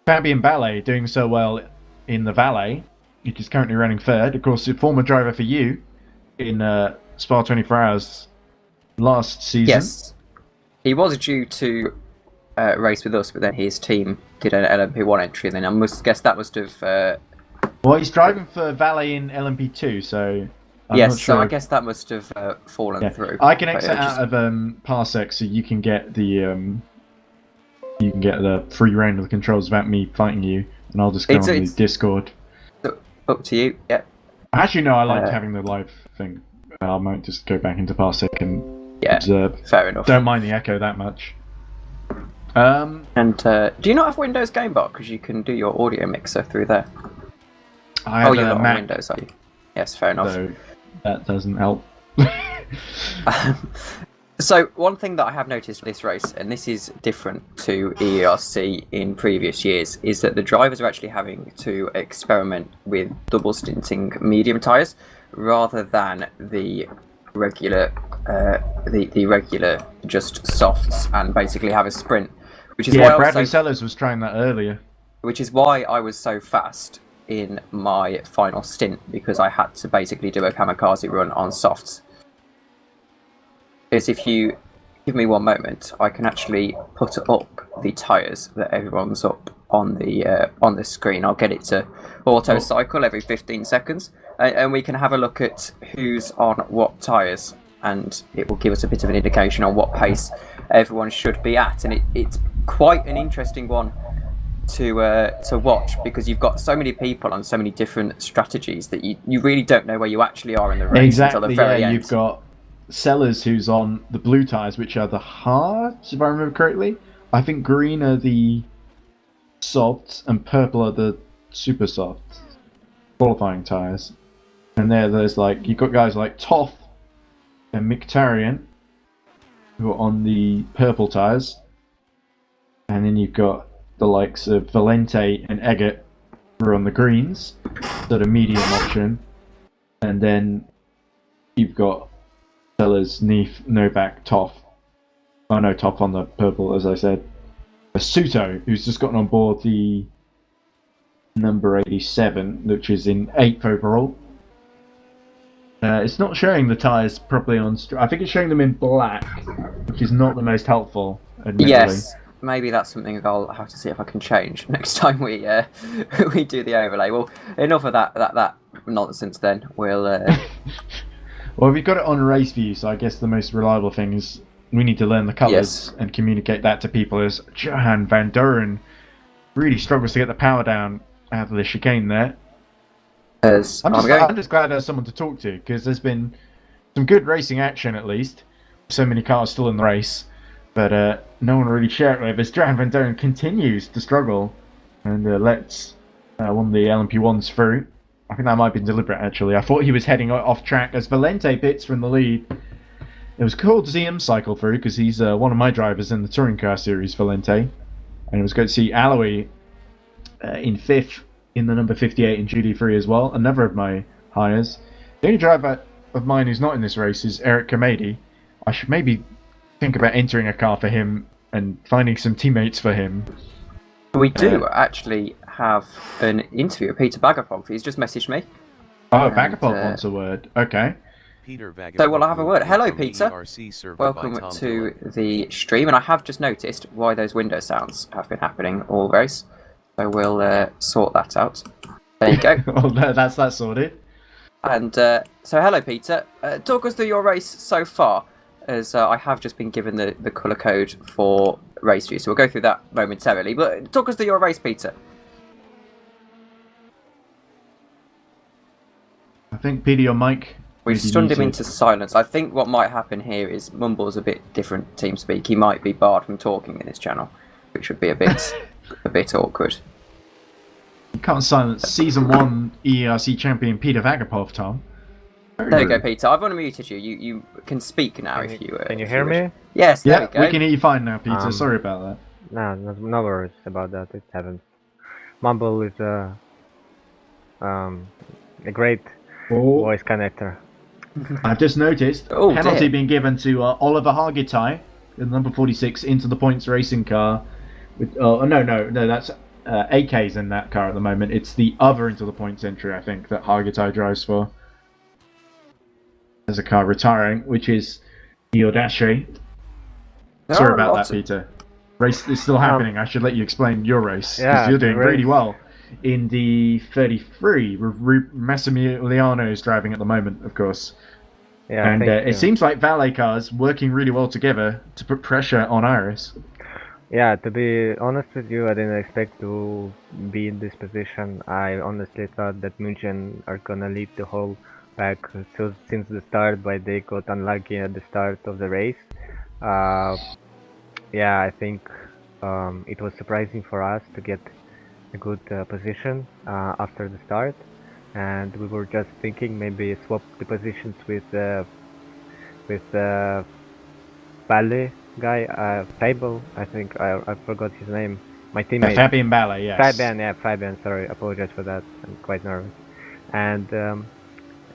Fabian Ballet doing so well in the Valet, which is currently running 3rd. Of course, a former driver for you in Spa 24 Hours last season. Yes. He was due to race with us, but then his team did an LMP1 entry, and then I must guess that must have... Well, he's driving for Valet in LMP2, so... I'm yes, not sure so I guess that must have fallen through. I can exit out of Parsec, so you can get the free reign of the controls without me fighting you, and I'll just go on the Discord. Up to you, yeah. Actually, no, I like having the live thing. I might just go back into Parsec and observe. Fair enough. Don't mind the echo that much. And do you not have Windows Gamebot? Because you can do your audio mixer through there. I have you're not on Mac, Windows, are you? Yes, fair enough. so that doesn't help. So, one thing that I have noticed this race, and this is different to EERC in previous years, is that the drivers are actually having to experiment with double stinting medium tyres rather than the regular, the regular just softs, and basically have a sprint. Which is why Bradley Sellers was trying that earlier. Which is why I was so fast in my final stint, because I had to basically do a kamikaze run on softs. Is if you give me one moment, I can actually put up the tyres that everyone's up on the screen. I'll get it to auto cycle every 15 seconds, and we can have a look at who's on what tyres, and it will give us a bit of an indication on what pace everyone should be at. And it's quite an interesting one to watch, because you've got so many people on so many different strategies that you really don't know where you actually are in the race until the very end. You've got Sellers, who's on the blue tyres, which are the hards, if I remember correctly. I think green are the softs and purple are the super softs, qualifying tyres. And there's like, you've got guys like Toff and Mkhitaryan, who are on the purple tyres. And then you've got the likes of Valente and Eggert, who are on the greens, sort of medium option. And then you've got Sellers, Neef, Novak, Toff. Oh no, Toff on the purple, as I said. Suto, who's just gotten on board the number 87, which is in 8th overall. It's not showing the tyres properly on. I think it's showing them in black, which is not the most helpful. Admittedly. Yes, maybe that's something I'll have to see if I can change next time we we do the overlay. Well, enough of that nonsense. Then we'll. Well, we've got it on race view, so I guess the most reliable thing is we need to learn the colours and communicate that to people. As Johan van Doren really struggles to get the power down out of the chicane there. I'm just glad there's someone to talk to, because there's been some good racing action at least. So many cars still in the race, but no one really shared it with. As Johan van Doren continues to struggle and lets one of the LMP1s through. I think that might have been deliberate, actually. I thought he was heading off track as Valente pits from the lead. It was cool to see him cycle through, because he's one of my drivers in the touring car series, Valente. And it was good to see Alawi in 5th in the number 58 in GT3 as well, another of my hires. The only driver of mine who's not in this race is Eric Kamedi. I should maybe think about entering a car for him and finding some teammates for him. We do actually have an interview with Peter Bagapov. He's just messaged me. Oh, Bagapov wants a word. Okay. So we'll have a word. Hello, Peter. Welcome to the stream. And I have just noticed why those window sounds have been happening all race. So we'll sort that out. There you go. Oh, no, that's that sorted. And so hello, Peter. Talk us through your race so far, as I have just been given the colour code for race view. So we'll go through that momentarily. But talk us through your race, Peter. I think, Peter, your mic... We've stunned him into silence. I think what might happen here is Mumble's a bit different TeamSpeak. He might be barred from talking in this channel, which would be a bit awkward. You can't silence Season 1 EERC champion Peter Vagapov, Tom. There you go, Peter. I've unmuted you. You can speak now if you... Can you hear me? Yes, there we go. We can hear you fine now, Peter. Sorry about that. No worries about that. It happens. Mumble is a great voice connector. I've just noticed penalty being given to Oliver Hargitay, the number 46, into the points racing car. With no, that's AK's in that car at the moment. It's the other into the points entry, I think, that Hargitay drives for. There's a car retiring, which is Iodashi. Sorry about that, Peter. Race is still happening. I should let you explain your race, because you're doing really well. In the 33, Massimiliano is driving at the moment, of course. Yeah, and it seems like valet cars working really well together to put pressure on Iris. Yeah, to be honest with you, I didn't expect to be in this position. I honestly thought that München are gonna lead the whole pack since the start, but they got unlucky at the start of the race. Yeah, I think it was surprising for us to get a good position after the start, and we were just thinking maybe swap the positions with ballet guy, Fable, I think. I forgot his name. My teammate. Fabian Ballet, yes. Fabian, sorry, apologize for that. I'm quite nervous. And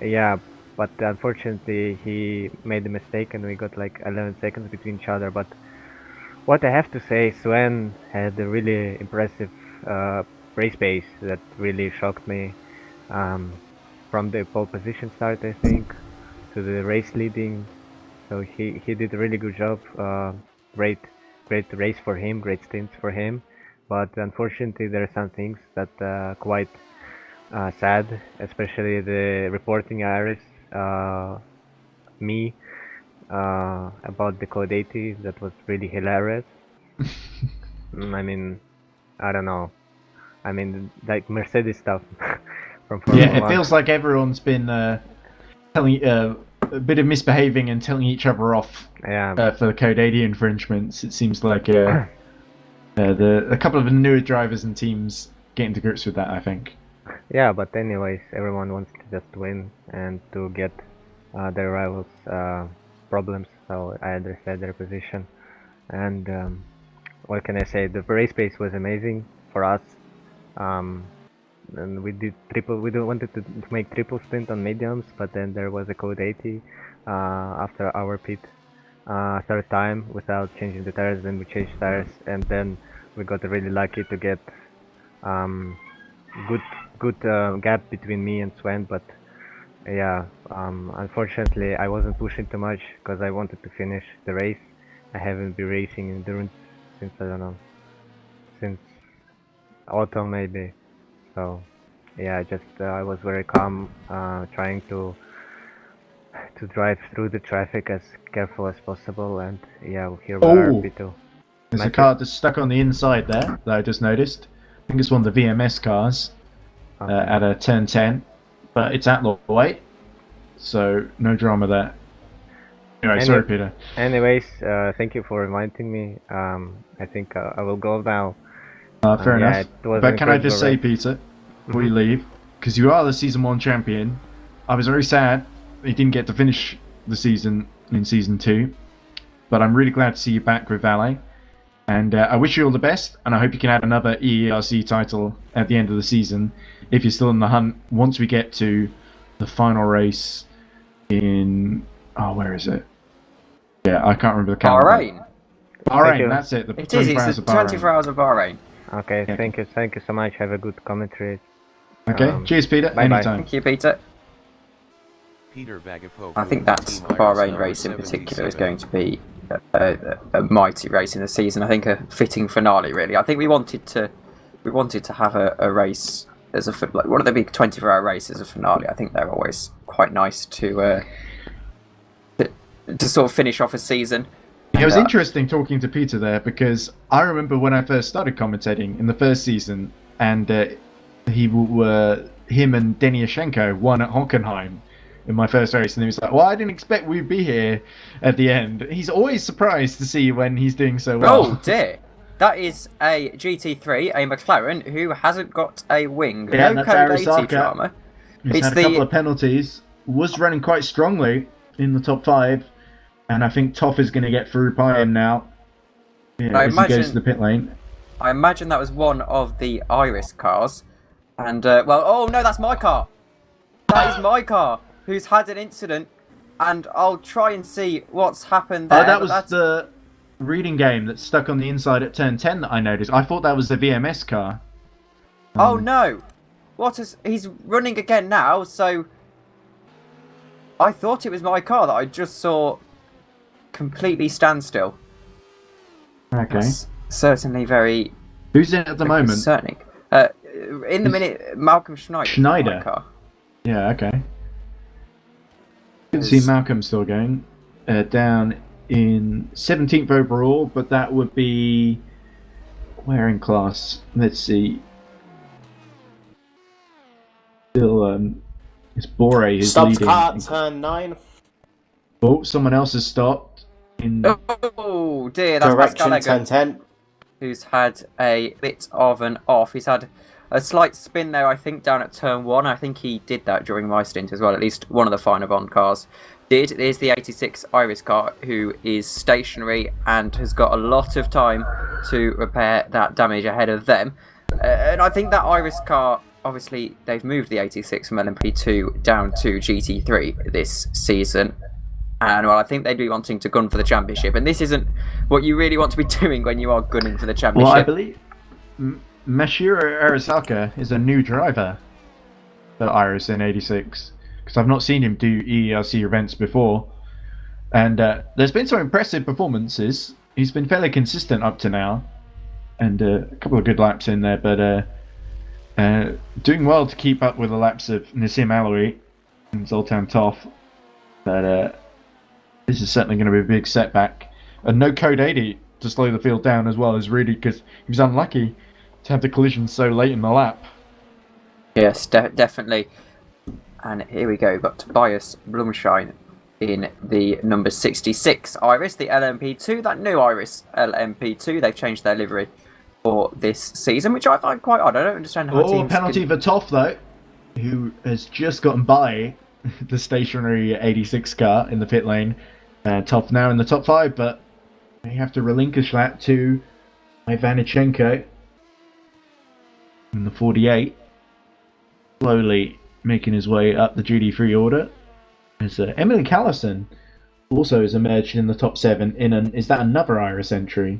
yeah, but unfortunately he made a mistake and we got like 11 seconds between each other. But what I have to say, Sven had a really impressive race pace that really shocked me. From the pole position start, I think, to the race leading. So he did a really good job. Great race for him, great stints for him. But unfortunately, there are some things that quite sad, especially the reporting Iris me about the code 80. That was really hilarious. I mean, I don't know. I mean, like Mercedes stuff from Formula 1. It feels like everyone's been telling a bit of misbehaving and telling each other off for the Code 80 infringements. It seems like a couple of the newer drivers and teams getting to grips with that, I think. Yeah, but anyways, everyone wants to just win and to get their rivals problems, so I understand their position. And what can I say? The race pace was amazing for us. And we did we wanted to make triple stint on mediums, but then there was a code 80 after our pit third time without changing the tires. Then we changed tires, and then we got really lucky to get good gap between me and Sven. But yeah, unfortunately I wasn't pushing too much because I wanted to finish the race. I haven't been racing endurance since, I don't know, since autumn maybe. So yeah, just I was very calm, trying to drive through the traffic as careful as possible, and yeah, here we are, Oh! P2. There's a car that's stuck on the inside there that I just noticed. I think it's one of the VMS cars at a turn 10, but it's at the white, so no drama there. Anyway, sorry, Peter. Anyways, thank you for reminding me. I think I will go now. Fair yeah, enough. But can I just say, Peter, before you leave, because you are the Season 1 champion, I was very sad you didn't get to finish the season in Season 2, but I'm really glad to see you back with Valet. And I wish you all the best, and I hope you can add another EERC title at the end of the season, if you're still in the hunt, once we get to the final race in... Oh, where is it? Yeah, I can't remember the calendar. Bahrain. Bahrain, that's it. It is, it's the 24 hours of Bahrain. Okay, yeah. Thank you so much. Have a good commentary. Okay, cheers, Peter. Bye-bye. Anytime. Thank you, Peter. Peter Vagapogo. I think that Bahrain race in particular is going to be a mighty race in the season. I think a fitting finale, really. I think we wanted to have a race as a like one of the big 24-hour races as a finale. I think they're always quite nice to sort of finish off a seaon. It was interesting talking to Peter there, because I remember when I first started commentating in the first season, and him and Deniashenko won at Hockenheim in my first race, and he was like, well, I didn't expect we'd be here at the end. He's always surprised to see when he's doing so well. Oh dear, that is a GT3, a McLaren, who hasn't got a wing. Yeah, no that's code 80 drama. He's had a couple of penalties, was running quite strongly in the top 5, and I think Toff is going to get through by him now, as he goes to the pit lane. I imagine that was one of the Iris cars, and well, oh no, that's my car. That is my car, who's had an incident, and I'll try and see what's happened there. Oh, that was the reading game that's stuck on the inside at turn 10 that I noticed. I thought that was the VMS car. Oh no! He's running again now, so I thought it was my car that I just saw completely stand still. Okay. That's certainly very... Who's in at the moment? Concerning. In the minute, Malcolm Schneider. Schneider? My car. Yeah, okay. You can see Malcolm still going. Down in 17th overall, but that would be... Where in class? Let's see. Still, it's Bore who's leading. Stopped car, turn 9. Oh, someone else has stopped. Oh dear, that's Correction, Pascal turn 10. Who's had a bit of an off. He's had a slight spin there, I think, down at turn 1. I think he did that during my stint as well. At least one of the finer Bond cars did. There's the 86 Iris car, who is stationary and has got a lot of time to repair that damage ahead of them. And I think that Iris car, obviously, they've moved the 86 from LMP2 down to GT3 this season. And well, I think they'd be wanting to gun for the championship. And this isn't what you really want to be doing when you are gunning for the championship. Well, I believe Mashiro Arisaka is a new driver for Iris in 86. Because I've not seen him do EERC events before. And there's been some impressive performances. He's been fairly consistent up to now. And a couple of good laps in there. But doing well to keep up with the laps of Nassim Alaoui and Zoltan Toff. But this is certainly going to be a big setback. And no code 80 to slow the field down as well, is really because he was unlucky to have the collision so late in the lap. Yes, definitely. And here we go, got Tobias Blumschein in the number 66 Iris, the LMP2, that new Iris LMP2. They've changed their livery for this season, which I find quite odd. I don't understand how teams penalty for Toff, though, who has just gotten by the stationary 86 car in the pit lane. Toff now in the top 5, but they have to relinquish that to Ivanichenko in the 48. Slowly making his way up the GT3 order. As Emily Callison also has emerged in the top 7 in is that another Iris entry?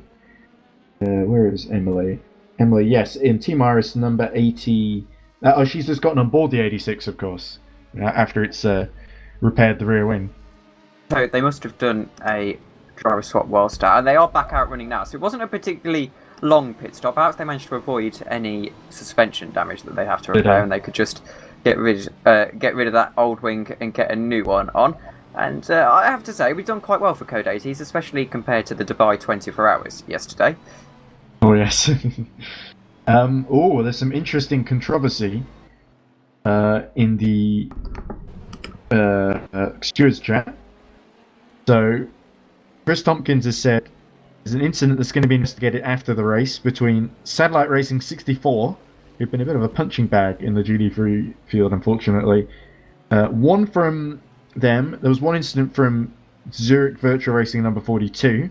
Where is Emily? Emily, yes, in Team Iris number 80. Oh, she's just gotten on board the 86, of course. after it's repaired the rear wing. So they must have done a driver swap whilst out, and they are back out running now. So it wasn't a particularly long pit stop. Perhaps they managed to avoid any suspension damage that they have to repair, and they could just get rid of that old wing and get a new one on. And I have to say, we've done quite well for Code 80s, especially compared to the Dubai 24 Hours yesterday. Oh yes. There's some interesting controversy in the stewards chat. So Chris Tompkins has said there's an incident that's going to be investigated after the race between Satellite Racing 64, who've been a bit of a punching bag in the GT3 field, unfortunately. One from them. There was one incident from Zurich Virtual Racing number 42,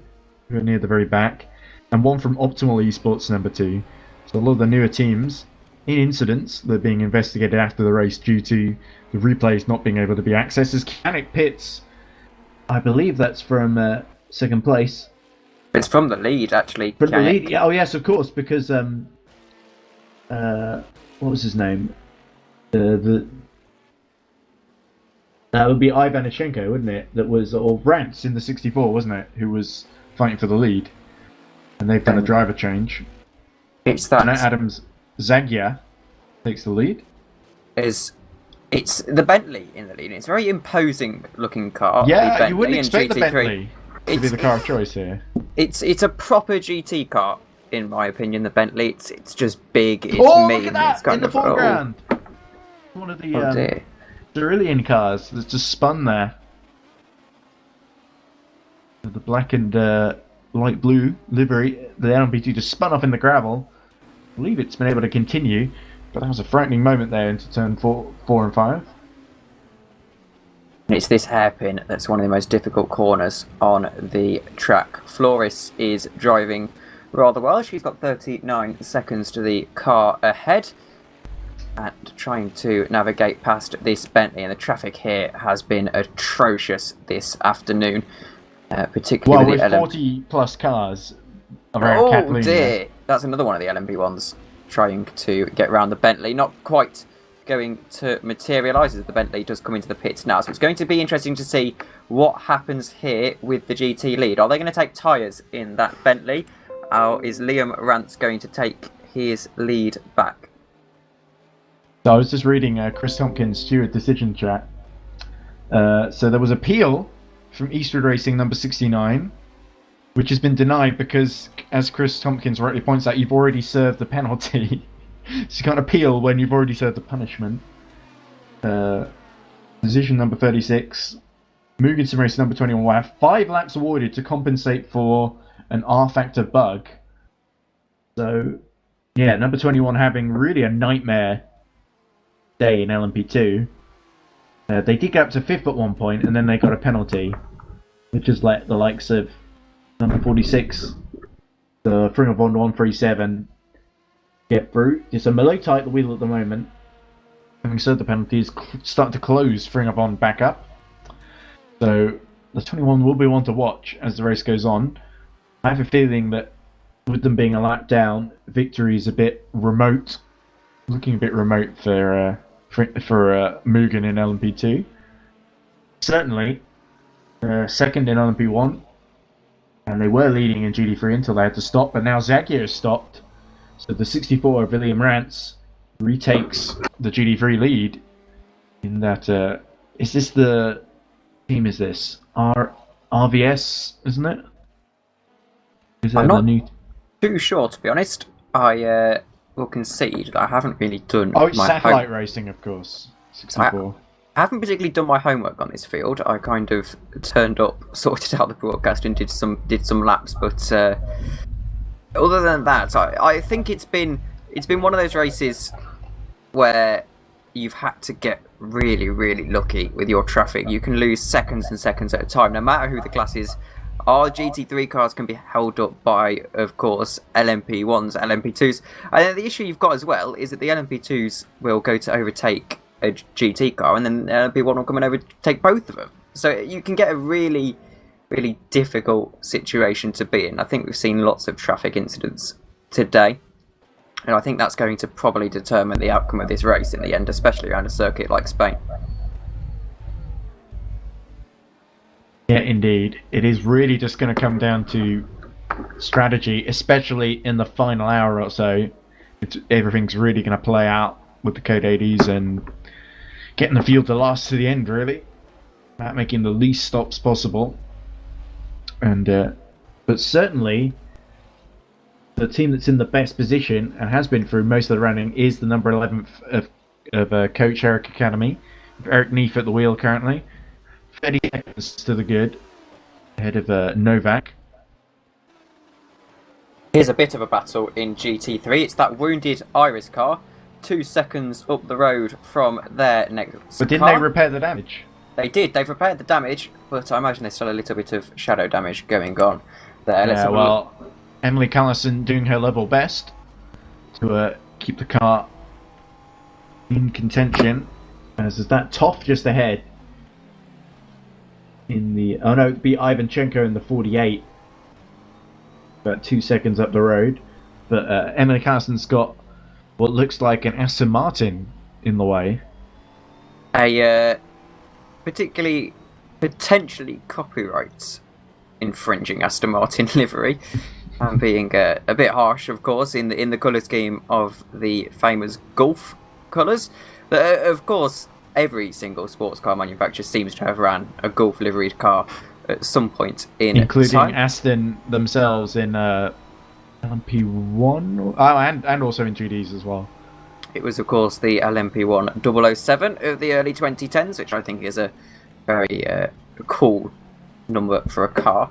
who are near the very back, and one from Optimal Esports number 2. So a lot of the newer teams in incidents that are being investigated after the race due to the replays not being able to be accessed. As Canic Pitts, I believe that's from second place. It's from the lead, actually. From the lead? Yeah, oh yes, of course, because what was his name? That would be Ivan Ishenko, wouldn't it? That was, or Rance in the 64, wasn't it? Who was fighting for the lead, and they've done a driver change. It's that. And Adams Zagia takes the lead. It's the Bentley in the lead. It's a very imposing looking car. Yeah, you wouldn't expect the Bentley to be the car of choice here. It's a proper GT car, in my opinion. The Bentley. It's just big. It's mean. Look at that it's kind in the of foreground. One of the Cerulean cars that's just spun there. The black and light blue livery, the LMP2 just spun off in the gravel. I believe it's been able to continue, but that was a frightening moment there into turn 4 and 5. It's this hairpin that's one of the most difficult corners on the track. Flores is driving rather well. She's got 39 seconds to the car ahead and trying to navigate past this Bentley, and the traffic here has been atrocious this afternoon, particularly with 40 plus cars around Catalunya. Oh dear, that's another one of the LMP ones trying to get around the Bentley. Not quite going to materialise as the Bentley does come into the pits now, so it's going to be interesting to see what happens here with the GT lead. Are they going to take tyres in that Bentley, or is Liam Rance going to take his lead back? So I was just reading Chris Tompkins' steward decision chat. So there was appeal from Eastwood Racing number 69, which has been denied because, as Chris Tompkins rightly points out, you've already served the penalty. So you can't appeal when you've already served the punishment. Decision number 36. Mugen Race number 21 will have 5 laps awarded to compensate for an R-factor bug. So, yeah, number 21 having really a nightmare day in LMP2. They did get up to 5th at one point, and then they got a penalty, which has let the likes of number 46, the Fringavon 137, get through. It's a Malotite at the wheel at the moment. Having served the penalty, is starting to close Fringavon back up. So the 21 will be one to watch as the race goes on. I have a feeling that with them being a lap down, victory is a bit remote, looking a bit remote for Mugen in LMP2. Certainly, second in LMP1, and they were leading in GT3 until they had to stop, but now Zagia has stopped. So the 64 of William Rance retakes the GT3 lead in that. Is this the team? Is this RVS? Isn't it? Is that I'm not new? Too sure, to be honest. I will concede that I haven't really done. Oh, it's Satellite Racing, of course. 64. I haven't particularly done my homework on this field. I kind of turned up, sorted out the broadcast, and did some laps. But other than that, I think it's been one of those races where you've had to get really, really lucky with your traffic. You can lose seconds and seconds at a time, no matter who the class is. Our GT3 cars can be held up by, of course, LMP1s, LMP2s. And the issue you've got as well is that the LMP2s will go to overtake a GT car, and then LMP1 will come and overtake both of them. So you can get a really, really difficult situation to be in. I think we've seen lots of traffic incidents today, and I think that's going to probably determine the outcome of this race in the end, especially around a circuit like Spain. Yeah, indeed. It is really just going to come down to strategy, especially in the final hour or so. Everything's really going to play out with the Code 80s and getting the field to last to the end, really. About making the least stops possible. And but certainly, the team that's in the best position and has been through most of the running is the number 11 of Coach Eric Academy. Eric Neef at the wheel currently. 30 seconds to the good, ahead of Novak. Here's a bit of a battle in GT3. It's that wounded Iris car, 2 seconds up the road from their next But didn't car. they repair the damage? They did. They've repaired the damage, but I imagine there's still a little bit of shadow damage going on there. Let's Yeah, have a well, Emily Callison doing her level best to keep the car in contention. As is that Toff just ahead. In the it'd be Ivanchenko in the 48. About 2 seconds up the road. But Emily Carlson's got what looks like an Aston Martin in the way. A potentially copyright infringing Aston Martin livery. I'm being a bit harsh, of course, in the colour scheme of the famous Gulf colours. But of course, every single sports car manufacturer seems to have ran a Gulf liveried car at some point in including time. Aston themselves in LMP1 and also in GDs as well. It was, of course, the LMP1 007 of the early 2010s, which I think is a very cool number for a car.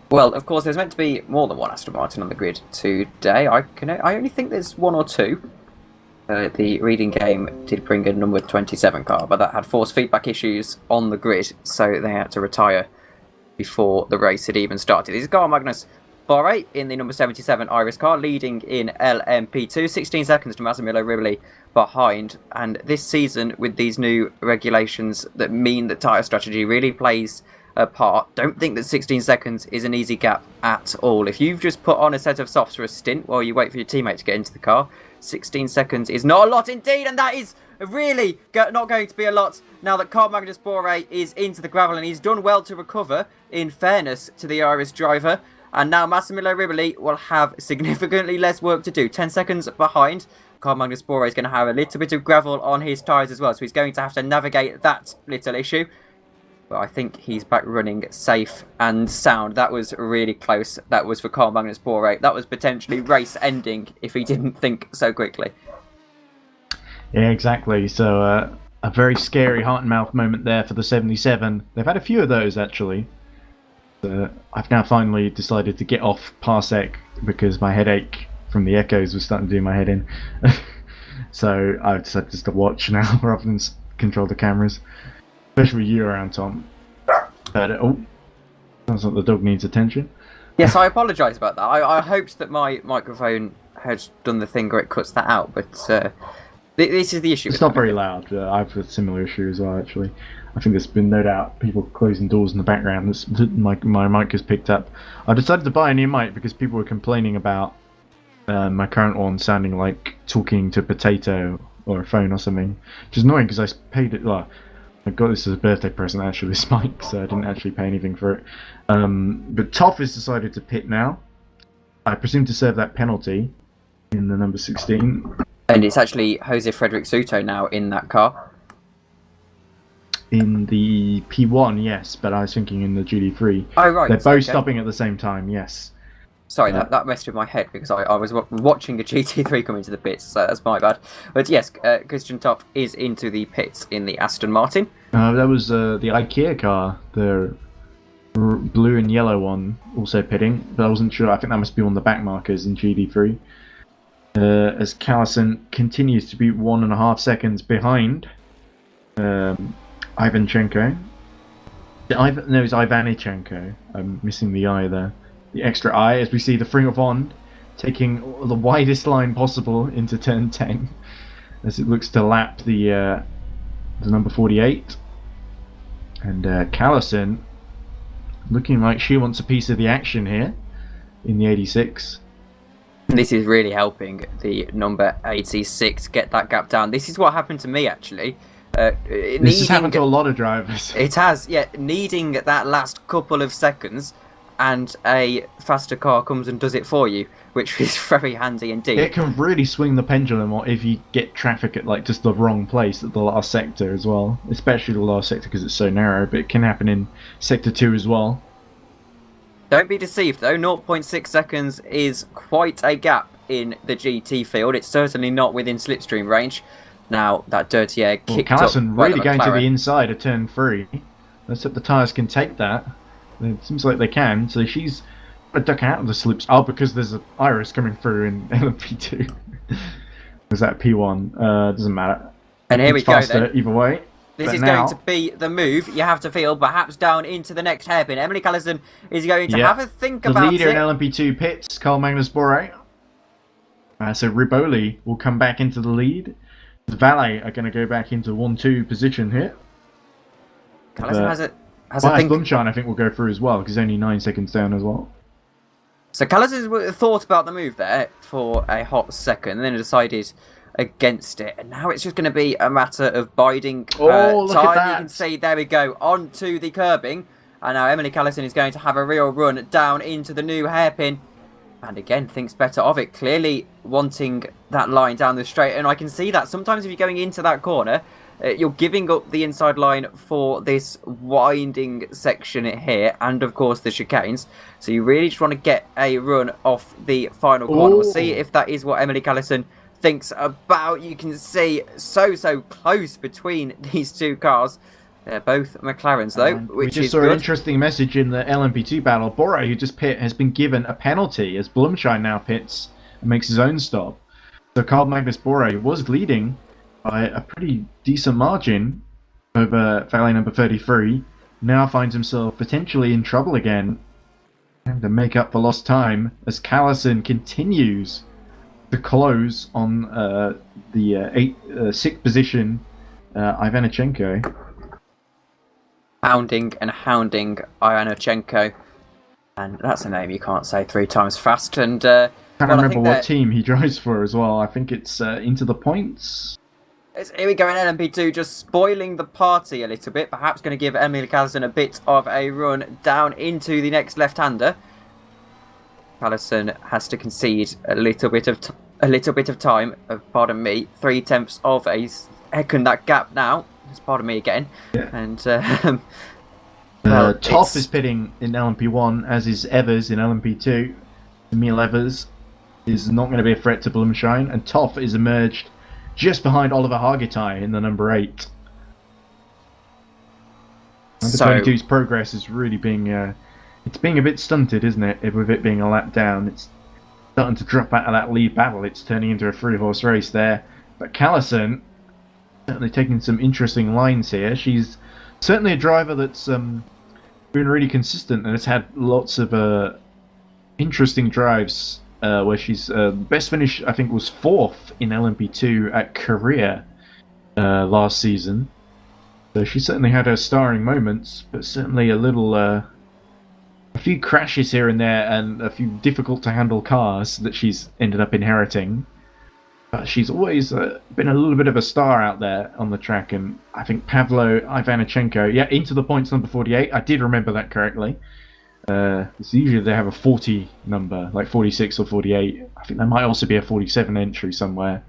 Well, of course, there's meant to be more than one Aston Martin on the grid today. I only think there's one or two. The reading game did bring a number 27 car, but that had force feedback issues on the grid, so they had to retire before the race had even started. This is Carl Magnus Borre in the number 77 Iris car, leading in LMP2, 16 seconds to Massimiliano Rivoli behind. And this season, with these new regulations that mean that tyre strategy really plays a part, don't think that 16 seconds is an easy gap at all. If you've just put on a set of softs for a stint while you wait for your teammate to get into the car, 16 seconds is not a lot indeed, and that is really not going to be a lot now that Carl Magnus Borre is into the gravel, and he's done well to recover, in fairness to the Irish driver. And now Massimiliano Rivoli will have significantly less work to do. 10 seconds behind. Carl Magnus Borre is going to have a little bit of gravel on his tyres as well, so he's going to have to navigate that little issue. But I think he's back running safe and sound. That was really close. That was for Carl Magnus Borre. That was potentially race ending if he didn't think so quickly. Yeah, exactly. So a very scary heart and mouth moment there for the 77. They've had a few of those actually. I've now finally decided to get off Parsec because my headache from the echoes was starting to do my head in. So I've decided just to watch now rather than control the cameras. Especially you around, Tom. Sounds like the dog needs attention. Yes, I apologise about that. I hoped that my microphone had done the thing where it cuts that out, but this is the issue. It's not very loud. I've had a similar issue as well, actually. I think there's been no doubt people closing doors in the background. My mic has picked up. I decided to buy a new mic because people were complaining about my current one sounding like talking to a potato or a phone or something, which is annoying because I paid it. Well, I got this as a birthday present, actually, this mic, so I didn't actually pay anything for it. But Toff has decided to pit now. I presume to serve that penalty in the number 16. And it's actually Jose Frederic Soto now in that car. In the P1, yes, but I was thinking in the GD3. Oh, right. They're both stopping at the same time, yes. Sorry, that messed with my head because I was watching a GT3 come into the pits, so that's my bad. But yes, Christian Toff is into the pits in the Aston Martin. That was the IKEA car, the blue and yellow one, also pitting, but I wasn't sure. I think that must be one of the back markers in GD3. As Callison continues to be 1.5 seconds behind Ivanchenko. No, it's Ivanichenko. I'm missing the I there. The extra I, as we see the Fring of Bond taking the widest line possible into turn 10 as it looks to lap the number 48. And Callison looking like she wants a piece of the action here in the 86. This is really helping the number 86 get that gap down. This is what happened to me, actually. This has happened to a lot of drivers. It has, yeah. Needing that last couple of seconds, and a faster car comes and does it for you, which is very handy indeed. It can really swing the pendulum if you get traffic at like just the wrong place at the last sector as well. Especially the last sector because it's so narrow, but it can happen in sector 2 as well. Don't be deceived though, 0.6 seconds is quite a gap in the GT field. It's certainly not within slipstream range. Now, that dirty air kicked up Callison by the really going to the McLaren. inside of turn 3. Let's hope the tyres can take that. It seems like they can, so she's a duck out of the slips. Oh, because there's an Iris coming through in LMP2. Was that P1? Doesn't matter. And here we It's go faster then. either way. This But is now, going to be the move you have to feel, perhaps down into the next hairpin. Emily Callison is going to Yeah. have a think the about leader it. in LMP2 pits, Carl Magnus Bore. So Riboli will come back into the lead. The Valet are going to go back into 1-2 position here. Callison has a Bias think. Blumshine, I think, will go through as well, because he's only 9 seconds down as well. So Callison's thought about the move there for a hot second, and then decided against it. And now it's just going to be a matter of biding Oh, look at time. that. You can see, there we go, onto the curbing. And now Emily Callison is going to have a real run down into the new hairpin. And again, thinks better of it, clearly wanting that line down the straight. And I can see that sometimes if you're going into that corner, you're giving up the inside line for this winding section here, and of course the chicanes. So you really just want to get a run off the final corner. We'll see if that is what Emily Callison thinks about. You can see so close between these two cars. They're both McLarens though, We which just is saw good. an interesting message in the LMP2 battle. Bore, who just pit, has been given a penalty as Blumshine now pits and makes his own stop. So Carl Magnus Bore was leading by a pretty decent margin over Valet number 33. Now finds himself potentially in trouble again. And to make up for lost time as Callison continues to close on the 6th position, Ivanichenko. Hounding and hounding Ivanichenko. And that's a name you can't say 3 times fast. And Can't well, I remember think what that- team he drives for as well. I think it's Into the Points. Here we go in LMP2, just spoiling the party a little bit. Perhaps going to give Emily Callison a bit of a run down into the next left-hander. Callison has to concede a little bit of time. Pardon me, 3/10 of a second. That gap now. Pardon me again. Yeah. And Toff it's- is pitting in LMP1, as is Evers in LMP2. Emil Evers is not going to be a threat to Blumshine, and Toff is emerged just behind Oliver Hargitay in the number 8. Number So- 22's progress is really being it's being a bit stunted, isn't it? With it being a lap down, it's starting to drop out of that lead battle. It's turning into a 3-horse race there. But Callison certainly taking some interesting lines here. She's certainly a driver that's been really consistent and has had lots of interesting drives where she's best finish I think was 4th in LMP2 at Korea last season. So she certainly had her starring moments, but certainly a few crashes here and there and a few difficult to handle cars that she's ended up inheriting. But she's always been a little bit of a star out there on the track, and I think Pavlo Ivanichenko, yeah, Into the Points number 48, I did remember that correctly. It's usually they have a 40 number, like 46 or 48. I think there might also be a 47 entry somewhere,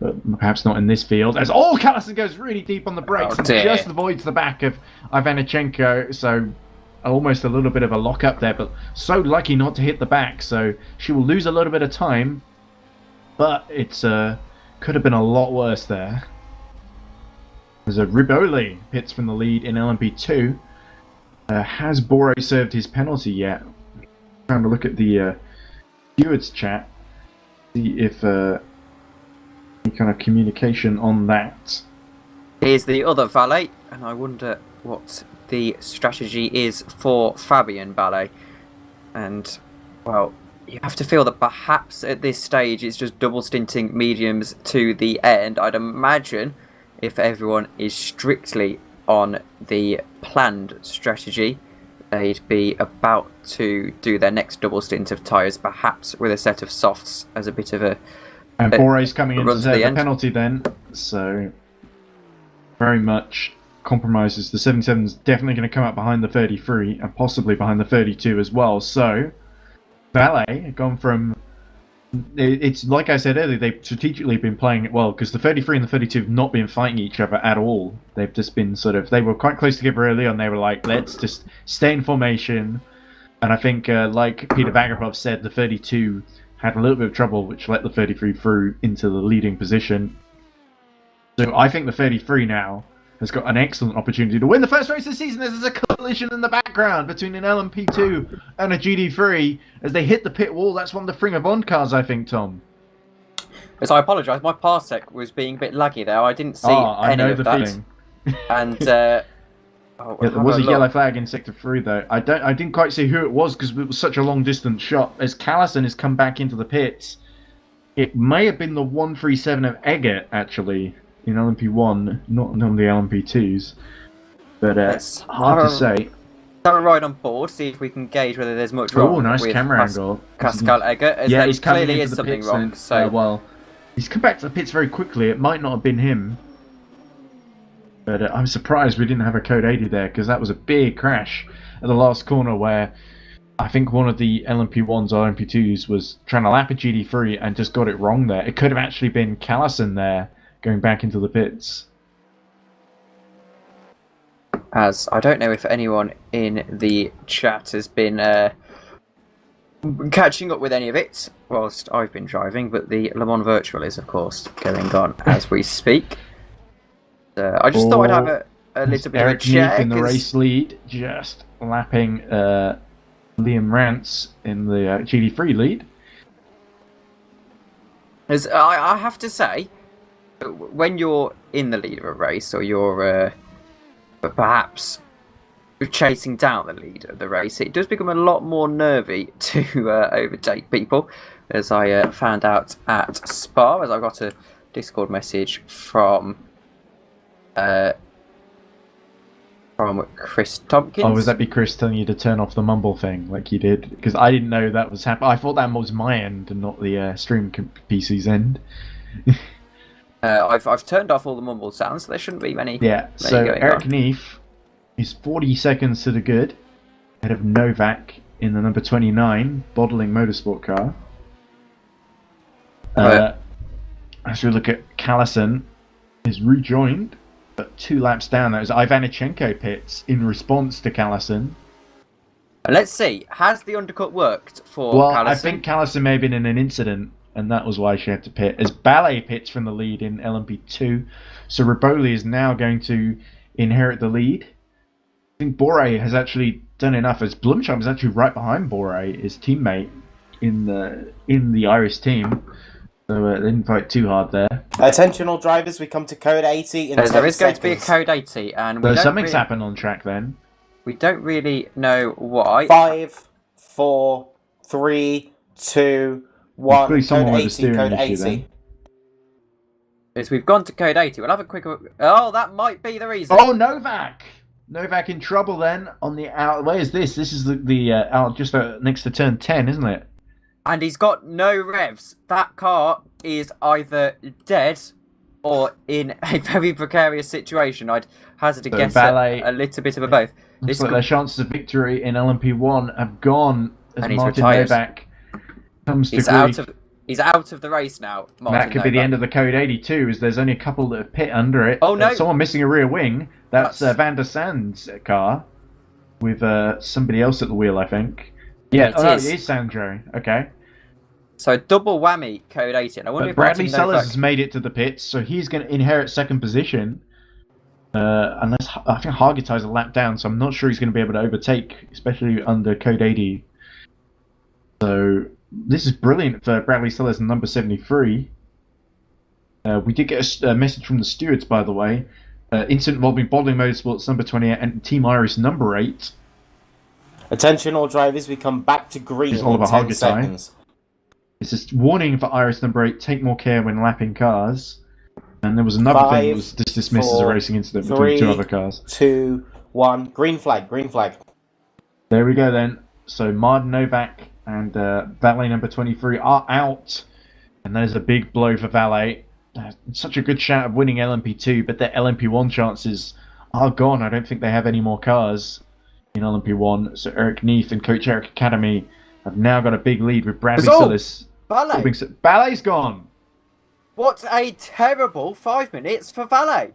but perhaps not in this field. As Callison goes really deep on the brakes and dear. just avoids the back of Ivanichenko, so almost a little bit of a lock up there, but so lucky not to hit the back, so she will lose a little bit of time. But it's could have been a lot worse there. There's a Riboli pits from the lead in LMP2. Has Bore served his penalty yet? Trying to look at the stewards chat, see if any kind of communication on that. Here's the other valet, and I wonder what the strategy is for Fabian Ballet. And, well, you have to feel that perhaps at this stage it's just double stinting mediums to the end. I'd imagine if everyone is strictly on the planned strategy, they'd be about to do their next double stint of tyres, perhaps with a set of softs as a bit of a... And Bore's coming in to run to serve the the end. penalty then, so... very much compromises. The 77's definitely going to come up behind the 33 and possibly behind the 32 as well. So, Valet have gone from... It's like I said earlier, they've strategically been playing it well because the 33 and the 32 have not been fighting each other at all. They've just been they were quite close together early on. They were like, let's just stay in formation. And I think, like Peter Vagabov said, the 32 had a little bit of trouble, which let the 33 through into the leading position. So I think the 33 now has got an excellent opportunity to win the first race of the season. There's a collision in the background between an LMP2 and a GT3 as they hit the pit wall. That's one of the Fringer Bond cars, I think, Tom. Yes, I apologise. My parsec was being a bit laggy there. I didn't see I any know of the that. feeling. And Yeah, there was a yellow flag in sector 3 though. I didn't quite see who it was because it was such a long distance shot. As Callison has come back into the pits, it may have been the 137 of Eggert actually in LMP1, not the LMP2s. But Let's hard to say. have a ride on board, see if we can gauge whether there's much wrong. Oh, nice with camera angle. Pascal Eggert, as Yeah, there he's coming clearly into is the something pits wrong. then. So Well, he's come back to the pits very quickly. It might not have been him. But I'm surprised we didn't have a code 80 there because that was a big crash at the last corner where I think one of the LMP1s or LMP2s was trying to lap a GT3 and just got it wrong there. It could have actually been Callison there going back into the pits. as I don't know if anyone in the chat has been catching up with any of it whilst I've been driving, but the Le Mans Virtual is, of course, going on as we speak. I just thought I'd have a little bit Eric of a check. Neef in the race lead, just lapping Liam Rance in the GT3 lead. As I have to say, when you're in the lead of a race, or you're perhaps chasing down the lead of the race, it does become a lot more nervy to overtake people, as I found out at Spa, as I got a Discord message from Chris Tompkins. Oh, was that be Chris telling you to turn off the mumble thing like you did? Because I didn't know that was happening. I thought that was my end and not the stream PC's end. I've turned off all the mumble sounds, so there shouldn't be many. Yeah, many so going Eric on. Neef is 40 seconds to the good, ahead of Novak in the number 29 Bottling Motorsport car. As we look at Callison, is rejoined, but 2 laps down. That was Ivanichenko pits in response to Callison. Let's see, has the undercut worked for Well, Callison? I think Callison may have been in an incident, and that was why she had to pit. As Ballet pits from the lead in LMP2, so Riboli is now going to inherit the lead. I think Bore has actually done enough, as Blumshamp is actually right behind Bore, his teammate in the Irish team. So they didn't fight too hard there. Attention all drivers, we come to code 80 in 10 there is going to be a seconds. code 80, and So we don't something's really, happened on track then. we don't really know why. 5, 4, 3, 2, 1. Clearly someone Code with a 80, steering code issue 80. then. Is we've gone to code 80. We'll have a quick... Oh, that might be the reason. Oh, Novak! Novak in trouble then on the out. Where is this? This is the out just next to turn 10, isn't it? And he's got no revs. That car is either dead or in a very precarious situation. I'd hazard a So guess Valet- a little bit of both. Looks like their chances of victory in LMP1 have gone as And he's Martin retired. Novak comes to He's grief. out of the race now. Martin That could be the Novak. end of the code 82, as there's only a couple that have pit under it. Oh, no. There's someone missing a rear wing. That's Van der Sand's car with somebody else at the wheel, I think. Yeah, It is. it is Sandro. Okay. So double whammy, code 80. And I wonder But if Bradley Martin Sellers Novak... has made it to the pits, so he's going to inherit second position. Unless I think Hargitai's a lap down, so I'm not sure he's going to be able to overtake, especially under code 80. So this is brilliant for Bradley Sellers and number 73. We did get a message from the stewards, by the way. Incident involving Bottling Motorsports number 28 and Team Iris number 8. Attention all drivers, we come back to green It's in Oliver 10 Hargitay. seconds. It's just warning for Iris number 8, take more care when lapping cars. And there was another thing that was dismissed as a 4, racing incident 3, between 2 other cars. 2, 1. Green flag, green flag. There we go then. So Martin Novak and Valet number 23 are out. And there's a big blow for Valet. such a good shot of winning LMP2, but their LMP1 chances are gone. I don't think they have any more cars in LMP1. So Eric Neath and Coach Eric Academy have now got a big lead with Bradley Sillis. Valet. Valet's gone. What a terrible 5 minutes for Valet.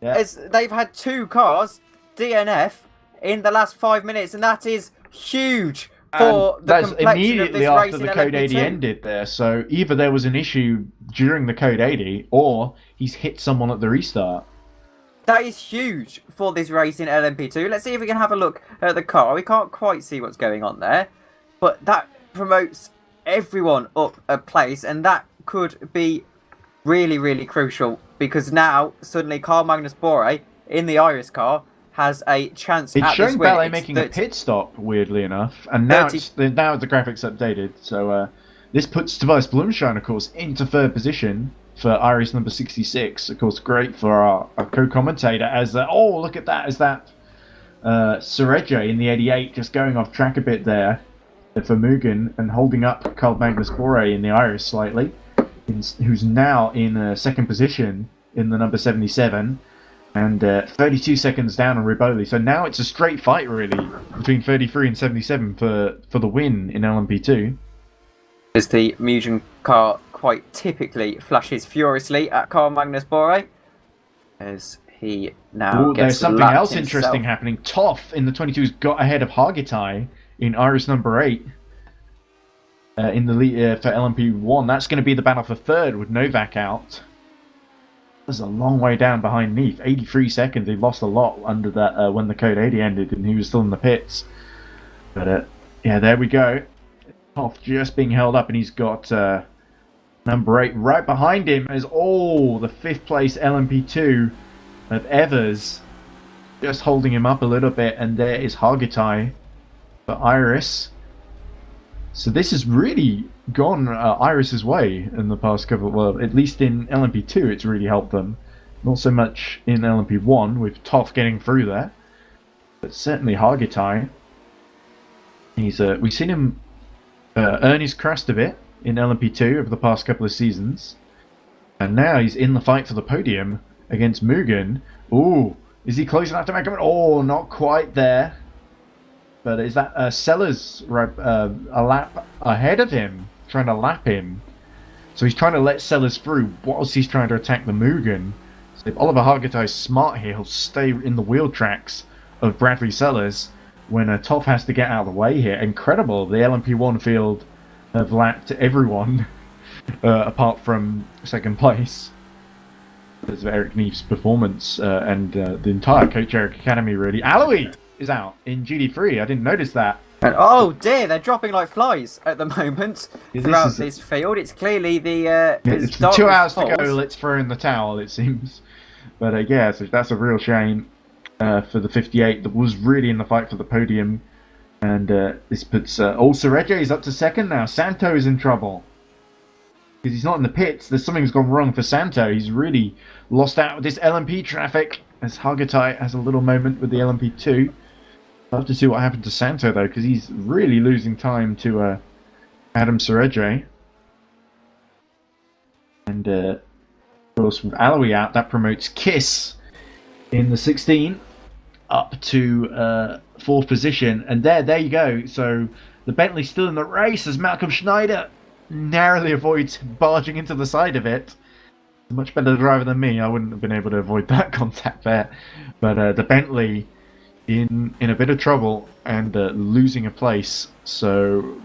Yeah. As they've had 2 cars DNF in the last 5 minutes, and that is huge for the complexion of immediately this race after in the Code 80 LMP2. ended there. So either there was an issue during the Code 80, or he's hit someone at the restart. That is huge for this race in LMP2. Let's see if we can have a look at the car. We can't quite see what's going on there, but that promotes everyone up a place, and that could be really, really crucial, because now suddenly Carl Magnus Bore in the Iris car has a chance It's at this showing win. Ballet making a pit stop, weirdly enough, and now now the graphics updated. So this puts Tobias Blumschein, of course, into 3rd position for Iris number 66. Of course, great for our co-commentator as oh, look at that, as that Serege in the 88 just going off track a bit there for Mugen and holding up Carl Magnus Bore in the Iris slightly, who's now in 2nd position in the number 77. And 32 seconds down on Riboli. So now it's a straight fight, really, between 33 and 77 for the win in LMP2. As the Mugen car quite typically flashes furiously at Carl Magnus Bore, as he now gets there's something lapped else himself. interesting happening. Toff in the 22's got ahead of Hargitai in Iris number 8 in the lead for LMP1. That's going to be the battle for 3rd with Novak out. There's a long way down behind Neath. 83 seconds. He lost a lot under that when the Code 80 ended and he was still in the pits. But yeah, there we go. Toff just being held up, and he's got number 8 right behind him as the 5th place LMP2 of Evers just holding him up a little bit, and there is Hargitai for Iris. So this has really gone Iris's way in the past couple of, well, at least in LMP2 it's really helped them. Not so much in LMP1 with Toff getting through there, but certainly Hargitai. We've seen him earn his crest a bit in LMP2 over the past couple of seasons, and now he's in the fight for the podium against Mugen. Ooh, is he close enough to make him? Oh, not quite there. But is that Sellers right, a lap ahead of him, trying to lap him? So he's trying to let Sellers through whilst he's trying to attack the Mugen. So if Oliver Hargitai's smart here, he'll stay in the wheel tracks of Bradley Sellers when Toff has to get out of the way here. Incredible, the LMP1 field have lapped everyone apart from 2nd place. Because of Eric Neath's performance and the entire Coach Eric Academy, really. Aloy is out in GT3. I didn't notice that. And oh dear, they're dropping like flies at the moment throughout this field. It's clearly the it's 2 hours to go. Let's throw in the towel, it seems. But yeah, so that's a real shame for the 58 that was really in the fight for the podium. And this puts Serege is up to 2nd now. Santo is in trouble because he's not in the pits. Something's gone wrong for Santo. He's really lost out with this LMP traffic. As Hargitai has a little moment with the LMP2. I'll have to see what happened to Santo though, because he's really losing time to Adam Serege. And of course, with Aloy out, that promotes Kiss in the 16 up to 4th position. And there you go. So the Bentley's still in the race as Malcolm Schneider narrowly avoids barging into the side of it. A much better driver than me. I wouldn't have been able to avoid that contact there. But the Bentley in a bit of trouble and losing a place. So,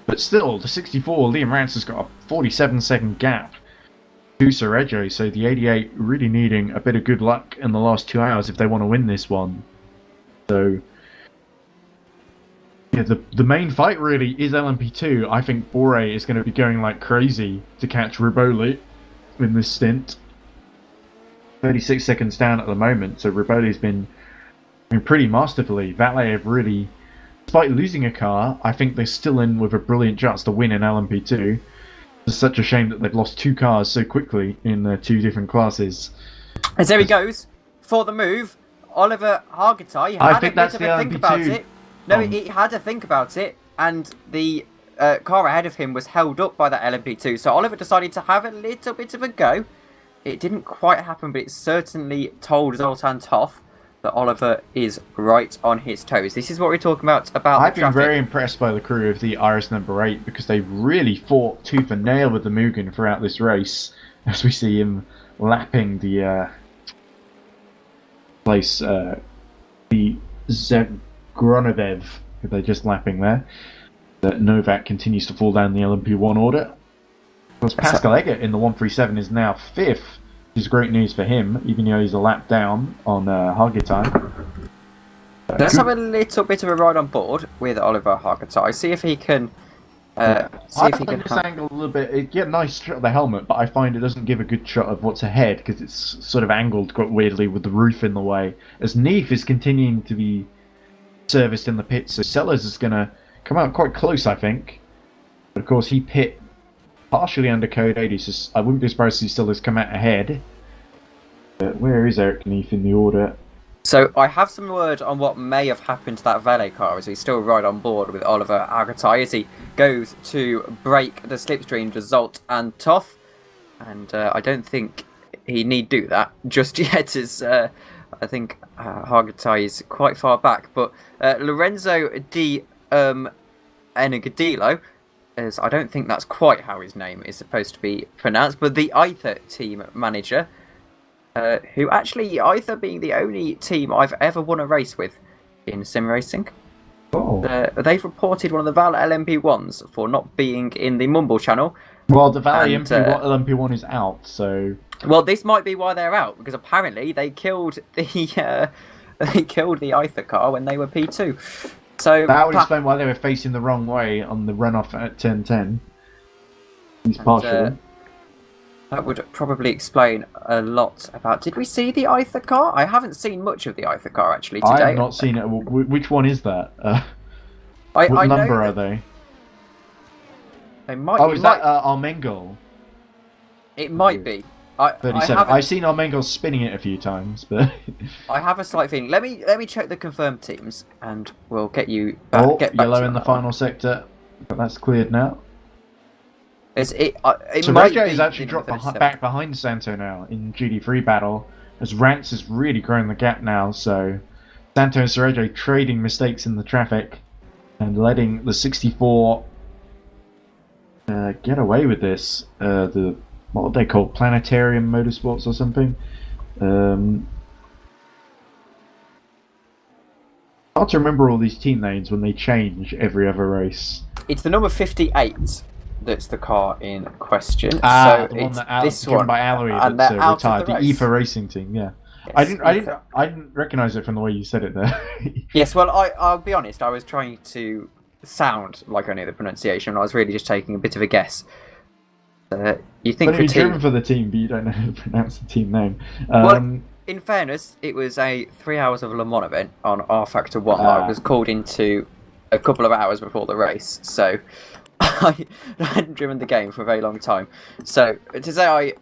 but still, the 64, Liam Rance has got a 47-second gap to Serege. So the 88 really needing a bit of good luck in the last 2 hours if they want to win this one. So, yeah, the main fight really is LMP2. I think Bore is going to be going like crazy to catch Riboli in this stint. 36 seconds down at the moment, so Riboli's been pretty masterfully. Valet have really, despite losing a car, I think they're still in with a brilliant chance to win in LMP2. It's such a shame that they've lost 2 cars so quickly in 2 different classes. And there he goes for the move. Oliver Hargitai had a bit of a think about it. No, he had to think about it, and the car ahead of him was held up by that LMP2. So Oliver decided to have a little bit of a go it didn't quite happen, but it certainly told Zoltan Toff that Oliver is right on his toes. This is what we're talking about I've the been traffic. very impressed by the crew of the Iris number 8 because they really fought tooth and nail with the Mugen throughout this race, as we see him lapping the place, the Zegronovev, who they're just lapping there. Novak continues to fall down the LMP1 order. Of course, Pascal Eggert in the 137 is now 5th, which is great news for him, even though he's a lap down on Hargitai. Let's have a little bit of a ride on board with Oliver Hargitai. See if he can. I find this angle a little bit. It get a nice shot of the helmet, but I find it doesn't give a good shot of what's ahead because it's sort of angled quite weirdly with the roof in the way. As Neef is continuing to be serviced in the pit, so Sellers is going to come out quite close, I think. But of course, he pit partially under code 80, so I wouldn't be surprised if he still has come out ahead. But where is Eric Neef in the order? So I have some word on what may have happened to that valet car as we still ride on board with Oliver Hargitai as he goes to break the slipstream to Zolt and Toff. And I don't think he need do that just yet, as I think Hargitai is quite far back. But Lorenzo Di Enegadillo, as I don't think that's quite how his name is supposed to be pronounced, but the Aether team manager, who actually, Aether being the only team I've ever won a race with in sim racing. Oh. They've reported one of the Val LMP1s for not being in the Mumble channel. Well, the Valley LMP1 is out, so... Well, this might be why they're out, because apparently they killed the Aether car when they were P2. So that would explain why they were facing the wrong way on the runoff at turn 10. He's partial. That would probably explain a lot about... Did we see the Aether car? I haven't seen much of the Aether car, actually, today. I have not seen it. Which one is that? What number are they? They might... Oh, is that Armengol? It might be. 37. I've seen Armengol spinning it a few times, but... I have a slight feeling. Let me check the confirmed teams, and we'll get you back. Get back yellow to in the final sector. But that's cleared now. So Reggie is actually dropped back behind Santo now in GT3 battle, as Rance has really grown the gap now, so Santo and Sergio trading mistakes in the traffic and letting the 64 get away with this. What would they call Planetarium Motorsports or something? Hard to remember all these team names when they change every other race. It's the number 58 that's the car in question. So the one that this driven one by Alloy and that's they're out retired, of the the race. EFA Racing team. Yeah, Yes, I didn't recognise it from the way you said it there. Yes, well, I'll be honest. I was trying to sound like I knew the pronunciation. I was really just taking a bit of a guess. You think But you're driven for the team, but you don't know how to pronounce the team name. Well, in fairness, it was a 3 hours of Le Mans event on R Factor 1 that I was called into a couple of hours before the race, so I hadn't driven the game for a very long time. So to say I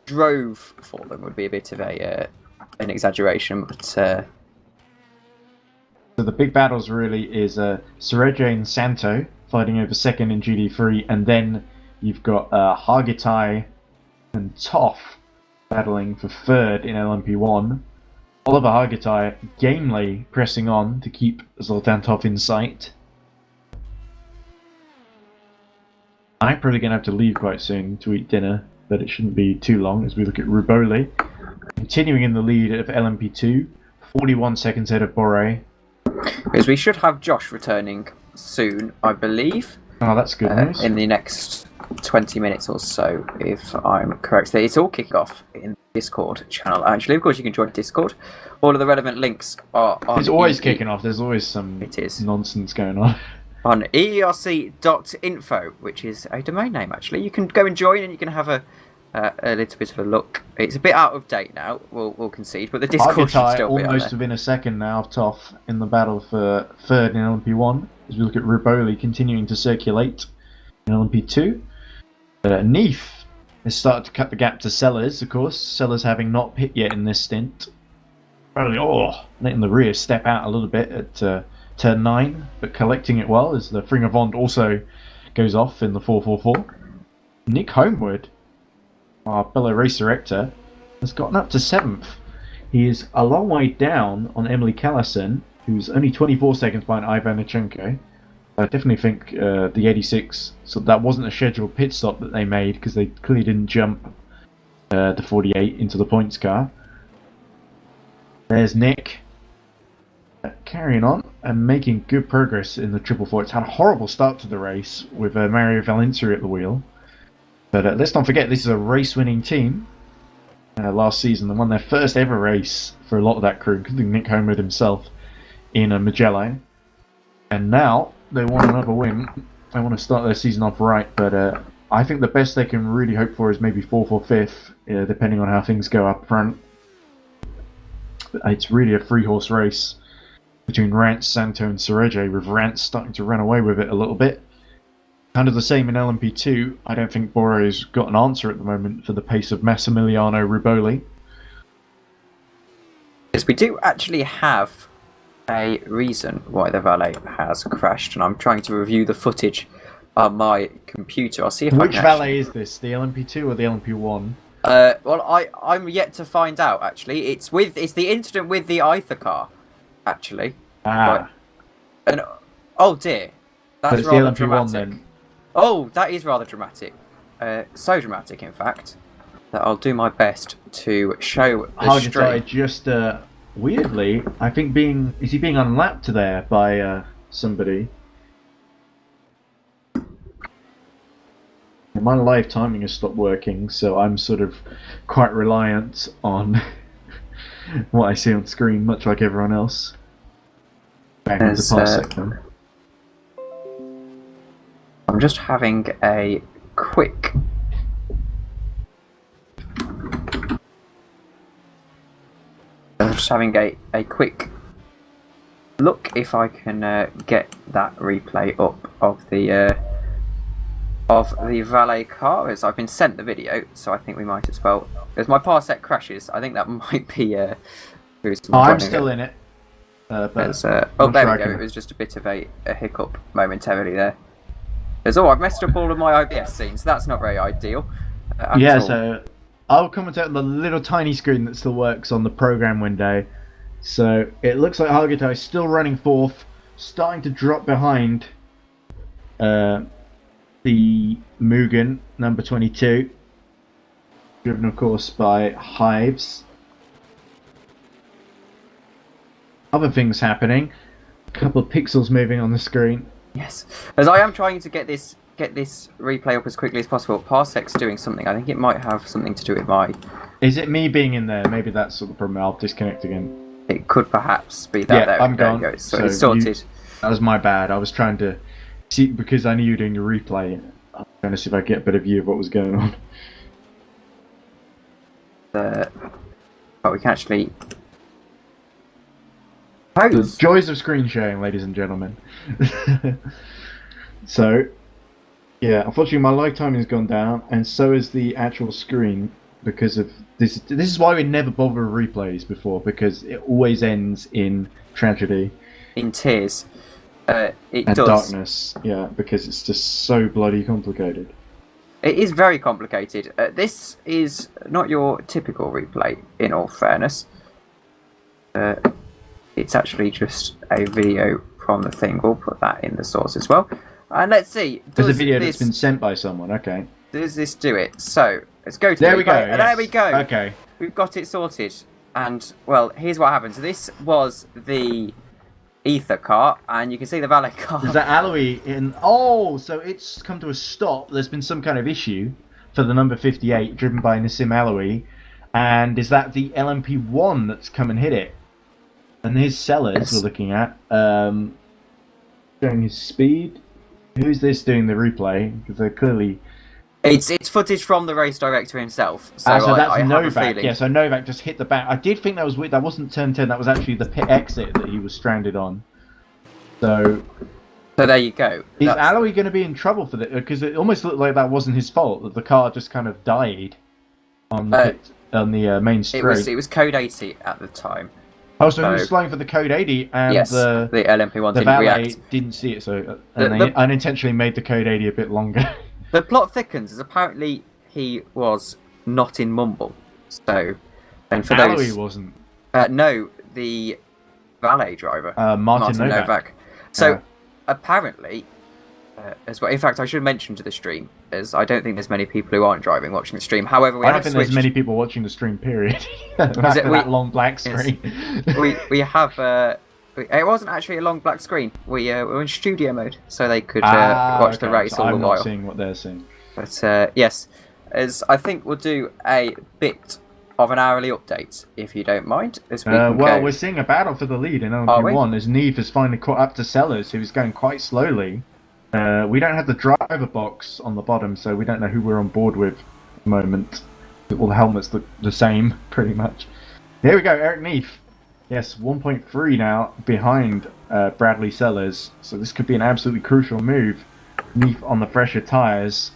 drove for them would be a bit of an exaggeration, but... So the big battles really is Sergio and Santo fighting over second in GT3, and then you've got Hargitai and Toff battling for third in LMP1. Oliver Hargitai gamely pressing on to keep Zoltan Toff in sight. I'm probably going to have to leave quite soon to eat dinner, but it shouldn't be too long as we look at Ruboli. Continuing in the lead of LMP2, 41 seconds ahead of Boré. Because we should have Josh returning soon, I believe. Oh, that's good news. In the next 20 minutes or so, if I'm correct. So it's all kicking off in the Discord channel, actually. Of course, you can join Discord. All of the relevant links are on... It's always kicking off. There's always some nonsense going on. On EERC.info, which is a domain name, actually. You can go and join and you can have a little bit of a look. It's a bit out of date now, we'll concede, but the Discord should still be on almost there. within a second now of Toff in the battle for third in LMP1, as we look at Ruboli continuing to circulate in LMP2. Neef has started to cut the gap to Sellers, of course. Sellers having not pit yet in this stint. Probably, letting the rear step out a little bit at turn 9, but collecting it well as the Fringavond also goes off in the 444. Nick Homewood, our fellow race director, has gotten up to 7th. He is a long way down on Emily Callison, who's only 24 seconds behind Ivan Nichenko. I definitely think the 86, so that wasn't a scheduled pit stop that they made because they clearly didn't jump the 48 into the points car. There's Nick carrying on and making good progress in the 444. It's had a horrible start to the race with Mario Valencia at the wheel. But let's not forget, this is a race-winning team. Last season, they won their first ever race for a lot of that crew, including Nick Homewood himself, in Magellan. And now they want another win. They want to start their season off right, but I think the best they can really hope for is maybe 4th or 5th, depending on how things go up front. It's really a three-horse race between Rance, Santo and Cereje, with Rance starting to run away with it a little bit. Kind of the same in LMP2. I don't think Boro's got an answer at the moment for the pace of Massimiliano Ruboli. Yes, we do actually have a reason why the Valet has crashed, and I'm trying to review the footage on my computer. I'll see if I Which can Valet is this? The LMP2 or the LMP1? Well, I'm yet to find out. Actually, it's the incident with the Aether car. Actually, Ah, and oh dear, but that's it's the rather LMP1 dramatic. then. Oh, that is rather dramatic. So dramatic, in fact, that I'll do my best to show the stream. Just weirdly, I think is he being unlapped there by somebody? My live timing has stopped working, so I'm sort of quite reliant on what I see on screen, much like everyone else. Back into Parsec then. I'm just having a quick look if I can get that replay up of the valet car, as I've been sent the video, so I think we might as well. As my Parsec crashes, I think that might be I'm still in it. But there we go. It was just a bit of a hiccup momentarily there. I've messed up all of my OBS scenes, so that's not very ideal. Yeah, so I'll commentate on the little tiny screen that still works on the program window. So it looks like Hargitai is still running 4th, starting to drop behind the Mugen, number 22, driven of course by Hives. Other things happening, a couple of pixels moving on the screen. Yes, as I am trying to get this replay up as quickly as possible. Parsec's doing something. I think it might have something to do with my. Is it me being in there? Maybe that's sort of the problem. I'll disconnect again. It could perhaps be that. Yeah, I'm gone. Go. So it's sorted. That was my bad. I was trying to see, because I knew you were doing a replay. I was trying to see if I could get a better view of what was going on. But we can actually. The joys of screen sharing, ladies and gentlemen. So, yeah, unfortunately my live timing has gone down, and so is the actual screen, because of this. This is why we never bother with replays before, because it always ends in tragedy. In tears. It and does. Darkness, yeah, because it's just so bloody complicated. It is very complicated. This is not your typical replay, in all fairness. It's actually just a video from the thing. We'll put that in the source as well. And let's see. There's a video that's been sent by someone, okay. Does this do it? So, let's go to there the we go. replay. Yes. There we go. Okay. We've got it sorted. And, well, here's what happened. So this was the Ether car, and you can see the valet car. There's that alloy in. Oh, so it's come to a stop. There's been some kind of issue for the number 58, driven by Nassim Alawi. And is that the LMP1 that's come and hit it? And his sellers we're looking at, showing his speed. Who's this doing the replay? Because they're clearly. It's footage from the race director himself. So, that's Novak. Yeah, so Novak just hit the back. I did think that was weird. That wasn't turn 10. That was actually the pit exit that he was stranded on. So there you go. Is Alawi going to be in trouble for that? Because it almost looked like that wasn't his fault. That the car just kind of died on the main straight. It was code 80 at the time. Oh, so he was flying for the code 80, and yes, the LMP1 didn't react. Didn't see it, so they unintentionally made the code 80 a bit longer. The plot thickens, as apparently he was not in Mumble. So And for Alloy those, wasn't. no, the valet driver, Martin Novak. So apparently, as well. In fact, I should mention to the stream, as I don't think there's many people who aren't driving watching the stream. However, I don't think there's many people watching the stream. Period. That long black screen. Yes. we have. It wasn't actually a long black screen. We were in studio mode, so they could watch the race all the while. I'm not seeing what they're seeing. But yes, as I think we'll do a bit of an hourly update, if you don't mind. As we're seeing a battle for the lead in LMP1 as Neve has finally caught up to Sellers, who's going quite slowly. We don't have the driver box on the bottom, so we don't know who we're on board with at the moment. All the helmets look the same, pretty much. Here we go, Eric Neve. Yes, 1.3 now behind Bradley Sellers, so this could be an absolutely crucial move. Neve on the fresher tyres.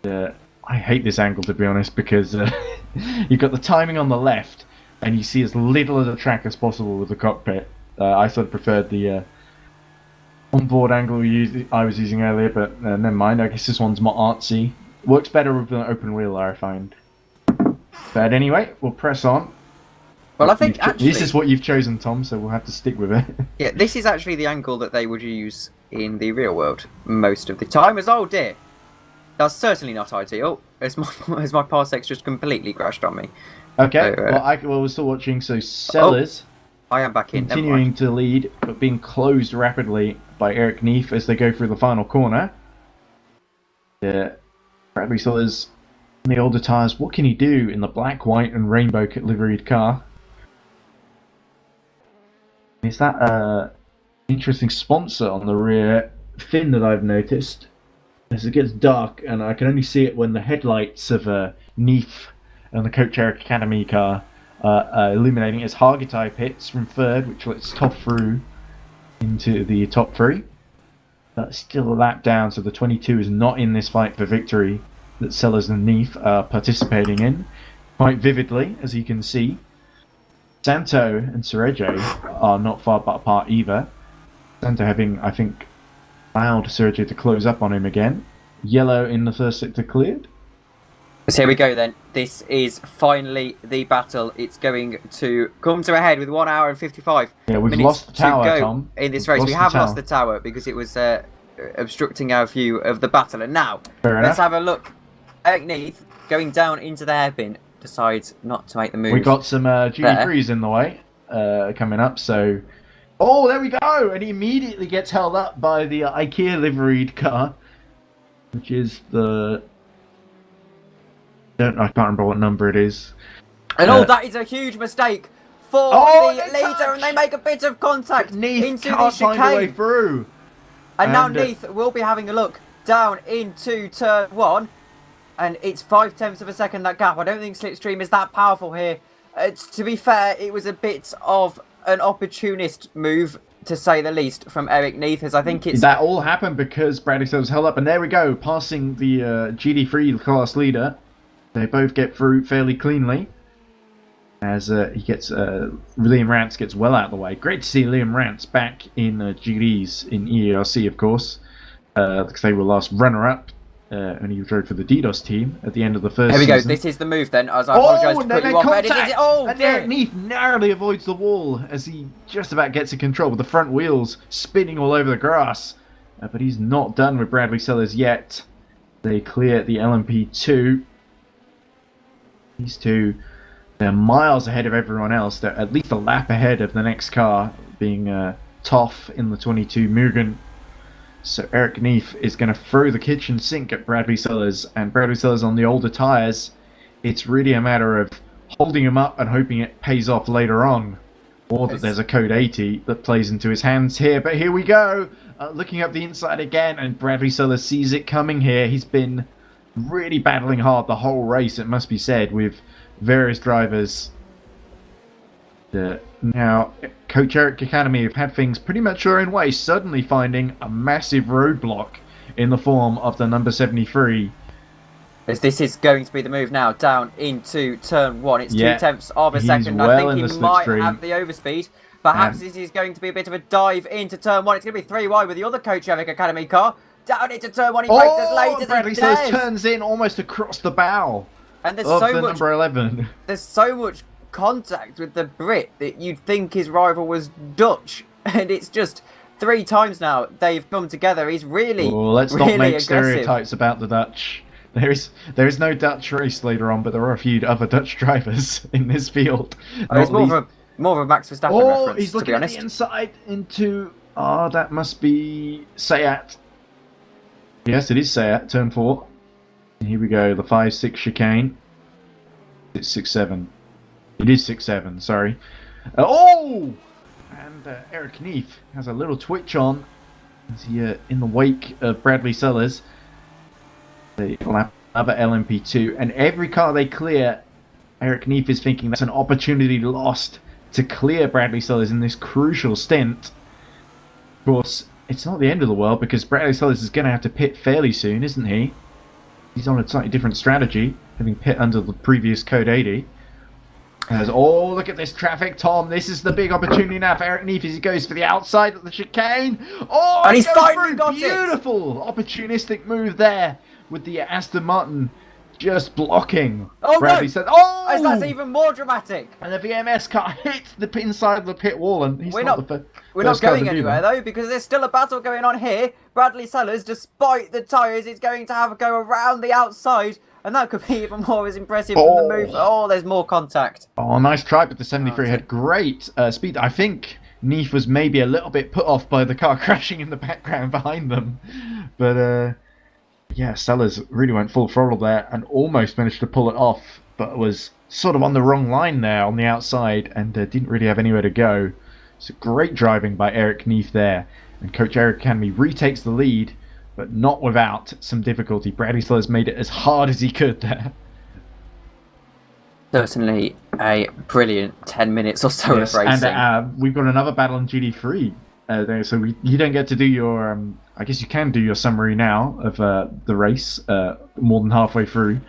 I hate this angle, to be honest, because you've got the timing on the left, and you see as little of the track as possible with the cockpit. I sort of preferred the onboard angle I was using earlier, but never mind. I guess this one's more artsy. Works better with an open wheeler, I find. But anyway, we'll press on. Well, I think actually this is what you've chosen, Tom, so we'll have to stick with it. Yeah, this is actually the angle that they would use in the real world most of the time. As oh dear, that's certainly not ideal. As my parsecs just completely crashed on me. Okay, so, we're still watching. So Sellers, I am back in. Continuing to lead, but being closed rapidly by Eric Neve as they go through the final corner. Bradley Sellers in the older tyres. What can he do in the black, white, and rainbow liveried car? Is that an interesting sponsor on the rear fin that I've noticed? As it gets dark, and I can only see it when the headlights of Neve and the Coach Eric Academy car are illuminating as Hargitay pits from third, which lets Toff through into the top three. That's still a lap down, so the 22 is not in this fight for victory that Sellers and Neve are participating in quite vividly, as you can see. Santo and Sergio are not far apart either. Santo having, I think, allowed Sergio to close up on him again. Yellow in the first sector cleared. So here we go then. This is finally the battle. It's going to come to a head with 1 hour and 55 Yeah, we've minutes lost the tower, to go Tom. in this race. We have lost the tower because it was obstructing our view of the battle. And now, let's have a look. Eric Neve going down into the hairpin decides not to make the move. We got some GT3s in the way coming up, so... Oh, there we go! And he immediately gets held up by the IKEA liveried car, which is the... I can't remember what number it is. And that is a huge mistake for the leader, and they make a bit of contact into the chicane. Find a way through. And now Neath will be having a look down into turn one, and it's 0.5 of a second that gap. I don't think Slipstream is that powerful here. To be fair, it was a bit of an opportunist move, to say the least, from Eric Neath, as I think it's... That all happened because Bradley was held up, and there we go, passing the GT3 class leader. They both get through fairly cleanly, as he gets Liam Rance gets well out of the way. Great to see Liam Rance back in GDs in EERC, of course, because they were last runner-up, and he drove for the DDoS team at the end of the first season. Here we go, this is the move then, as I apologise to put you off. And Eric Neath narrowly avoids the wall as he just about gets in control with the front wheels spinning all over the grass. But he's not done with Bradley Sellers yet. They clear the LMP2. These two, they're miles ahead of everyone else. They're at least a lap ahead of the next car, being Toff in the 22 Mugen. So Eric Neath is going to throw the kitchen sink at Bradley Sellers, and Bradley Sellers on the older tyres. It's really a matter of holding him up and hoping it pays off later on, or that there's a code 80 that plays into his hands here. But here we go, looking up the inside again, and Bradley Sellers sees it coming here. He's been really battling hard the whole race, it must be said, with various drivers. Now, Coach Eric Academy have had things pretty much their own way, suddenly finding a massive roadblock in the form of the number 73. As this is going to be the move now, down into turn one. It's 0.2 of a second. Well, I think he might have the overspeed. Perhaps this is going to be a bit of a dive into turn one. It's going to be 3 wide with the other Coach Eric Academy car. Down into turn one, he breaks as late as Bradley Sellers turns in almost across the bow. And there's of so the much number 11. There's so much contact with the Brit that you'd think his rival was Dutch, and it's just 3 times now they've come together. He's really, Well, let's really not make aggressive. stereotypes about the Dutch. There is no Dutch race later on, but there are a few other Dutch drivers in this field. It's more of a Max Verstappen reference, He's to looking be at honest. the inside into... Oh, that must be Sayat. Yes, it is Sayat, turn 4. And here we go, the 5-6 chicane. It's 6-7. It is 6-7, sorry. And Eric Neef has a little twitch on as he in the wake of Bradley Sellers. They will have another LMP2, and every car they clear, Eric Neef is thinking that's an opportunity lost to clear Bradley Sellers in this crucial stint. Of course, it's not the end of the world because Bradley Sellers is going to have to pit fairly soon, isn't he? He's on a slightly different strategy, having pit under the previous Code 80. Look at this traffic, Tom. This is the big opportunity now for Eric Neef as he goes for the outside of the chicane. Oh, and he's goes finally through. got Beautiful opportunistic move there with the Aston Martin just blocking. Oh, Bradley no! said, "Oh, That's even more dramatic. And the VMS car hits the inside of the pit wall, and he's We're not going anywhere though, because there's still a battle going on here. Bradley Sellers, despite the tyres, is going to have a go around the outside, and that could be even more as impressive than the move. Oh, there's more contact. Oh, nice try, but the 73 had great speed. I think Neef was maybe a little bit put off by the car crashing in the background behind them, but yeah, Sellers really went full throttle there and almost managed to pull it off, but was sort of on the wrong line there on the outside and didn't really have anywhere to go. So great driving by Eric Neef there, and Coach Eric Academy retakes the lead, but not without some difficulty. Bradley Sellers made it as hard as he could there. Certainly a brilliant 10 minutes or so of racing. And we've got another battle in GT3 there, so you don't get to do your... I guess you can do your summary now of the race more than halfway through,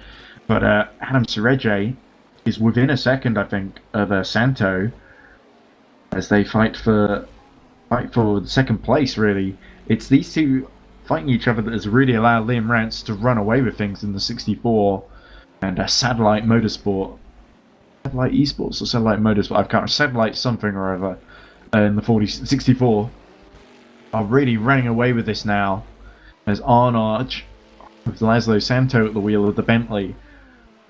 but Adam Serege is within a second, I think, of Santo as they fight for the second place. Really, it's these two fighting each other that has really allowed Liam Rance to run away with things in the 64 and Satellite Motorsport, Satellite Esports or Satellite Motorsport. I can't. Satellite something or other in the 64. Are really running away with this now as Arnage with Laszlo Santo at the wheel of the Bentley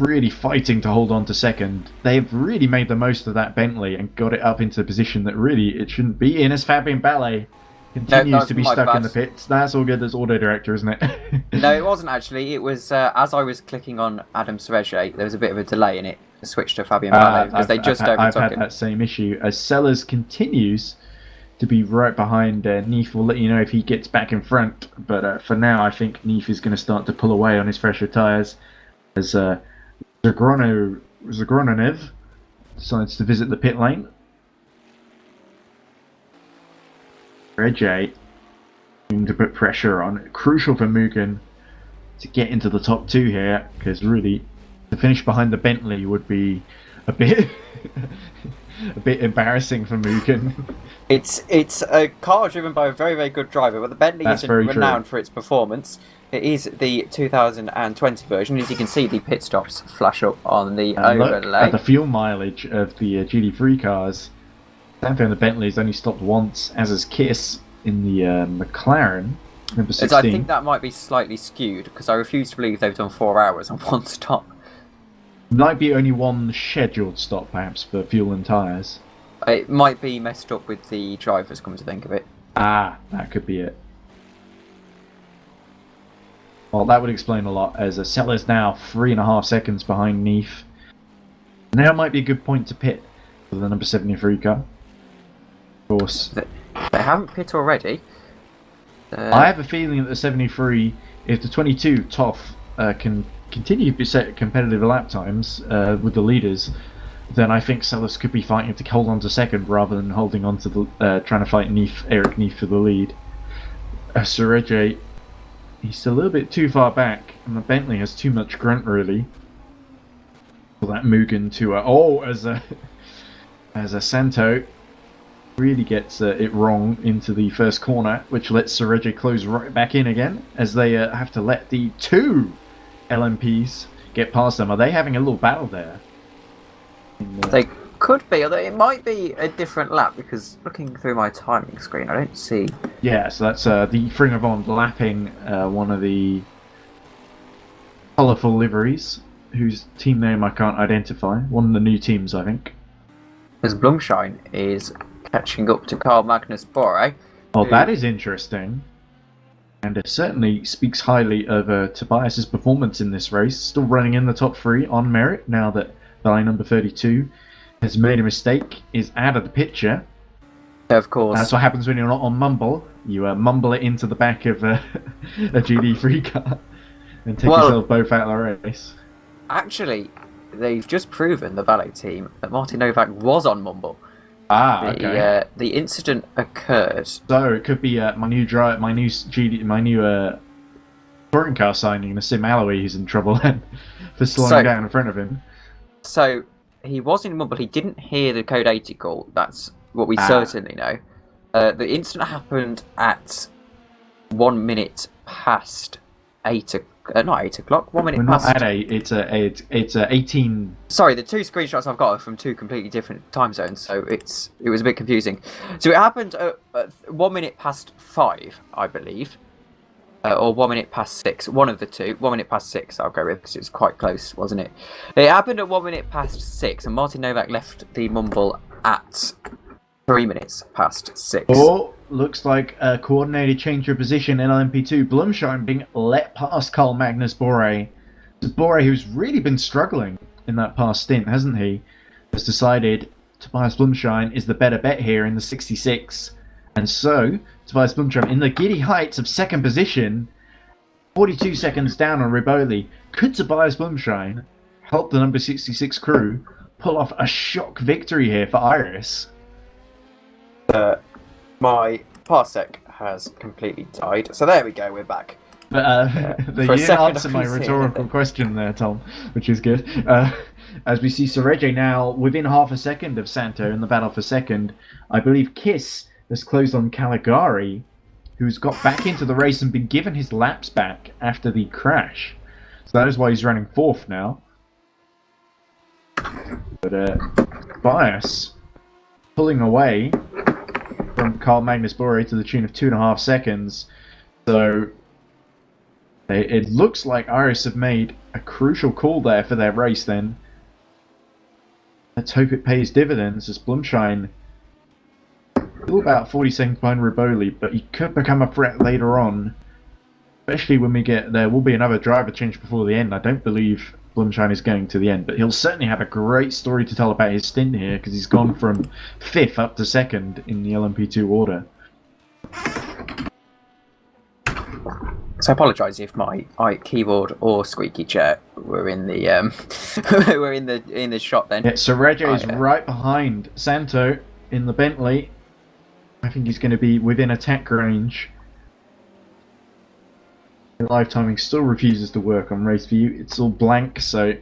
really fighting to hold on to second. They've really made the most of that Bentley and got it up into a position that really it shouldn't be in, as Fabian Ballet continues to be stuck in the pits. That's all good as auto director, isn't it? No, it wasn't actually. It was as I was clicking on Adam Serege, there was a bit of a delay in it to switch to Fabian Ballet because they just overtook I've had him. that same issue as Sellers continues to be right behind Neef. Will let you know if he gets back in front, but for now I think Neef is going to start to pull away on his fresher tyres as Zagronev decides to visit the pit lane. Reggie to put pressure on. Crucial for Mugen to get into the top 2 here, because really to finish behind the Bentley would be a bit a bit embarrassing for Mugen. It's a car driven by a very, very good driver, but the Bentley isn't renowned for its performance. It is the 2020 version. As you can see, the pit stops flash up on the overlay. Look at the fuel mileage of the GT3 cars. Santo and the Bentley's only stopped once, as is Kiss in the McLaren, number 16. I think that might be slightly skewed, because I refuse to believe they've done 4 hours on one stop. Might be only one scheduled stop, perhaps, for fuel and tyres. It might be messed up with the drivers, come to think of it. Ah, that could be it. Well, that would explain a lot, as Sellers now 3.5 seconds behind Neef. Now might be a good point to pit for the number 73 car. Of course. They haven't pit already. I have a feeling that the 73, if the 22 Toff can continue to set competitive lap times with the leaders, then I think Sellers could be fighting to hold on to second rather than holding on to the trying to fight Eric Neef for the lead. Serege, he's still a little bit too far back, and the Bentley has too much grunt really for that Mugen to as a Santo really gets it wrong into the first corner, which lets Serege close right back in again as they have to let the 2 LMPs get past them. Are they having a little battle there? could be, although it might be a different lap because looking through my timing screen, I don't see. Yeah, so that's the Ring of Honor lapping one of the colourful liveries, whose team name I can't identify. One of the new teams, I think. As Blumshine is catching up to Carl Magnus Bore. Oh, that is interesting. And it certainly speaks highly of Tobias's performance in this race. Still running in the top 3 on merit now that line number 32 has made a mistake, is out of the picture. Of course. That's what happens when you're not on mumble. You mumble it into the back of a GD3 car and take yourself both out of the race. Actually, they've just proven, the Valet team, that Martin Novak was on mumble. Okay. The incident occurred. So it could be my new touring car signing, the Sim Alloy, who's in trouble then for slowing down in front of him. So he was in mumble. He didn't hear the code 80 call. That's what we certainly know. The incident happened at 1 minute past 8 o'clock. Not 8 o'clock. 1 minute We're past. Not at 8. It's 18. Sorry, the 2 screenshots I've got are from 2 completely different time zones, so it was a bit confusing. So it happened at 1 minute past 5, I believe, or 1 minute past 6. One of the two. 1 minute past 6. I'll go with because it was quite close, wasn't it? It happened at 1 minute past 6, and Martin Novak left the mumble at 3 minutes past 6. Oh, looks like a coordinated change of position in LMP2. Blumshine being let past Carl Magnus Bore. Bore, who's really been struggling in that past stint, hasn't he? Has decided Tobias Blumshine is the better bet here in the 66. And so, Tobias Blumshine in the giddy heights of second position, 42 seconds down on Riboli. Could Tobias Blumshine help the number 66 crew pull off a shock victory here for Iris? My parsec has completely died. So there we go, we're back. But you didn't answer my rhetorical question there, Tom, which is good. As we see Serege now within half a second of Santo in the battle for second. I believe Kiss has closed on Caligari, who's got back into the race and been given his laps back after the crash. So that is why he's running fourth now. But Bias pulling away from Carl Magnus Bore to the tune of 2.5 seconds. So it looks like Iris have made a crucial call there for their race then. Let's hope it pays dividends as Blumshine still about 40 seconds behind Riboli, but he could become a threat later on. Especially when there will be another driver change before the end. I don't believe Blumshine is going to the end, but he'll certainly have a great story to tell about his stint here because he's gone from 5th up to 2nd in the LMP2 order. So I apologise if my keyboard or squeaky chair were in the were in the shot then. Yeah, so Reggio is right behind Santo in the Bentley. I think he's going to be within attack range. Live timing still refuses to work on race view. It's all blank, so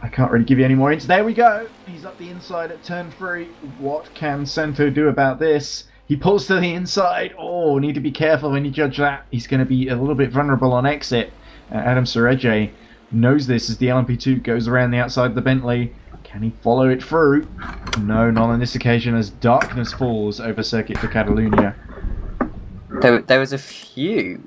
I can't really give you any more hints. There we go. He's up the inside at turn 3. What can Santo do about this? He pulls to the inside. Oh, need to be careful when you judge that. He's going to be a little bit vulnerable on exit. Adam Serege knows this as the LMP2 goes around the outside of the Bentley. Can he follow it through? No, not on this occasion as darkness falls over Circuit de Catalunya. There was a few,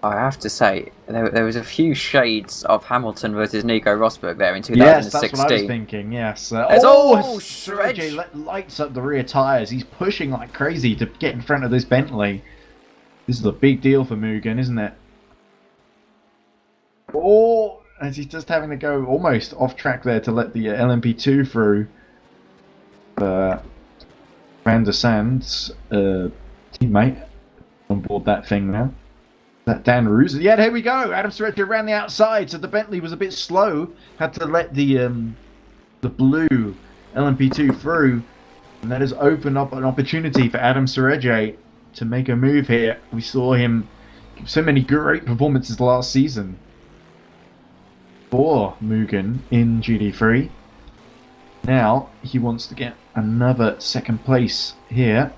I have to say, there was a few shades of Hamilton versus Nico Rosberg there in 2016. Yes, that's what I was thinking, yes. Serege lights up the rear tyres. He's pushing like crazy to get in front of this Bentley. This is a big deal for Mugen, isn't it? Oh, as he's just having to go almost off track there to let the LMP2 through. Van der Sand's teammate on board that thing now. That Dan Ruse. Yeah, here we go. Adam Serege around the outside, so the Bentley was a bit slow. Had to let the blue LMP2 through, and that has opened up an opportunity for Adam Serege to make a move here. We saw him give so many great performances last season for Mugen in GD3. Now he wants to get another second place here.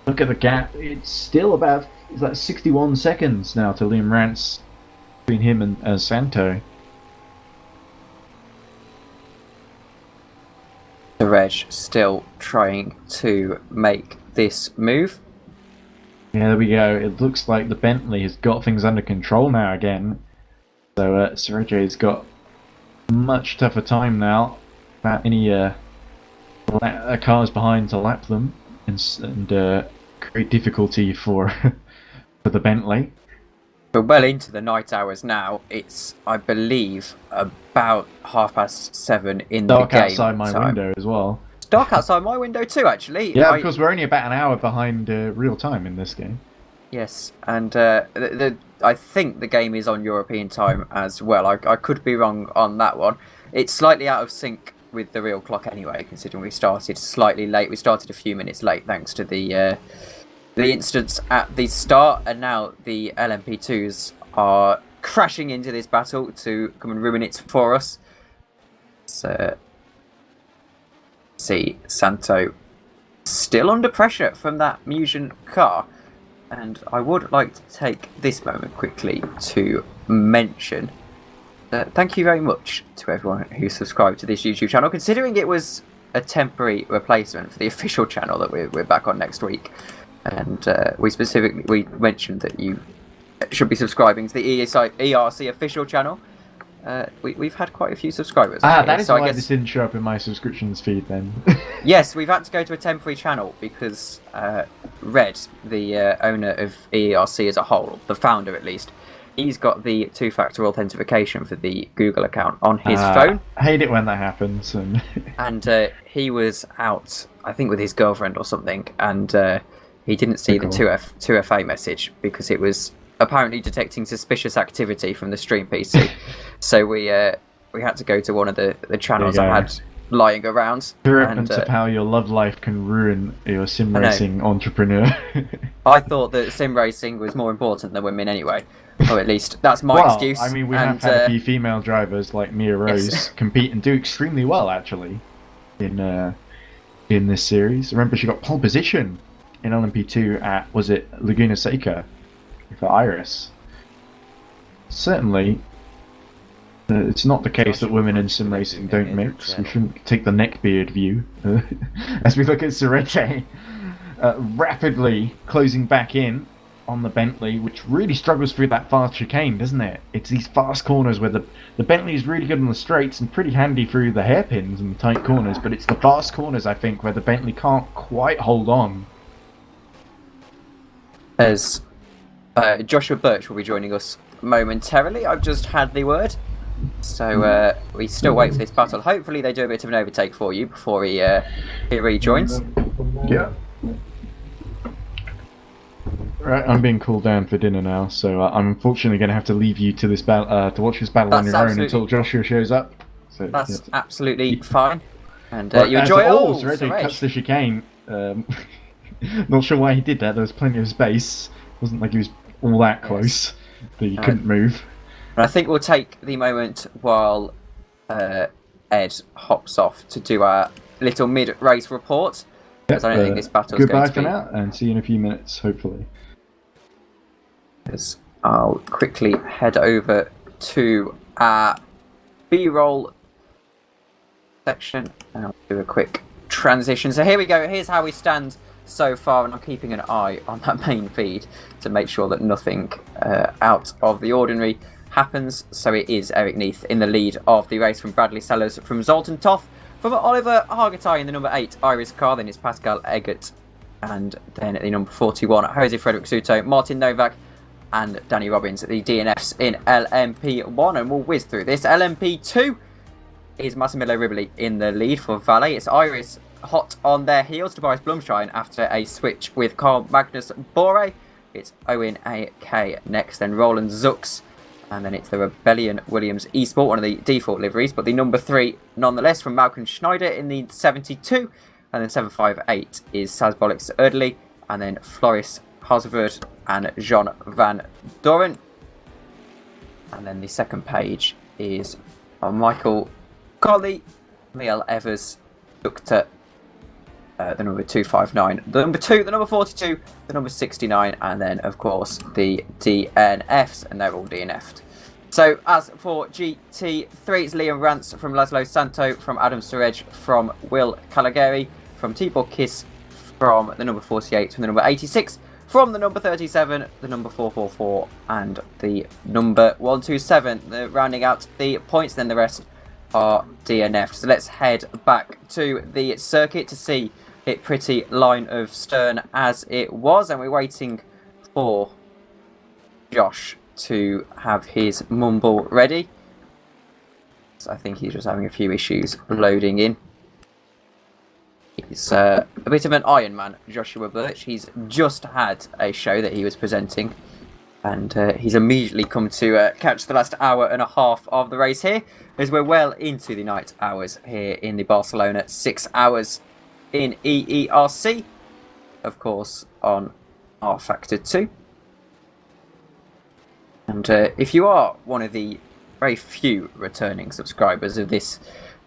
Look at the gap. It's still about 61 seconds now to Liam Rance between him and Santo. The Reg still trying to make this move. Yeah, there we go. It looks like the Bentley has got things under control now again. So Sergej's got a much tougher time now. Without any cars behind to lap them and create difficulty for for the Bentley. We're well into the night hours now. It's, I believe, about 7:30 in the game. Dark outside my window as well. It's dark outside my window too, actually. Yeah, because we're only about an hour behind real time in this game. Yes, and I think the game is on European time as well. I could be wrong on that one. It's slightly out of sync with the real clock anyway, considering we started slightly late. We started a few minutes late thanks to the instance at the start, and now the LMP2s are crashing into this battle to come and ruin it for us. So, see Santo still under pressure from that Musion car. And I would like to take this moment quickly to mention thank you very much to everyone who subscribed to this YouTube channel, considering it was a temporary replacement for the official channel that we're back on next week. And we mentioned that you should be subscribing to the EERC official channel. We've had quite a few subscribers. That is so why this didn't show up in my subscriptions feed then. Yes, we've had to go to a temporary channel because Red, the owner of EERC as a whole, the founder at least, he's got the two-factor authentication for the Google account on his phone. I hate it when that happens. And he was out, I think, with his girlfriend or something, and he didn't see the 2FA message because it was apparently detecting suspicious activity from the stream PC. So we had to go to one of the channels I had lying around. Reference of how your love life can ruin your sim racing entrepreneur. I thought that sim racing was more important than women anyway. Or at least that's my excuse. I mean, we have had a few female drivers like Mia Rose compete and do extremely well actually in this series. Remember, she got pole position in LMP2 at, was it Laguna Seca for Iris? Certainly, it's not the case that women in sim racing don't mix. We shouldn't take the neckbeard view as we look at Sergej rapidly closing back in on the Bentley, which really struggles through that fast chicane, doesn't it? It's these fast corners where the Bentley is really good on the straights and pretty handy through the hairpins and the tight corners, but it's the fast corners, I think, where the Bentley can't quite hold on. As Joshua Birch will be joining us momentarily. I've just had the word. So we still wait for this battle. Hopefully they do a bit of an overtake for you before he rejoins. Yeah. Right, I'm being called down for dinner now, so I'm unfortunately going to have to leave you to this battle, to watch this battle on your own until Joshua shows up. So, that's absolutely fine. And you enjoy it all. Sergej cuts the chicane. Not sure why he did that. There was plenty of space. It wasn't like he was all that close that he couldn't move. And I think we'll take the moment while Ed hops off to do our little mid-race report. Because I don't think this battle is going to be... Goodbye for now, and see you in a few minutes, hopefully. I'll quickly head over to our B-roll section, and I'll do a quick transition. So here we go. Here's how we stand so far, and I'm keeping an eye on that main feed to make sure that nothing out of the ordinary happens. So it is Eric Neath in the lead of the race, from Bradley Sellers, from Zoltan Toth, from Oliver Hargitay in the number 8 Iris car, then it's Pascal Eggert, and then at the number 41 Jose Frederick Soto, Martin Novak and Danny Robbins at the DNFs in LMP1. And we'll whiz through this. LMP2 is Massimiliano Riboli in the lead for Valet. It's Iris hot on their heels, Tobias Blumstein after a switch with Carl Magnus Bore. It's Owen A.K. next, then Roland Zux, and then it's the Rebellion Williams Esport, one of the default liveries, but the number 3 nonetheless, from Malcolm Schneider in the 72, and then 758 is Sazbolix Erdely, and then Floris Hazard and Jean Van Doren. And then the second page is Michael Colley, Neil Evers, Dr. The number 259, the number 2, the number 42, the number 69, and then of course the DNFs, and they're all DNF'd So as for GT3, it's Liam Rance from Laszlo Santo, from Adam Surej, from Will Caligari, from Tibor Kiss, from the number 48, from the number 86, from the number 37, the number 444, and the number 127. Rounding out the points, then the rest are DNF. So let's head back to the circuit to see it pretty line of stern as it was, and we're waiting for Josh to have his mumble ready. So I think he's just having a few issues loading in. He's a bit of an Iron Man, Joshua Birch. He's just had a show that he was presenting, and he's immediately come to catch the last hour and a half of the race here, as we're well into the night hours here in the Barcelona 6 hours in EERC, of course on R Factor 2. And if you are one of the very few returning subscribers of this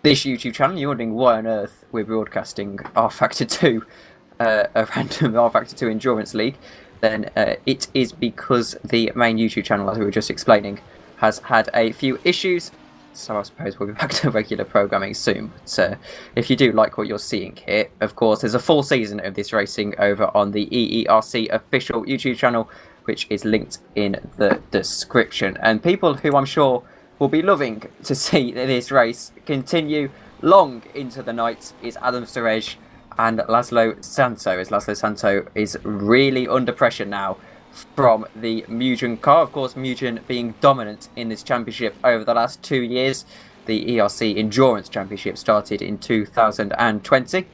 YouTube channel, you're wondering why on earth we're broadcasting R Factor 2, a random R Factor 2 Endurance League, then it is because the main YouTube channel, as we were just explaining, has had a few issues. So I suppose we'll be back to regular programming soon. But if you do like what you're seeing here, of course, there's a full season of this racing over on the EERC official YouTube channel, which is linked in the description. And people who I'm sure will be loving to see this race continue long into the night is Adam Surej and Laszlo Santo, as Laszlo Santo is really under pressure now from the Mugen car. Of course, Mugen being dominant in this championship over the last 2 years. The ERC Endurance Championship started in 2020.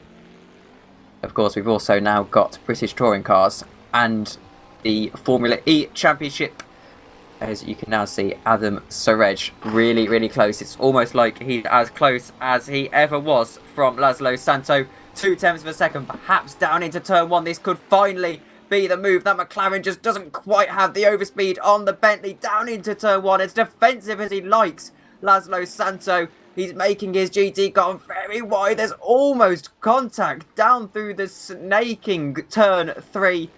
Of course, we've also now got British touring cars and the Formula E Championship. As you can now see, Adam Surej really close. It's almost like he's as close as he ever was from Laszlo Santo. 0.2 of a second, perhaps down into turn 1. This could finally be the move. That McLaren just doesn't quite have the overspeed on the Bentley down into turn 1. As defensive as he likes, Laszlo Santo, he's making his GT car very wide. There's almost contact down through the snaking turn 3.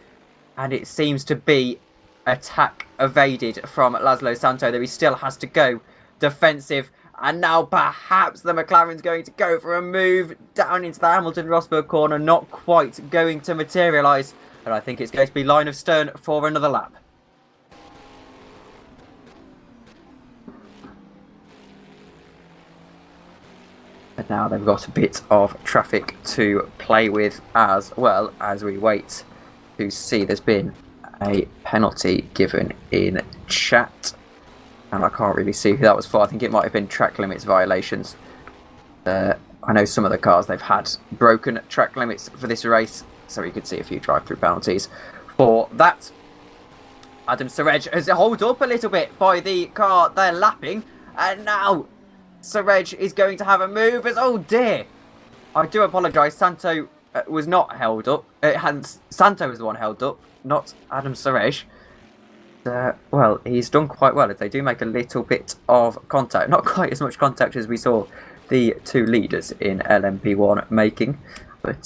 And it seems to be attack evaded from Laszlo Santo, though he still has to go defensive. And now perhaps the McLaren's going to go for a move down into the Hamilton-Rosberg corner. Not quite going to materialise. And I think it's going to be line of stern for another lap. And now they've got a bit of traffic to play with as well, as we wait to see. There's been a penalty given in chat, and I can't really see who that was for. I think it might have been track limits violations. I know some of the cars, they've had broken track limits for this race, so you could see a few drive-through penalties for that. Adam Surej has held up a little bit by the car they're lapping, and now Surej is going to have a move as, oh dear, I do apologise, Santo was not held up. Santo was the one held up, not Adam Surej. Well, he's done quite well as they do make a little bit of contact. Not quite as much contact as we saw the two leaders in LMP1 making, but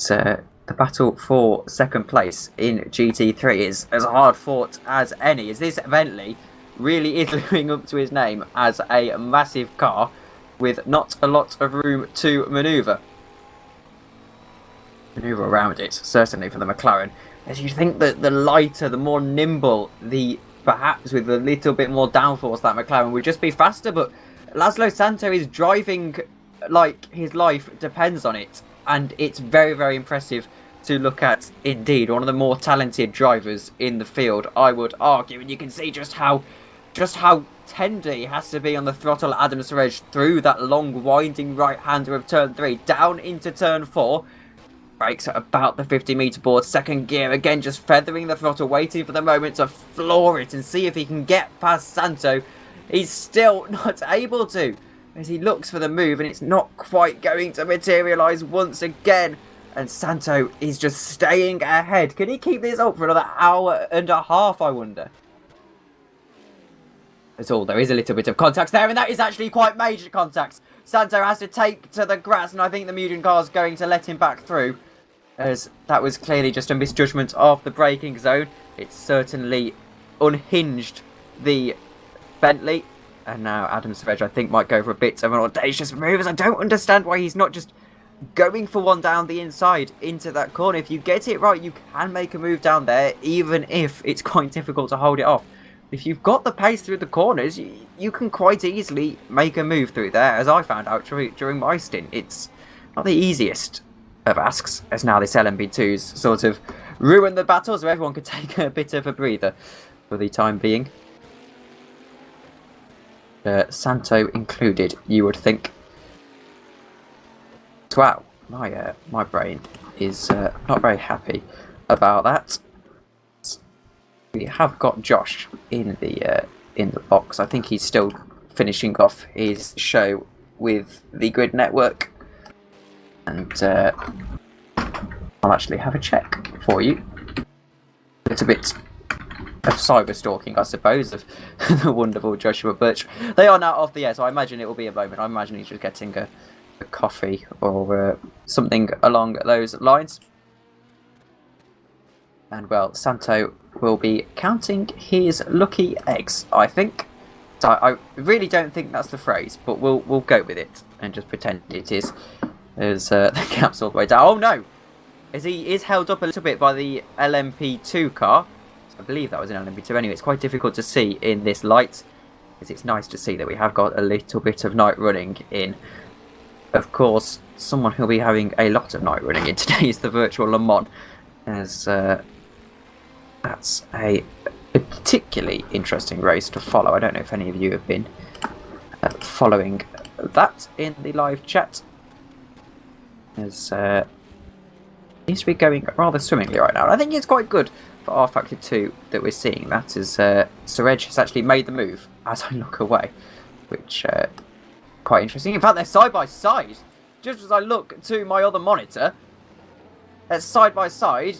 the battle for second place in GT3 is as hard fought as any, as this Bentley really is living up to his name as a massive car with not a lot of room to manoeuvre around it, certainly for the McLaren. As you think that the lighter, the more nimble, the perhaps with a little bit more downforce, that McLaren would just be faster, but Laszlo Santo is driving like his life depends on it, and it's very impressive to look at indeed. One of the more talented drivers in the field, I would argue, and you can see just how tender he has to be on the throttle. Adam Surej through that long winding right-hander of turn 3 down into turn 4. Brakes at about the 50-metre board, second gear again, just feathering the throttle, waiting for the moment to floor it and see if he can get past Santo. He's still not able to, as he looks for the move, and it's not quite going to materialise once again. And Santo is just staying ahead. Can he keep this up for another hour and a half, I wonder? That's all. There is a little bit of contact there, and that is actually quite major contact. Santo has to take to the grass, and I think the Mugen car is going to let him back through, as that was clearly just a misjudgment of the braking zone. It certainly unhinged the Bentley, And now Adam Savage, I think, might go for a bit of an audacious move, as I don't understand why he's not just going for one down the inside into that corner. If you get it right, you can make a move down there, even if it's quite difficult to hold it off. If you've got the pace through the corners, you can quite easily make a move through there, as I found out during my stint. It's not the easiest of asks, as now this LMP2's sort of ruined the battle, so everyone could take a bit of a breather for the time being. Santo included, you would think. Wow, my brain is not very happy about that. We have got Josh in the box. I think he's still finishing off his show with the Grid Network, and I'll actually have a check for you. It's a bit of cyber stalking, I suppose, of the wonderful Joshua Birch. They are now off the air, so I imagine it will be a moment. I imagine he's just getting a coffee or something along those lines. And well, Santo will be counting his lucky eggs, I think. So I really don't think that's the phrase, but we'll go with it and just pretend it is. As the cap's all the way down. Oh no! As he is held up a little bit by the LMP2 car. I believe that was an LMP2 anyway. It's quite difficult to see in this light, as it's nice to see that we have got a little bit of night running in. Of course, someone who'll be having a lot of night running in today is the virtual Le Mans, as that's a particularly interesting race to follow. I don't know if any of you have been following that in the live chat, as seems to be going rather swimmingly right now. I think it's quite good for R Factor 2 that we're seeing that, as Suraj has actually made the move as I look away, which quite interesting. In fact, they're side by side. Just as I look to my other monitor, they're side by side,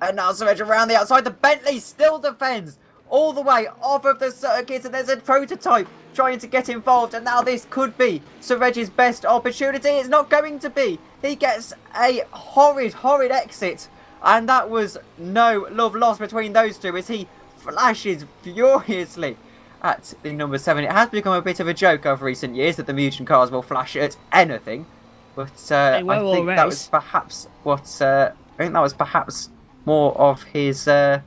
and now Suraj around the outside. The Bentley still defends all the way off of the circuit, and there's a prototype trying to get involved, and now this could be Suraj's best opportunity. It's not going to be. He gets a horrid exit, and that was no love lost between those two, as he flashes furiously at the number 7. It has become a bit of a joke over recent years that the Mugen cars will flash at anything, but I think that was perhaps more of his. I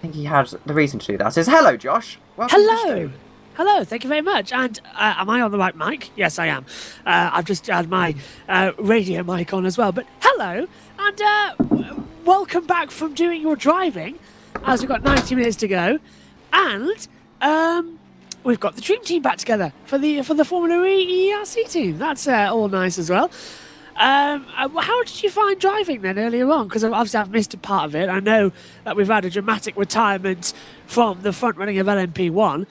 think he had the reason to do that. Is hello, Josh. Welcome to the show. Hello, thank you very much. And am I on the right mic? Yes, I am. I've just had my radio mic on as well. But hello, and welcome back from doing your driving, as we've got 90 minutes to go. And we've got the dream team back together for the Formula E EERC team. That's all nice as well. How did you find driving then earlier on? Because obviously I've missed a part of it. I know that we've had a dramatic retirement from the front running of LMP1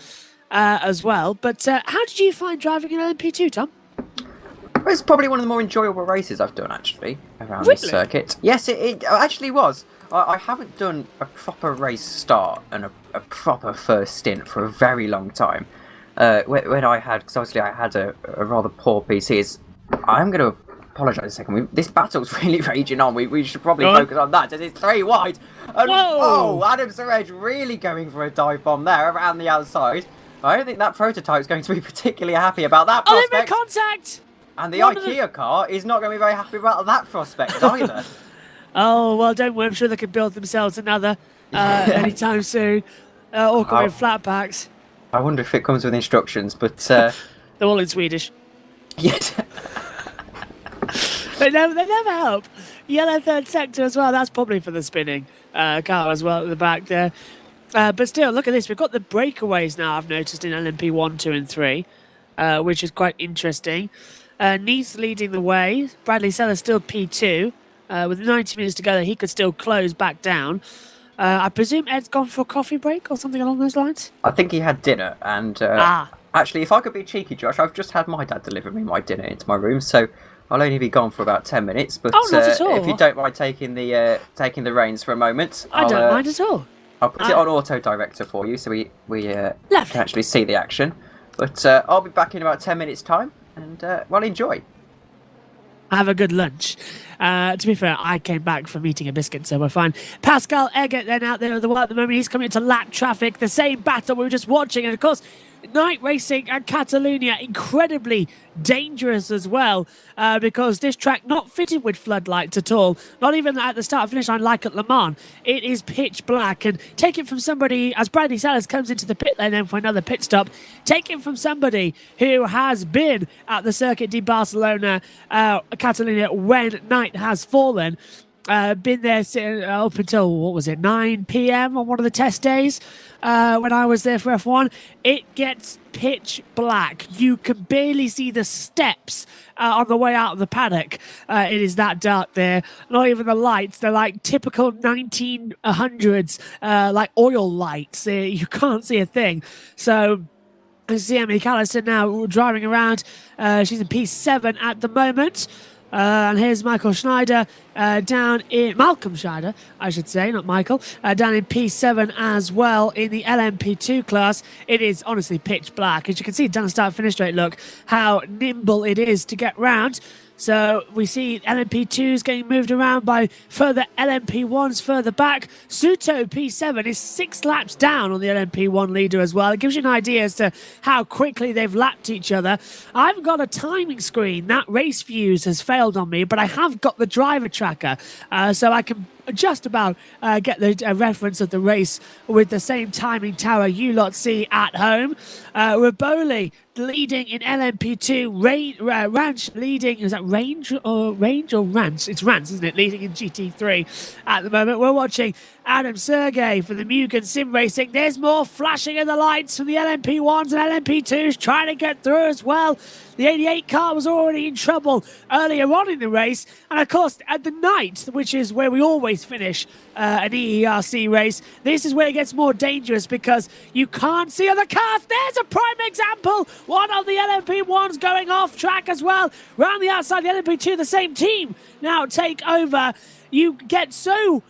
as well. But how did you find driving in LMP2, Tom? It's probably one of the more enjoyable races I've done, actually, around this circuit. Yes, it actually was. I haven't done a proper race start and a proper first stint for a very long time. When I had, because obviously I had a rather poor PC. I'm going to apologise a second. This battle's really raging on. We should probably focus on that, as it's 3 wide. And, whoa! Adam Suraj really going for a dive bomb there around the outside. I don't think that prototype's going to be particularly happy about that prospect. Contact! And the IKEA car is not going to be very happy about that prospect either. Oh, well, don't worry. I'm sure they can build themselves another anytime soon. Or come with flat packs. I wonder if it comes with instructions, but... They're all in Swedish. Yes. They never help. Yellow third sector as well. That's probably for the spinning car as well at the back there. But still, look at this. We've got the breakaways now, I've noticed, in LMP 1, 2 and 3, which is quite interesting. Neath leading the way. Bradley Sellers still P2. With 90 minutes to go, he could still close back down. I presume Ed's gone for a coffee break or something along those lines? I think he had dinner, and actually, if I could be cheeky, Josh, I've just had my dad deliver me my dinner into my room, so I'll only be gone for about 10 minutes. But not at all. If you don't mind taking the reins for a moment, I don't mind at all. I'll put it on auto director for you, so we can actually see the action. But I'll be back in about 10 minutes' time, and well, enjoy. Have a good lunch. To be fair, I came back from eating a biscuit, so we're fine. Pascal Eggert then out there at the moment. He's coming into lap traffic. The same battle we were just watching. And of course, night racing at Catalonia, incredibly dangerous as well, because this track not fitted with floodlights at all, not even at the start finish line like at Le Mans. It is pitch black, and take it from somebody, as Bradley Sellers comes into the pit lane then for another pit stop, take it from somebody who has been at the Circuit de Barcelona, Catalonia, when night has fallen. Been there up until, what was it, 9 p.m. on one of the test days when I was there for F1. It gets pitch black. You can barely see the steps on the way out of the paddock. It is that dark there. Not even the lights. They're like typical 1900s like oil lights. You can't see a thing. So I see Emily Callister now driving around. She's in P7 at the moment. And here's Michael Schneider down in... Malcolm Schneider, I should say, not Michael. Down in P7 as well in the LMP2 class. It is honestly pitch black. As you can see down the start finish straight, look how nimble it is to get round. So we see LMP2s getting moved around by further LMP1s further back. Suto P7 is 6 laps down on the LMP1 leader as well. It gives you an idea as to how quickly they've lapped each other. I haven't got a timing screen. That race views has failed on me, but I have got the driver tracker. So I can just about get the reference of the race with the same timing tower you lot see at home. Raboli leading in LMP2, Ranch leading, is that Range or Rance? It's Rance, isn't it? Leading in GT3 at the moment. We're watching Adam Sergey for the Mugen Sim Racing. There's more flashing of the lights from the LMP1s and LMP2s trying to get through as well. The 88 car was already in trouble earlier on in the race. And of course, at the night, which is where we always finish an EERC race, this is where it gets more dangerous because you can't see other cars. There's a prime example. One of the LMP1s going off track as well. Round the outside, the LMP2, the same team now take over. You get so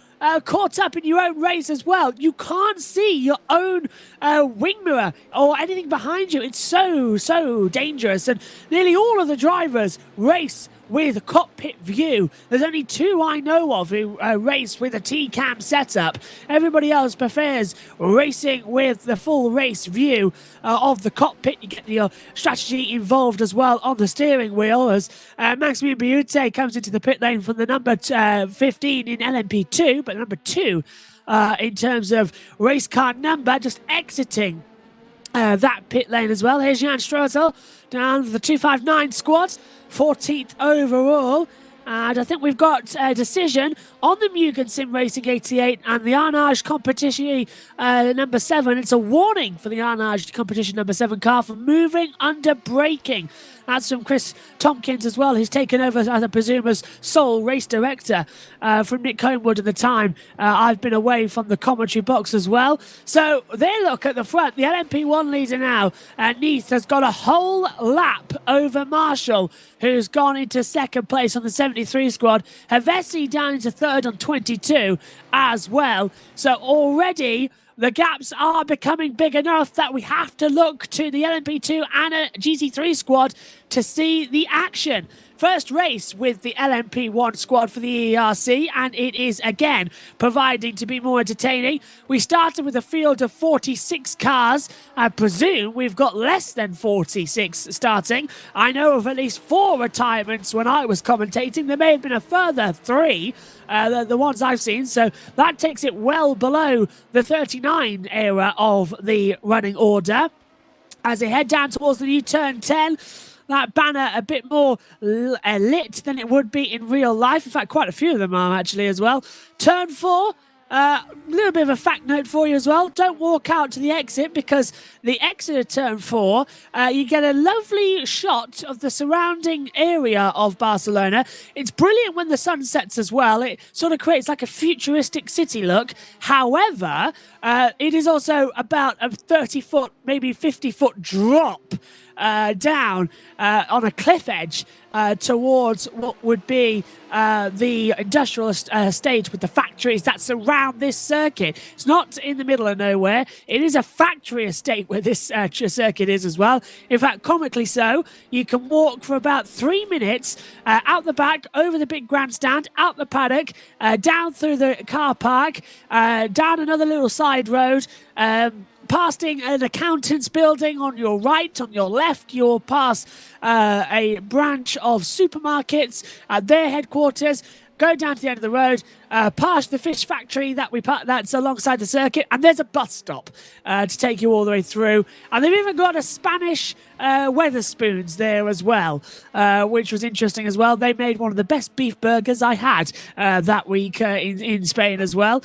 caught up in your own race as well. You can't see your own wing mirror or anything behind you. It's so dangerous. And nearly all of the drivers race with a cockpit view. There's only 2 I know of who race with a T-cam setup. Everybody else prefers racing with the full race view of the cockpit. You get your strategy involved as well on the steering wheel as Maxime Biute comes into the pit lane from the number 15 in LMP2, but number 2 in terms of race car number, just exiting that pit lane as well. Here's Jan Strozel down the 259 squad, 14th overall. And I think we've got a decision on the Mugen Sim Racing 88 and the Arnage Competition number 7. It's a warning for the Arnage Competition number 7 car for moving under braking. That's from Chris Tompkins as well. He's taken over, as I presume, as sole race director from Nick Homewood at the time. I've been away from the commentary box as well. So they look at the front. The LMP1 leader now, Neath, has got a whole lap over Marshall, who's gone into second place on the 73 squad. Havesi down into third on 22 as well. So already the gaps are becoming big enough that we have to look to the LMP2 and a GT3 squad to see the action. First race with the LMP1 squad for the EERC, and it is again providing to be more entertaining. We started with a field of 46 cars. I presume we've got less than 46 starting. I know of at least 4 retirements when I was commentating. There may have been a further 3. The ones I've seen, so that takes it well below the 39 era of the running order. As they head down towards the new turn 10, that banner a bit more lit than it would be in real life. In fact, quite a few of them are actually as well. Turn 4. A little bit of a fact note for you as well. Don't walk out to the exit, because the exit of turn 4, you get a lovely shot of the surrounding area of Barcelona. It's brilliant when the sun sets as well. It sort of creates like a futuristic city look. However, it is also about a 30-foot, maybe 50-foot drop down on a cliff edge towards what would be the industrial estate with the factories that surround this circuit. It's not in the middle of nowhere. It is a factory estate where this circuit is as well. In fact, comically so, you can walk for about 3 minutes out the back, over the big grandstand, out the paddock, down through the car park, down another little side road, passing an accountant's building on your right. On your left, you'll pass a branch of supermarkets at their headquarters. Go down to the end of the road, past the fish factory that's alongside the circuit, and there's a bus stop to take you all the way through. And they've even got a Spanish Weatherspoons there as well, which was interesting as well. They made one of the best beef burgers I had that week in Spain as well.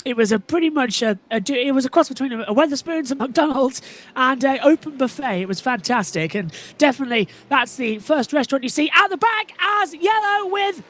It was it was a cross between a Weatherspoons and McDonald's and an open buffet. It was fantastic, and definitely that's the first restaurant you see at the back as yellow with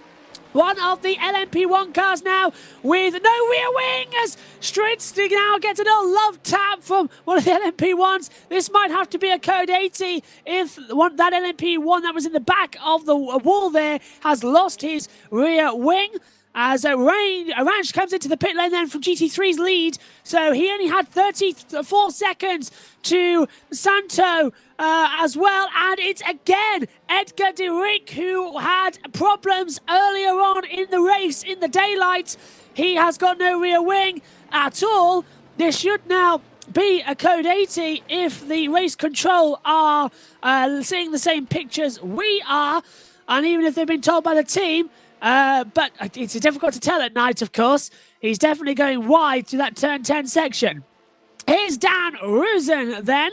one of the LMP1 cars now with no rear wing as Stritz now gets a little love tap from one of the LMP1s. This might have to be a code 80 if that LMP1 that was in the back of the wall there has lost his rear wing. As Orange comes into the pit lane then from GT3's lead. So he only had 34 seconds to Santo as well. And it's again Edgar de Rick who had problems earlier on in the race in the daylight. He has got no rear wing at all. This should now be a code 80 if the race control are seeing the same pictures we are. And even if they've been told by the team, but it's difficult to tell at night, of course. He's definitely going wide through that turn 10 section. Here's Dan Ruzen then,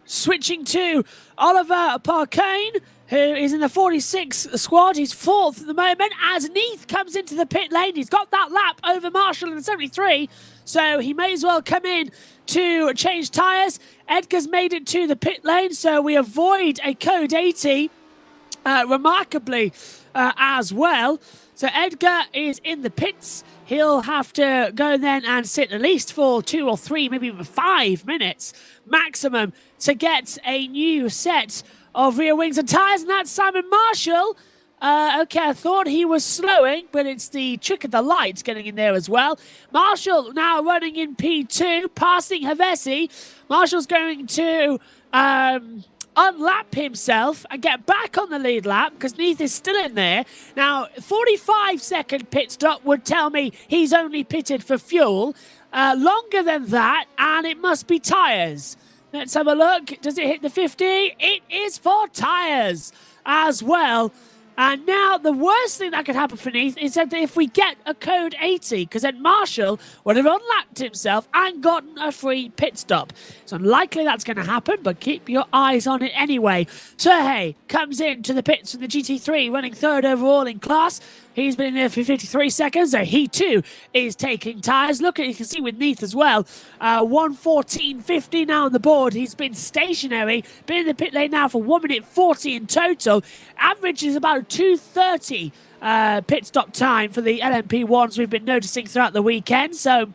switching to Oliver Parkane, who is in the 46 squad. He's fourth at the moment as Neath comes into the pit lane. He's got that lap over Marshall in the 73, so he may as well come in to change tyres. Edgar's made it to the pit lane, so we avoid a code 80 remarkably as well. So Edgar is in the pits. He'll have to go then and sit at least for 2 or 3, maybe even 5 minutes maximum to get a new set of rear wings and tyres. And that's Simon Marshall. Okay, I thought he was slowing, but it's the trick of the lights getting in there as well. Marshall now running in P2, passing Havesi. Marshall's going to unlap himself and get back on the lead lap because Neath is still in there. Now, 45-second pit stop would tell me he's only pitted for fuel. Longer than that, and it must be tyres. Let's have a look. Does it hit the 50? It is for tyres as well. And now the worst thing that could happen for Neath is that if we get a code 80, because then Marshall would have unlapped himself and gotten a free pit stop. It's unlikely that's going to happen, but keep your eyes on it anyway. Serhey comes into the pits from the GT3, running third overall in class. He's been in there for 53 seconds, so he too is taking tyres. Look, you can see with Neath as well, 1:14.50 now on the board. He's been stationary, been in the pit lane now for 1 minute 40 in total. Average is about 2:30 pit stop time for the LMP1s we've been noticing throughout the weekend. So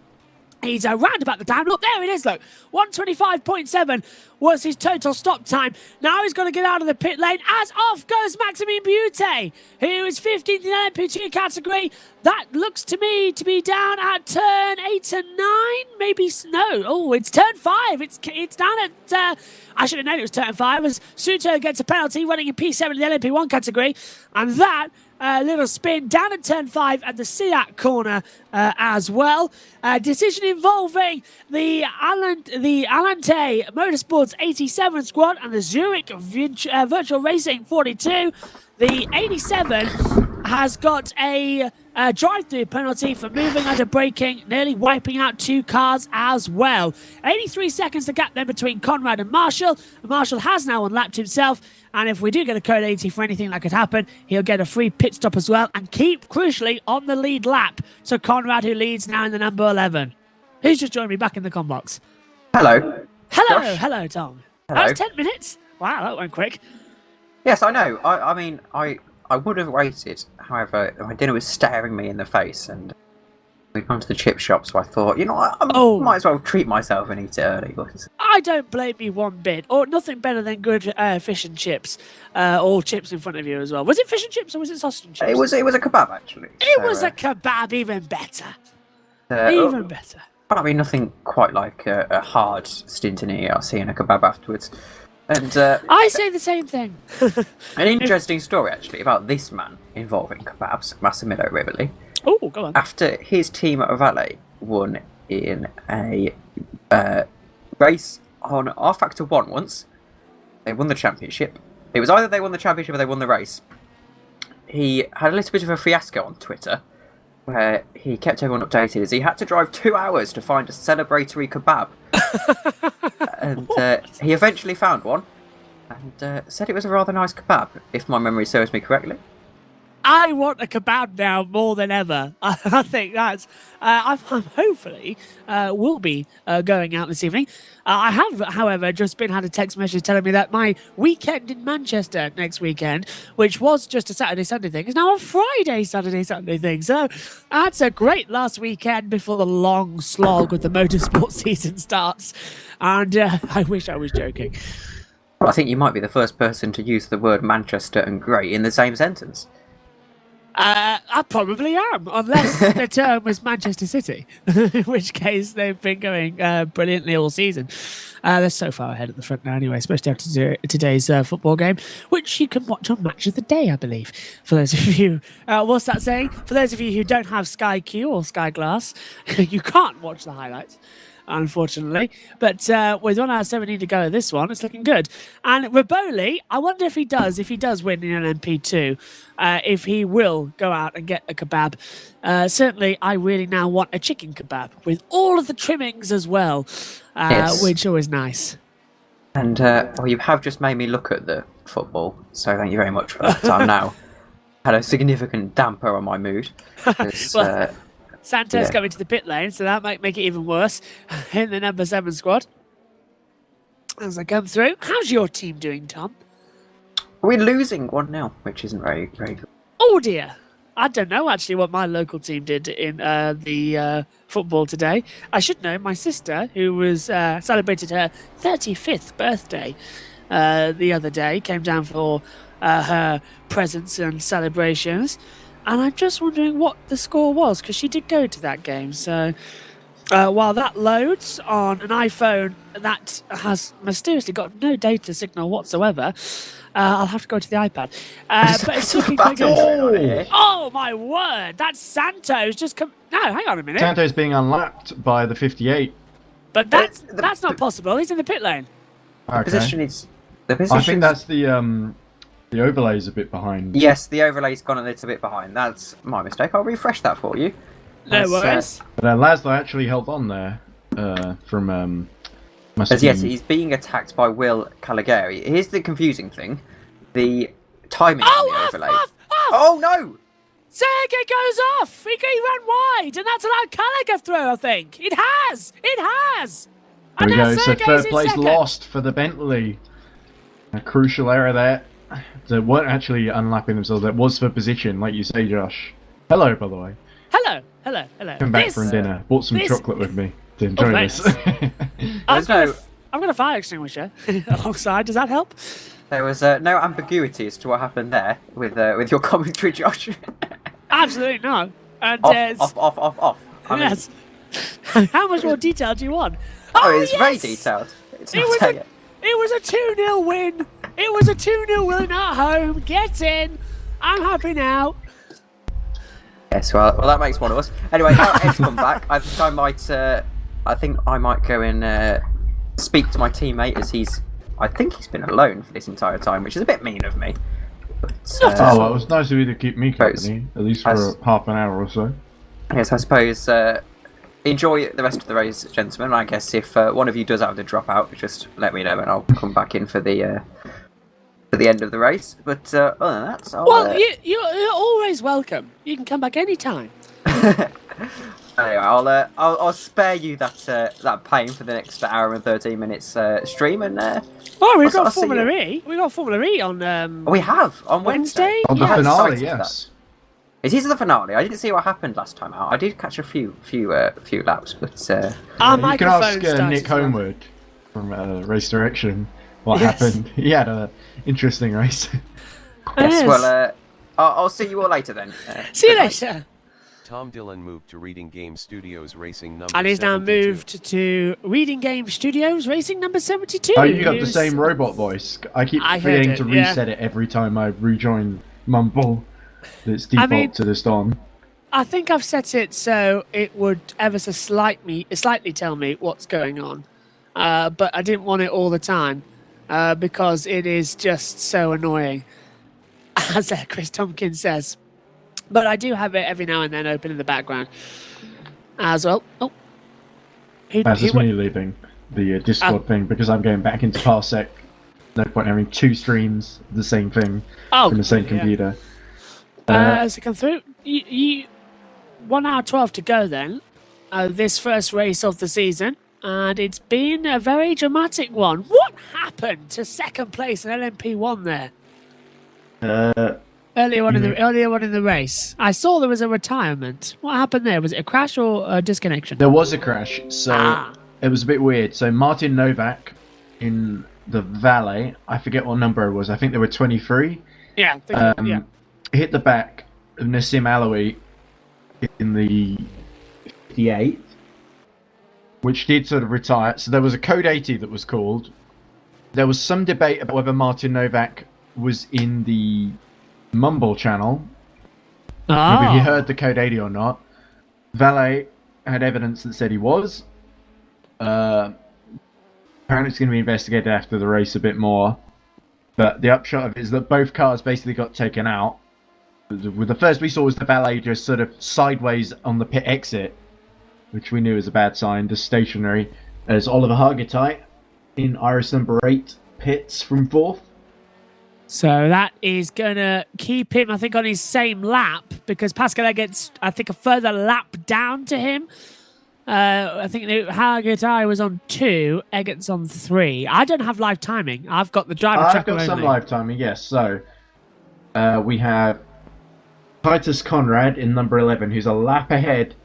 he's around about the time. Look, there it is, look. 1:25.7 was his total stop time. Now he's got to get out of the pit lane as off goes Maximine Butte, who is 15th in the LMP2 category. That looks to me to be down at turn 8 and 9. Maybe, no. Oh, it's turn 5. It's down at, I should have known it was turn 5 as Suto gets a penalty running in P7 in the LMP1 category. And that little spin down at turn 5 at the Siat corner as well. Decision involving the Alante Motorsports 87 squad and the Zurich Virtual Racing 42. The 87 has got a drive-through penalty for moving under braking, nearly wiping out 2 cars as well. 83 seconds the gap then between Conrad and Marshall. Marshall has now unlapped himself, and if we do get a code 80 for anything that could happen, he'll get a free pit stop as well and keep, crucially, on the lead lap. So Conrad, who leads now in the number 11. Who's just joined me back in the com box? Hello. Hello, Josh. hello, Tom. Hello. That was 10 minutes. Wow, that went quick. Yes, I know. I mean, I would have waited. However, my dinner was staring me in the face, and we'd gone to the chip shop, so I thought, you know, I might as well treat myself and eat it early. I don't blame you one bit. Or nothing better than good fish and chips, or chips in front of you as well. Was it fish and chips or was it sausage and chips? It was a kebab, actually. It was a kebab, even better. Even better. But I mean, nothing quite like a hard stint in EERC and a kebab afterwards. And I say the same thing. An interesting story, actually, about this man involving kebabs, Massimiliano Rivoli. Oh, go on. After his team at Valle won in a race on R Factor 1 once. They won the championship. It was either they won the championship or they won the race. He had a little bit of a fiasco on Twitter where he kept everyone updated as he had to drive 2 hours to find a celebratory kebab. And he eventually found one and said it was a rather nice kebab, if my memory serves me correctly. I want a kebab now more than ever. I think that's. I'm hopefully will be going out this evening. I have, however, just had a text message telling me that my weekend in Manchester next weekend, which was just a Saturday Sunday thing, is now a Friday Saturday Sunday thing. So that's a great last weekend before the long slog of the motorsport season starts. And I wish I was joking. Well, I think you might be the first person to use the word Manchester and great in the same sentence. I probably am, unless the term was Manchester City, in which case they've been going brilliantly all season. They're so far ahead at the front now anyway, especially after today's football game, which you can watch on Match of the Day, I believe. For those of you, what's that saying? For those of you who don't have Sky Q or Sky Glass, you can't watch the highlights, unfortunately. But with 1 hour 17 to go this one, it's looking good. And Riboli, I wonder if he does win in LMP2, if he will go out and get a kebab. Certainly, I really now want a chicken kebab with all of the trimmings as well, Yes. which is always nice. And well, you have just made me look at the football, so thank you very much for that. I'm now had a significant damper on my mood. 'Cause, Well, Santos yeah. coming to the pit lane, so that might make it even worse in the number 7 squad. As I come through, how's your team doing, Tom? we're losing 1-0, which isn't very good. Oh dear. I don't know actually what my local team did in the football today. I should know my sister, who was celebrated her 35th birthday the other day, came down for her presents and celebrations. And I'm just wondering what the score was, because she did go to that game. So while that loads on an iPhone that has mysteriously got no data signal whatsoever, I'll have to go to the iPad. But it's looking quite good. Oh, my word. That's Santos just come... No, hang on a minute. Santos being unlapped by the 58. But that's not possible. He's in the pit lane. Okay. Position is the I position. think that's the overlay's a bit behind. Yes, the overlay's gone a little bit behind. That's my mistake. I'll refresh that for you. No That's, worries. But Laszlo actually held on there from... must As have yes, been- he's being attacked by Will Caligari. Here's the confusing thing: the timing Oh, on the overlay. off! Oh no! Sergey goes off. He ran wide, and that's allowed Callagher through, I think. It has. It has. There And we now go, so Sergey's third in place second. lost for the Bentley. A crucial error there. They weren't actually unlapping themselves, that was for position, like you say, Josh. Hello, by the way. Hello. Came back This- from dinner. Bought some this- chocolate with me to enjoy nice. this. I've There's got a fire extinguisher alongside. Does that help? There was no ambiguity as to what happened there with your commentary, Josh. Absolutely not. And off. I mean, yes. How much more detail do you want? oh, it's very yes! detailed. It's It not was saying a it was a 2-0 win. It was a 2-0 win at home. Get in. I'm happy now. Yes, well, that makes one of us. Anyway, now Ed's come back. I think I might go and speak to my teammate as I think he's been alone for this entire time, which is a bit mean of me. But, Oh, well, it was nice of you to keep me Suppose. company, at least for As- half an hour or so. yes, I suppose enjoy the rest of the race, gentlemen. I guess if one of you does have to drop out, just let me know and I'll come back in for the end of the race. But other than that, Well, you're always welcome. You can come back anytime. anyway, I'll spare you that pain for the next hour and 13 minutes stream, and Oh, we've I'll got see Formula you. E. We got Formula E on we have on Wednesday. Wednesday. On the Yeah. finale, excited for yes. It is the finale. I didn't see what happened last time out. I did catch a few laps, but Our You can microphone ask starts Nick as well. Homewood from Race Direction what Yes. happened. He had a interesting race. yes. Yes. Well, I'll see you all later then. See you good night. later. Tom Dillon moved to Reading Game Studios Racing number And he's now 72. moved to Reading Game Studios Racing number 72. Oh, you got the who's- same robot voice. I keep I heard forgetting it, to yeah. reset it every time I rejoin Mumble. It's default mean- to this on. I think I've set it so it would ever so slightly tell me what's going on. but I didn't want it all the time because it is just so annoying, as Chris Tompkins says. But I do have it every now and then open in the background as well. Oh, That's just me leaving the Discord thing because I'm going back into Parsec. No point having two streams of the same thing from the same computer. As it come through, you 1 hour 12 to go then. This first race of the season, and it's been a very dramatic one. What happened to second place in LMP1 there? Earlier on in the race, I saw there was a retirement. What happened there? Was it a crash or a disconnection? There was a crash, so it was a bit weird. So Martin Novak in the Valet, I forget what number it was. I think they were 23. Yeah. Hit the back of Nassim Alawi in the 58, which did sort of retire. So there was a code 80 that was called. There was some debate about whether Martin Novak was in the Mumble channel, whether he heard the code 80 or not. Valet had evidence that said he was. Apparently it's going to be investigated after the race a bit more. But the upshot of it is that both cars basically got taken out. The first we saw was the Valet just sort of sideways on the pit exit, which we knew was a bad sign, just stationary, as Oliver Hargitay in Iris number 8 pits from 4th. So that is going to keep him, I think, on his same lap, because Pascal gets, I think, a further lap down to him. I think Hargitay was on 2, Eggert's on 3. I don't have live timing. I've got the driver tracker only. I've got some live timing, yes. So we have Titus Conrad in number 11, who's a lap ahead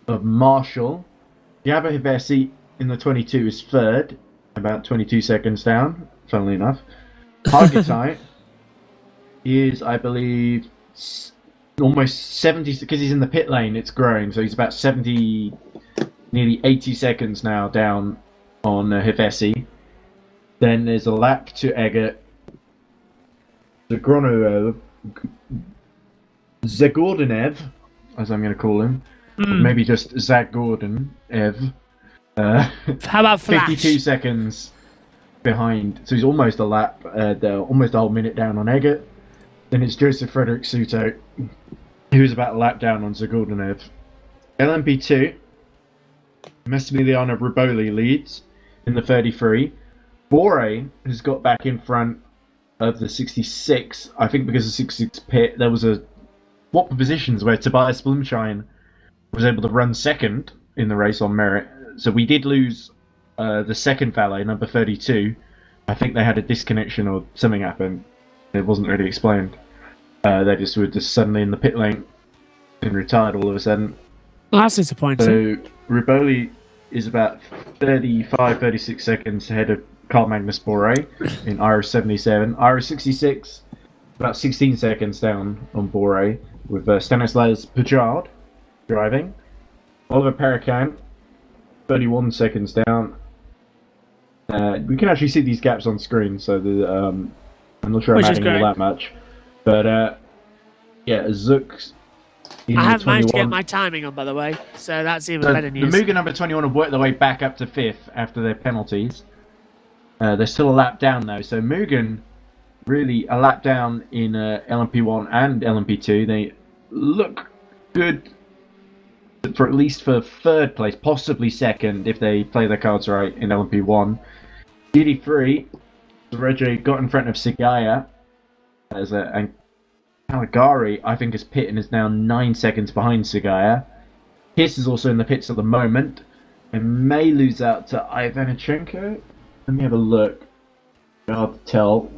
of Marshall. Jabba Hivesi in the 22 is 3rd, about 22 seconds down, funnily enough. Hargitay is, I believe, almost 70, because he's in the pit lane, it's growing, so he's about 70, nearly 80 seconds now down on Hivesi. Then there's a lap to Eggert. Zagordanev, as I'm going to call him. Maybe just Zagordanev. How about Flash? 52 seconds behind. So he's almost a lap, almost a whole minute down on Eggert. Then it's Joseph Frederick Suto, who's about a lap down on Zagordanev. LMP2, Massimiliano Riboli leads in the 33. Bore has got back in front of the 66. I think because of 66 pit, there was a swap of positions where Tobias Blumschein was able to run second in the race on merit. So we did lose the second valet, number 32. I think they had a disconnection or something happened. It wasn't really explained. They just were just suddenly in the pit lane and retired all of a sudden. Well, that's disappointing. So Riboli is about 35, 36 seconds ahead of Carl Magnus Bore in Iris 77. Iris 66, about 16 seconds down on Bore, with Stanislas Pujard driving. Oliver Perican, 31 seconds down. We can actually see these gaps on screen, so I'm not sure I'm adding all that much. But yeah, Zook's in I have 21. managed to get my timing on, by the way, so that's even better news. The Mugen number 21 have worked their way back up to 5th after their penalties. They're still a lap down though, so Mugen really a lap down in LMP1 and LMP2. They look good for at least for 3rd place, possibly 2nd if they play their cards right in LMP1. GT3, Reggie got in front of Sigaya and Caligari, I think, is pit and is now 9 seconds behind Sigaya. Hiss is also in the pits at the moment and may lose out to Ivanichenko. Let me have a look. Hard to tell.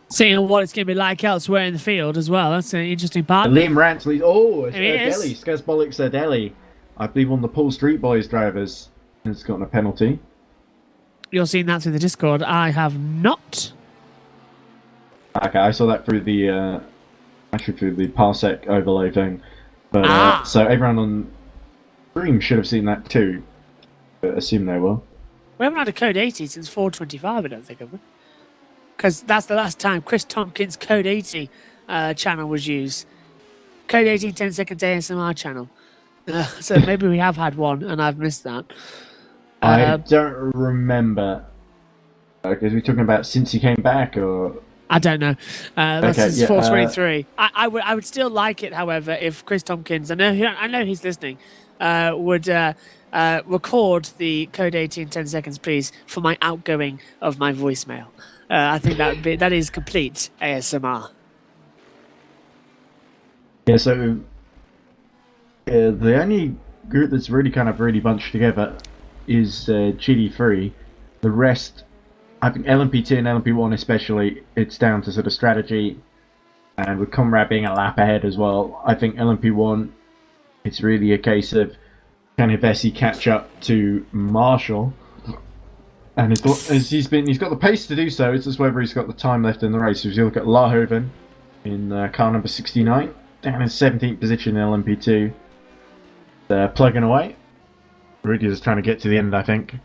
Seeing what it's going to be like elsewhere in the field as well. That's an interesting part. Liam Rantley. Oh, it's Deli. Skazbolik Zerdeli. I believe one of the Paul Street Boys drivers has gotten a penalty. You're seeing that through the Discord. I have not. Okay, I saw that through the through the Parsec overlay thing. But so everyone on stream should have seen that too. But assume they will. We haven't had a code 80 since 425, I don't think, have we? Because that's the last time Chris Tompkins' Code 80 channel was used. Code 80 10 seconds ASMR channel. So maybe we have had one and I've missed that. I don't remember. Because we're talking about since he came back, or I don't know. That's Okay, his yeah, 423. I would still like it, however, if Chris Tompkins, I know he's listening, would record the code 18 10 seconds, please, for my outgoing of my voicemail. I think that is complete ASMR. yeah. So the only group that's really really bunched together is GT3. The rest, I think LMP2 and LMP1 especially, it's down to sort of strategy, and with Comrade being a lap ahead as well, I think LMP1, it's really a case of can Hevesi catch up to Marshall, and he's got the pace to do so. It's just whether he's got the time left in the race. So if you look at Lahoven in car number 69, down in 17th position in LMP2, they're plugging away. Really just trying to get to the end, I think.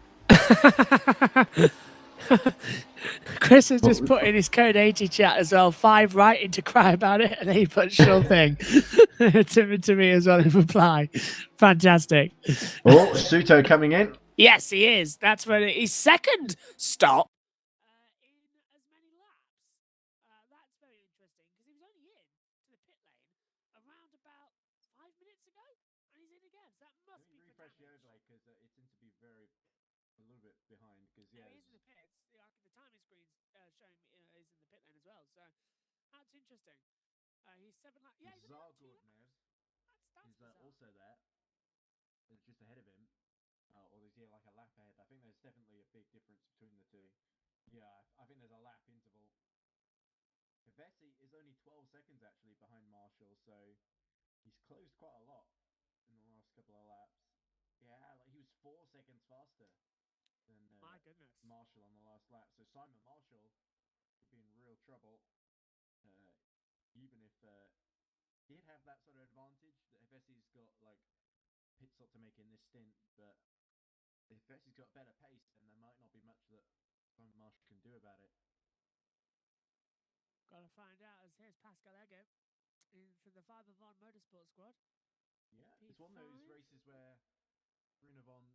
Chris has just put in his code 80 chat as well. 5 writing to cry about it, and then he put sure thing to me as well in reply. Fantastic. Oh, Suto coming in. Yes, he is. That's when his second stop in as many laps. That's very interesting because he was only in to the pit lane around about 5 minutes ago, and he's in again. So that must be Refresh the fantastic. overlay because it seems to be a little bit behind. Because Yeah, he is in the pits. The timing screen's showing me is in the pit lane as well. So that's interesting. He's 7 laps. Yeah, he's only got 2 laps. That's bizarre. also there. It's just ahead of him. Or is he like a lap ahead? I think there's definitely a big difference between the two. Yeah, I think there's a lap interval. Hevesi is only 12 seconds actually behind Marshall, so he's closed quite a lot in the last couple of laps. Yeah, like he was 4 seconds faster than My goodness. Marshall on the last lap. So Simon Marshall would be in real trouble, even if he did have that sort of advantage that Hevesi's got like pit stop to make in this stint, but if Hevesi's got better pace, then there might not be much that Simon Marshall can do about it. Gotta find out. As here's Pascal Ego for the Fiber Von Motorsport squad. Yeah, it's one of those races where Brunavond,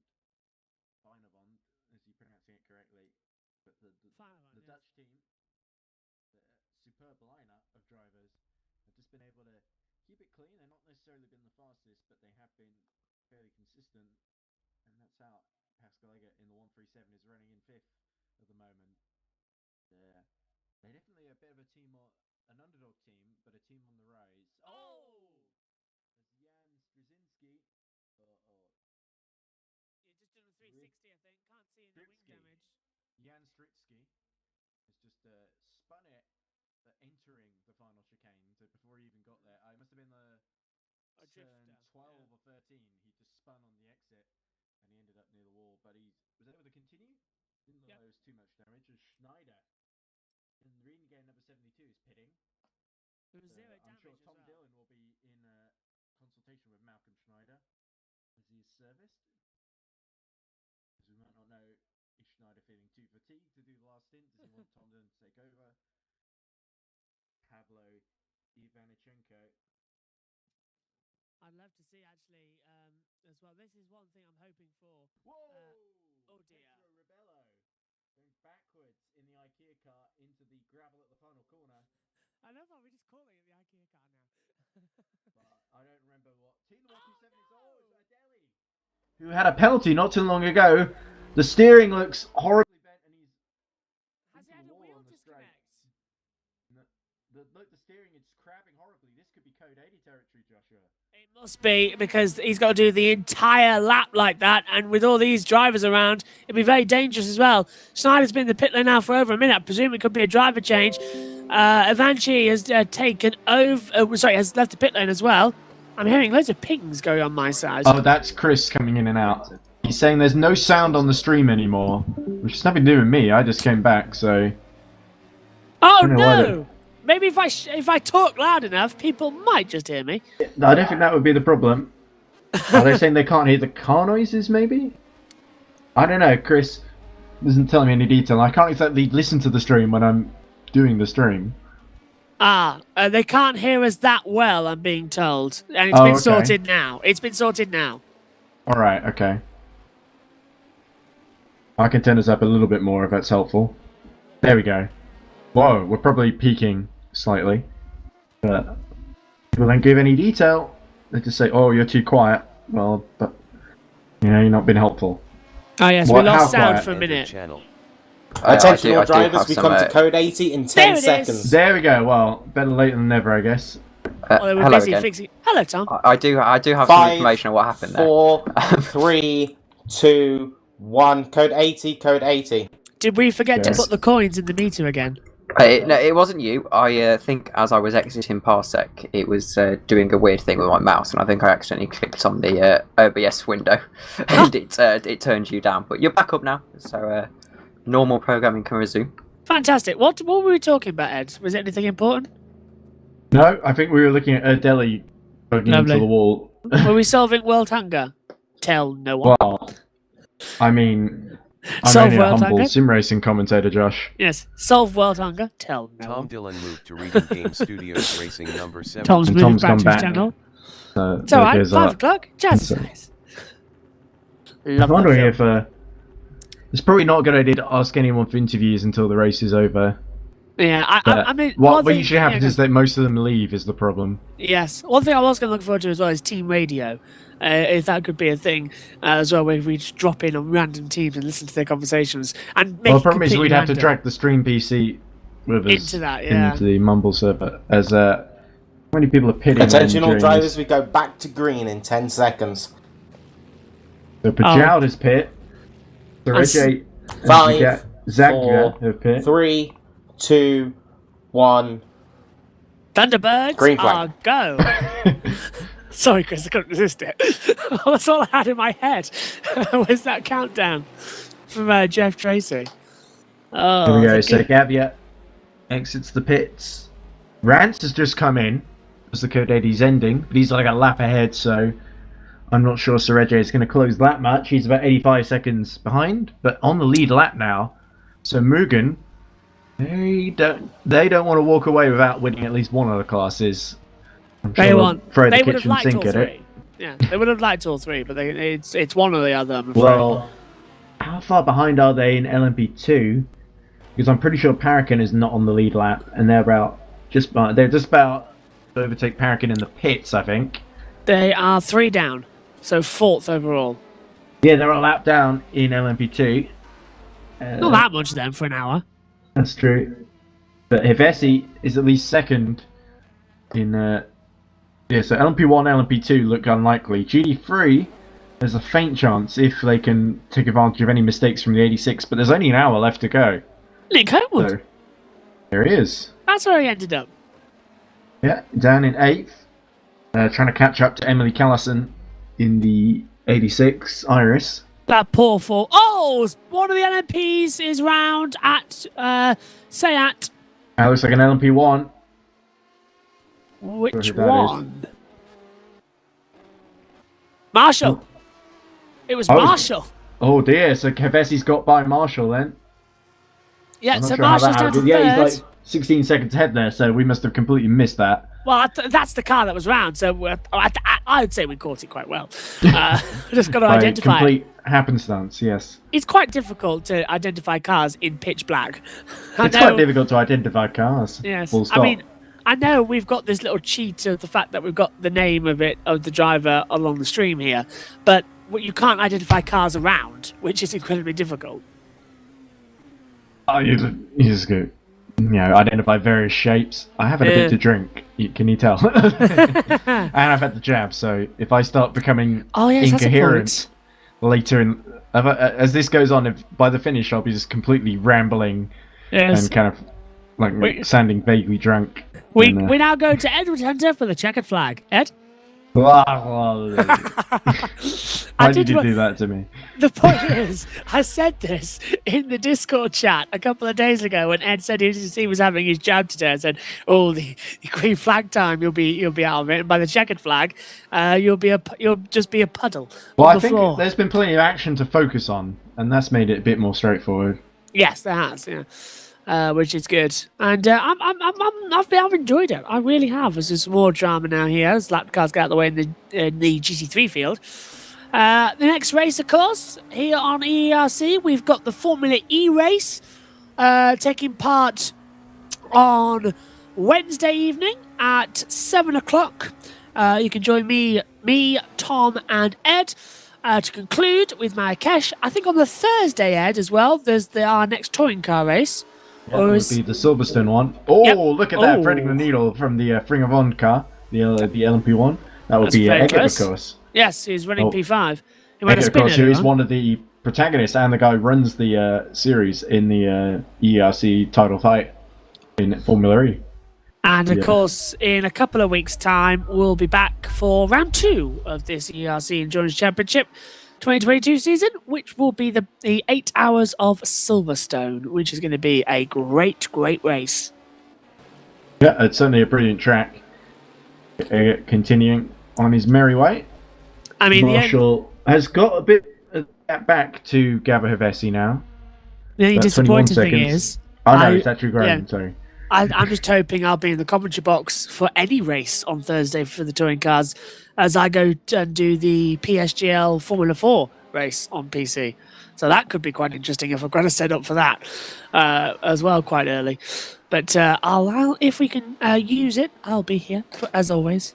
as you're pronouncing it correctly, but the Dutch team, the superb lineup of drivers, have just been able to keep it clean. They've not necessarily been the fastest, but they have been fairly consistent, and that's how Pascal Ego in the 137 is running in 5th at the moment. They're definitely a bit of a team, or an underdog team, but a team on the rise. Oh! As Jan Straczynski, You're just doing a 360, I think. Can't see any wing damage. Jan Stritsky has just spun it, entering the final chicane. So before he even got there, it must have been the turn 12 or 13. He just spun on the exit, and he ended up near the wall. But he was able to continue. Didn't look like there was too much damage. And Schneider in reading game number 72 is pitting. There was 0 damage. I'm sure Tom Dillon will be in consultation with Malcolm Schneider as he is serviced. Because we might not know, is Schneider feeling too fatigued to do the last stint? Does he want Tom Dillon to take over? Pablo Ivanichenko. I'd love to see actually as well. This is one thing I'm hoping for. Whoa! Oh dear. Petro Rebello going backwards in the IKEA car into the gravel at the final corner. I love how we're just calling it the IKEA car now. But I don't remember what team the 127 is. Oh, it's Adeli, who had a penalty not too long ago. The steering looks horribly bent, and he's has he had a wheel disconnect? The steering is crabbing horribly. This could be code 80 territory, Joshua. It must be, because he's got to do the entire lap like that, and with all these drivers around, it'd be very dangerous as well. Schneider's been in the pit lane now for over a minute. I presume it could be a driver change. Avanchi has taken over. Has left the pit lane as well. I'm hearing loads of pings going on my side. Oh, that's Chris coming in and out. He's saying there's no sound on the stream anymore, which has nothing to do with me. I just came back, so. Oh no! Maybe if I talk loud enough, people might just hear me. I don't think that would be the problem. Are they saying they can't hear the car noises, maybe? I don't know, Chris isn't telling me any detail. I can't exactly listen to the stream when I'm doing the stream. They can't hear us that well, I'm being told. And it's been sorted now. It's been sorted now. Alright, okay. I can turn this up a little bit more if that's helpful. There we go. Whoa, we're probably peaking slightly. But people don't give any detail. They just say, oh, you're too quiet. Well, but, you're not been helpful. Oh yes, What- we how lost sound quiet? for a minute. Channel. Attention all I do drivers, have we some, come to code 80 in 10 There it is. seconds. There we go. Well, better late than never, I guess. Oh, they were Hello busy again. fixing. Hello, Tom. I do have some 5, information on what happened there. 4, 3, 2, 1. Code 80, code 80. Did we forget to Yes. put the coins in the meter again? No, it wasn't you. I think as I was exiting Parsec, it was doing a weird thing with my mouse, and I think I accidentally clicked on the OBS window, and it turned you down. But you're back up now, so normal programming can resume. Fantastic. What were we talking about, Ed? Was it anything important? No, I think we were looking at a deli plugging into Lovely. the wall. Were we solving world hunger? Tell no one. Well, I mean, I'm Solve only a world humble hunger? sim racing commentator, Josh. Yes. Solve world hunger? Tell no Tom one. Dillon moved to Reading Game Studios Racing number 7. Tom's And moving Tom's back gone to his back. channel. So It's alright. there's 5 that. o'clock. Jazzercise. I'm Love that wondering film. if it's probably not a good idea to ask anyone for interviews until the race is over. Yeah, I mean, What one thing- usually happens yeah, is that most of them leave is the problem. Yes. One thing I was going to look forward to as well is team radio. If that could be a thing as well, where we just drop in on random teams and listen to their conversations and make Well, the it problem is completely we'd have to random. drag the stream PC with us Into that, yeah. into the Mumble server. As how many people are pitting? Attention all during drivers, this? we go back to green in 10 seconds. So Pajal is pit. Sergej, 5, Zagja 4, have pit. 3, 2, 1. Thunderbirds Green are flag. go. Sorry, Chris, I couldn't resist it. That's all I had in my head. Was that countdown from Jeff Tracy? Oh, Here we go. is it So good? Gavia exits the pits. Rance has just come in as the code 80's ending, but he's like a lap ahead, so I'm not sure Sergej is going to close that much. He's about 85 seconds behind, but on the lead lap now. So Mugen, they don't want to walk away without winning at least one of the classes. I'm sure They they'll want. throw They the would have kitchen liked all sink at three. it. Yeah, they would have liked all three, but it's one or the other. I'm afraid. Well, how far behind are they in LMP2? Because I'm pretty sure Parakin is not on the lead lap, and they're just about to overtake Parakin in the pits, I think. They are 3 down, so 4th overall. Yeah, they're a lap down in LMP2. Not that much then for an hour. That's true. But Hevesi is at least second in. Yeah, so LMP1, LMP2 look unlikely. GT3, there's a faint chance if they can take advantage of any mistakes from the 86, but there's only an hour left to go. Nick Homewood. So, there he is. That's where he ended up. Yeah, down in 8th. Trying to catch up to Emily Callison in the 86 Iris. That poor fall. Oh, one of the LMPs is round at Sayat. That looks like an LMP1. Which Who that one? Marshall. It was Oh. Marshall. Oh dear, so Hevesi's got by Marshall then. Yeah, I'm not so sure how Marshall's that down to happened. Yeah, third. he's like 16 seconds ahead there, so we must have completely missed that. Well, that's the car that was round, so I'd say we caught it quite well. Just got to By identify it. complete happenstance, yes. It's quite difficult to identify cars in pitch black. It's quite difficult to identify cars. Yes, Full stop. I mean, I know we've got this little cheat of the fact that we've got the name of the driver along the stream here, but you can't identify cars around, which is incredibly difficult. Oh, you just go, identify various shapes. I have had a bit to drink. Can you tell? And I've had the jab, so if I start becoming Oh yes, that's a incoherent point. later in, as this goes on, if by the finish I'll be just completely rambling Yes. and kind of like sounding vaguely drunk. We and, now go to Edward Hunter for the checkered flag. Ed? Why did you do that to me? The point is, I said this in the Discord chat a couple of days ago when Ed said he was having his jab today. I said, "Oh, the green flag time, you'll be out of it, and by the checkered flag, you'll just be a puddle Well, on I the think floor." there's been plenty of action to focus on, and that's made it a bit more straightforward. Yes, there has, yeah, which is good, and I've enjoyed it. I really have. There's just more drama now here as lap cars get out of the way in the GT3 field. The next race, of course, here on EERC, we've got the Formula E race taking part on Wednesday evening at 7 o'clock. You can join me, Tom, and Ed to conclude with Marrakesh. I think on the Thursday, Ed, as well, there's our next touring car race. Yeah, it would be the Silverstone one. Oh, Yep. look at that, threading the needle from the Ring of Honor car, the LMP one. That would That's be very Eggert, of close. course. Yes, he's running Oh. P5. He went a Eggert, of spin course, who earlier is on. one of the protagonists and the guy who runs the series in the ERC title fight in Formula E. And of Yeah. course, in a couple of weeks' time, we'll be back for round 2 of this ERC Endurance Championship 2022 season, which will be the 8 hours of Silverstone, which is going to be a great, great race. Yeah, it's certainly a brilliant track. Continuing on his merry way. I mean, Marshall has got a bit of that back to Gabba Hevesi now. the only That's 21 disappointing thing seconds. is, Oh no, I- it's actually Graham, yeah. sorry. I'm just hoping I'll be in the commentary box for any race on Thursday for the touring cars as I go and do the PSGL Formula 4 race on PC. So that could be quite interesting if I've got to set up for that as well quite early. But I'll if we can use it, I'll be here as always.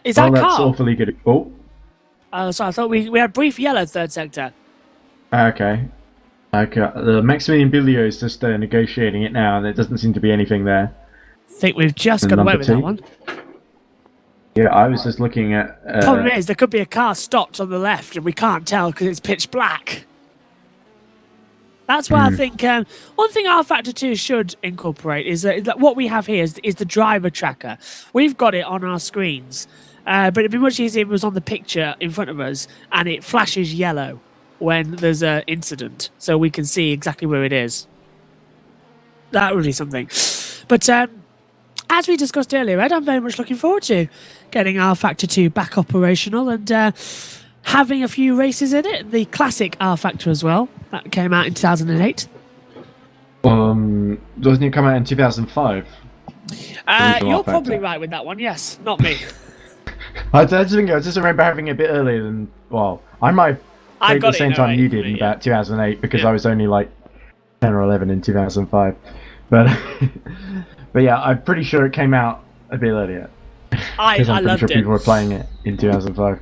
Is that That's Carl? awfully good. Oh, So I thought we had brief yellow third sector. okay. The Maximilian Bilio is just negotiating it now, and there doesn't seem to be anything there. I think we've just And got away number with 2. that one. Yeah, I was just looking at. Problem is, there could be a car stopped on the left and we can't tell because it's pitch black. That's why I think one thing R Factor 2 should incorporate is that what we have here is the driver tracker. We've got it on our screens, but it'd be much easier if it was on the picture in front of us and it flashes yellow when there's an incident so we can see exactly where it is. That would be something. But as we discussed earlier, Ed, I'm very much looking forward to getting R Factor 2 back operational and having a few races in it. The classic R Factor as well. That came out in 2008. Doesn't it come out in 2005? You're probably right with that one, yes. Not me. I just remember having it a bit earlier than. Well, I might I played got at the it same in time 08 you for did me, in yeah. about 2008 because Yeah. I was only like 10 or 11 in 2005. But but yeah, I'm pretty sure it came out a bit earlier. I Because I'm pretty loved sure it. people were playing it in 2005.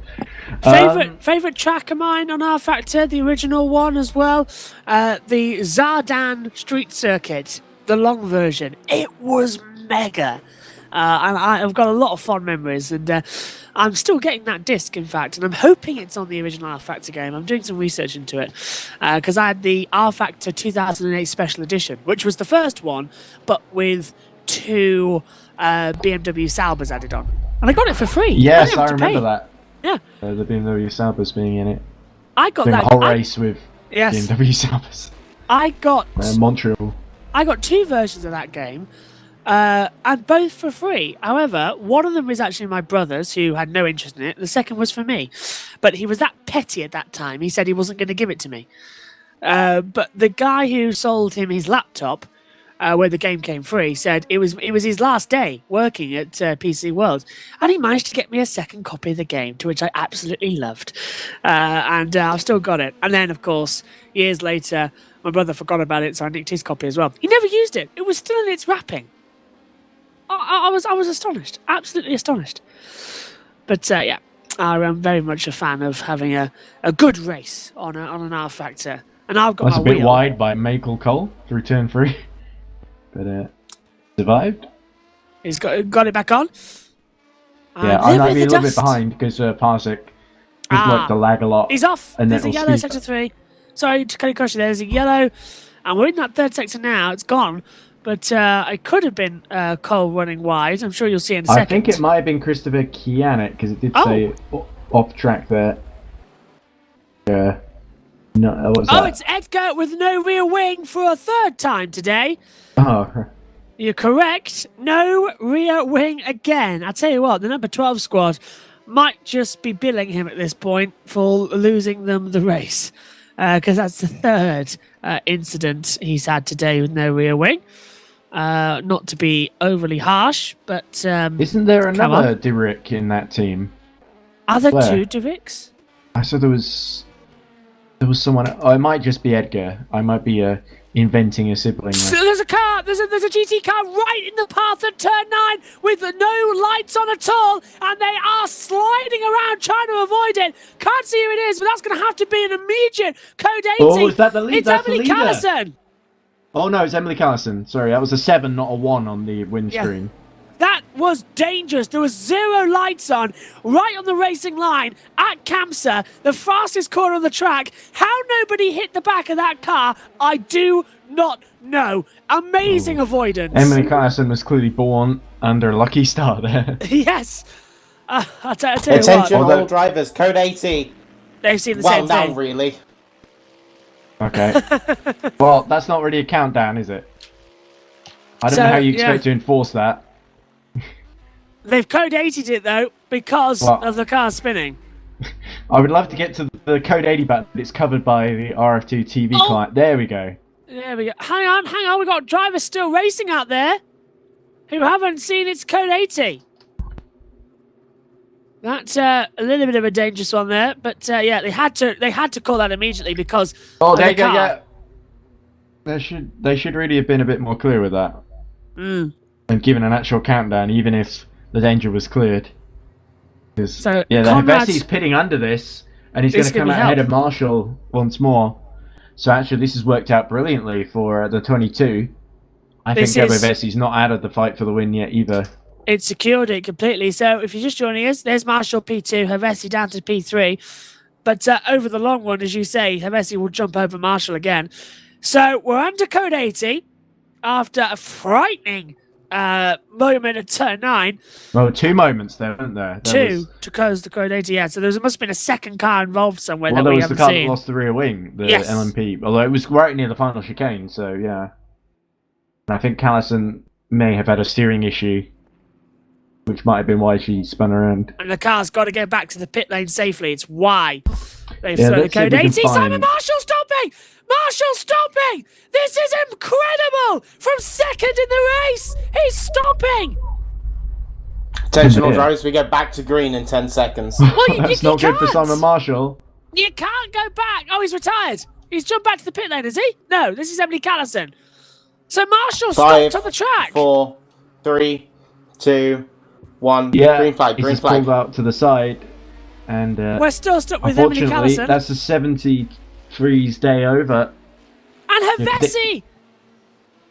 Favorite track of mine on R Factor, the original one as well. The Zardan Street Circuit, the long version. It was mega. And I've got a lot of fond memories, and I'm still getting that disc, in fact, and I'm hoping it's on the original R Factor game. I'm doing some research into it because I had the R Factor 2008 Special Edition, which was the first one, but with 2 BMW Saubers added on, and I got it for free. Yes, didn't I have to remember pay. that. Yeah, The BMW Saubers being in it. I got Doing that. a whole race with Yes, BMW Saubers. I got. Montreal. I got 2 versions of that game, and both for free. However, one of them is actually my brother's, who had no interest in it. The second was for me, but he was that petty at that time. He said he wasn't going to give it to me. But the guy who sold him his laptop, where the game came free, said it was his last day working at PC World, and he managed to get me a second copy of the game, to which I absolutely loved, and I've still got it. And then, of course, years later, my brother forgot about it, so I nicked his copy as well. He never used it; it was still in its wrapping. I was astonished, absolutely astonished. But yeah, I am very much a fan of having a good race on an R Factor, and I've got Was my a bit wheel. wide by Michael Cole through turn 3. But survived. He's got it back on. Yeah, I might be a little bit behind because Parsec would like to lag a lot. He's off. And There's a then it'll yellow speed. sector 3. Sorry to cut you across. There's a yellow, and we're in that third sector now. It's gone, but it could have been Cole running wide. I'm sure you'll see in a second. I think it might have been Christopher Kianek because it did say off track there. No, what's that? It's Edgar with no rear wing for a third time today. Oh, You're correct. No rear wing again. I tell you what, the number 12 squad might just be billing him at this point for losing them the race, because that's the third incident he's had today with no rear wing. Not to be overly harsh, but isn't there come on. another Dirick in that team? Are there Where? 2 Duvicks? I said there was someone. Oh, it might just be Edgar. I might be inventing a sibling. So there's a car. There's a GT car right in the path of turn 9 with no lights on at all, and they are sliding around trying to avoid it. Can't see who it is, but that's going to have to be an immediate code 80. Oh, is that the lead? It's That's Emily the leader. Callison. Oh no, it's Emily Callison. Sorry, that was a 7, not a 1 on the win Yeah. screen. That was dangerous. There was 0 lights on, right on the racing line at Kamsa, the fastest corner on the track. How nobody hit the back of that car, I do not know. Amazing avoidance. Emily Callison was clearly born under a lucky star there. Yes. I'll tell you Attention what. all drivers, code 80. They've seen the Well same down, thing. really. Okay. Well, that's not really a countdown, is it? I don't know how you expect to enforce that. They've code 80'd it though because What? of the car spinning. I would love to get to the code 80 button, but it's covered by the RF2 TV client. There we go. There we go. Hang on. We've got drivers still racing out there who haven't seen its code 80. That's a little bit of a dangerous one there, but yeah, they had to call that immediately because Oh, of there the you go. car. Yeah. They should really have been a bit more clear with that and given an actual countdown, even if the danger was cleared. So yeah, Conrad's- Hevesi's pitting under this, and he's going This to could come be out ahead help. of Marshall once more. So actually, this has worked out brilliantly for the 22. I This think is- Hevesi's not out of the fight for the win yet either. It secured it completely. So if you're just joining us, there's Marshall P2, Hevesi down to P3. But over the long run, as you say, Hevesi will jump over Marshall again. So we're under code 80 after a frightening moment at turn 9. Well, 2 moments there, weren't there? Two to close the code 80, yeah. So there must have been a second car involved somewhere Well, that there we was the haven't car that seen. lost the rear wing, the Yes. LMP. Although it was right near the final chicane, so yeah. And I think Callison may have had a steering issue, which might have been why she spun around. And the car's got to get back to the pit lane safely. It's why they've Yeah, thrown the let's see if code we can 80. Simon find- Marshall stopping! Marshall stopping! This is incredible! From second in the race, he's stopping! Attention all Yeah. drivers, we go back to green in 10 seconds. Well, That's not good for Simon Marshall. You can't go back. Oh, he's retired. He's jumped back to the pit lane, is he? No, this is Emily Callison. So Marshall 5, stopped on the track. 4, 3, 2, 1. Yeah, Green flag, he's green just flag. pulled out to the side, and We're still stuck with Emily unfortunately, Callison. that's a 73's day over. And Hevesi!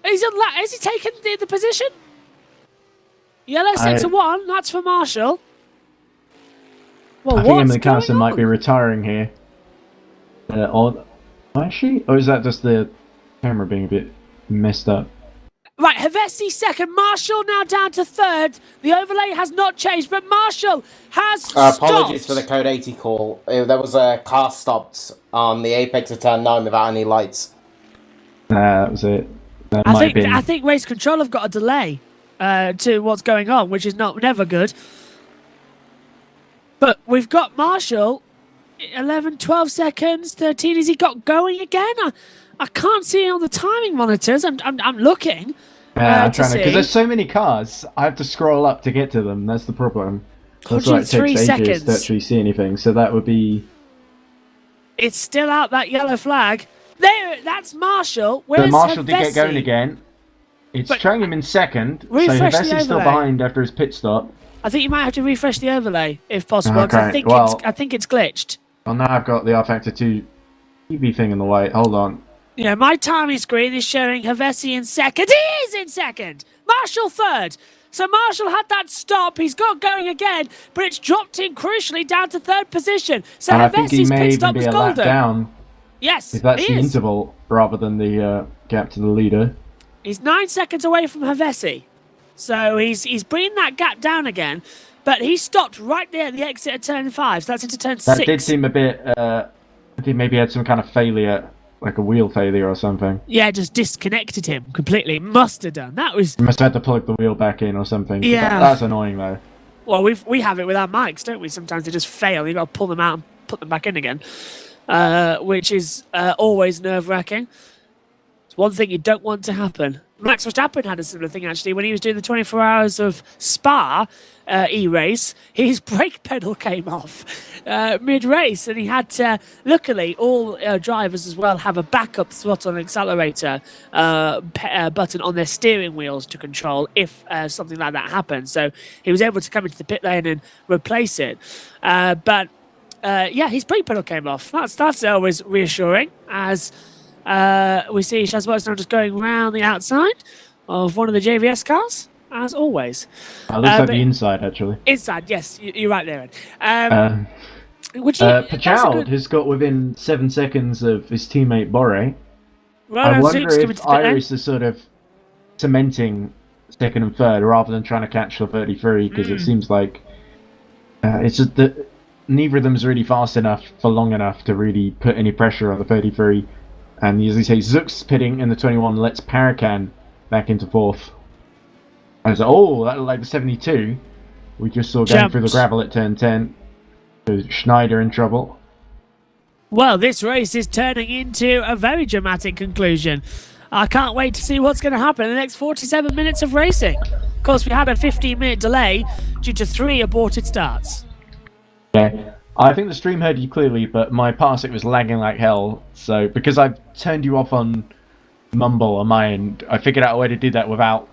Has he taken the position? Yellow sector 1, that's for Marshall. Well, I think what's Emily going Callison might on? be retiring here. Or is she? Or is that just the camera being a bit messed up? Right, Hevesi second, Marshall now down to third. The overlay has not changed, but Marshall has stopped. Apologies for the code 80 call. There was a car stopped on the apex of turn 9 without any lights. Nah, that was it. That might have been. I think race control have got a delay to what's going on, which is never good. But we've got Marshall, 11, 12 seconds, 13. Has he got going again? I can't see it on the timing monitors. I'm looking. I'm to trying to, because see. there's so many cars. I have to scroll up to get to them. That's the problem. That's why it 103 takes ages to seconds. actually see anything. So that would be. It's still out, that yellow flag. There, that's Marshall. So Where's Marshall did get Hevesi? going again. It's But- showing him in second. So Refresh the Hevesi's still overlay. behind after his pit stop. I think you might have to refresh the overlay if possible. 'cause Okay, well- I think it's glitched. Well, now I've got the R Factor 2 TV thing in the way. Hold on. Yeah, my timing screen is showing Hevesi in second. He is in second. Marshall third. So Marshall had that stop. He's got going again, but it's dropped him crucially down to third position. So And I think he Hevesi's may pit even stop be was a lap golden. down. Yes, If that's he the is. interval rather than the gap to the leader. He's 9 seconds away from Hevesi. So he's bringing that gap down again, but he stopped right there at the exit of turn 5. So that's into turn That 6. did seem a bit. I think maybe he had some kind of failure, like a wheel failure or something. Yeah, just disconnected him completely. Must have done. That was He must have had to plug the wheel back in or something. Yeah. That's annoying though. well. We have it with our mics, don't we? Sometimes they just fail. You got to pull them out and put them back in again, which is always nerve-wracking. one thing you don't want to happen. Max Verstappen had a similar thing, actually, when he was doing the 24 hours of Spa e-race. His brake pedal came off mid-race, and he had to... Luckily, all drivers as well have a backup throttle and accelerator button on their steering wheels to control if something like that happens. So he was able to come into the pit lane and replace it. But his brake pedal came off. That's always reassuring, as... we see Shazbot now just going around the outside of one of the JVS cars, as always. It looks like the inside, actually. Inside, yes, you're right there, Ed. Pachald has got within 7 seconds of his teammate Borre. I wonder if Iris is sort of cementing second and third rather than trying to catch the 33, because it seems like it's just that neither of them is really fast enough for long enough to really put any pressure on the 33. And as you say, Zook's pitting in the 21, lets Parakan back into fourth. And so, that looked like the 72 we just saw going through the gravel at turn 10. So Schneider in trouble. Well, this race is turning into a very dramatic conclusion. I can't wait to see what's going to happen in the next 47 minutes of racing. Of course, we had a 15-minute delay due to 3 aborted starts. Yeah. I think the stream heard you clearly, but my parsec was lagging like hell. So because I've turned you off on Mumble on my end, I figured out a way to do that without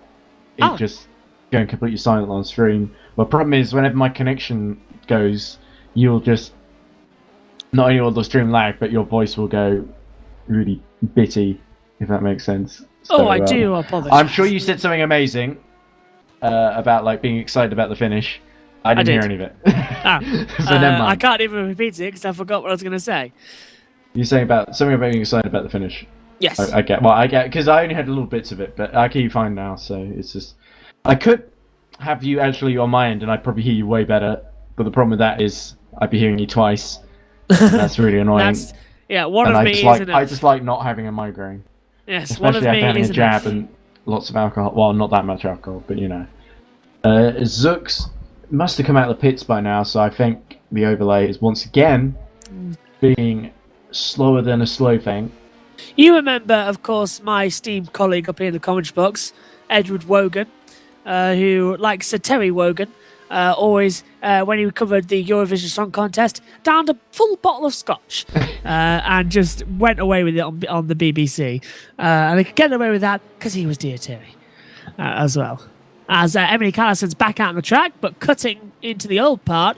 it just going completely silent on stream. But the problem is, whenever my connection goes, you'll just... Not only will the stream lag, but your voice will go really bitty, if that makes sense. So, I do apologize. I'm sure you said something amazing about like being excited about the finish. I didn't hear any of it. So never mind. I can't even repeat it because I forgot what I was going to say. You're saying about something about being excited about the finish. Yes. I get because I only had little bits of it, but I can hear you fine now. So it's just I could have you actually on my end, and I'd probably hear you way better. But the problem with that is I'd be hearing you twice. That's really annoying. One of me is I just like not having a migraine. Yes, especially one of me after having is a jab and lots of alcohol. Well, not that much alcohol, but you know. Zooks must have come out of the pits by now, so I think the overlay is once again being slower than a slow thing. You remember, of course, my esteemed colleague up here in the comments box, Edward Wogan, who, like Sir Terry Wogan, always, when he covered the Eurovision Song Contest, downed a full bottle of scotch and just went away with it on the BBC. And they could get away with that because he was dear Terry as well. As Emily Callison's back out on the track, but cutting into the old part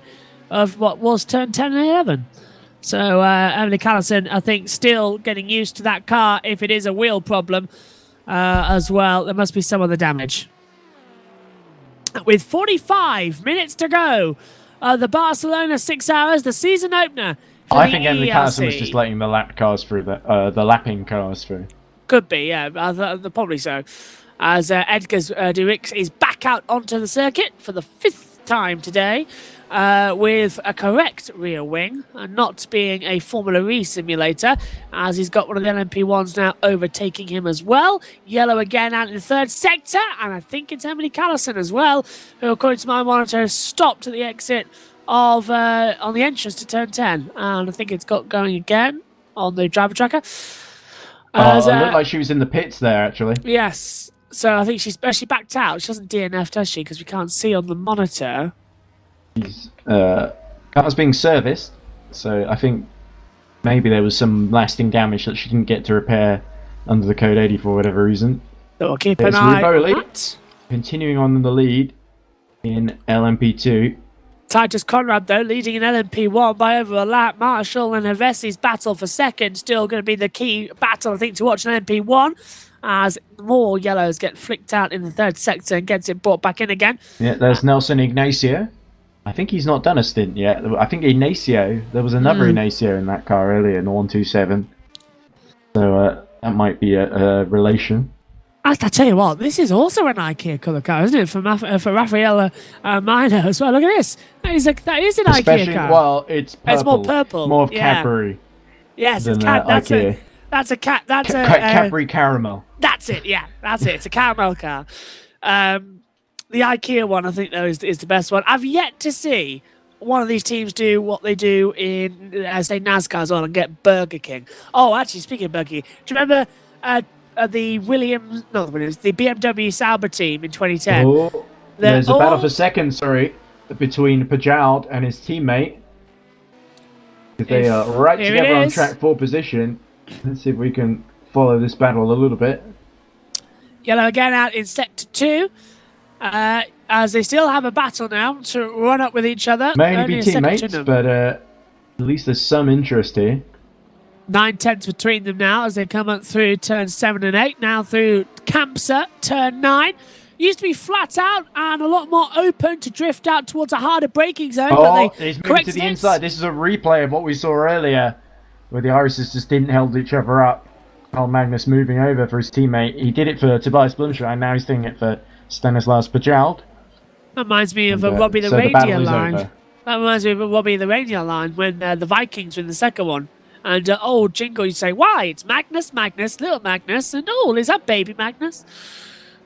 of what was turn 10 and 11. So Emily Callison, I think, still getting used to that car if it is a wheel problem as well. There must be some other damage. With 45 minutes to go, the Barcelona 6 hours, the season opener. I think Emily Callison was just letting the lapping cars through. Could be, yeah, probably so. As Edgar's Duix is back out onto the circuit for the 5th time today with a correct rear wing and not being a Formula E simulator, as he's got one of the LMP1s now overtaking him as well. Yellow again out in the 3rd sector, and I think it's Emily Callison as well, who according to my monitor has stopped at the exit of on the entrance to turn 10, and I think it's got going again on the driver tracker. It looked like she was in the pits there, actually. Yes. So I think she's backed out. She doesn't DNF, does she? Because we can't see on the monitor. Car's being serviced, so I think maybe there was some lasting damage that she didn't get to repair under the code 80 for whatever reason. So we'll keep an eye on that. Continuing on in the lead in LMP2. Titus Conrad, though, leading in LMP1 by over a lap. Marshall and Hevesi's battle for second still going to be the key battle, I think, to watch in LMP1. As more yellows get flicked out in the 3rd sector and gets it brought back in again. Yeah, there's Nelson Ignacio. I think he's not done a stint yet. I think Ignacio, there was another Ignacio in that car earlier in the 127. So that might be a relation. I tell you what, this is also an IKEA colour car, isn't it? For Raffaella Minor as well. Look at this. That is an IKEA car. Well, it's purple. It's more purple. More of Cadbury. Yes, it's Cadbury. That's a Cadbury caramel. That's it. Yeah, that's it. It's a caramel car. The IKEA one, I think, though, is the best one. I've yet to see one of these teams do what they do in, say, NASCAR as well and get Burger King. Oh, actually, speaking of Burger King, do you remember the Williams, not the Williams, the BMW Sauber team in 2010. Oh, there's a battle for second, between Pajald and his teammate. They are right Here together it on is. track 4 position. Let's see if we can follow this battle a little bit. Yellow again out in sector 2. As they still have a battle now to run up with each other. May only Only be a second to teammates, them. but at least there's some interest here. 9/10 between them now as they come up through turn 7 and 8. Now through Campsa, turn 9. Used to be flat out and a lot more open to drift out towards a harder braking zone. Oh, but they he's moving to corrected the it. inside. This is a replay of what we saw earlier, where the Irises just didn't hold each other up. Carl Magnus moving over for his teammate. He did it for Tobias Blumschein, now he's doing it for Stanislaus Pajald. That reminds me of a And, Robbie the so the Reindeer battle is line. over. That reminds me of a Robbie the Reindeer line when the Vikings were in the second one. And old Jingle, you say, why? It's Magnus, little Magnus, and oh, is that baby Magnus?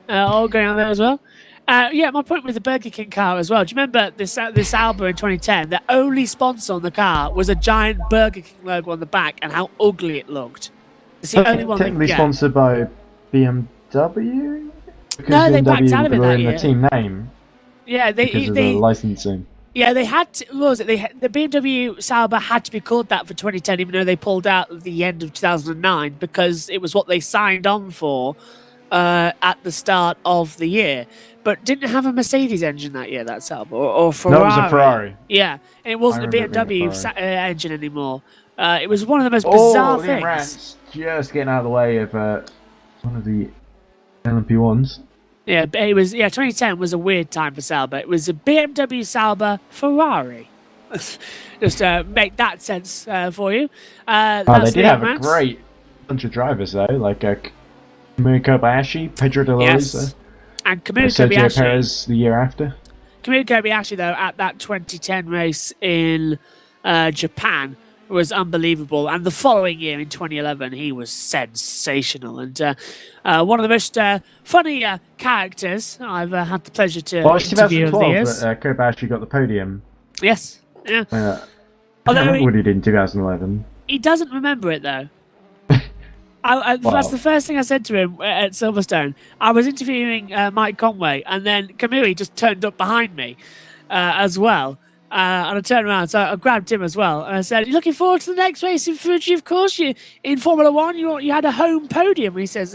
All going on there as well. Yeah, my point with the Burger King car as well. Do you remember this Alba in 2010? The only sponsor on the car was a giant Burger King logo on the back, and how ugly it looked. It's the only one they could Technically get. sponsored by BMW? Because No, they backed out of it were that in year. the team name Yeah, because of the licensing. Yeah, they had to, what was it? The BMW Sauber had to be called that for 2010, even though they pulled out at the end of 2009 because it was what they signed on for at the start of the year. But didn't have a Mercedes engine that year, that Sauber, or Ferrari. No, it was a Ferrari. Yeah, and it wasn't a I remember it being a BMW engine anymore. It was one of the most bizarre Liam things. Rance just getting out of the way of one of the LMP1s. Yeah, but it was 2010 was a weird time for Sauber. It was a BMW Sauber Ferrari. Just make that sense for you. They That's did Liam have a Rance. great bunch of drivers though, like Kamui Kobayashi, Pedro de la Yes. Rosa, And Kamui Sergio Kobayashi. Perez the year after. Kamui Kobayashi, though, at that 2010 race in Japan was unbelievable. And the following year, in 2011, he was sensational. And one of the most funny characters I've had the pleasure to Well, it's interview over the 2012 years. that Kobayashi got the podium. Yes. Yeah. I can't Although remember what he did in 2011. he doesn't remember it, though. That's Wow. the first thing I said to him at Silverstone. I was interviewing Mike Conway, and then Kamui just turned up behind me as well. And I turned around, so I grabbed him as well. And I said, "You looking forward to the next race in Fuji? Of course, you in Formula One. You had a home podium." He says,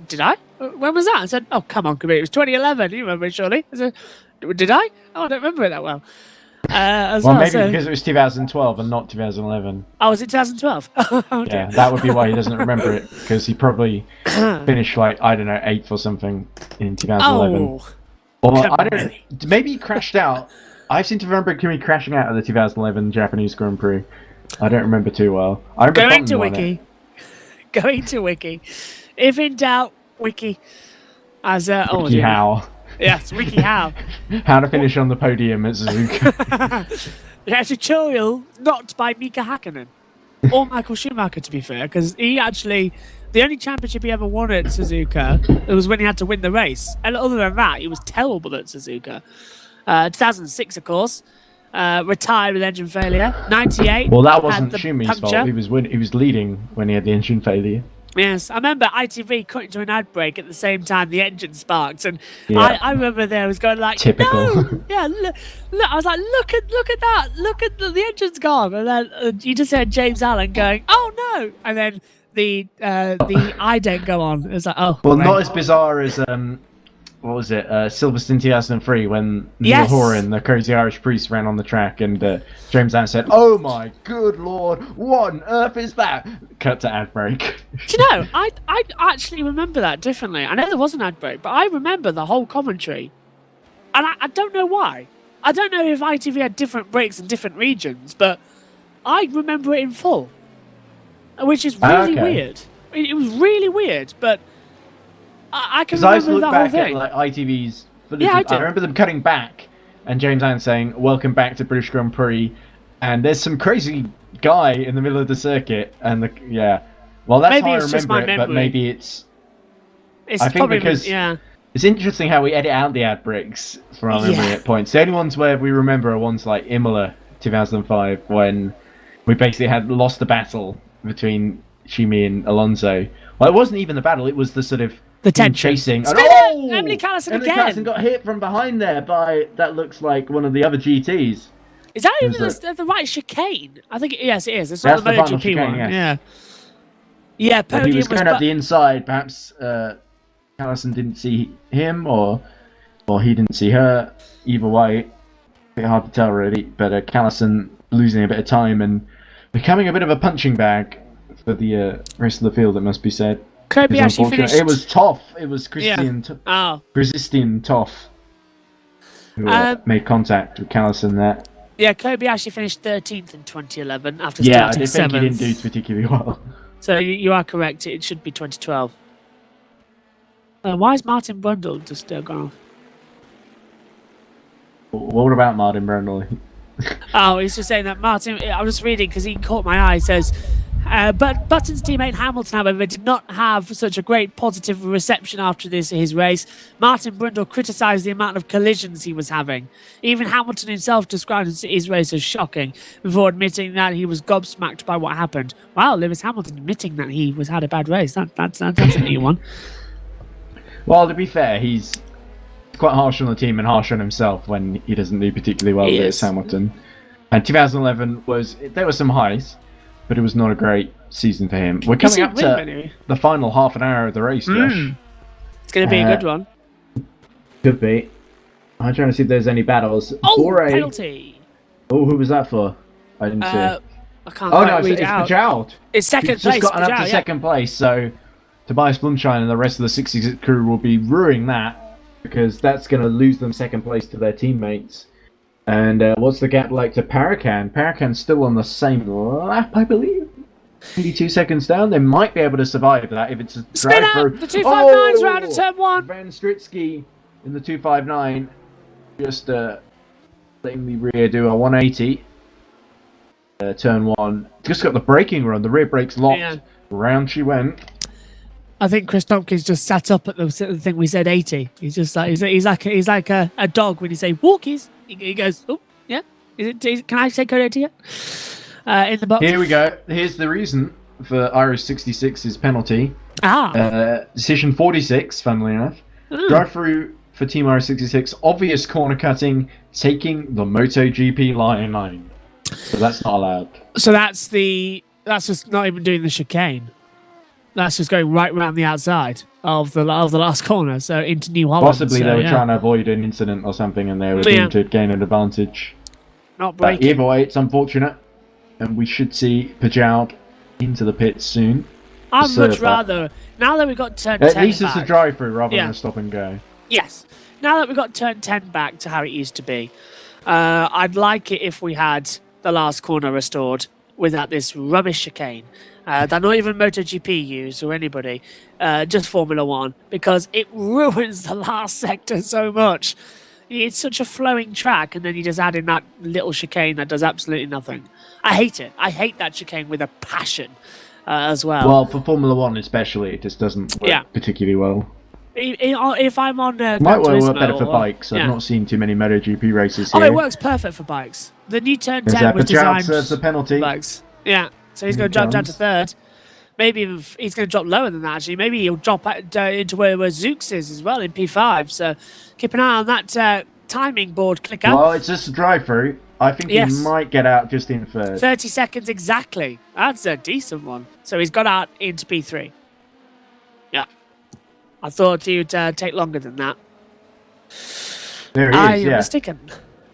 "Did I? When was that?" I said, "Oh, come on, Kamui. It was 2011. You remember it, surely?" I said, "Did I? Oh, I don't remember it that well." Maybe because it was 2012 and not 2011. Oh, was it 2012? Oh, dear. Yeah, that would be why he doesn't remember it, because he probably finished like, I don't know, 8th or something in 2011. Oh, Or I don't know, maybe he crashed out. I seem to remember Kimi crashing out of the 2011 Japanese Grand Prix. I don't remember too well. I remember going to Button won it. Wiki. Going to Wiki. If in doubt, Wiki. As Wiki dear. how. Yes, Wiki how. How to finish on the podium at Suzuka. A tutorial not by Mika Hakkinen or Michael Schumacher, to be fair, because he actually, the only championship he ever won at Suzuka, it was when he had to win the race, and other than that, he was terrible at Suzuka. 2006, of course, retired with engine failure. 98. Well, that had wasn't the Schumi's puncture. fault. He was leading when he had the engine failure. Yes, I remember ITV cut into an ad break at the same time the engine sparked, and Yeah. I remember there was going like, Typical. no, yeah, look, I was like, look at that, look at the engine's gone, and then you just heard James Allen going, oh no, and then the ident go on. It was like, oh, Well, great. not as bizarre as what was it? Silverstone 2003 when Yes. Neil Horan, the crazy Irish priest, ran on the track, and James Allen said, "Oh my good lord, what on earth is that?" Cut to ad break. Do you know, I actually remember that differently. I know there was an ad break, but I remember the whole commentary, and I don't know why. I don't know if ITV had different breaks in different regions, but I remember it in full, which is really Okay. weird. It was really weird, but I can Because I used to remember look the whole back at thing. like ITV's footage. Yeah, I I do. remember them cutting back, and James Allen saying, "Welcome back to British Grand Prix," and there's some crazy guy in the middle of the circuit, and well, that's Maybe how I it's just remember my it, but memory. maybe it's. It's I think probably because yeah. It's interesting how we edit out the ad breaks from our memory Yeah. at points. The only ones where we remember are ones like Imola 2005, when we basically had lost the battle between Shimi and Alonso. Well, it wasn't even the battle; it was the sort of The tension. chasing. And, Spinner! Emily Callison Emily again. Callison got hit from behind there by that looks like one of the other GTs. Is that It even was the right chicane? I think yes, it is. It's That's not the the final MotoGP chicane, one. yes. Yeah. Yeah, But podium he was going bu- up the inside. Perhaps Callison didn't see him, or he didn't see her. Either way, a bit hard to tell really. But Callison losing a bit of time and becoming a bit of a punching bag for the rest of the field. It must be said. Kirby It's actually unfortunate. finished. It was Toff. It was Christian. Oh. Christian Toff who made contact with Callison there. Yeah, Kobe actually finished 13th in 2011 after Yeah, I starting did think he 7th. didn't do particularly well. So you are correct. It should be 2012. Why is Martin Brundle just gone off? What about Martin Brundle? Oh, he's just saying that Martin. I was reading because he caught my eye. He says, but Button's teammate Hamilton, however, did not have such a great positive reception after his race. Martin Brundle criticised the amount of collisions he was having. Even Hamilton himself described his race as shocking before admitting that he was gobsmacked by what happened. Wow, Lewis Hamilton admitting that he had a bad race. That's a new one. Well, to be fair, he's quite harsh on the team and harsh on himself when he doesn't do particularly well. Lewis Hamilton. And 2011 there were some highs, but it was not a great season for him. We're coming up to the final half an hour of the race, Josh. It's going to be a good one. Could be. I'm trying to see if there's any battles. Oh, Bore. penalty! Oh, who was that for? I didn't see. I can't Oh quite no, read it's it out. Pajal. It's second He's place. just gotten up Pajal, to second place, so Tobias Blumschein and the rest of the 66 crew will be ruining that because that's going to lose them second place to their teammates. And what's the gap like to Paracan? Paracan's still on the same lap, I believe. 82 seconds down. They might be able to survive that if it's a drive through. The 259's round of turn 1. Van Stritsky in the 259 just letting the rear do a 180. Turn 1. Just got the braking run. The rear brakes locked. Yeah. Round she went. I think Chris Tompkins just sat up at the thing we said 80. He's just like he's like a dog when you say walkies. He goes, oh yeah. Can I say code 80 yet? In the box. Here we go. Here's the reason for Irish 66's penalty. Decision 46, funnily enough. Drive through for Team Irish 66. Obvious corner cutting, taking the MotoGP line. So that's not allowed. So that's just not even doing the chicane. That's just going right around the outside of the last corner, so into New Holland. Possibly they were trying to avoid an incident or something, and they were doing to gain an advantage. Not breaking. Either way, it's unfortunate, and we should see Pajal into the pits soon. I'd much rather, now that we've got turn 10 At least back, it's a drive-through rather than a stop and go. Yes. Now that we've got turn 10 back to how it used to be, I'd like it if we had the last corner restored without this rubbish chicane. That not even MotoGP use or anybody, just Formula One, because it ruins the last sector so much. It's such a flowing track, and then you just add in that little chicane that does absolutely nothing. I hate it. I hate that chicane with a passion as well. Well, for Formula One especially, it just doesn't work particularly well. If I'm on it might work better for bikes. I've not seen too many MotoGP races here. Oh, it works perfect for bikes. The new turn 10 was designed serves the penalty. Bikes. Yeah, so he's going to drop down to third. Maybe even he's going to drop lower than that, actually. Maybe he'll drop into where Zooks is as well in P5. So keep an eye on that timing board clicker. Well, it's just a drive-through. I think he might get out just in third. 30 seconds exactly. That's a decent one. So he's got out into P3. Yeah. I thought he would take longer than that. There he is, I'm mistaken.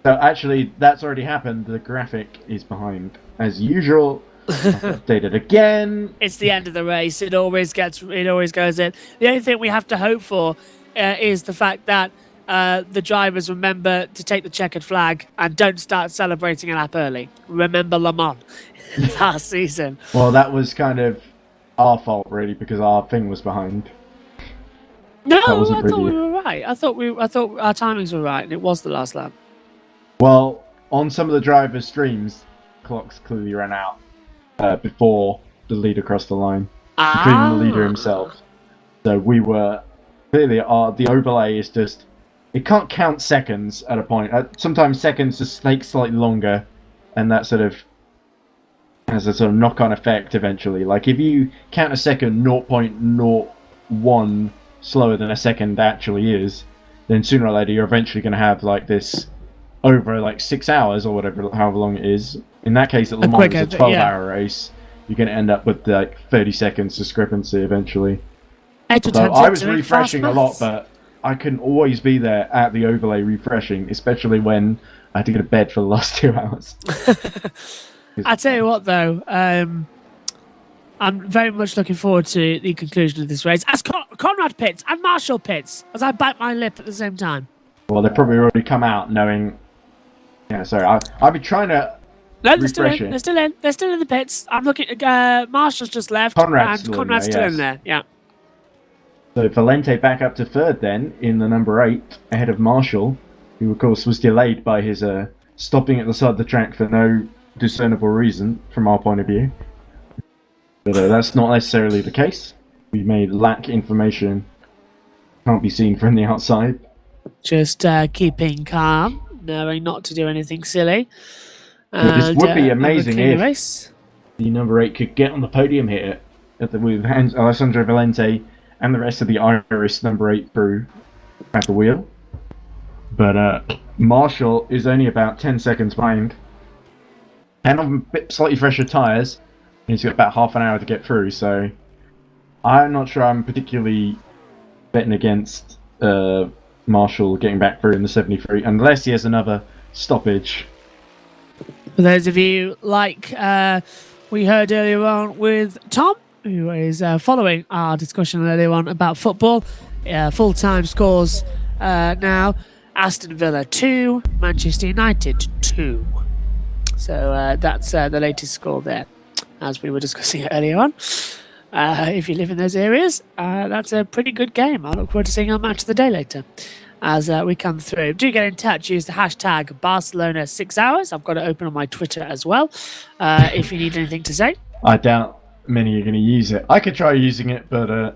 So actually, that's already happened. The graphic is behind, as usual. Updated again. It's the end of the race. It always goes in. The only thing we have to hope for is the fact that the drivers remember to take the checkered flag and don't start celebrating a lap early. Remember Le Mans last season. Well, that was kind of our fault, really, because our thing was behind. No, I thought we were right. I thought our timings were right, and it was the last lap. Well, on some of the drivers' streams, clocks clearly ran out before the leader crossed the line, including the leader himself. So we were clearly the overlay is just it can't count seconds at a point. Sometimes seconds just take slightly longer, and that sort of has a sort of knock-on effect eventually. Like if you count a second 0.01 slower than a second actually is, then sooner or later you're eventually going to have like this over like 6 hours or whatever, however long it is. In that case, at Le Mans, it's a 12-hour race. You're going to end up with like 30 seconds discrepancy eventually. So I was refreshing a lot, but I couldn't always be there at the overlay refreshing, especially when I had to go to bed for the last 2 hours. I tell you what, though, I'm very much looking forward to the conclusion of this race. As Conrad pits and Marshall pits, as I bite my lip at the same time. Well, they've probably already come out knowing. Yeah, sorry, I've been trying to. No, they're still in. They're still in. They're still in the pits. I'm looking. Marshall's just left, Conrad's still in there. Yeah. So Valente back up to third then in the number 8 ahead of Marshall, who of course was delayed by his stopping at the side of the track for no discernible reason from our point of view. But that's not necessarily the case. We may lack information, can't be seen from the outside. Just keeping calm, knowing not to do anything silly. This would be amazing if the number 8 could get on the podium here with Alessandro Valente and the rest of the Irish number 8 crew at the wheel. But Marshall is only about 10 seconds behind. And on slightly fresher tyres, he's got about half an hour to get through, so I'm not sure I'm particularly betting against Marshall getting back through in the 73, unless he has another stoppage. For those of you like we heard earlier on with Tom, who is following our discussion earlier on about football, full-time scores now, Aston Villa 2, Manchester United 2. So that's the latest score there, as we were discussing earlier on. If you live in those areas, that's a pretty good game. I look forward to seeing our match of the day later as we come through. Do get in touch. Use the hashtag Barcelona 6 hours. I've got it open on my Twitter as well, if you need anything to say. I doubt many are going to use it. I could try using it, but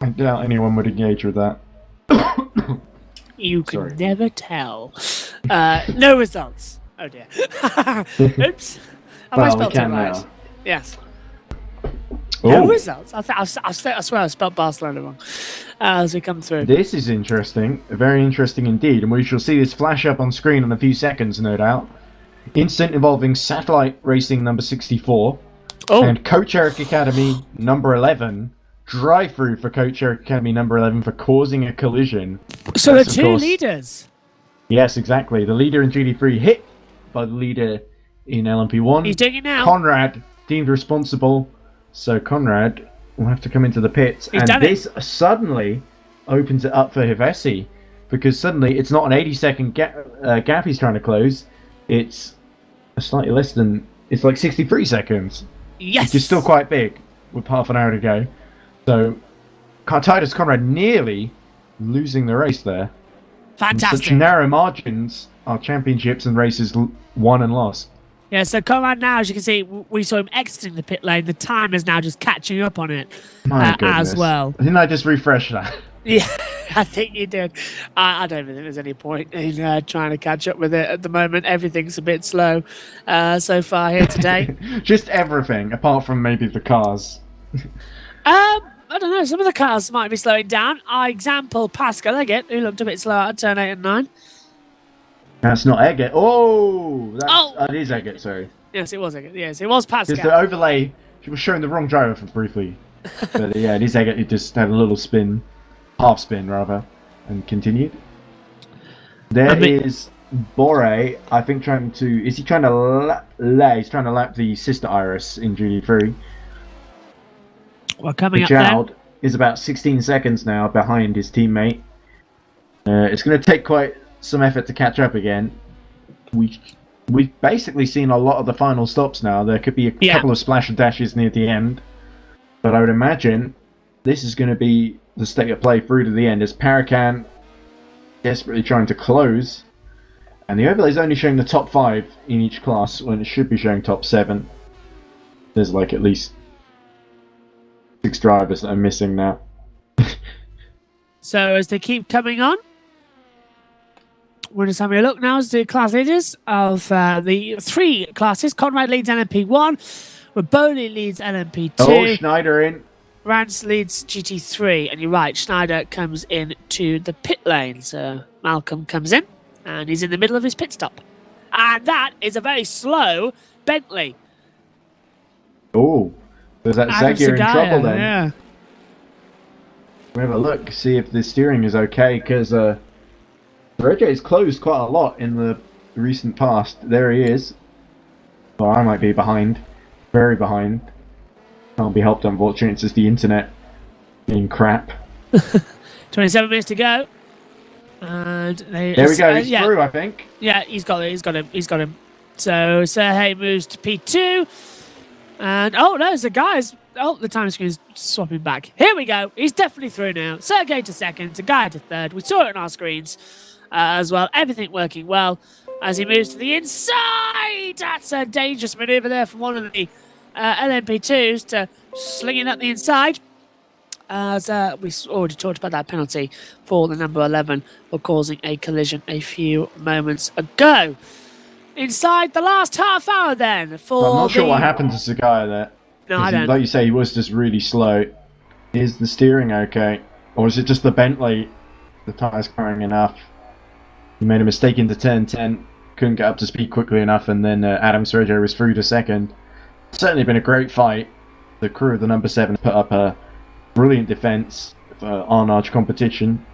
I doubt anyone would engage with that. You can never tell. No results. Oh dear. Oops. Have I spelled it right? Now. Yes. No results. I swear I spelled Barcelona wrong as we come through. This is interesting. Very interesting indeed. And we shall see this flash up on screen in a few seconds, no doubt. Incident involving Satellite Racing number 64 and Coach Eric Academy number 11. Drive-through for Coach Eric Academy number 11 for causing a collision. So the two leaders. Yes, exactly. The leader in GT3 hit by the leader in LMP1. He's doing it now. Conrad deemed responsible. So Conrad will have to come into the pits. And this suddenly opens it up for Hevesi. Because suddenly it's not an 80-second gap he's trying to close. It's a slightly less than... It's like 63 seconds. Yes! Which is still quite big with half an hour to go. So Titus Conrad nearly losing the race there. Fantastic. Such narrow margins are championships and races won and lost. Yeah, so Conrad now, as you can see, we saw him exiting the pit lane. The time is now just catching up on it as well. Didn't I just refresh that? Yeah, I think you did. I don't even think there's any point in trying to catch up with it at the moment. Everything's a bit slow so far here today. Just everything, apart from maybe the cars. I don't know. Some of the cars might be slowing down. Example, Pascal Eggett, who looked a bit slow at turn 8 and 9. That's not Eggett. That is Eggett, sorry. Yes, it was Eggett. Yes, it was Pascal. Because the overlay, she was showing the wrong driver for briefly. But yeah, it is Eggett. He just had a little spin, half spin rather, and continued. There is Bore, I think, he's trying to lap the sister Iris in GT3. Well, coming up Child is about 16 seconds now behind his teammate. It's going to take quite some effort to catch up again. We've basically seen a lot of the final stops now. There could be a couple of splash and dashes near the end, but I would imagine this is going to be the state of play through to the end as Paracan desperately trying to close, and the overlay is only showing the top 5 in each class when it should be showing top 7. There's like at least 6 drivers that are missing now. So as they keep coming on, we're just having a look now as the class leaders of the 3 classes. Conrad leads LMP1 Raboli leads LMP2. Oh, Schneider in. Rance leads GT3, and you're right, Schneider comes in to the pit lane. So Malcolm comes in, and he's in the middle of his pit stop. And that is a very slow Bentley. Oh, there's that Adam Zagier in Sagaya, trouble then. Yeah. We have a look, see if the steering is okay, because Roget's closed quite a lot in the recent past. There he is. Well, I might be behind. Very behind. Can't be helped, unfortunately. It's just the internet being crap. 27 minutes to go. And there we go, he's through, I think. Yeah, he's got him. So Sergey moves to P2. And, oh, no, the guys. Oh, the time screen is swapping back. Here we go. He's definitely through now. Sergey to second, Sagaya to third. We saw it on our screens as well. Everything working well as he moves to the inside. That's a dangerous maneuver there from one of the LMP2s to slinging up the inside. As we already talked about that penalty for the number 11 for causing a collision a few moments ago. Inside the last half hour then for I'm not sure what happened to Sagaya there. No, I don't. Like you say, he was just really slow. Is the steering okay? Or is it just the Bentley? The tyre's carrying enough. He made a mistake into turn 10. Couldn't get up to speed quickly enough, and then Adam Sergio was through to second. Certainly been a great fight. The crew of the number 7 put up a brilliant defence on Arch competition.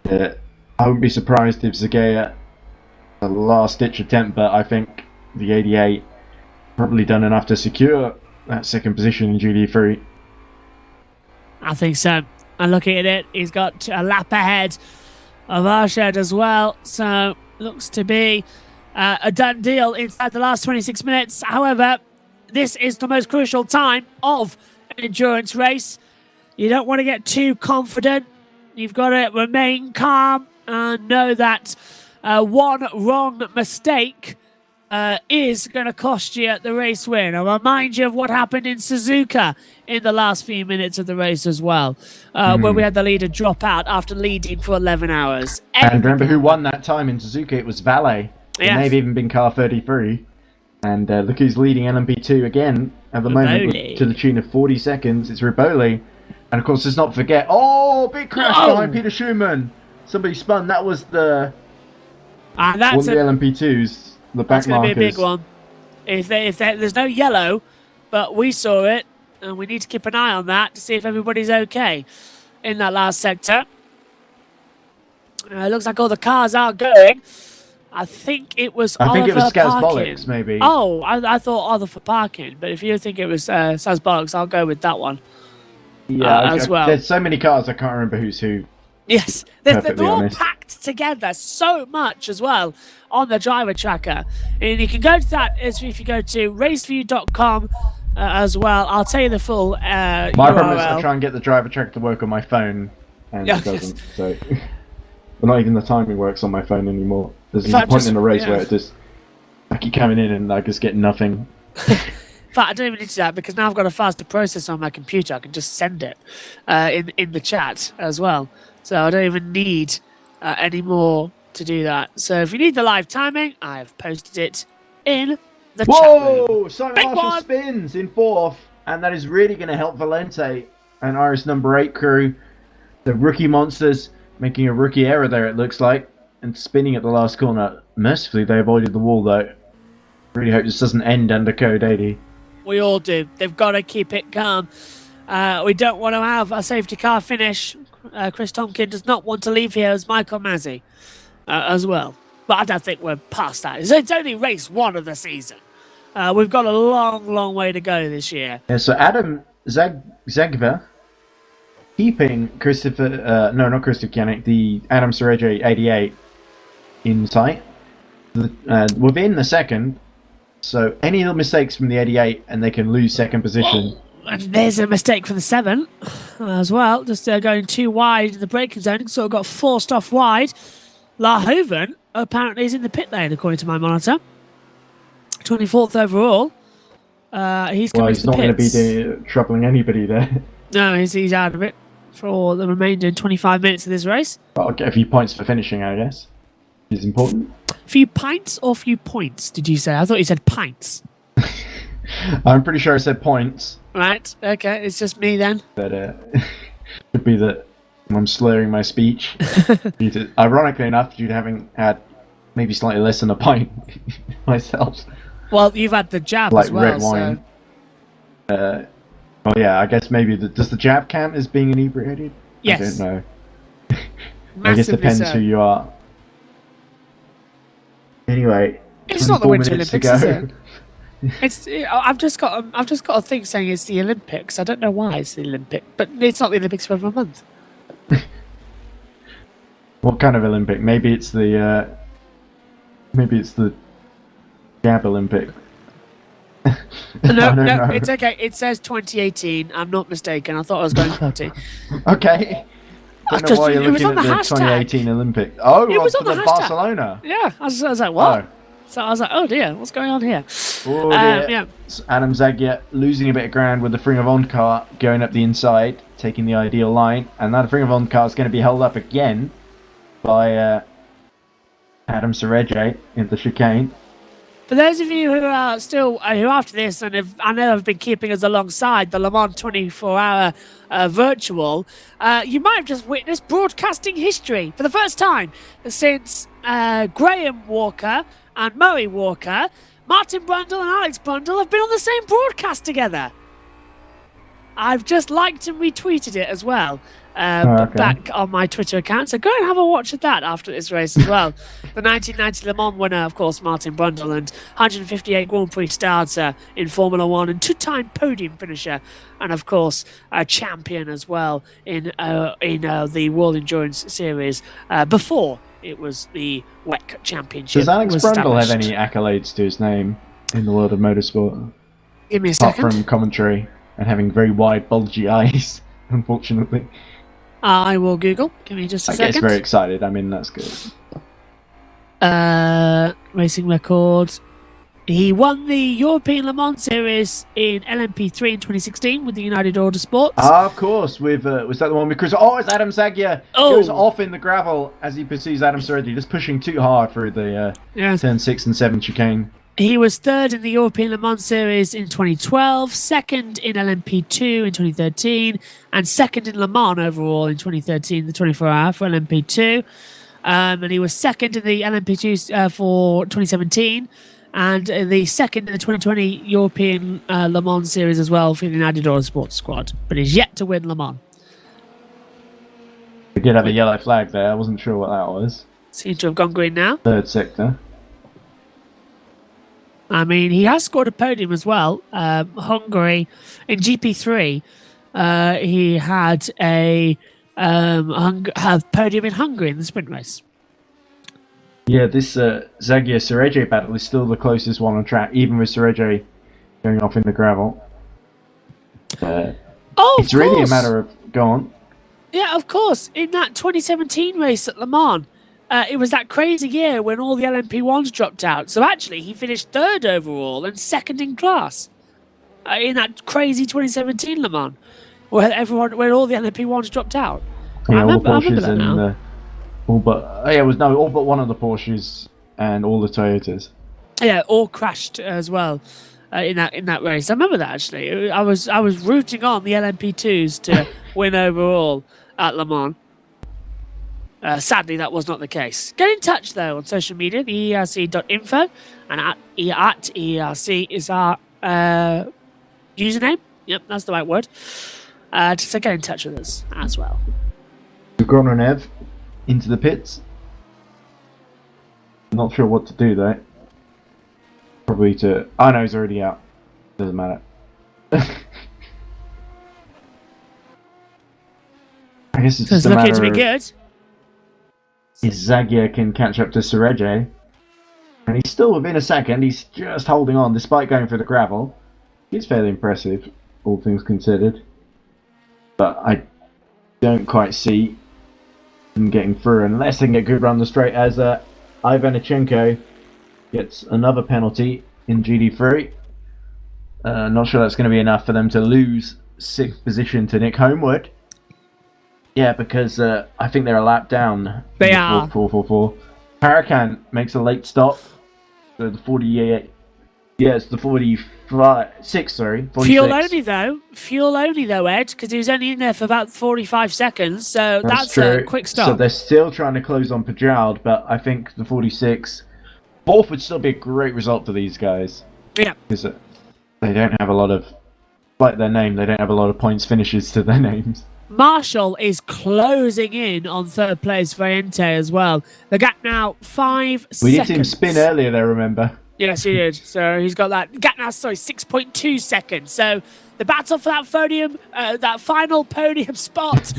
I wouldn't be surprised if Zagaya, the last ditch attempt, but I think the 88 probably done enough to secure that second position in GD3. I think so. And looking at it, he's got a lap ahead of Arshad as well. So looks to be a done deal inside the last 26 minutes. However, this is the most crucial time of an endurance race. You don't want to get too confident. You've got to remain calm and know that one wrong mistake is going to cost you the race win. I'll remind you of what happened in Suzuka in the last few minutes of the race as well, where we had the leader drop out after leading for 11 hours. And remember who won that time in Suzuka? It was Valet. It may have even been car 33. And look who's leading LMP2 again at the moment to the tune of 40 seconds. It's Riboli. And of course, let's not forget, big crash behind Peter Schumann. Somebody spun. That was the one of the LMP2s. The back That's going to be a markers. big one. If there's no yellow, but we saw it, and we need to keep an eye on that to see if everybody's okay in that last sector. It looks like all the cars are going. I think it was I think it was Oliver Skazbollocks, maybe. Oh, I thought Oliver for parking, but if you think it was Skazbollocks, I'll go with that one. Yeah, as well. There's so many cars, I can't remember who's who. Yes, they're all honest. packed together so much as well on the driver tracker. And you can go to that if you go to raceview.com as well. I'll tell you the full My URL. problem is I try and get the driver tracker to work on my phone, and it doesn't. So, but not even the timing works on my phone anymore. There's a point in the race where it just, I keep coming in and I just get nothing. In fact, I don't even need to do that because now I've got a faster processor on my computer. I can just send it in the chat as well. So I don't even need any more to do that. So if you need the live timing, I've posted it in the chat room. Whoa! Simon Marshall spins in 4th, and that is really going to help Valente and Iris number 8 crew. The rookie monsters making a rookie error there, it looks like, and spinning at the last corner. Mercifully, they avoided the wall, though. Really hope this doesn't end under code 80. We all do. They've got to keep it calm. We don't want to have a safety car finish. Chris Tompkin does not want to leave here as Michael Mazzi as well. But I don't think we're past that. It's only race 1 of the season. We've got a long way to go this year. Yeah, so Adam Zagva keeping Christopher... no, not Christopher Yannick. The Adam Serejo 88 in sight. Within the second. So any little mistakes from the 88 and they can lose second position. And there's a mistake from the 7 as well. Just going too wide in the braking zone. Sort of got forced off wide. Lahoven apparently is in the pit lane, according to my monitor. 24th overall. He's coming to the not going to pits. be troubling anybody there. No, he's out of it for the remainder 25 minutes of this race. But I'll get a few points for finishing, I guess. Is important. Few pints or few points, did you say? I thought you said pints. I'm pretty sure I said points, Right. Okay. It's just me then. but could be that I'm slurring my speech. Ironically enough, due to having had maybe slightly less than a pint myself, Well, you've had the jab like as well. red wine. Well, yeah, I guess maybe does the jab count as being inebriated? Yes. I don't know. I guess Massively depends so. who you are. Anyway, It's not the 24 Winter minutes to Olympics, is go. it? I've just got a thing saying it's the Olympics. I don't know why it's the Olympic, but it's not the Olympics for a month. What kind of Olympic? Maybe it's the jab Olympic. I No, don't no, know. it's okay. It says 2018. I'm not mistaken. I thought I was going potty. Okay. I don't know why you're It was looking on at the the hashtag. 2018 Olympic. Oh, It was for on the the hashtag. Barcelona. Yeah, I was like, what? Oh. So I was like, oh dear, what's going on here? Oh dear. Yeah. It's Adam Zagier losing a bit of ground with the Fring of On car going up the inside, taking the ideal line, and that Fring of On car is going to be held up again by Adam Sereje in the chicane. For those of you who are still who after this and I know have been keeping us alongside the Le Mans 24-hour virtual, you might have just witnessed broadcasting history for the first time since Graham Walker and Murray Walker, Martin Brundle and Alex Brundle have been on the same broadcast together. I've just liked and retweeted it as well. Back on my Twitter account, so go and have a watch of that after this race as well. The 1990 Le Mans winner, of course, Martin Brundle, and 158 Grand Prix starter in Formula One, and two-time podium finisher, and of course a champion as well in the World Endurance Series before it was the WEC Championship. Does Alex was Brundle have established. any accolades to his name in the world of motorsport? Give me a Apart second. from commentary and having very wide, bulgy eyes, unfortunately. I will Google. Give me just a I get second. very excited. I mean, that's good. Racing record. He won the European Le Mans Series in LMP3 in 2016 with the United Autosports. Ah, of course. With was that the one with Chris? Oh, it's Adam Zagier. Oh. Goes off in the gravel as he pursues Adam Sereji, just pushing too hard through the turn 6 and 7 chicane. He was third in the European Le Mans Series in 2012, second in LMP2 in 2013, and second in Le Mans overall in 2013, the 24-hour for LMP2. And he was second in the LMP2 for 2017, and the second in the 2020 European Le Mans Series as well for the United Autosports squad. But he's yet to win Le Mans. We did have a yellow flag there. I wasn't sure what that was. Seems to have gone green now. Third sector. I mean, he has scored a podium as well. Hungary in GP3, he had a podium in Hungary in the sprint race. Yeah, this Zagier Sereje battle is still the closest one on track, even with Sereje going off in the gravel. It's really a matter of go on. Yeah, of course. In that 2017 race at Le Mans, it was that crazy year when all the LMP1s dropped out. So actually, he finished third overall and second in class in that crazy 2017 Le Mans, where all the LMP1s dropped out. Yeah, all the I remember Porsches that now. and all but one of the Porsches and all the Toyotas. Yeah, all crashed as well in that race. I remember that actually. I was rooting on the LMP2s to win overall at Le Mans. Sadly, that was not the case. Get in touch, though, on social media, the EERC.info, and at EERC is our username. Yep, that's the right word. So get in touch with us as well. Grononev into the pits. Not sure what to do, though. Probably to... Oh, no, he's already out. Doesn't matter. I guess it's just a looking matter to be of... good. If Zagier can catch up to Sereje. And he's still within a second. He's just holding on despite going for the gravel. He's fairly impressive, all things considered. But I don't quite see him getting through unless they can get good run the straight as Ivanichenko gets another penalty in GD3. Not sure that's going to be enough for them to lose 6th position to Nick Homewood. Yeah, because I think they're a lap down. They are. 444. Parakan makes a late stop. So the Yeah, it's the 46, sorry. 46. Fuel only though, Ed, because he was only in there for about 45 seconds, so that's true. a quick So stop. they're still trying to close on Padraud, but I think the 46 fourth would still be a great result for these guys. Yeah. Because they don't have a lot of, like their name, they don't have a lot of points finishes to their names. Marshall is closing in on third place for Ente as well. The gap now 5 seconds. We did see him spin earlier there, remember? Yes, he did. So he's got that gap now, 6.2 seconds. So the battle for that podium, that final podium spot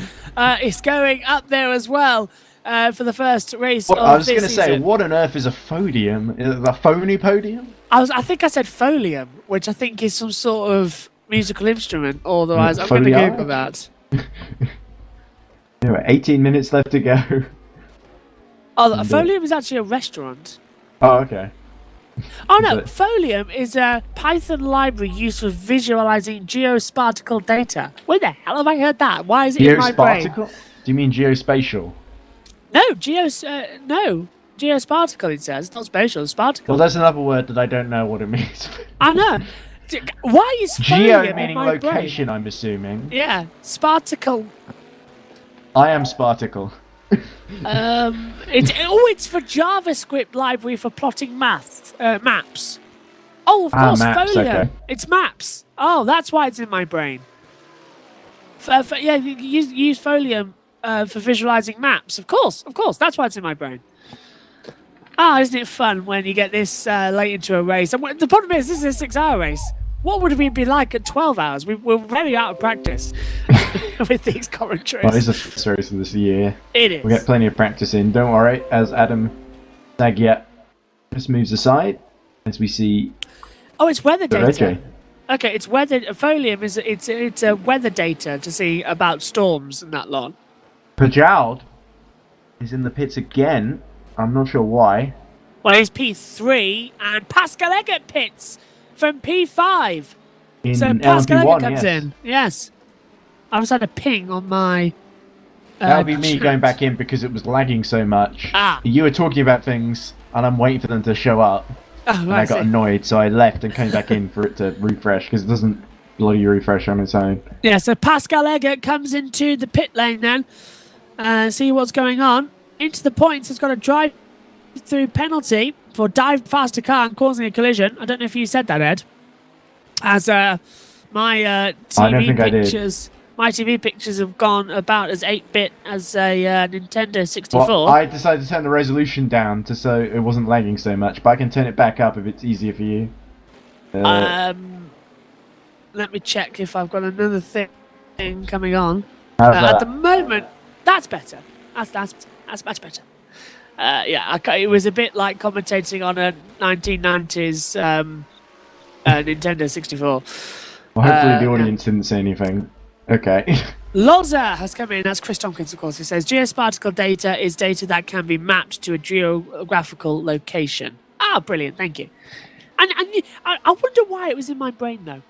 is going up there as well for the first race of I was this going to say, season. what on earth is a podium? Is it a phony podium? I think I said folium, which I think is some sort of musical instrument. Otherwise, I'm going to Foliar? Google that. Anyway, 18 minutes left to go. Oh, a folium is actually a restaurant. Oh, okay. Oh no, But- Folium is a Python library used for visualizing geosparticle data. Where the hell have I heard that? Why is it in my brain? Geosparticle? Do you mean geospatial? No, geosparticle it says, not spatial, sparticle. Well, that's another word that I don't know what it means. I know. Why is Geo Folium in meaning my location, I'm assuming. brain? Yeah, sparticle. I am Sparticle. It's for JavaScript library for plotting maps. Oh, of course, maps, Folium. okay. It's maps. Oh, that's why it's in my brain. Yeah, you use Folium for visualizing maps. Of course, that's why it's in my brain. Isn't it fun when you get this late into a race? And the problem is, this is a 6-hour race. What would we be like at 12 hours? We're very out of practice with these commentaries. Well, it's the first race of this year. It is. We'll get plenty of practice in. Don't worry, as Adam Sagyat just moves aside, as we see. Oh, it's weather data. Reggie. Okay, it's weather. Folium is it's a weather data to see about storms and that lot. Padraud is in the pits again. I'm not sure why. Well, he's P3 and Pascal Eggert pits from P5. In So Pascal LMP1, Eggert comes yes. in. Yes. I was had a ping on my. That would be me chat. going back in because it was lagging so much. Ah. You were talking about things, and I'm waiting for them to show up. Oh, And right, I got annoyed, so I left and came back in for it to refresh because it doesn't bloody refresh on its own. Yeah, so Pascal Eggert comes into the pit lane then. See what's going on. Into the points, has got a drive-through penalty for dive past a car and causing a collision. I don't know if you said that, Ed. As my TV pictures, my TV pictures have gone about as 8-bit as a Nintendo 64. Well, I decided to turn the resolution down so it wasn't lagging so much, but I can turn it back up if it's easier for you. Let me check if I've got another thing coming on. How's At that? the moment, that's better. That's much better. Yeah, it was a bit like commentating on a 1990s Nintendo 64. Well, hopefully the audience didn't say anything. Okay. Loza has come in. That's Chris Tompkins, of course. He says geosparticle data is data that can be mapped to a geographical location. Brilliant. Thank you. And I wonder why it was in my brain though.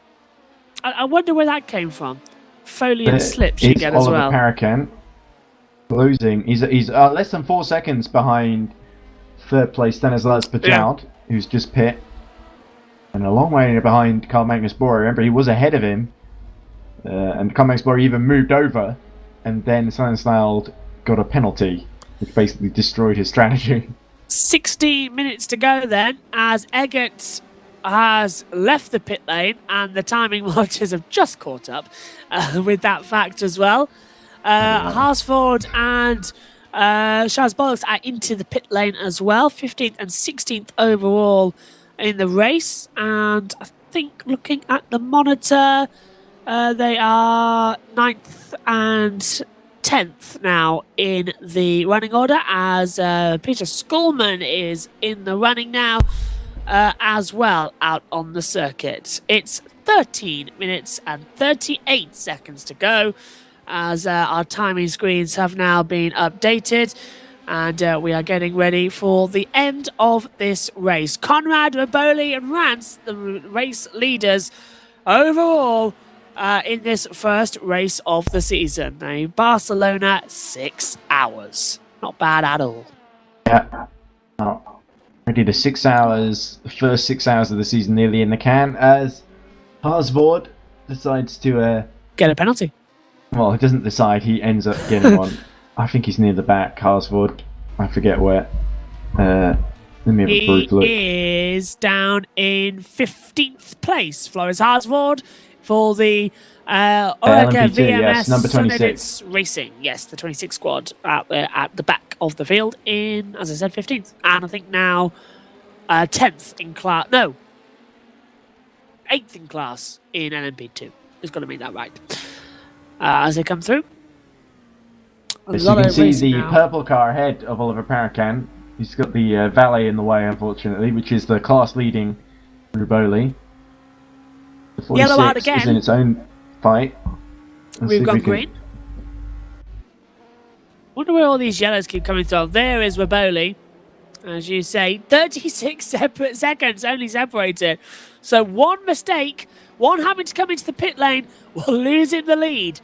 I wonder where that came from. Foliant slips you It's get Oliver as well. Parakan closing. He's less than 4 seconds behind third place Stanislas Padraud, who's just pit, and a long way behind Carl Magnus Bora. Remember, he was ahead of him, and Carl Magnus Bora even moved over, and then Stanislas got a penalty, which basically destroyed his strategy. 60 minutes to go then, as Eggert has left the pit lane and the timing monitors have just caught up with that fact as well. Harsford and Charles Bollocks are into the pit lane as well, 15th and 16th overall in the race, and I think looking at the monitor they are 9th and 10th now in the running order, as Peter Skolman is in the running now as well out on the circuit. It's 13 minutes and 38 seconds to go, as our timing screens have now been updated, and we are getting ready for the end of this race. Conrad, Raboli and Rance, the race leaders overall in this first race of the season. Now, Barcelona, 6 hours. Not bad at all. Yeah. Oh. Already the first 6 hours of the season nearly in the can, as Harsvord decides to Get a penalty. well, he doesn't decide, he ends up getting one. I think he's near the back, Harsvord. I forget where. Let me have a brief look. He is down in 15th place, Flores Harsvord, for the Orica LMP2, VMS yes, number 26. Sundays Racing. Yes, the 26 squad out there at the back of the field in, as I said, 15th. And I think now 10th in class. No, 8th in class in LMP2. Who's going to make that right? As they come through. As you can see the purple car ahead of Oliver Paracan. He's got the valet in the way, unfortunately, which is the class-leading Ruboli. The 46 Yellow out again. is in its own fight. We've got green. Wonder where all these yellows keep coming from. There is Ruboli. As you say, 36 separate seconds only separated. So one mistake, one having to come into the pit lane, will lose him the lead.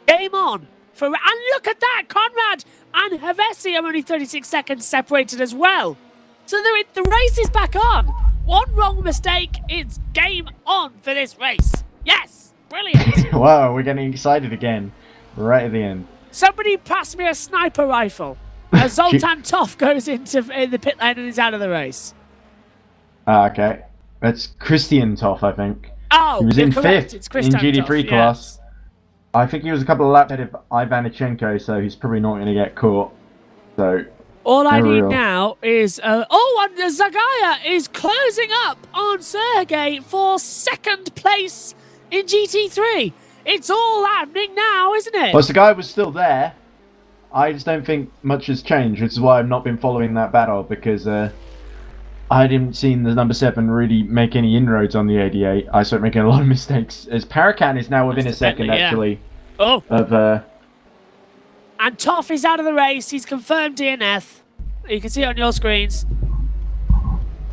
Game on. And look at that, Conrad and Havesi are only 36 seconds separated as well. So the race is back on. One wrong mistake, it's game on for this race. Yes, brilliant. Wow, we're getting excited again, right at the end. Somebody pass me a sniper rifle. Zoltan Toff goes in the pit lane and is out of the race. Okay, that's Christian Toff, I think. Oh, he was in correct. 5th It's in Christian GT3 Toff, class. yes. I think he was a couple of laps ahead of Ivanichenko, so he's probably not going to get caught. So all I need real. now is and Zagaya is closing up on Sergey for 2nd place in GT3. It's all happening now, isn't it? Well, Zagaya was still there. I just don't think much has changed, which is why I've not been following that battle, because I didn't see the number 7 really make any inroads on the 88. I started making a lot of mistakes. As Paracan is now within a second, Bentley, yeah. actually. Oh. Of And Toff is out of the race. He's confirmed DNF. You can see it on your screens.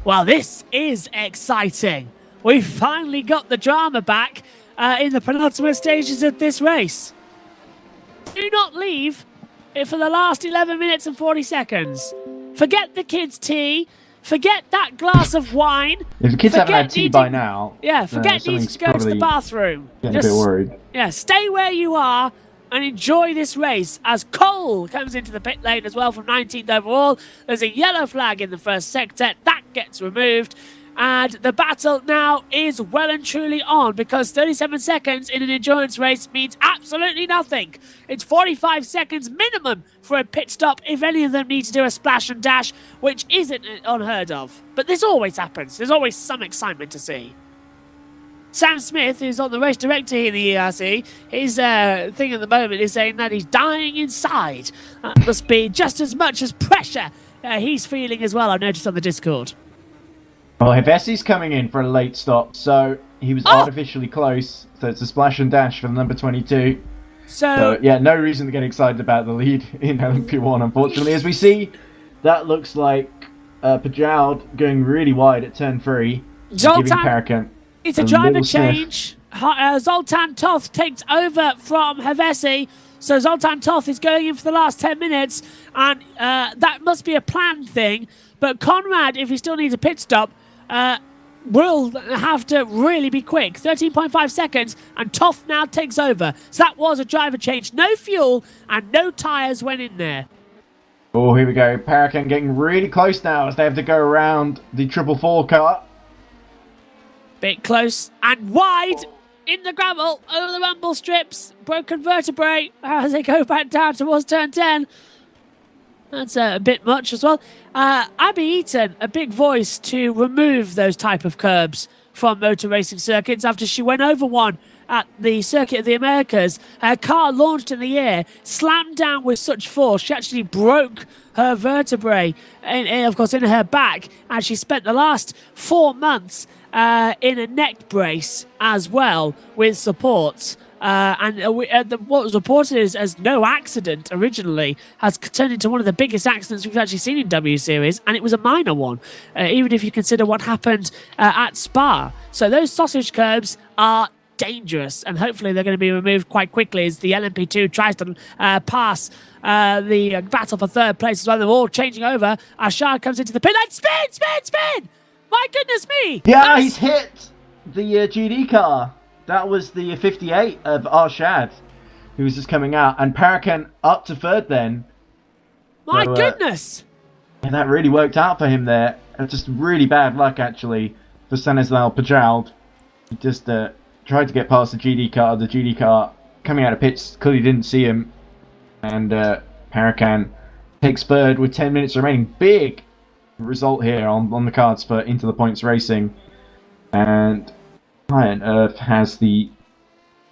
Well, this is exciting. We finally got the drama back in the penultimate stages of this race. Do not leave for the last 11 minutes and 40 seconds. Forget the kids' tea. Forget that glass of wine. if the kids haven't had tea by now, forget needing to go to the bathroom. Getting a bit worried. Yeah, stay where you are and enjoy this race as Cole comes into the pit lane as well from 19th overall. There's a yellow flag in the first sector. That gets removed. And the battle now is well and truly on, because 37 seconds in an endurance race means absolutely nothing. It's 45 seconds minimum for a pit stop if any of them need to do a splash and dash, which isn't unheard of. But this always happens. There's always some excitement to see. Sam Smith, who's on the race director here in the ERC, his thing at the moment is saying that he's dying inside. That must be just as much as pressure he's feeling as well, I've noticed on the Discord. Well, Havesi's coming in for a late stop, so he was artificially close. So it's a splash and dash for the number 22. So yeah, no reason to get excited about the lead in LMP1, unfortunately. As we see, that looks like Pajoud going really wide at turn 3. Zoltan, giving Paracan it's a driver change. Zoltan Toth takes over from Havesi. So Zoltan Toth is going in for the last 10 minutes, and that must be a planned thing. But Conrad, if he still needs a pit stop, will have to really be quick. 13.5 seconds, and Toff now takes over. So that was a driver change. No fuel and no tyres went in there. Oh, here we go. Paracan getting really close now as they have to go around the 444 car. Bit close and wide in the gravel, over the rumble strips. Broken vertebrae as they go back down towards turn 10. That's a bit much as well. Abby Eaton, a big voice to remove those type of curbs from motor racing circuits after she went over one at the Circuit of the Americas. Her car launched in the air, slammed down with such force, she actually broke her vertebrae, of course, in her back, and she spent the last 4 months in a neck brace as well with supports. What was reported as no accident originally has turned into one of the biggest accidents we've actually seen in W Series, and it was a minor one, even if you consider what happened at Spa. So those sausage curbs are dangerous, and hopefully they're going to be removed quite quickly as the LMP2 tries to pass the battle for third place as well. They're all changing over. Ashard comes into the pit lane. Spin! My goodness me! Yeah, he's hit the GD car. That was the 58 of Arshad, who was just coming out, and Parakan up to third then. My goodness! Yeah, that really worked out for him there. Just really bad luck, actually, for Stanislav Pajald. He just tried to get past the GD car. The GD car coming out of pits clearly didn't see him. And Parakan takes third with 10 minutes remaining. Big result here on the cards for Into the Points Racing. And Iron Earth has the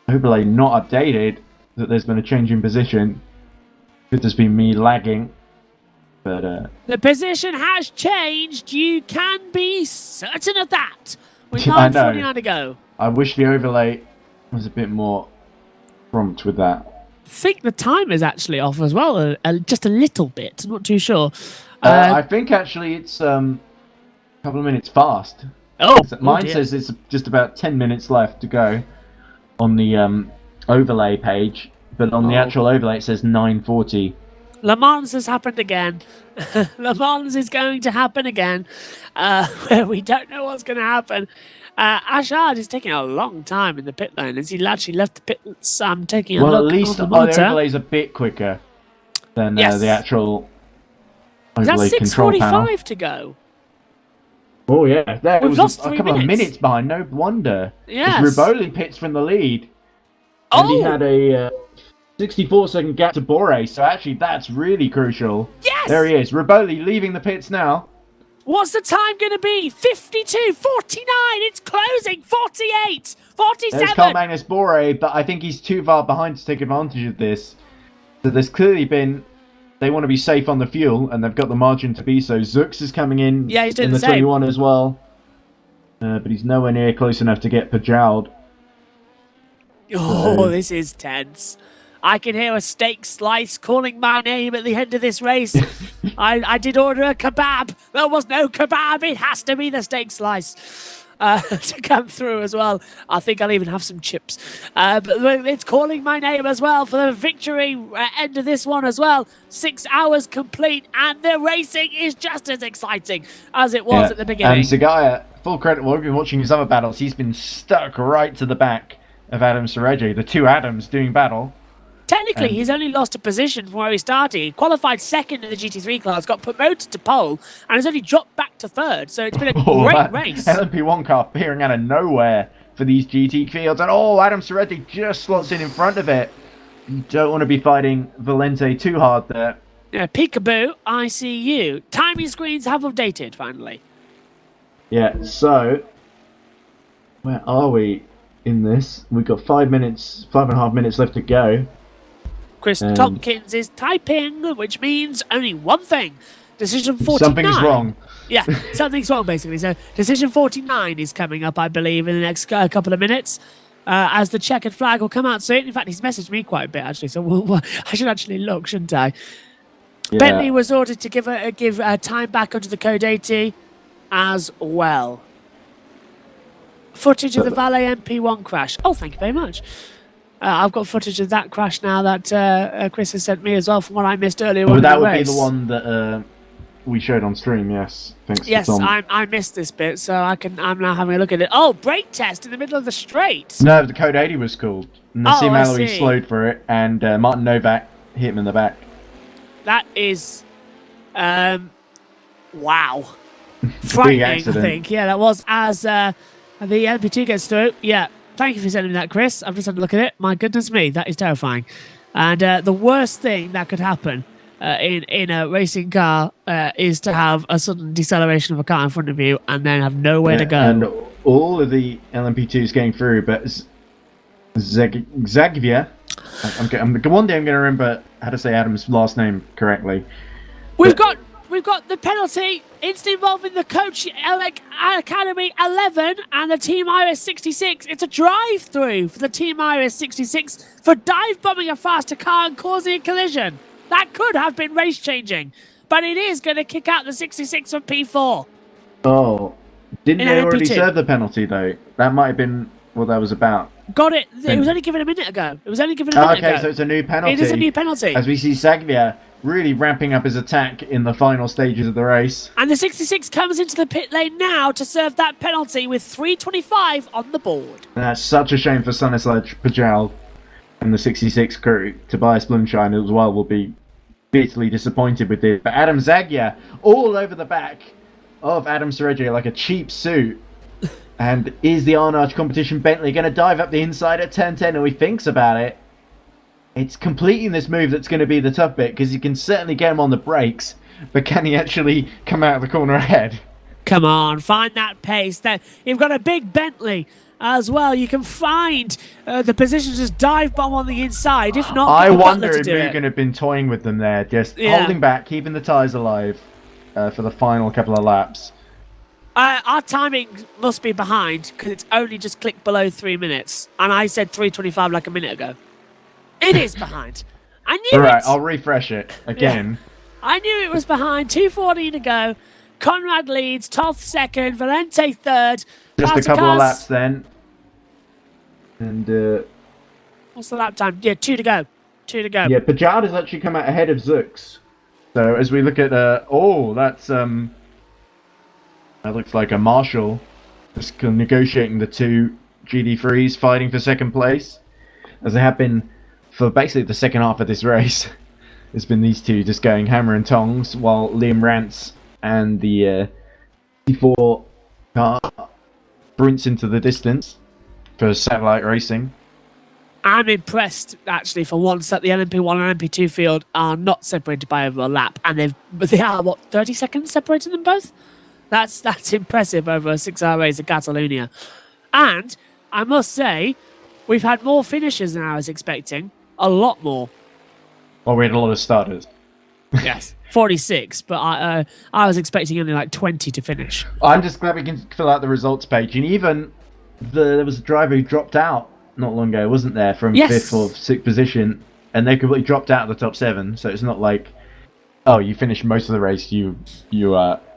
overlay not updated, that there's been a change in position. Could just be me lagging. But the position has changed. You can be certain of that. With 9:49 to go. I wish the overlay was a bit more prompt with that. I think the time is actually off as well, just a little bit. Not too sure. I think actually it's a couple of minutes fast. Mine says it's just about 10 minutes left to go on the overlay page, but on the actual overlay it says 9:40. Le Mans has happened again. Le Mans is going to happen again, where we don't know what's going to happen. Ashard is taking a long time in the pit lane as he actually left the pit. Taking a look. Well, at least the overlay's a bit quicker than the actual overlay control panel. That's 6:45 to go. Oh yeah, that We've was lost a couple of minutes behind. No wonder. Yes. Riboli pits from the lead, and he had a 64-second gap to Bore. So actually, that's really crucial. Yes. There he is, Riboli leaving the pits now. What's the time going to be? 52, 49. It's closing. 48, 47. There's Carl Magnus Bore, but I think he's too far behind to take advantage of this. So there's clearly been. They want to be safe on the fuel, and they've got the margin to be so. Zux is coming in. Yeah, he's doing in the the same. 21 as well, but he's nowhere near close enough to get Pajald. Oh, this is tense. I can hear a steak slice calling my name at the end of this race. I did order a kebab. There was no kebab. It has to be the steak slice to come through as well. I think I'll even have some chips. But it's calling my name as well for the victory end of this one as well. 6 hours complete, and the racing is just as exciting as it was at the beginning. And Zagaya, full credit, we've been watching his other battles. He's been stuck right to the back of Adam Sereji, the two Adams doing battle. Technically, he's only lost a position from where he started. He qualified second in the GT3 class, got promoted to pole, and has only dropped back to third. So it's been a great race. LMP1 car appearing out of nowhere for these GT fields. And Adam Seretti just slots in front of it. You don't want to be fighting Valente too hard there. Yeah, peekaboo, I see you. Timing screens have updated, finally. Yeah, so where are we in this? We've got 5.5 minutes left to go. Chris Tompkins is typing, which means only one thing. Decision 49. Something's wrong. Yeah, something's wrong, basically. So decision 49 is coming up, I believe, in the next couple of minutes. As the checkered flag will come out soon. In fact, he's messaged me quite a bit, actually, so I should actually look, shouldn't I? Yeah. Bentley was ordered to give time back onto the Code 80 as well. Footage of the Valet MP1 crash. Oh, thank you very much. I've got footage of that crash now that Chris has sent me as well from what I missed earlier. Well, that would be the one that we showed on stream, yes. Thanks yes, to Tom. I missed this bit, so I'm now having a look at it. Oh, brake test in the middle of the straight. No, the Code 80 was called. Nassim Mallory slowed for it, and Martin Novak hit him in the back. That is, wow. Frightening, I think. Yeah, that was as the LMP2 gets through. Yeah. Thank you for sending me that, Chris. I've just had a look at it. My goodness me, that is terrifying. And the worst thing that could happen in a racing car is to have a sudden deceleration of a car in front of you and then have nowhere to go. And all of the LMP2s going through, but Zagvia, one day I'm going to remember how to say Adam's last name correctly. We've got the penalty. It's involving the Coach Academy 11 and the Team Iris 66. It's a drive-through for the Team Iris 66 for dive-bombing a faster car and causing a collision. That could have been race-changing, but it is going to kick out the 66 from P4. Oh, didn't they already serve the penalty, though? That might have been what that was about. Got it. It was only given a minute ago. It was only given a minute ago. Okay, so it's a new penalty. It is a new penalty. As we see Zagvia really ramping up his attack in the final stages of the race. And the 66 comes into the pit lane now to serve that penalty with 3:25 on the board. And that's such a shame for Stanislav Pajal and the 66 crew. Tobias Blumschein as well will be bitterly disappointed with this. But Adam Zagvia all over the back of Adam Serege like a cheap suit. And is the Arnage competition Bentley going to dive up the inside at turn 10? And he thinks about it. It's completing this move that's going to be the tough bit, because you can certainly get him on the brakes, but can he actually come out of the corner ahead? Come on, find that pace. Then you've got a big Bentley as well. You can find the position to just dive bomb on the inside. If not, I wonder if Mugen have been toying with them there, just holding back, keeping the tyres alive for the final couple of laps. Our timing must be behind, because it's only just clicked below 3 minutes, and I said 3:25 like a minute ago. It is behind. I knew it. Right, I'll refresh it again. Yeah. I knew it was behind. 2:14 to go. Conrad leads. 12th second. Valente third. Just a couple of laps then. And what's the lap time? Yeah, 2 to go. 2 to go. Yeah, Pajard has actually come out ahead of Zux. So as we look at that's that looks like a Marshall just negotiating the two GD3s fighting for second place, as they have been for basically the second half of this race. There's been these two just going hammer and tongs, while Liam Rance and the C4 car sprints into the distance for satellite racing. I'm impressed, actually, for once that the LMP1 and LMP2 field are not separated by over a lap, and they are, 30 seconds separating them both? That's impressive over a 6-hour race at Catalonia. And I must say, we've had more finishes than I was expecting. A lot more. Well, we had a lot of starters. Yes, 46, but I was expecting only like 20 to finish. I'm just glad we can fill out the results page. And even there was a driver who dropped out not long ago, wasn't there, from 5th or 6th position, and they completely dropped out of the top 7. So it's not like, oh, you finished most of the race, you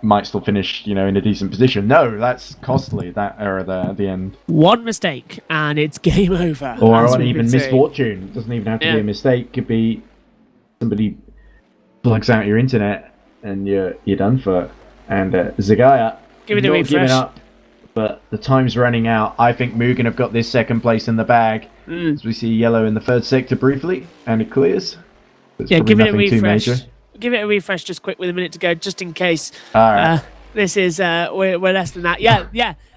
might still finish, in a decent position. No, that's costly, that error there at the end. One mistake, and it's game over. Or even misfortune. It doesn't even have to be a mistake. It could be somebody plugs out your internet, and you're done for. And Zagaya, give it a refresh. Giving up, but the time's running out. I think Mugen have got this second place in the bag. As we see yellow in the third sector briefly, and it clears. Yeah, give it a refresh. Give it a refresh just quick with a minute to go, just in case. All right. This is, we're less than that. Yeah,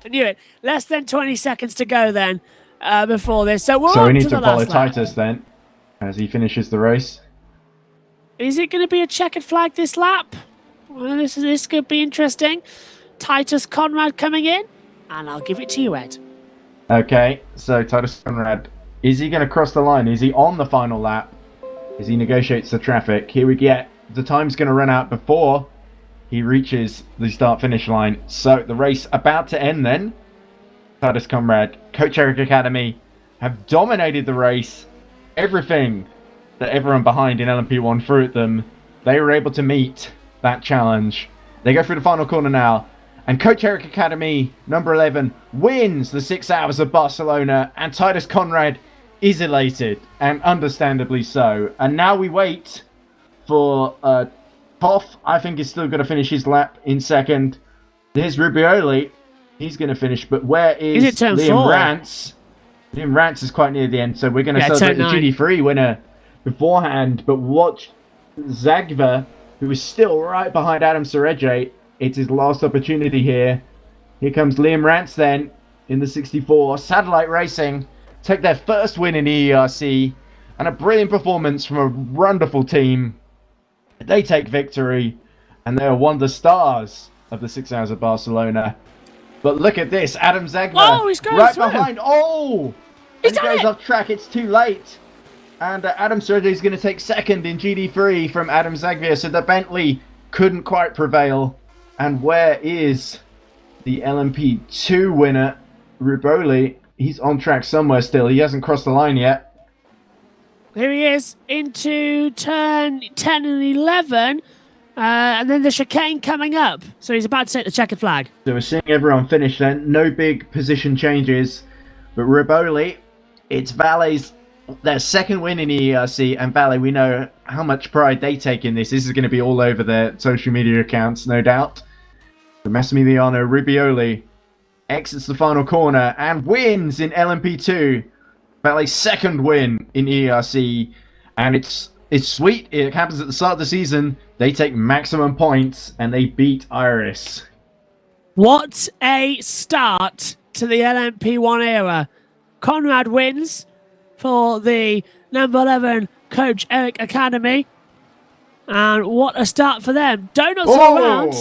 I knew it. Less than 20 seconds to go then before this. So we need to follow Titus then, as he finishes the race. Is it going to be a checkered flag this lap? Well, this could be interesting. Titus Conrad coming in, and I'll give it to you, Ed. Okay, so Titus Conrad, is he going to cross the line? Is he on the final lap? As he negotiates the traffic, here we get the time's going to run out before he reaches the start-finish line. So the race about to end then. Titus Conrad, Coach Eric Academy have dominated the race. Everything that everyone behind in LMP1 threw at them, they were able to meet that challenge. They go through the final corner now, and Coach Eric Academy, number 11, wins the 6 hours of Barcelona, and Titus Conrad is elated, and understandably so. And now we wait for Toff. I think he's still going to finish his lap in second. There's Rubioli. He's going to finish, but where is Liam Rance? Liam Rance is quite near the end, so we're going to celebrate the GD3 winner beforehand. But watch Zagva, who is still right behind Adam Serege. It's his last opportunity here. Here comes Liam Rance then in the 64. Satellite Racing take their first win in EERC, and a brilliant performance from a wonderful team. They take victory, and they are one of the stars of the 6 hours of Barcelona. But look at this, Adam Zagva he's going right through. Behind. Oh, he goes off track. It's too late, and Adam Serge is going to take second in GD3 from Adam Zagva. So the Bentley couldn't quite prevail. And where is the LMP2 winner, Ruboli? He's on track somewhere still. He hasn't crossed the line yet. Here he is into turn 10 and 11. And then the chicane coming up. So he's about to take the checkered flag. So we're seeing everyone finish then. No big position changes. But Riboli, it's Vale's their second win in EERC, and Vale, we know how much pride they take in this. This is going to be all over their social media accounts, no doubt. So Massimiliano Ribioli exits the final corner and wins in LMP2. Vale's second win in EERC, and it's sweet. It happens at the start of the season. They take maximum points, and they beat Iris. What a start to the LMP1 era. Conrad wins for the number 11 Coach Eric Academy. And what a start for them. Donuts all around.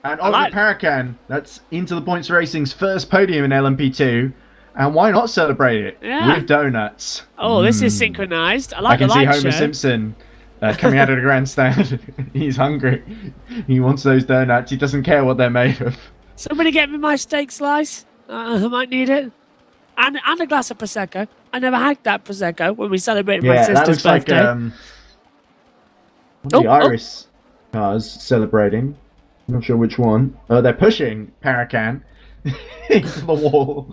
And Oliver Parakan, that's Into the Points Racing's first podium in LMP2. And why not celebrate it with donuts? Oh, this is synchronized. I can see Homer Simpson coming out of the grandstand. He's hungry. He wants those donuts. He doesn't care what they're made of. Somebody get me my steak slice. I might need it. And a glass of Prosecco. I never had that Prosecco when we celebrated my sister's birthday. That looks like the Iris cars celebrating. I'm not sure which one. They're pushing Parakan into the wall.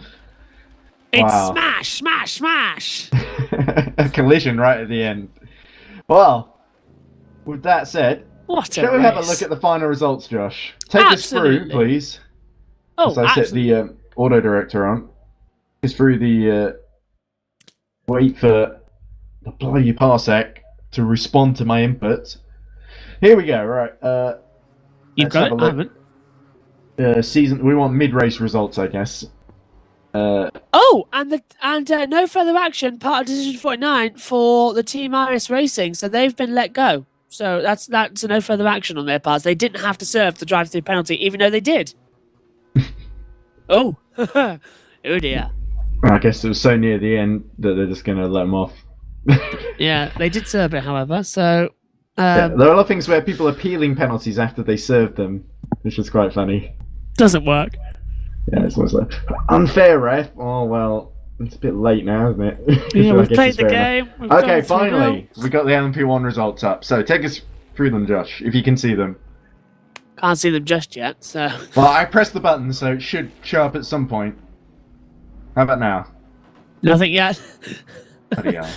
It's smash, smash, smash. A collision right at the end. Well, with that said, shall we have a look at the final results, Josh? Take us through, please. As I set the auto director on. Take us through the wait for the bloody parsec to respond to my input. Here we go. Right. You've got it. I haven't. Season. We want mid-race results, I guess. And no further action, part of Decision 49 for the Team Iris Racing, so they've been let go. So that's a no further action on their parts. They didn't have to serve the drive-through penalty, even though they did. Oh dear. I guess it was so near the end that they're just going to let them off. Yeah, they did serve it, however. So there are a lot of things where people are appealing penalties after they served them, which is quite funny. Doesn't work. Yeah, it's almost like unfair, ref. Oh well, it's a bit late now, isn't it? Yeah, we've played the game. Okay, finally, we got the LMP1 results up. So take us through them, Josh, if you can see them. Can't see them just yet. So. Well, I pressed the button, so it should show up at some point. How about now? Nothing yet. Bloody hell.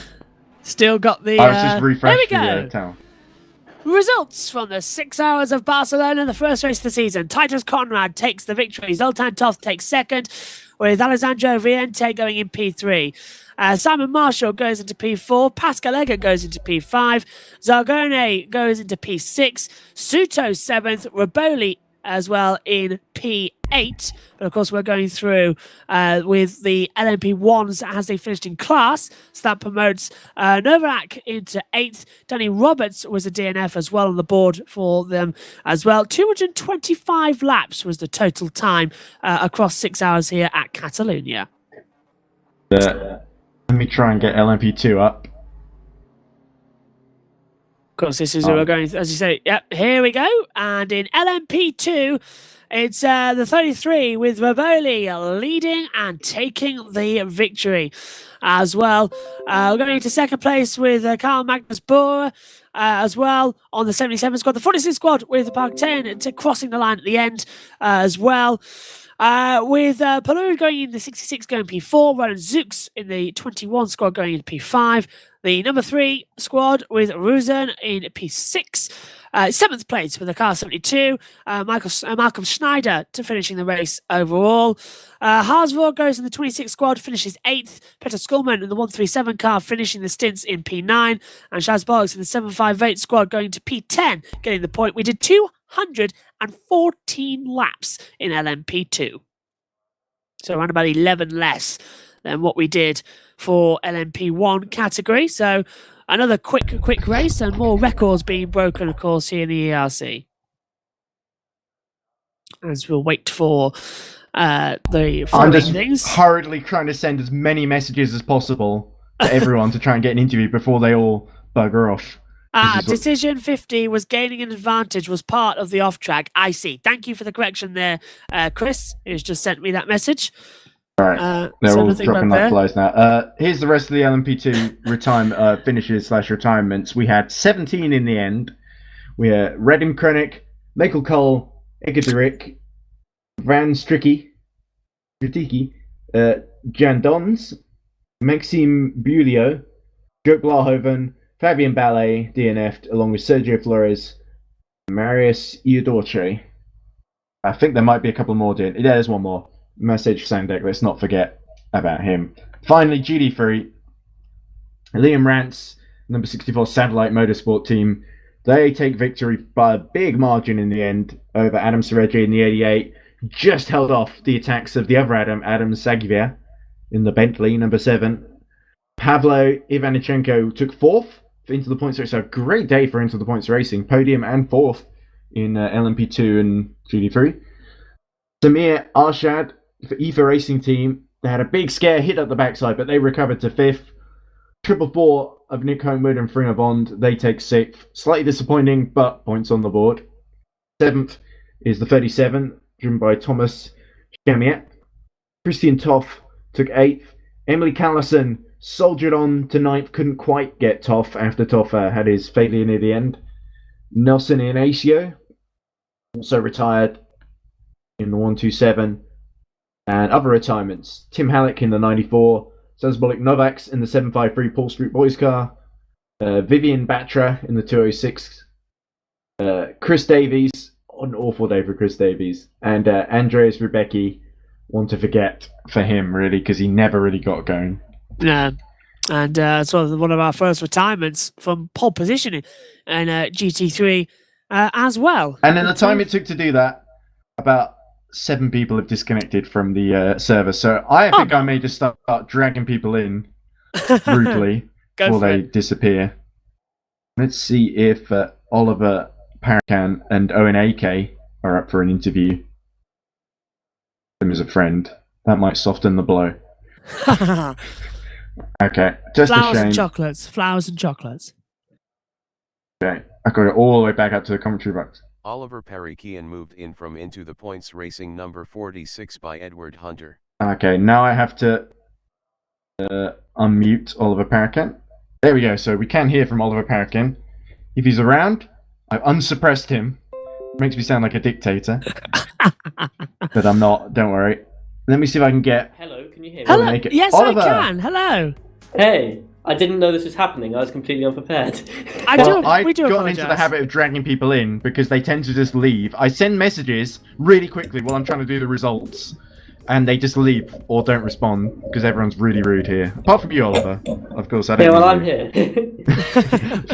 Still got the. I was just refreshed there we go. the town. Results from the 6 hours of Barcelona, the first race of the season. Titus Conrad takes the victory. Zoltan Toth takes second, with Alessandro Viente going in P3. Simon Marshall goes into P4. Pascal Egger goes into P5. Zargone goes into P6. Suto 7th. Raboli as well in P8. But of course, we're going through with the LMP1s as they finished in class. So that promotes Novak into 8th. Danny Roberts was a DNF as well on the board for them as well. 225 laps was the total time across 6 hours here at Catalonia. Let me try and get LMP2 up. Of course, this is where we're going, as you say. Yep, here we go. And in LMP2, it's the 33 with Raboli leading and taking the victory as well. We're going into second place with Carl Magnus Bohr as well on the 77 squad. The 46 squad with Park 10 crossing the line at the end as well. With Palou going in the 66 going P4, Roland Zooks in the 21 squad going into P5. The number 3 squad with Ruzen in P6. 7th place with the car 72. Malcolm Schneider to finishing the race overall. Harsvor goes in the 26 squad, finishes 8th. Peter Skulman in the 137 car finishing the stints in P9. And Shaz Boggs in the 758 squad going to P10, getting the point. We did 214 laps in LMP2. So around about 11 less than what we did for LMP1 category. So another quick race and more records being broken, of course, here in the ERC. As we'll wait for the following things. Hurriedly trying to send as many messages as possible to everyone to try and get an interview before they all bugger off. Decision 50 was gaining an advantage, was part of the off-track. I see. Thank you for the correction there, Chris, who's just sent me that message. All right, they're all dropping like flies now. Here's the rest of the LMP2 finishes/retirements. We had 17 in the end. We had Redim Krenik, Michael Cole, Egederick, Van Stricky, Jan Dons, Maxime Bulio, Joke Blahoven, Fabian Ballet, DNF'd, along with Sergio Flores, Marius Iodorche. I think there might be a couple more doing. Yeah, there's one more. Message Sandek, let's not forget about him. Finally, GD3, Liam Rance, number 64 Satellite Motorsport team. They take victory by a big margin in the end over Adam Seregi in the 88. Just held off the attacks of the other Adam Sagivier in the Bentley, number 7. Pavlo Ivanichenko took 4th for Into the Points race. So a great day for Into the Points racing. Podium and 4th in LMP2 and GT3. Samir Arshad for EFA Racing Team. They had a big scare hit at the backside, but they recovered to 5th. 444 of Nick Homewood and Fringer Bond. They take 6th. Slightly disappointing, but points on the board. 7th is the 37, driven by Thomas Chamiet. Christian Toff took 8th. Emily Callison soldiered on to 9th, couldn't quite get Toff after Toff had his failure near the end. Nelson Inacio also retired in the 127. And other retirements, Tim Halleck in the 94, Sazbolik Novaks in the 753 Paul Street Boys car, Vivian Batra in the 206, Chris Davies, an awful day for Chris Davies, and Andreas Rubecki, one to forget for him, really, because he never really got going. Yeah, and so one of our first retirements from pole positioning and GT3 as well. And in the time it took to do that, about 7 people have disconnected from the server, so I think I may just start dragging people in brutally before they disappear. Let's see if Oliver Paracan and Owen AK are up for an interview. Him as a friend. That might soften the blow. Okay, just flowers a shame. And chocolates. Flowers and chocolates. Okay, I got it all the way back up to the commentary box. Oliver Parakian moved in from Into the Points racing number 46 by Edward Hunter. Okay, now I have to unmute Oliver Parakin. There we go, so we can hear from Oliver Parakin. If he's around, I've unsuppressed him. Makes me sound like a dictator. But I'm not, don't worry. Let me see if I can get... Hello, can you hear me? Hello, yes Oliver. I can, hello. Hey, I didn't know this was happening. I was completely unprepared. We do gotten into the habit of dragging people in because they tend to just leave. I send messages really quickly while I'm trying to do the results, and they just leave or don't respond because everyone's really rude here. Apart from you, Oliver. Of course, I don't. Yeah, well, I'm here.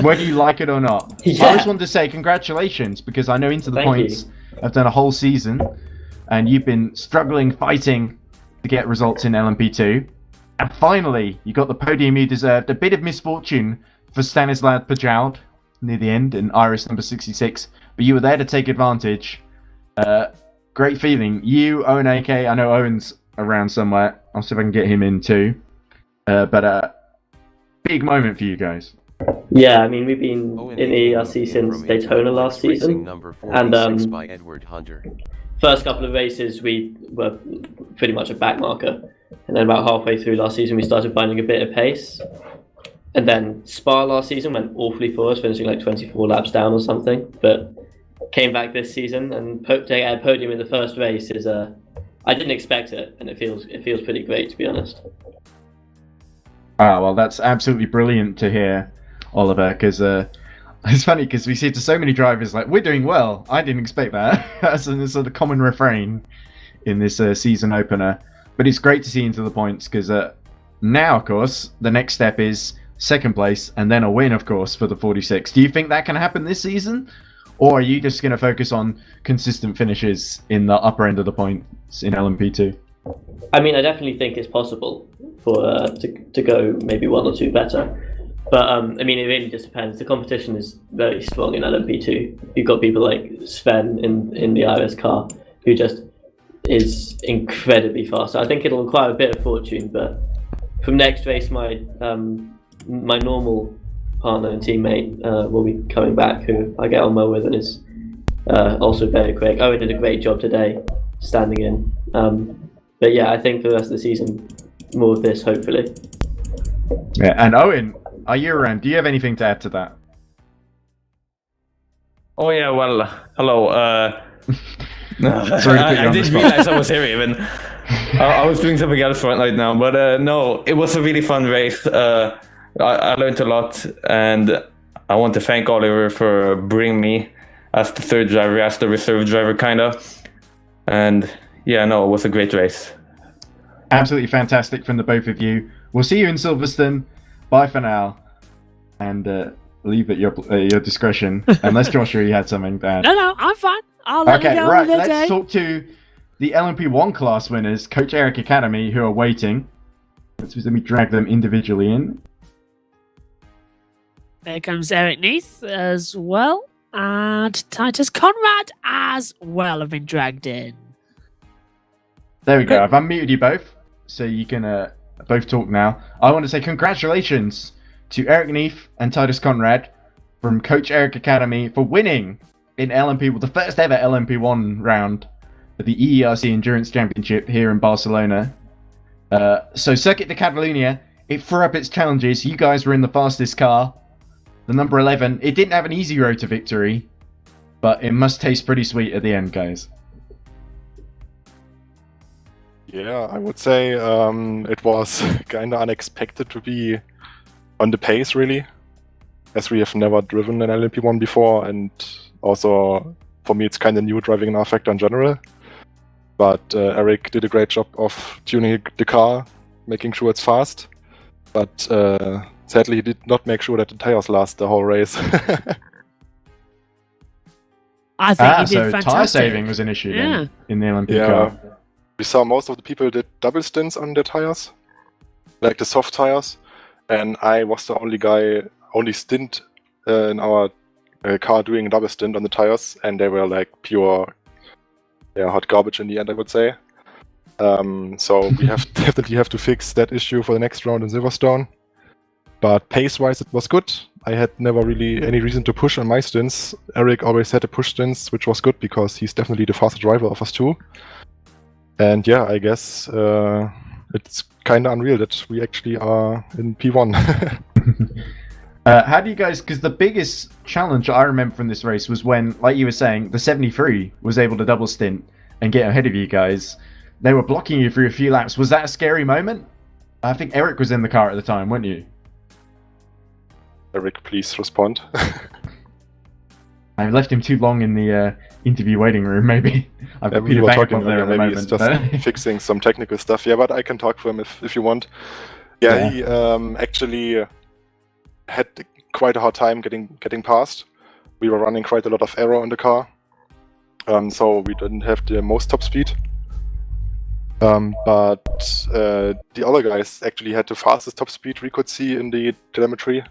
Whether you like it or not. Yeah. I just wanted to say congratulations because I know Into the Thank Points have done a whole season, and you've been struggling, fighting to get results in LMP2. And finally, you got the podium you deserved. A bit of misfortune for Stanislav Pajoud near the end in Iris number 66, but you were there to take advantage. Great feeling. You, Owen AK, I know Owen's around somewhere. I'll see if I can get him in too. But big moment for you guys. Yeah, I mean, we've been in EERC since Daytona last season. And by Edward Hunter. First couple of races, we were pretty much a back marker. And then about halfway through last season, we started finding a bit of pace. And then Spa last season went awfully for us, finishing like 24 laps down or something. But came back this season and to get a podium in the first race is I didn't expect it, and it feels pretty great, to be honest. Ah, well, that's absolutely brilliant to hear, Oliver, because it's funny because we see to so many drivers like, we're doing well. I didn't expect that. That's a sort of common refrain in this season opener. But it's great to see Into the Points because now, of course, the next step is second place and then a win, of course, for the 46. Do you think that can happen this season? Or are you just going to focus on consistent finishes in the upper end of the points in LMP2? I mean, I definitely think it's possible for to go maybe 1 or 2 better. But, I mean, it really just depends. The competition is very strong in LMP2. You've got people like Sven in the Iris car who just is incredibly fast. I think it'll require a bit of fortune, but from next race, my normal partner and teammate will be coming back, who I get on well with and is also very quick. Owen did a great job today, standing in. But yeah, I think for the rest of the season, more of this, hopefully. Yeah, and Owen, are you around? Do you have anything to add to that? Oh yeah, well, hello. Sorry to put you I on the didn't spot. realize I was here even. I was doing something else right now, but no, it was a really fun race. I learned a lot, and I want to thank Oliver for bringing me as the third driver, as the reserve driver, kind of. And yeah, no, it was a great race. Absolutely fantastic from the both of you. We'll see you in Silverstone. Bye for now, and leave at your discretion. Unless Joshua, you had something bad. No, I'm fine. I'll let you Okay, go right. with the Let's day. talk to the LMP1 class winners, Coach Eric Academy, who are waiting. Let me drag them individually in. There comes Eric Neath as well, and Titus Conrad as well have been dragged in. There we go. I've unmuted you both, so you can both talk now. I want to say congratulations to Eric Neath and Titus Conrad from Coach Eric Academy for winning in LMP, the first ever LMP1 round of the EERC Endurance Championship here in Barcelona. So Circuit de Catalunya, it threw up its challenges. You guys were in the fastest car, the number 11. It didn't have an easy road to victory, but it must taste pretty sweet at the end, guys. Yeah, I would say it was kind of unexpected to be on the pace, really, as we have never driven an LMP1 before, and also for me it's kind of new driving an R-Factor in general. But Eric did a great job of tuning the car, making sure it's fast, but sadly he did not make sure that the tires last the whole race. I think he did so fantastic. tire saving was an issue then in the LMP car. We saw most of the people did double stints on their tires, like the soft tires, and I was the only stint in our car doing a double stint on the tires, and they were like pure hot garbage in the end, I would say. So we definitely have to fix that issue for the next round in Silverstone. But pace-wise, it was good. I had never really any reason to push on my stints. Eric always had to push stints, which was good because he's definitely the faster driver of us two. And yeah, I guess it's kind of unreal that we actually are in P1. How do you guys, because the biggest challenge I remember from this race was when, like you were saying, the 73 was able to double stint and get ahead of you guys. They were blocking you for a few laps. Was that a scary moment? I think Eric was in the car at the time, weren't you? Eric, please respond. I left him too long in the interview waiting room, maybe. I've got Peter Bang up there at the maybe he's moment. just fixing some technical stuff. Yeah, but I can talk for him if you want. Yeah, he actually had quite a hard time getting past. We were running quite a lot of aero in the car, so we didn't have the most top speed. But the other guys actually had the fastest top speed we could see in the telemetry.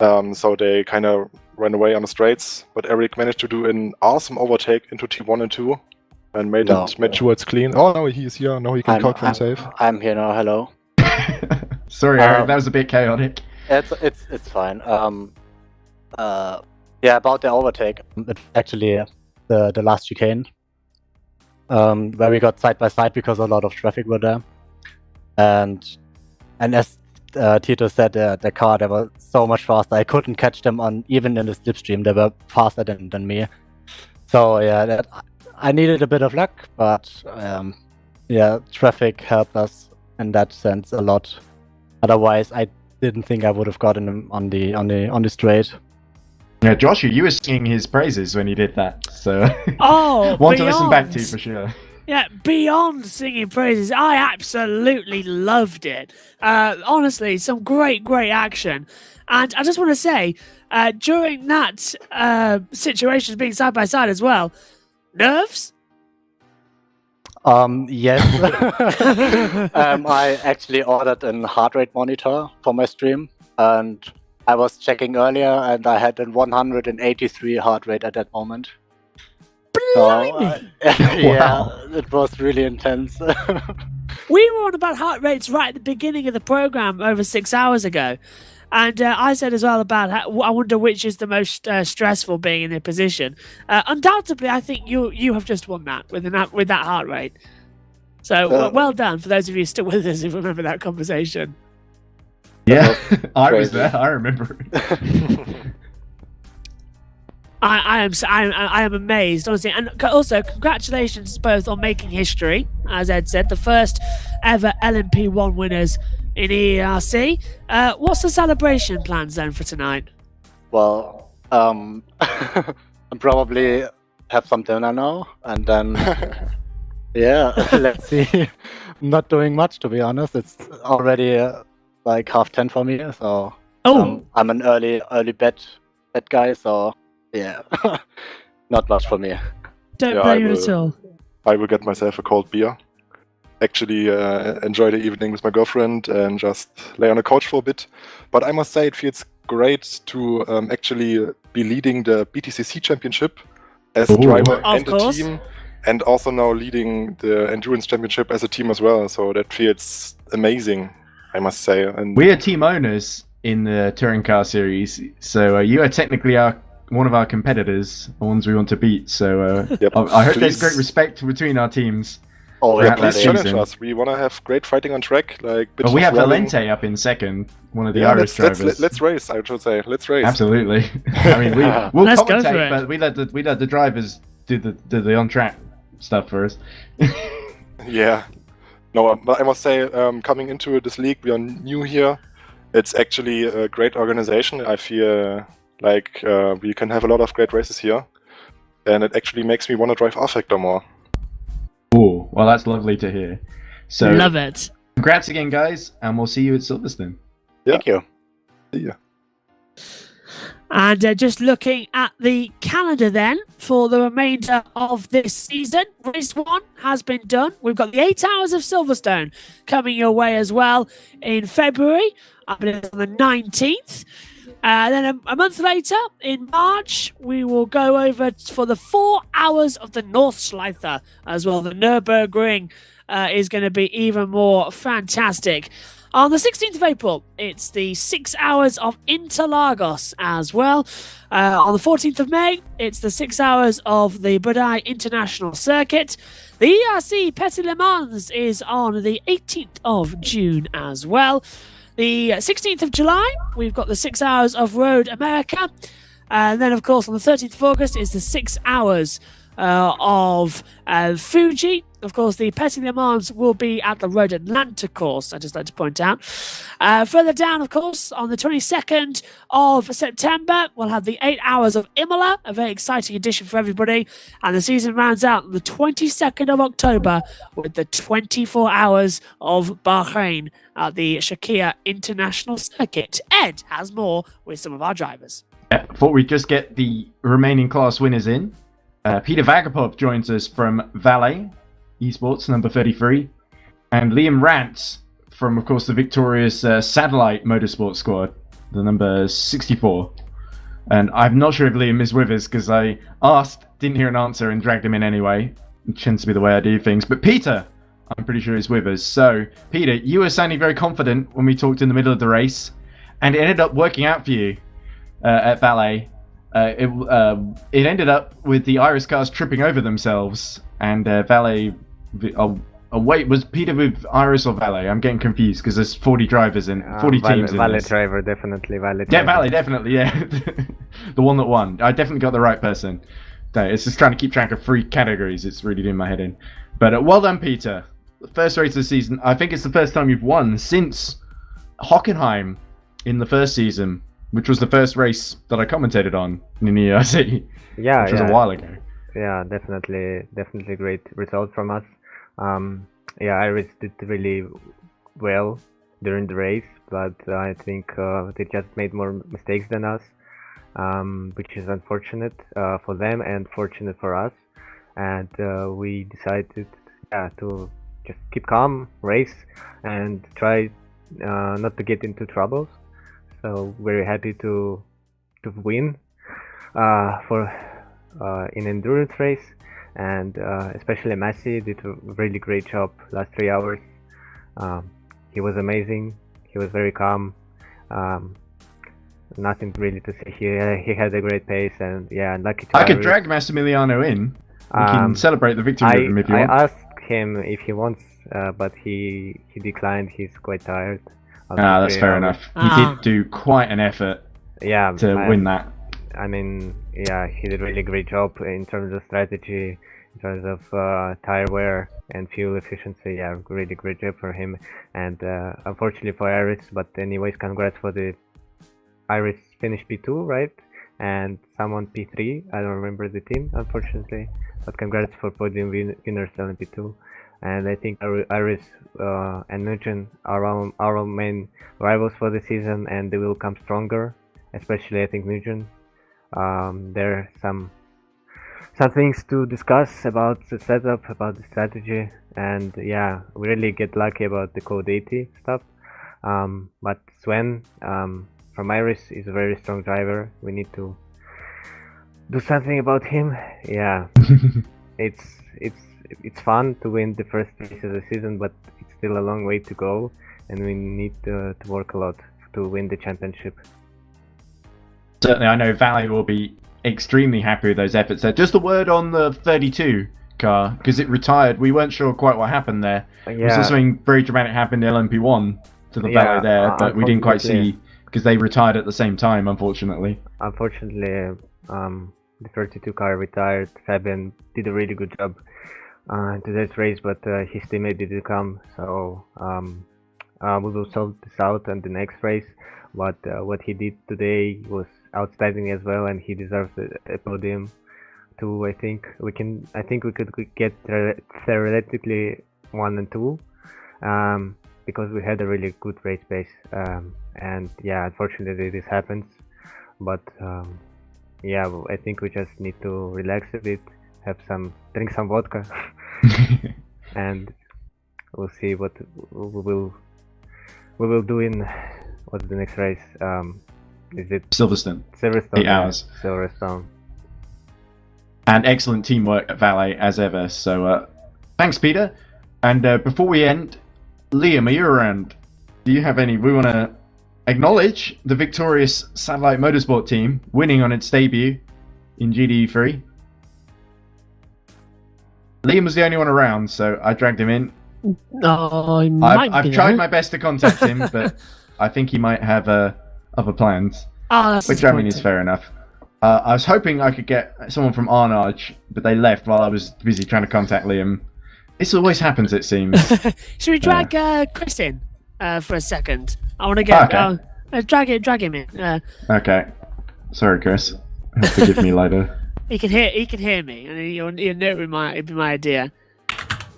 So they kind of ran away on the straights, but Eric managed to do an awesome overtake into T1 and 2 and made sure it's clean. Oh, no, he's here. Now he can talk for himself. I'm here now. Hello. Sorry, Eric, that was a bit chaotic. It's fine. Yeah, about the overtake. It's actually the last chicane, where we got side by side because a lot of traffic were there, and as Tito said, the car, they were so much faster. I couldn't catch them on even in the slipstream. They were faster than me. So yeah, I needed a bit of luck, but yeah, traffic helped us in that sense a lot. Otherwise, I didn't think I would have gotten him on the straight. Yeah, Joshua, you were singing his praises when he did that, so Oh, one to listen back to for sure. Yeah, beyond singing praises, I absolutely loved it. Honestly, some great action. And I just want to say, during that situation, being side by side as well, nerves? Yes. I actually ordered a heart rate monitor for my stream, and I was checking earlier, and I had a 183 heart rate at that moment. So, yeah, it was really intense. We were on about heart rates right at the beginning of the program over 6 hours ago. And I said as well about how, I wonder which is the most stressful being in their position. Undoubtedly, I think you have just won that with that heart rate. So well done for those of you still with us who remember that conversation. Yeah, I was there. I remember. I am amazed, honestly, and also congratulations both on making history. As Ed said, the first ever LMP1 winners in EERC. What's the celebration plans then for tonight? Well, I'll probably have some dinner now, and then yeah, let's see. Not doing much, to be honest. It's already like 10:30 for me, so I'm an early bed guy, so yeah, not much for me. Don't blame you at all. I will get myself a cold beer. Actually, enjoy the evening with my girlfriend and just lay on a couch for a bit. But I must say, it feels great to actually be leading the BTCC Championship as a driver and a team, and also now leading the Endurance Championship as a team as well. So that feels amazing, I must say. And we are team owners in the touring car series, so you are technically one of our competitors, the ones we want to beat. So I hope there's great respect between our teams. Oh yeah, please challenge us. We want to have great fighting on track. We have Valente up in second, one of the Irish drivers. Let's race, I should say. Let's race. Absolutely. I mean, we'll commentate, but we let the drivers do the on track stuff for us. Yeah. No, but I must say, coming into this league, we are new here. It's actually a great organization. I feel like we can have a lot of great races here, and it actually makes me want to drive R-Factor more. Oh, well, that's lovely to hear. So love it. Congrats again, guys, and we'll see you at Silverstone. Yeah. Thank you. See ya. And just looking at the calendar then for the remainder of this season, race 1 has been done. We've got the 8 Hours of Silverstone coming your way as well in February, up on the 19th. Then a month later, in March, we will go over for the 4 Hours of the Nordschleife as well. The Nürburgring is going to be even more fantastic. On the 16th of April, it's the 6 Hours of Interlagos as well. On the 14th of May, it's the 6 Hours of the Budai International Circuit. The EERC Petit Le Mans is on the 18th of June as well. The 16th of July, we've got the 6 Hours of Road America. And then, of course, on the 13th of August is the 6 Hours of Fuji. Of course, the Petit Le Mans will be at the Road Atlanta course, I'd just like to point out. Further down, of course, on the 22nd of September, we'll have the 8 Hours of Imola, a very exciting addition for everybody. And the season rounds out on the 22nd of October with the 24 Hours of Bahrain at the Shakir International Circuit. Ed has more with some of our drivers. Before we just get the remaining class winners in, Peter Vagapov joins us from Valet Esports, number 33, and Liam Rantz from, of course, the victorious Satellite Motorsport squad, the number 64. And I'm not sure if Liam is with us because I asked, didn't hear an answer, and dragged him in anyway. It tends to be the way I do things. But Peter, I'm pretty sure, is with us. So, Peter, you were sounding very confident when we talked in the middle of the race, and it ended up working out for you at Valet. It ended up with the Iris cars tripping over themselves, and Valet. Wait, was Peter with Iris or Valet? I'm getting confused because there's 40 drivers in 40 teams in Valet this. driver, definitely Valet. Yeah, Valet, definitely, yeah. The one that won. I definitely got the right person. No, it's just trying to keep track of 3 categories. It's really doing my head in. But well done, Peter. The first race of the season. I think it's the first time you've won since Hockenheim in the first season, which was the first race that I commentated on in the EERC. Yeah, which was a while ago. Yeah, definitely great result from us. Yeah, Iris did really well during the race, but I think they just made more mistakes than us, which is unfortunate for them and fortunate for us. And we decided to just keep calm, race, and try not to get into troubles. So very happy to win in endurance race, and especially Messi did a really great job last 3 hours. He was amazing. He was very calm. Nothing really to say. He had a great pace, and yeah, lucky to I could drag Massimiliano in. We can celebrate the victory with him if you want. I asked him if he wants, but he declined. He's quite tired. That's fair enough. He did do quite an effort to win that. I mean, yeah, he did a really great job in terms of strategy, in terms of tire wear and fuel efficiency. Yeah, really great job for him. And unfortunately for Iris, but anyways, congrats for the Iris finished P2, right? And someone P3. I don't remember the team, unfortunately. But congrats for podium winners LMP2. And I think Iris and Nugent are our main rivals for the season, and they will come stronger. Especially, I think Nugent. There are some things to discuss about the setup, about the strategy, and yeah, we really get lucky about the code 80 stuff. But Sven from Iris is a very strong driver. We need to do something about him. Yeah, it's fun to win the first race of the season, but it's still a long way to go, and we need to work a lot to win the championship. Certainly, I know Valley will be extremely happy with those efforts there. Just a word on the 32 car, because it retired. We weren't sure quite what happened there. Yeah. Was there something very dramatic happened in LMP1 to the Valley there, but we didn't quite see, because they retired at the same time, unfortunately. Unfortunately, the 32 car retired. Fabian did a really good job in today's race, but his teammate didn't come, so we will sort this out in the next race. But what he did today was outstanding as well, and he deserves a podium too. I think we could get theoretically 1 and 2 because we had a really good race pace, and yeah, unfortunately this happens, but yeah, I think we just need to relax a bit, drink some vodka and we'll see what we will do in what's the next race. Is it Silverstone? 8 hours. Silverstone. And excellent teamwork at Valet as ever. So thanks, Peter. And before we end, Liam, are you around? Do you have any? We want to acknowledge the victorious Satellite Motorsport team winning on its debut in GT3. Liam was the only one around, so I dragged him in. I've tried my best to contact him, but I think he might have other plans. That's which I mean is fair enough. I was hoping I could get someone from Arnage, but they left while I was busy trying to contact Liam. This always happens, it seems. Should we drag Chris in for a second? I want to get drag him in. Okay. Sorry, Chris. Forgive me later. He can hear me, and you'll know it'd be my idea.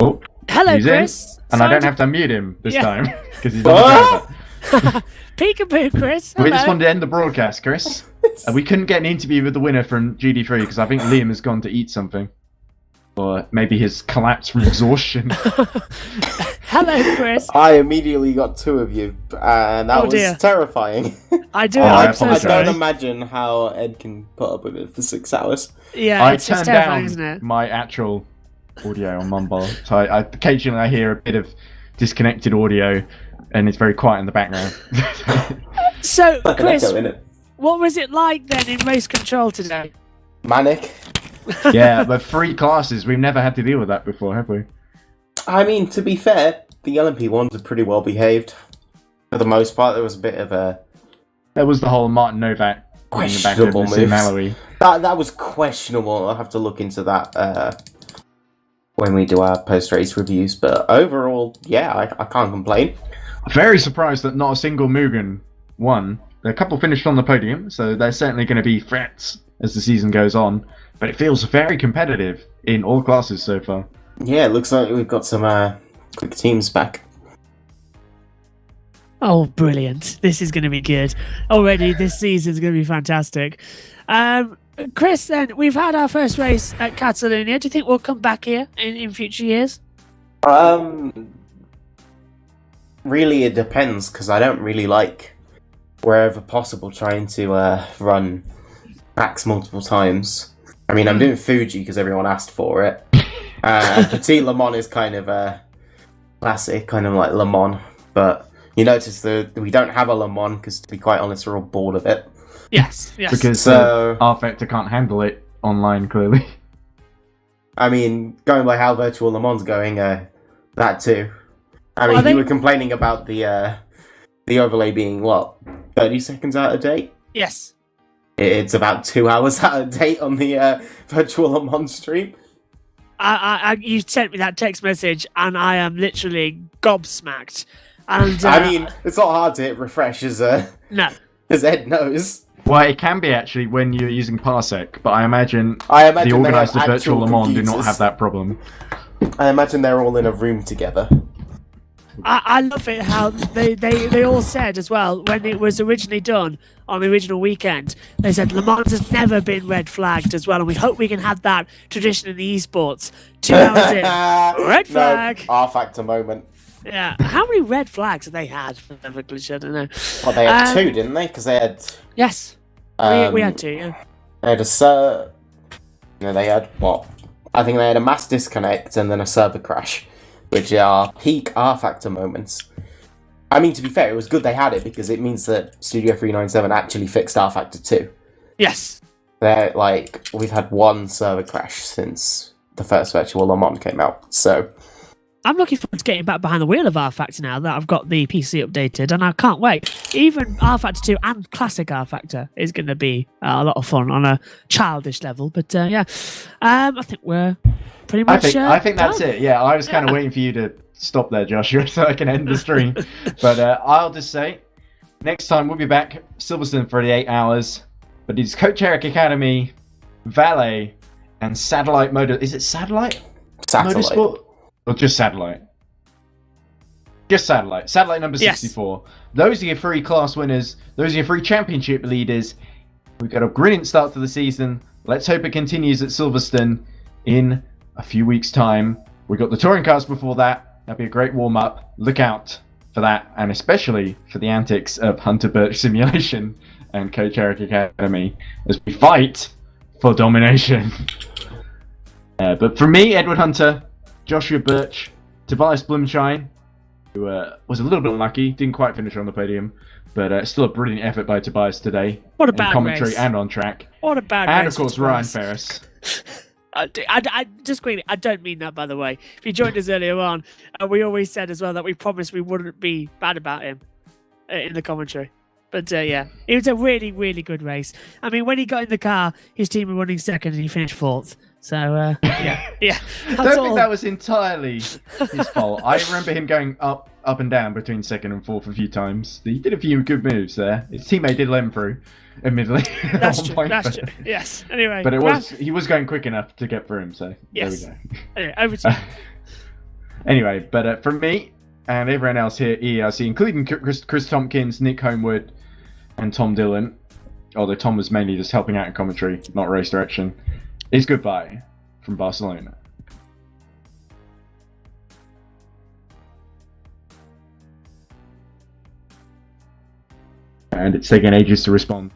Oh, hello, he's Chris. In, and I don't have to mute him this time because he's on the Peekaboo, Chris. We just wanted to end the broadcast, Chris. We couldn't get an interview with the winner from GT3 because I think Liam has gone to eat something. Or maybe he's collapsed from exhaustion. Hello, Chris. I immediately got 2 of you, and that was terrifying. I don't imagine how Ed can put up with it for 6 hours. Yeah, I it's turned terrifying, down isn't it? my actual audio on Mumble, so occasionally I hear a bit of disconnected audio, and it's very quiet in the background. So, Chris, what was it like then in race control today? Manic. Yeah, but 3 classes. We've never had to deal with that before, have we? I mean, to be fair, the LMP1s are pretty well behaved. For the most part, there was a bit of a... That was the whole Martin Novak questionable move. That was questionable. I'll have to look into that when we do our post-race reviews. But overall, yeah, I can't complain. Very surprised that not a single Mugen won. A couple finished on the podium, so they're certainly going to be threats as the season goes on. But it feels very competitive in all classes so far. Yeah, it looks like we've got some quick teams back. Oh, brilliant. This is going to be good. Already, this season's going to be fantastic. Chris, then, we've had our first race at Catalonia. Do you think we'll come back here in future years? Really, it depends, because I don't really like, wherever possible, trying to run tracks multiple times. I mean, I'm doing Fuji because everyone asked for it. Petit Le Mans is kind of a classic, kind of like Le Mans. But you notice that we don't have a Le Mans because, to be quite honest, we're all bored of it. Yes. Because R-Factor can't handle it online, clearly. I mean, going by how Virtual Le Mans going, that too. I mean, you were complaining about the overlay being, what, 30 seconds out of date? Yes. it's about 2 hours out of date on the virtual Le Mans stream. You sent me that text message, and I am literally gobsmacked. And I mean, it's not hard to hit refresh, as no, as Ed knows. Well, it can be actually when you're using Parsec, but I imagine the the organisers of they have Virtual Le Mans do not computers. have that problem. I imagine they're all in a room together. I love it how they all said as well when it was originally done on the original weekend. They said Le Mans has never been red flagged as well, and we hope we can have that tradition in the esports. 2 hours in, red flag. No, R-Factor moment. Yeah, how many red flags have they had? I don't know. Well, they had 2, didn't they? Because they had. Yes, we had 2. Yeah. They had they had what? I think they had a mass disconnect and then a server crash, which are peak R-Factor moments. I mean, to be fair, it was good they had it because it means that Studio 397 actually fixed R-Factor 2. Yes. We've had 1 server crash since the first Virtual Le Mans came out, so. I'm looking forward to getting back behind the wheel of R-Factor now that I've got the PC updated, and I can't wait. Even R-Factor 2 and Classic R-Factor is going to be a lot of fun on a childish level. But yeah, I think we're pretty much. I think that's it. Yeah, I was kind of waiting for you to stop there, Joshua, so I can end the stream. But I'll just say, next time we'll be back Silverstone for the 8 hours. But it's Coach Eric Academy, Valet, and Satellite Motor. Is it Satellite? Motorsport? Or just Satellite? Just Satellite. Satellite number 64. Yes. Those are your 3 class winners. Those are your 3 championship leaders. We've got a brilliant start to the season. Let's hope it continues at Silverstone in a few weeks' time. We've got the touring cars before that. That'll be a great warm-up. Look out for that, and especially for the antics of Hunter Birch Simulation and Coach Eric Academy as we fight for domination. But from me, Edward Hunter, Joshua Birch, Tobias Blumschein, who was a little bit unlucky, didn't quite finish on the podium, but still a brilliant effort by Tobias today. What a in bad commentary race. And on track. What a bad and race. And of course, Ryan Ferris. I just quickly, I don't mean that, by the way. If you joined us earlier on, we always said as well that we promised we wouldn't be bad about him in the commentary. But yeah, it was a really, really good race. I mean, when he got in the car, his team were running second and he finished 4th. So, yeah. I don't think that was entirely his fault. I remember him going up and down between 2nd and 4th a few times. He did a few good moves there. His teammate did let him through, admittedly. That's true. That's true. Yes. Anyway. But he was going quick enough to get through him, so yes. There we go. Anyway, over to you. Anyway, but from me and everyone else here at EERC, including Chris Tompkins, Nick Homewood, and Tom Dillon, although Tom was mainly just helping out in commentary, not race direction, is goodbye from Barcelona. And it's taken ages to respond.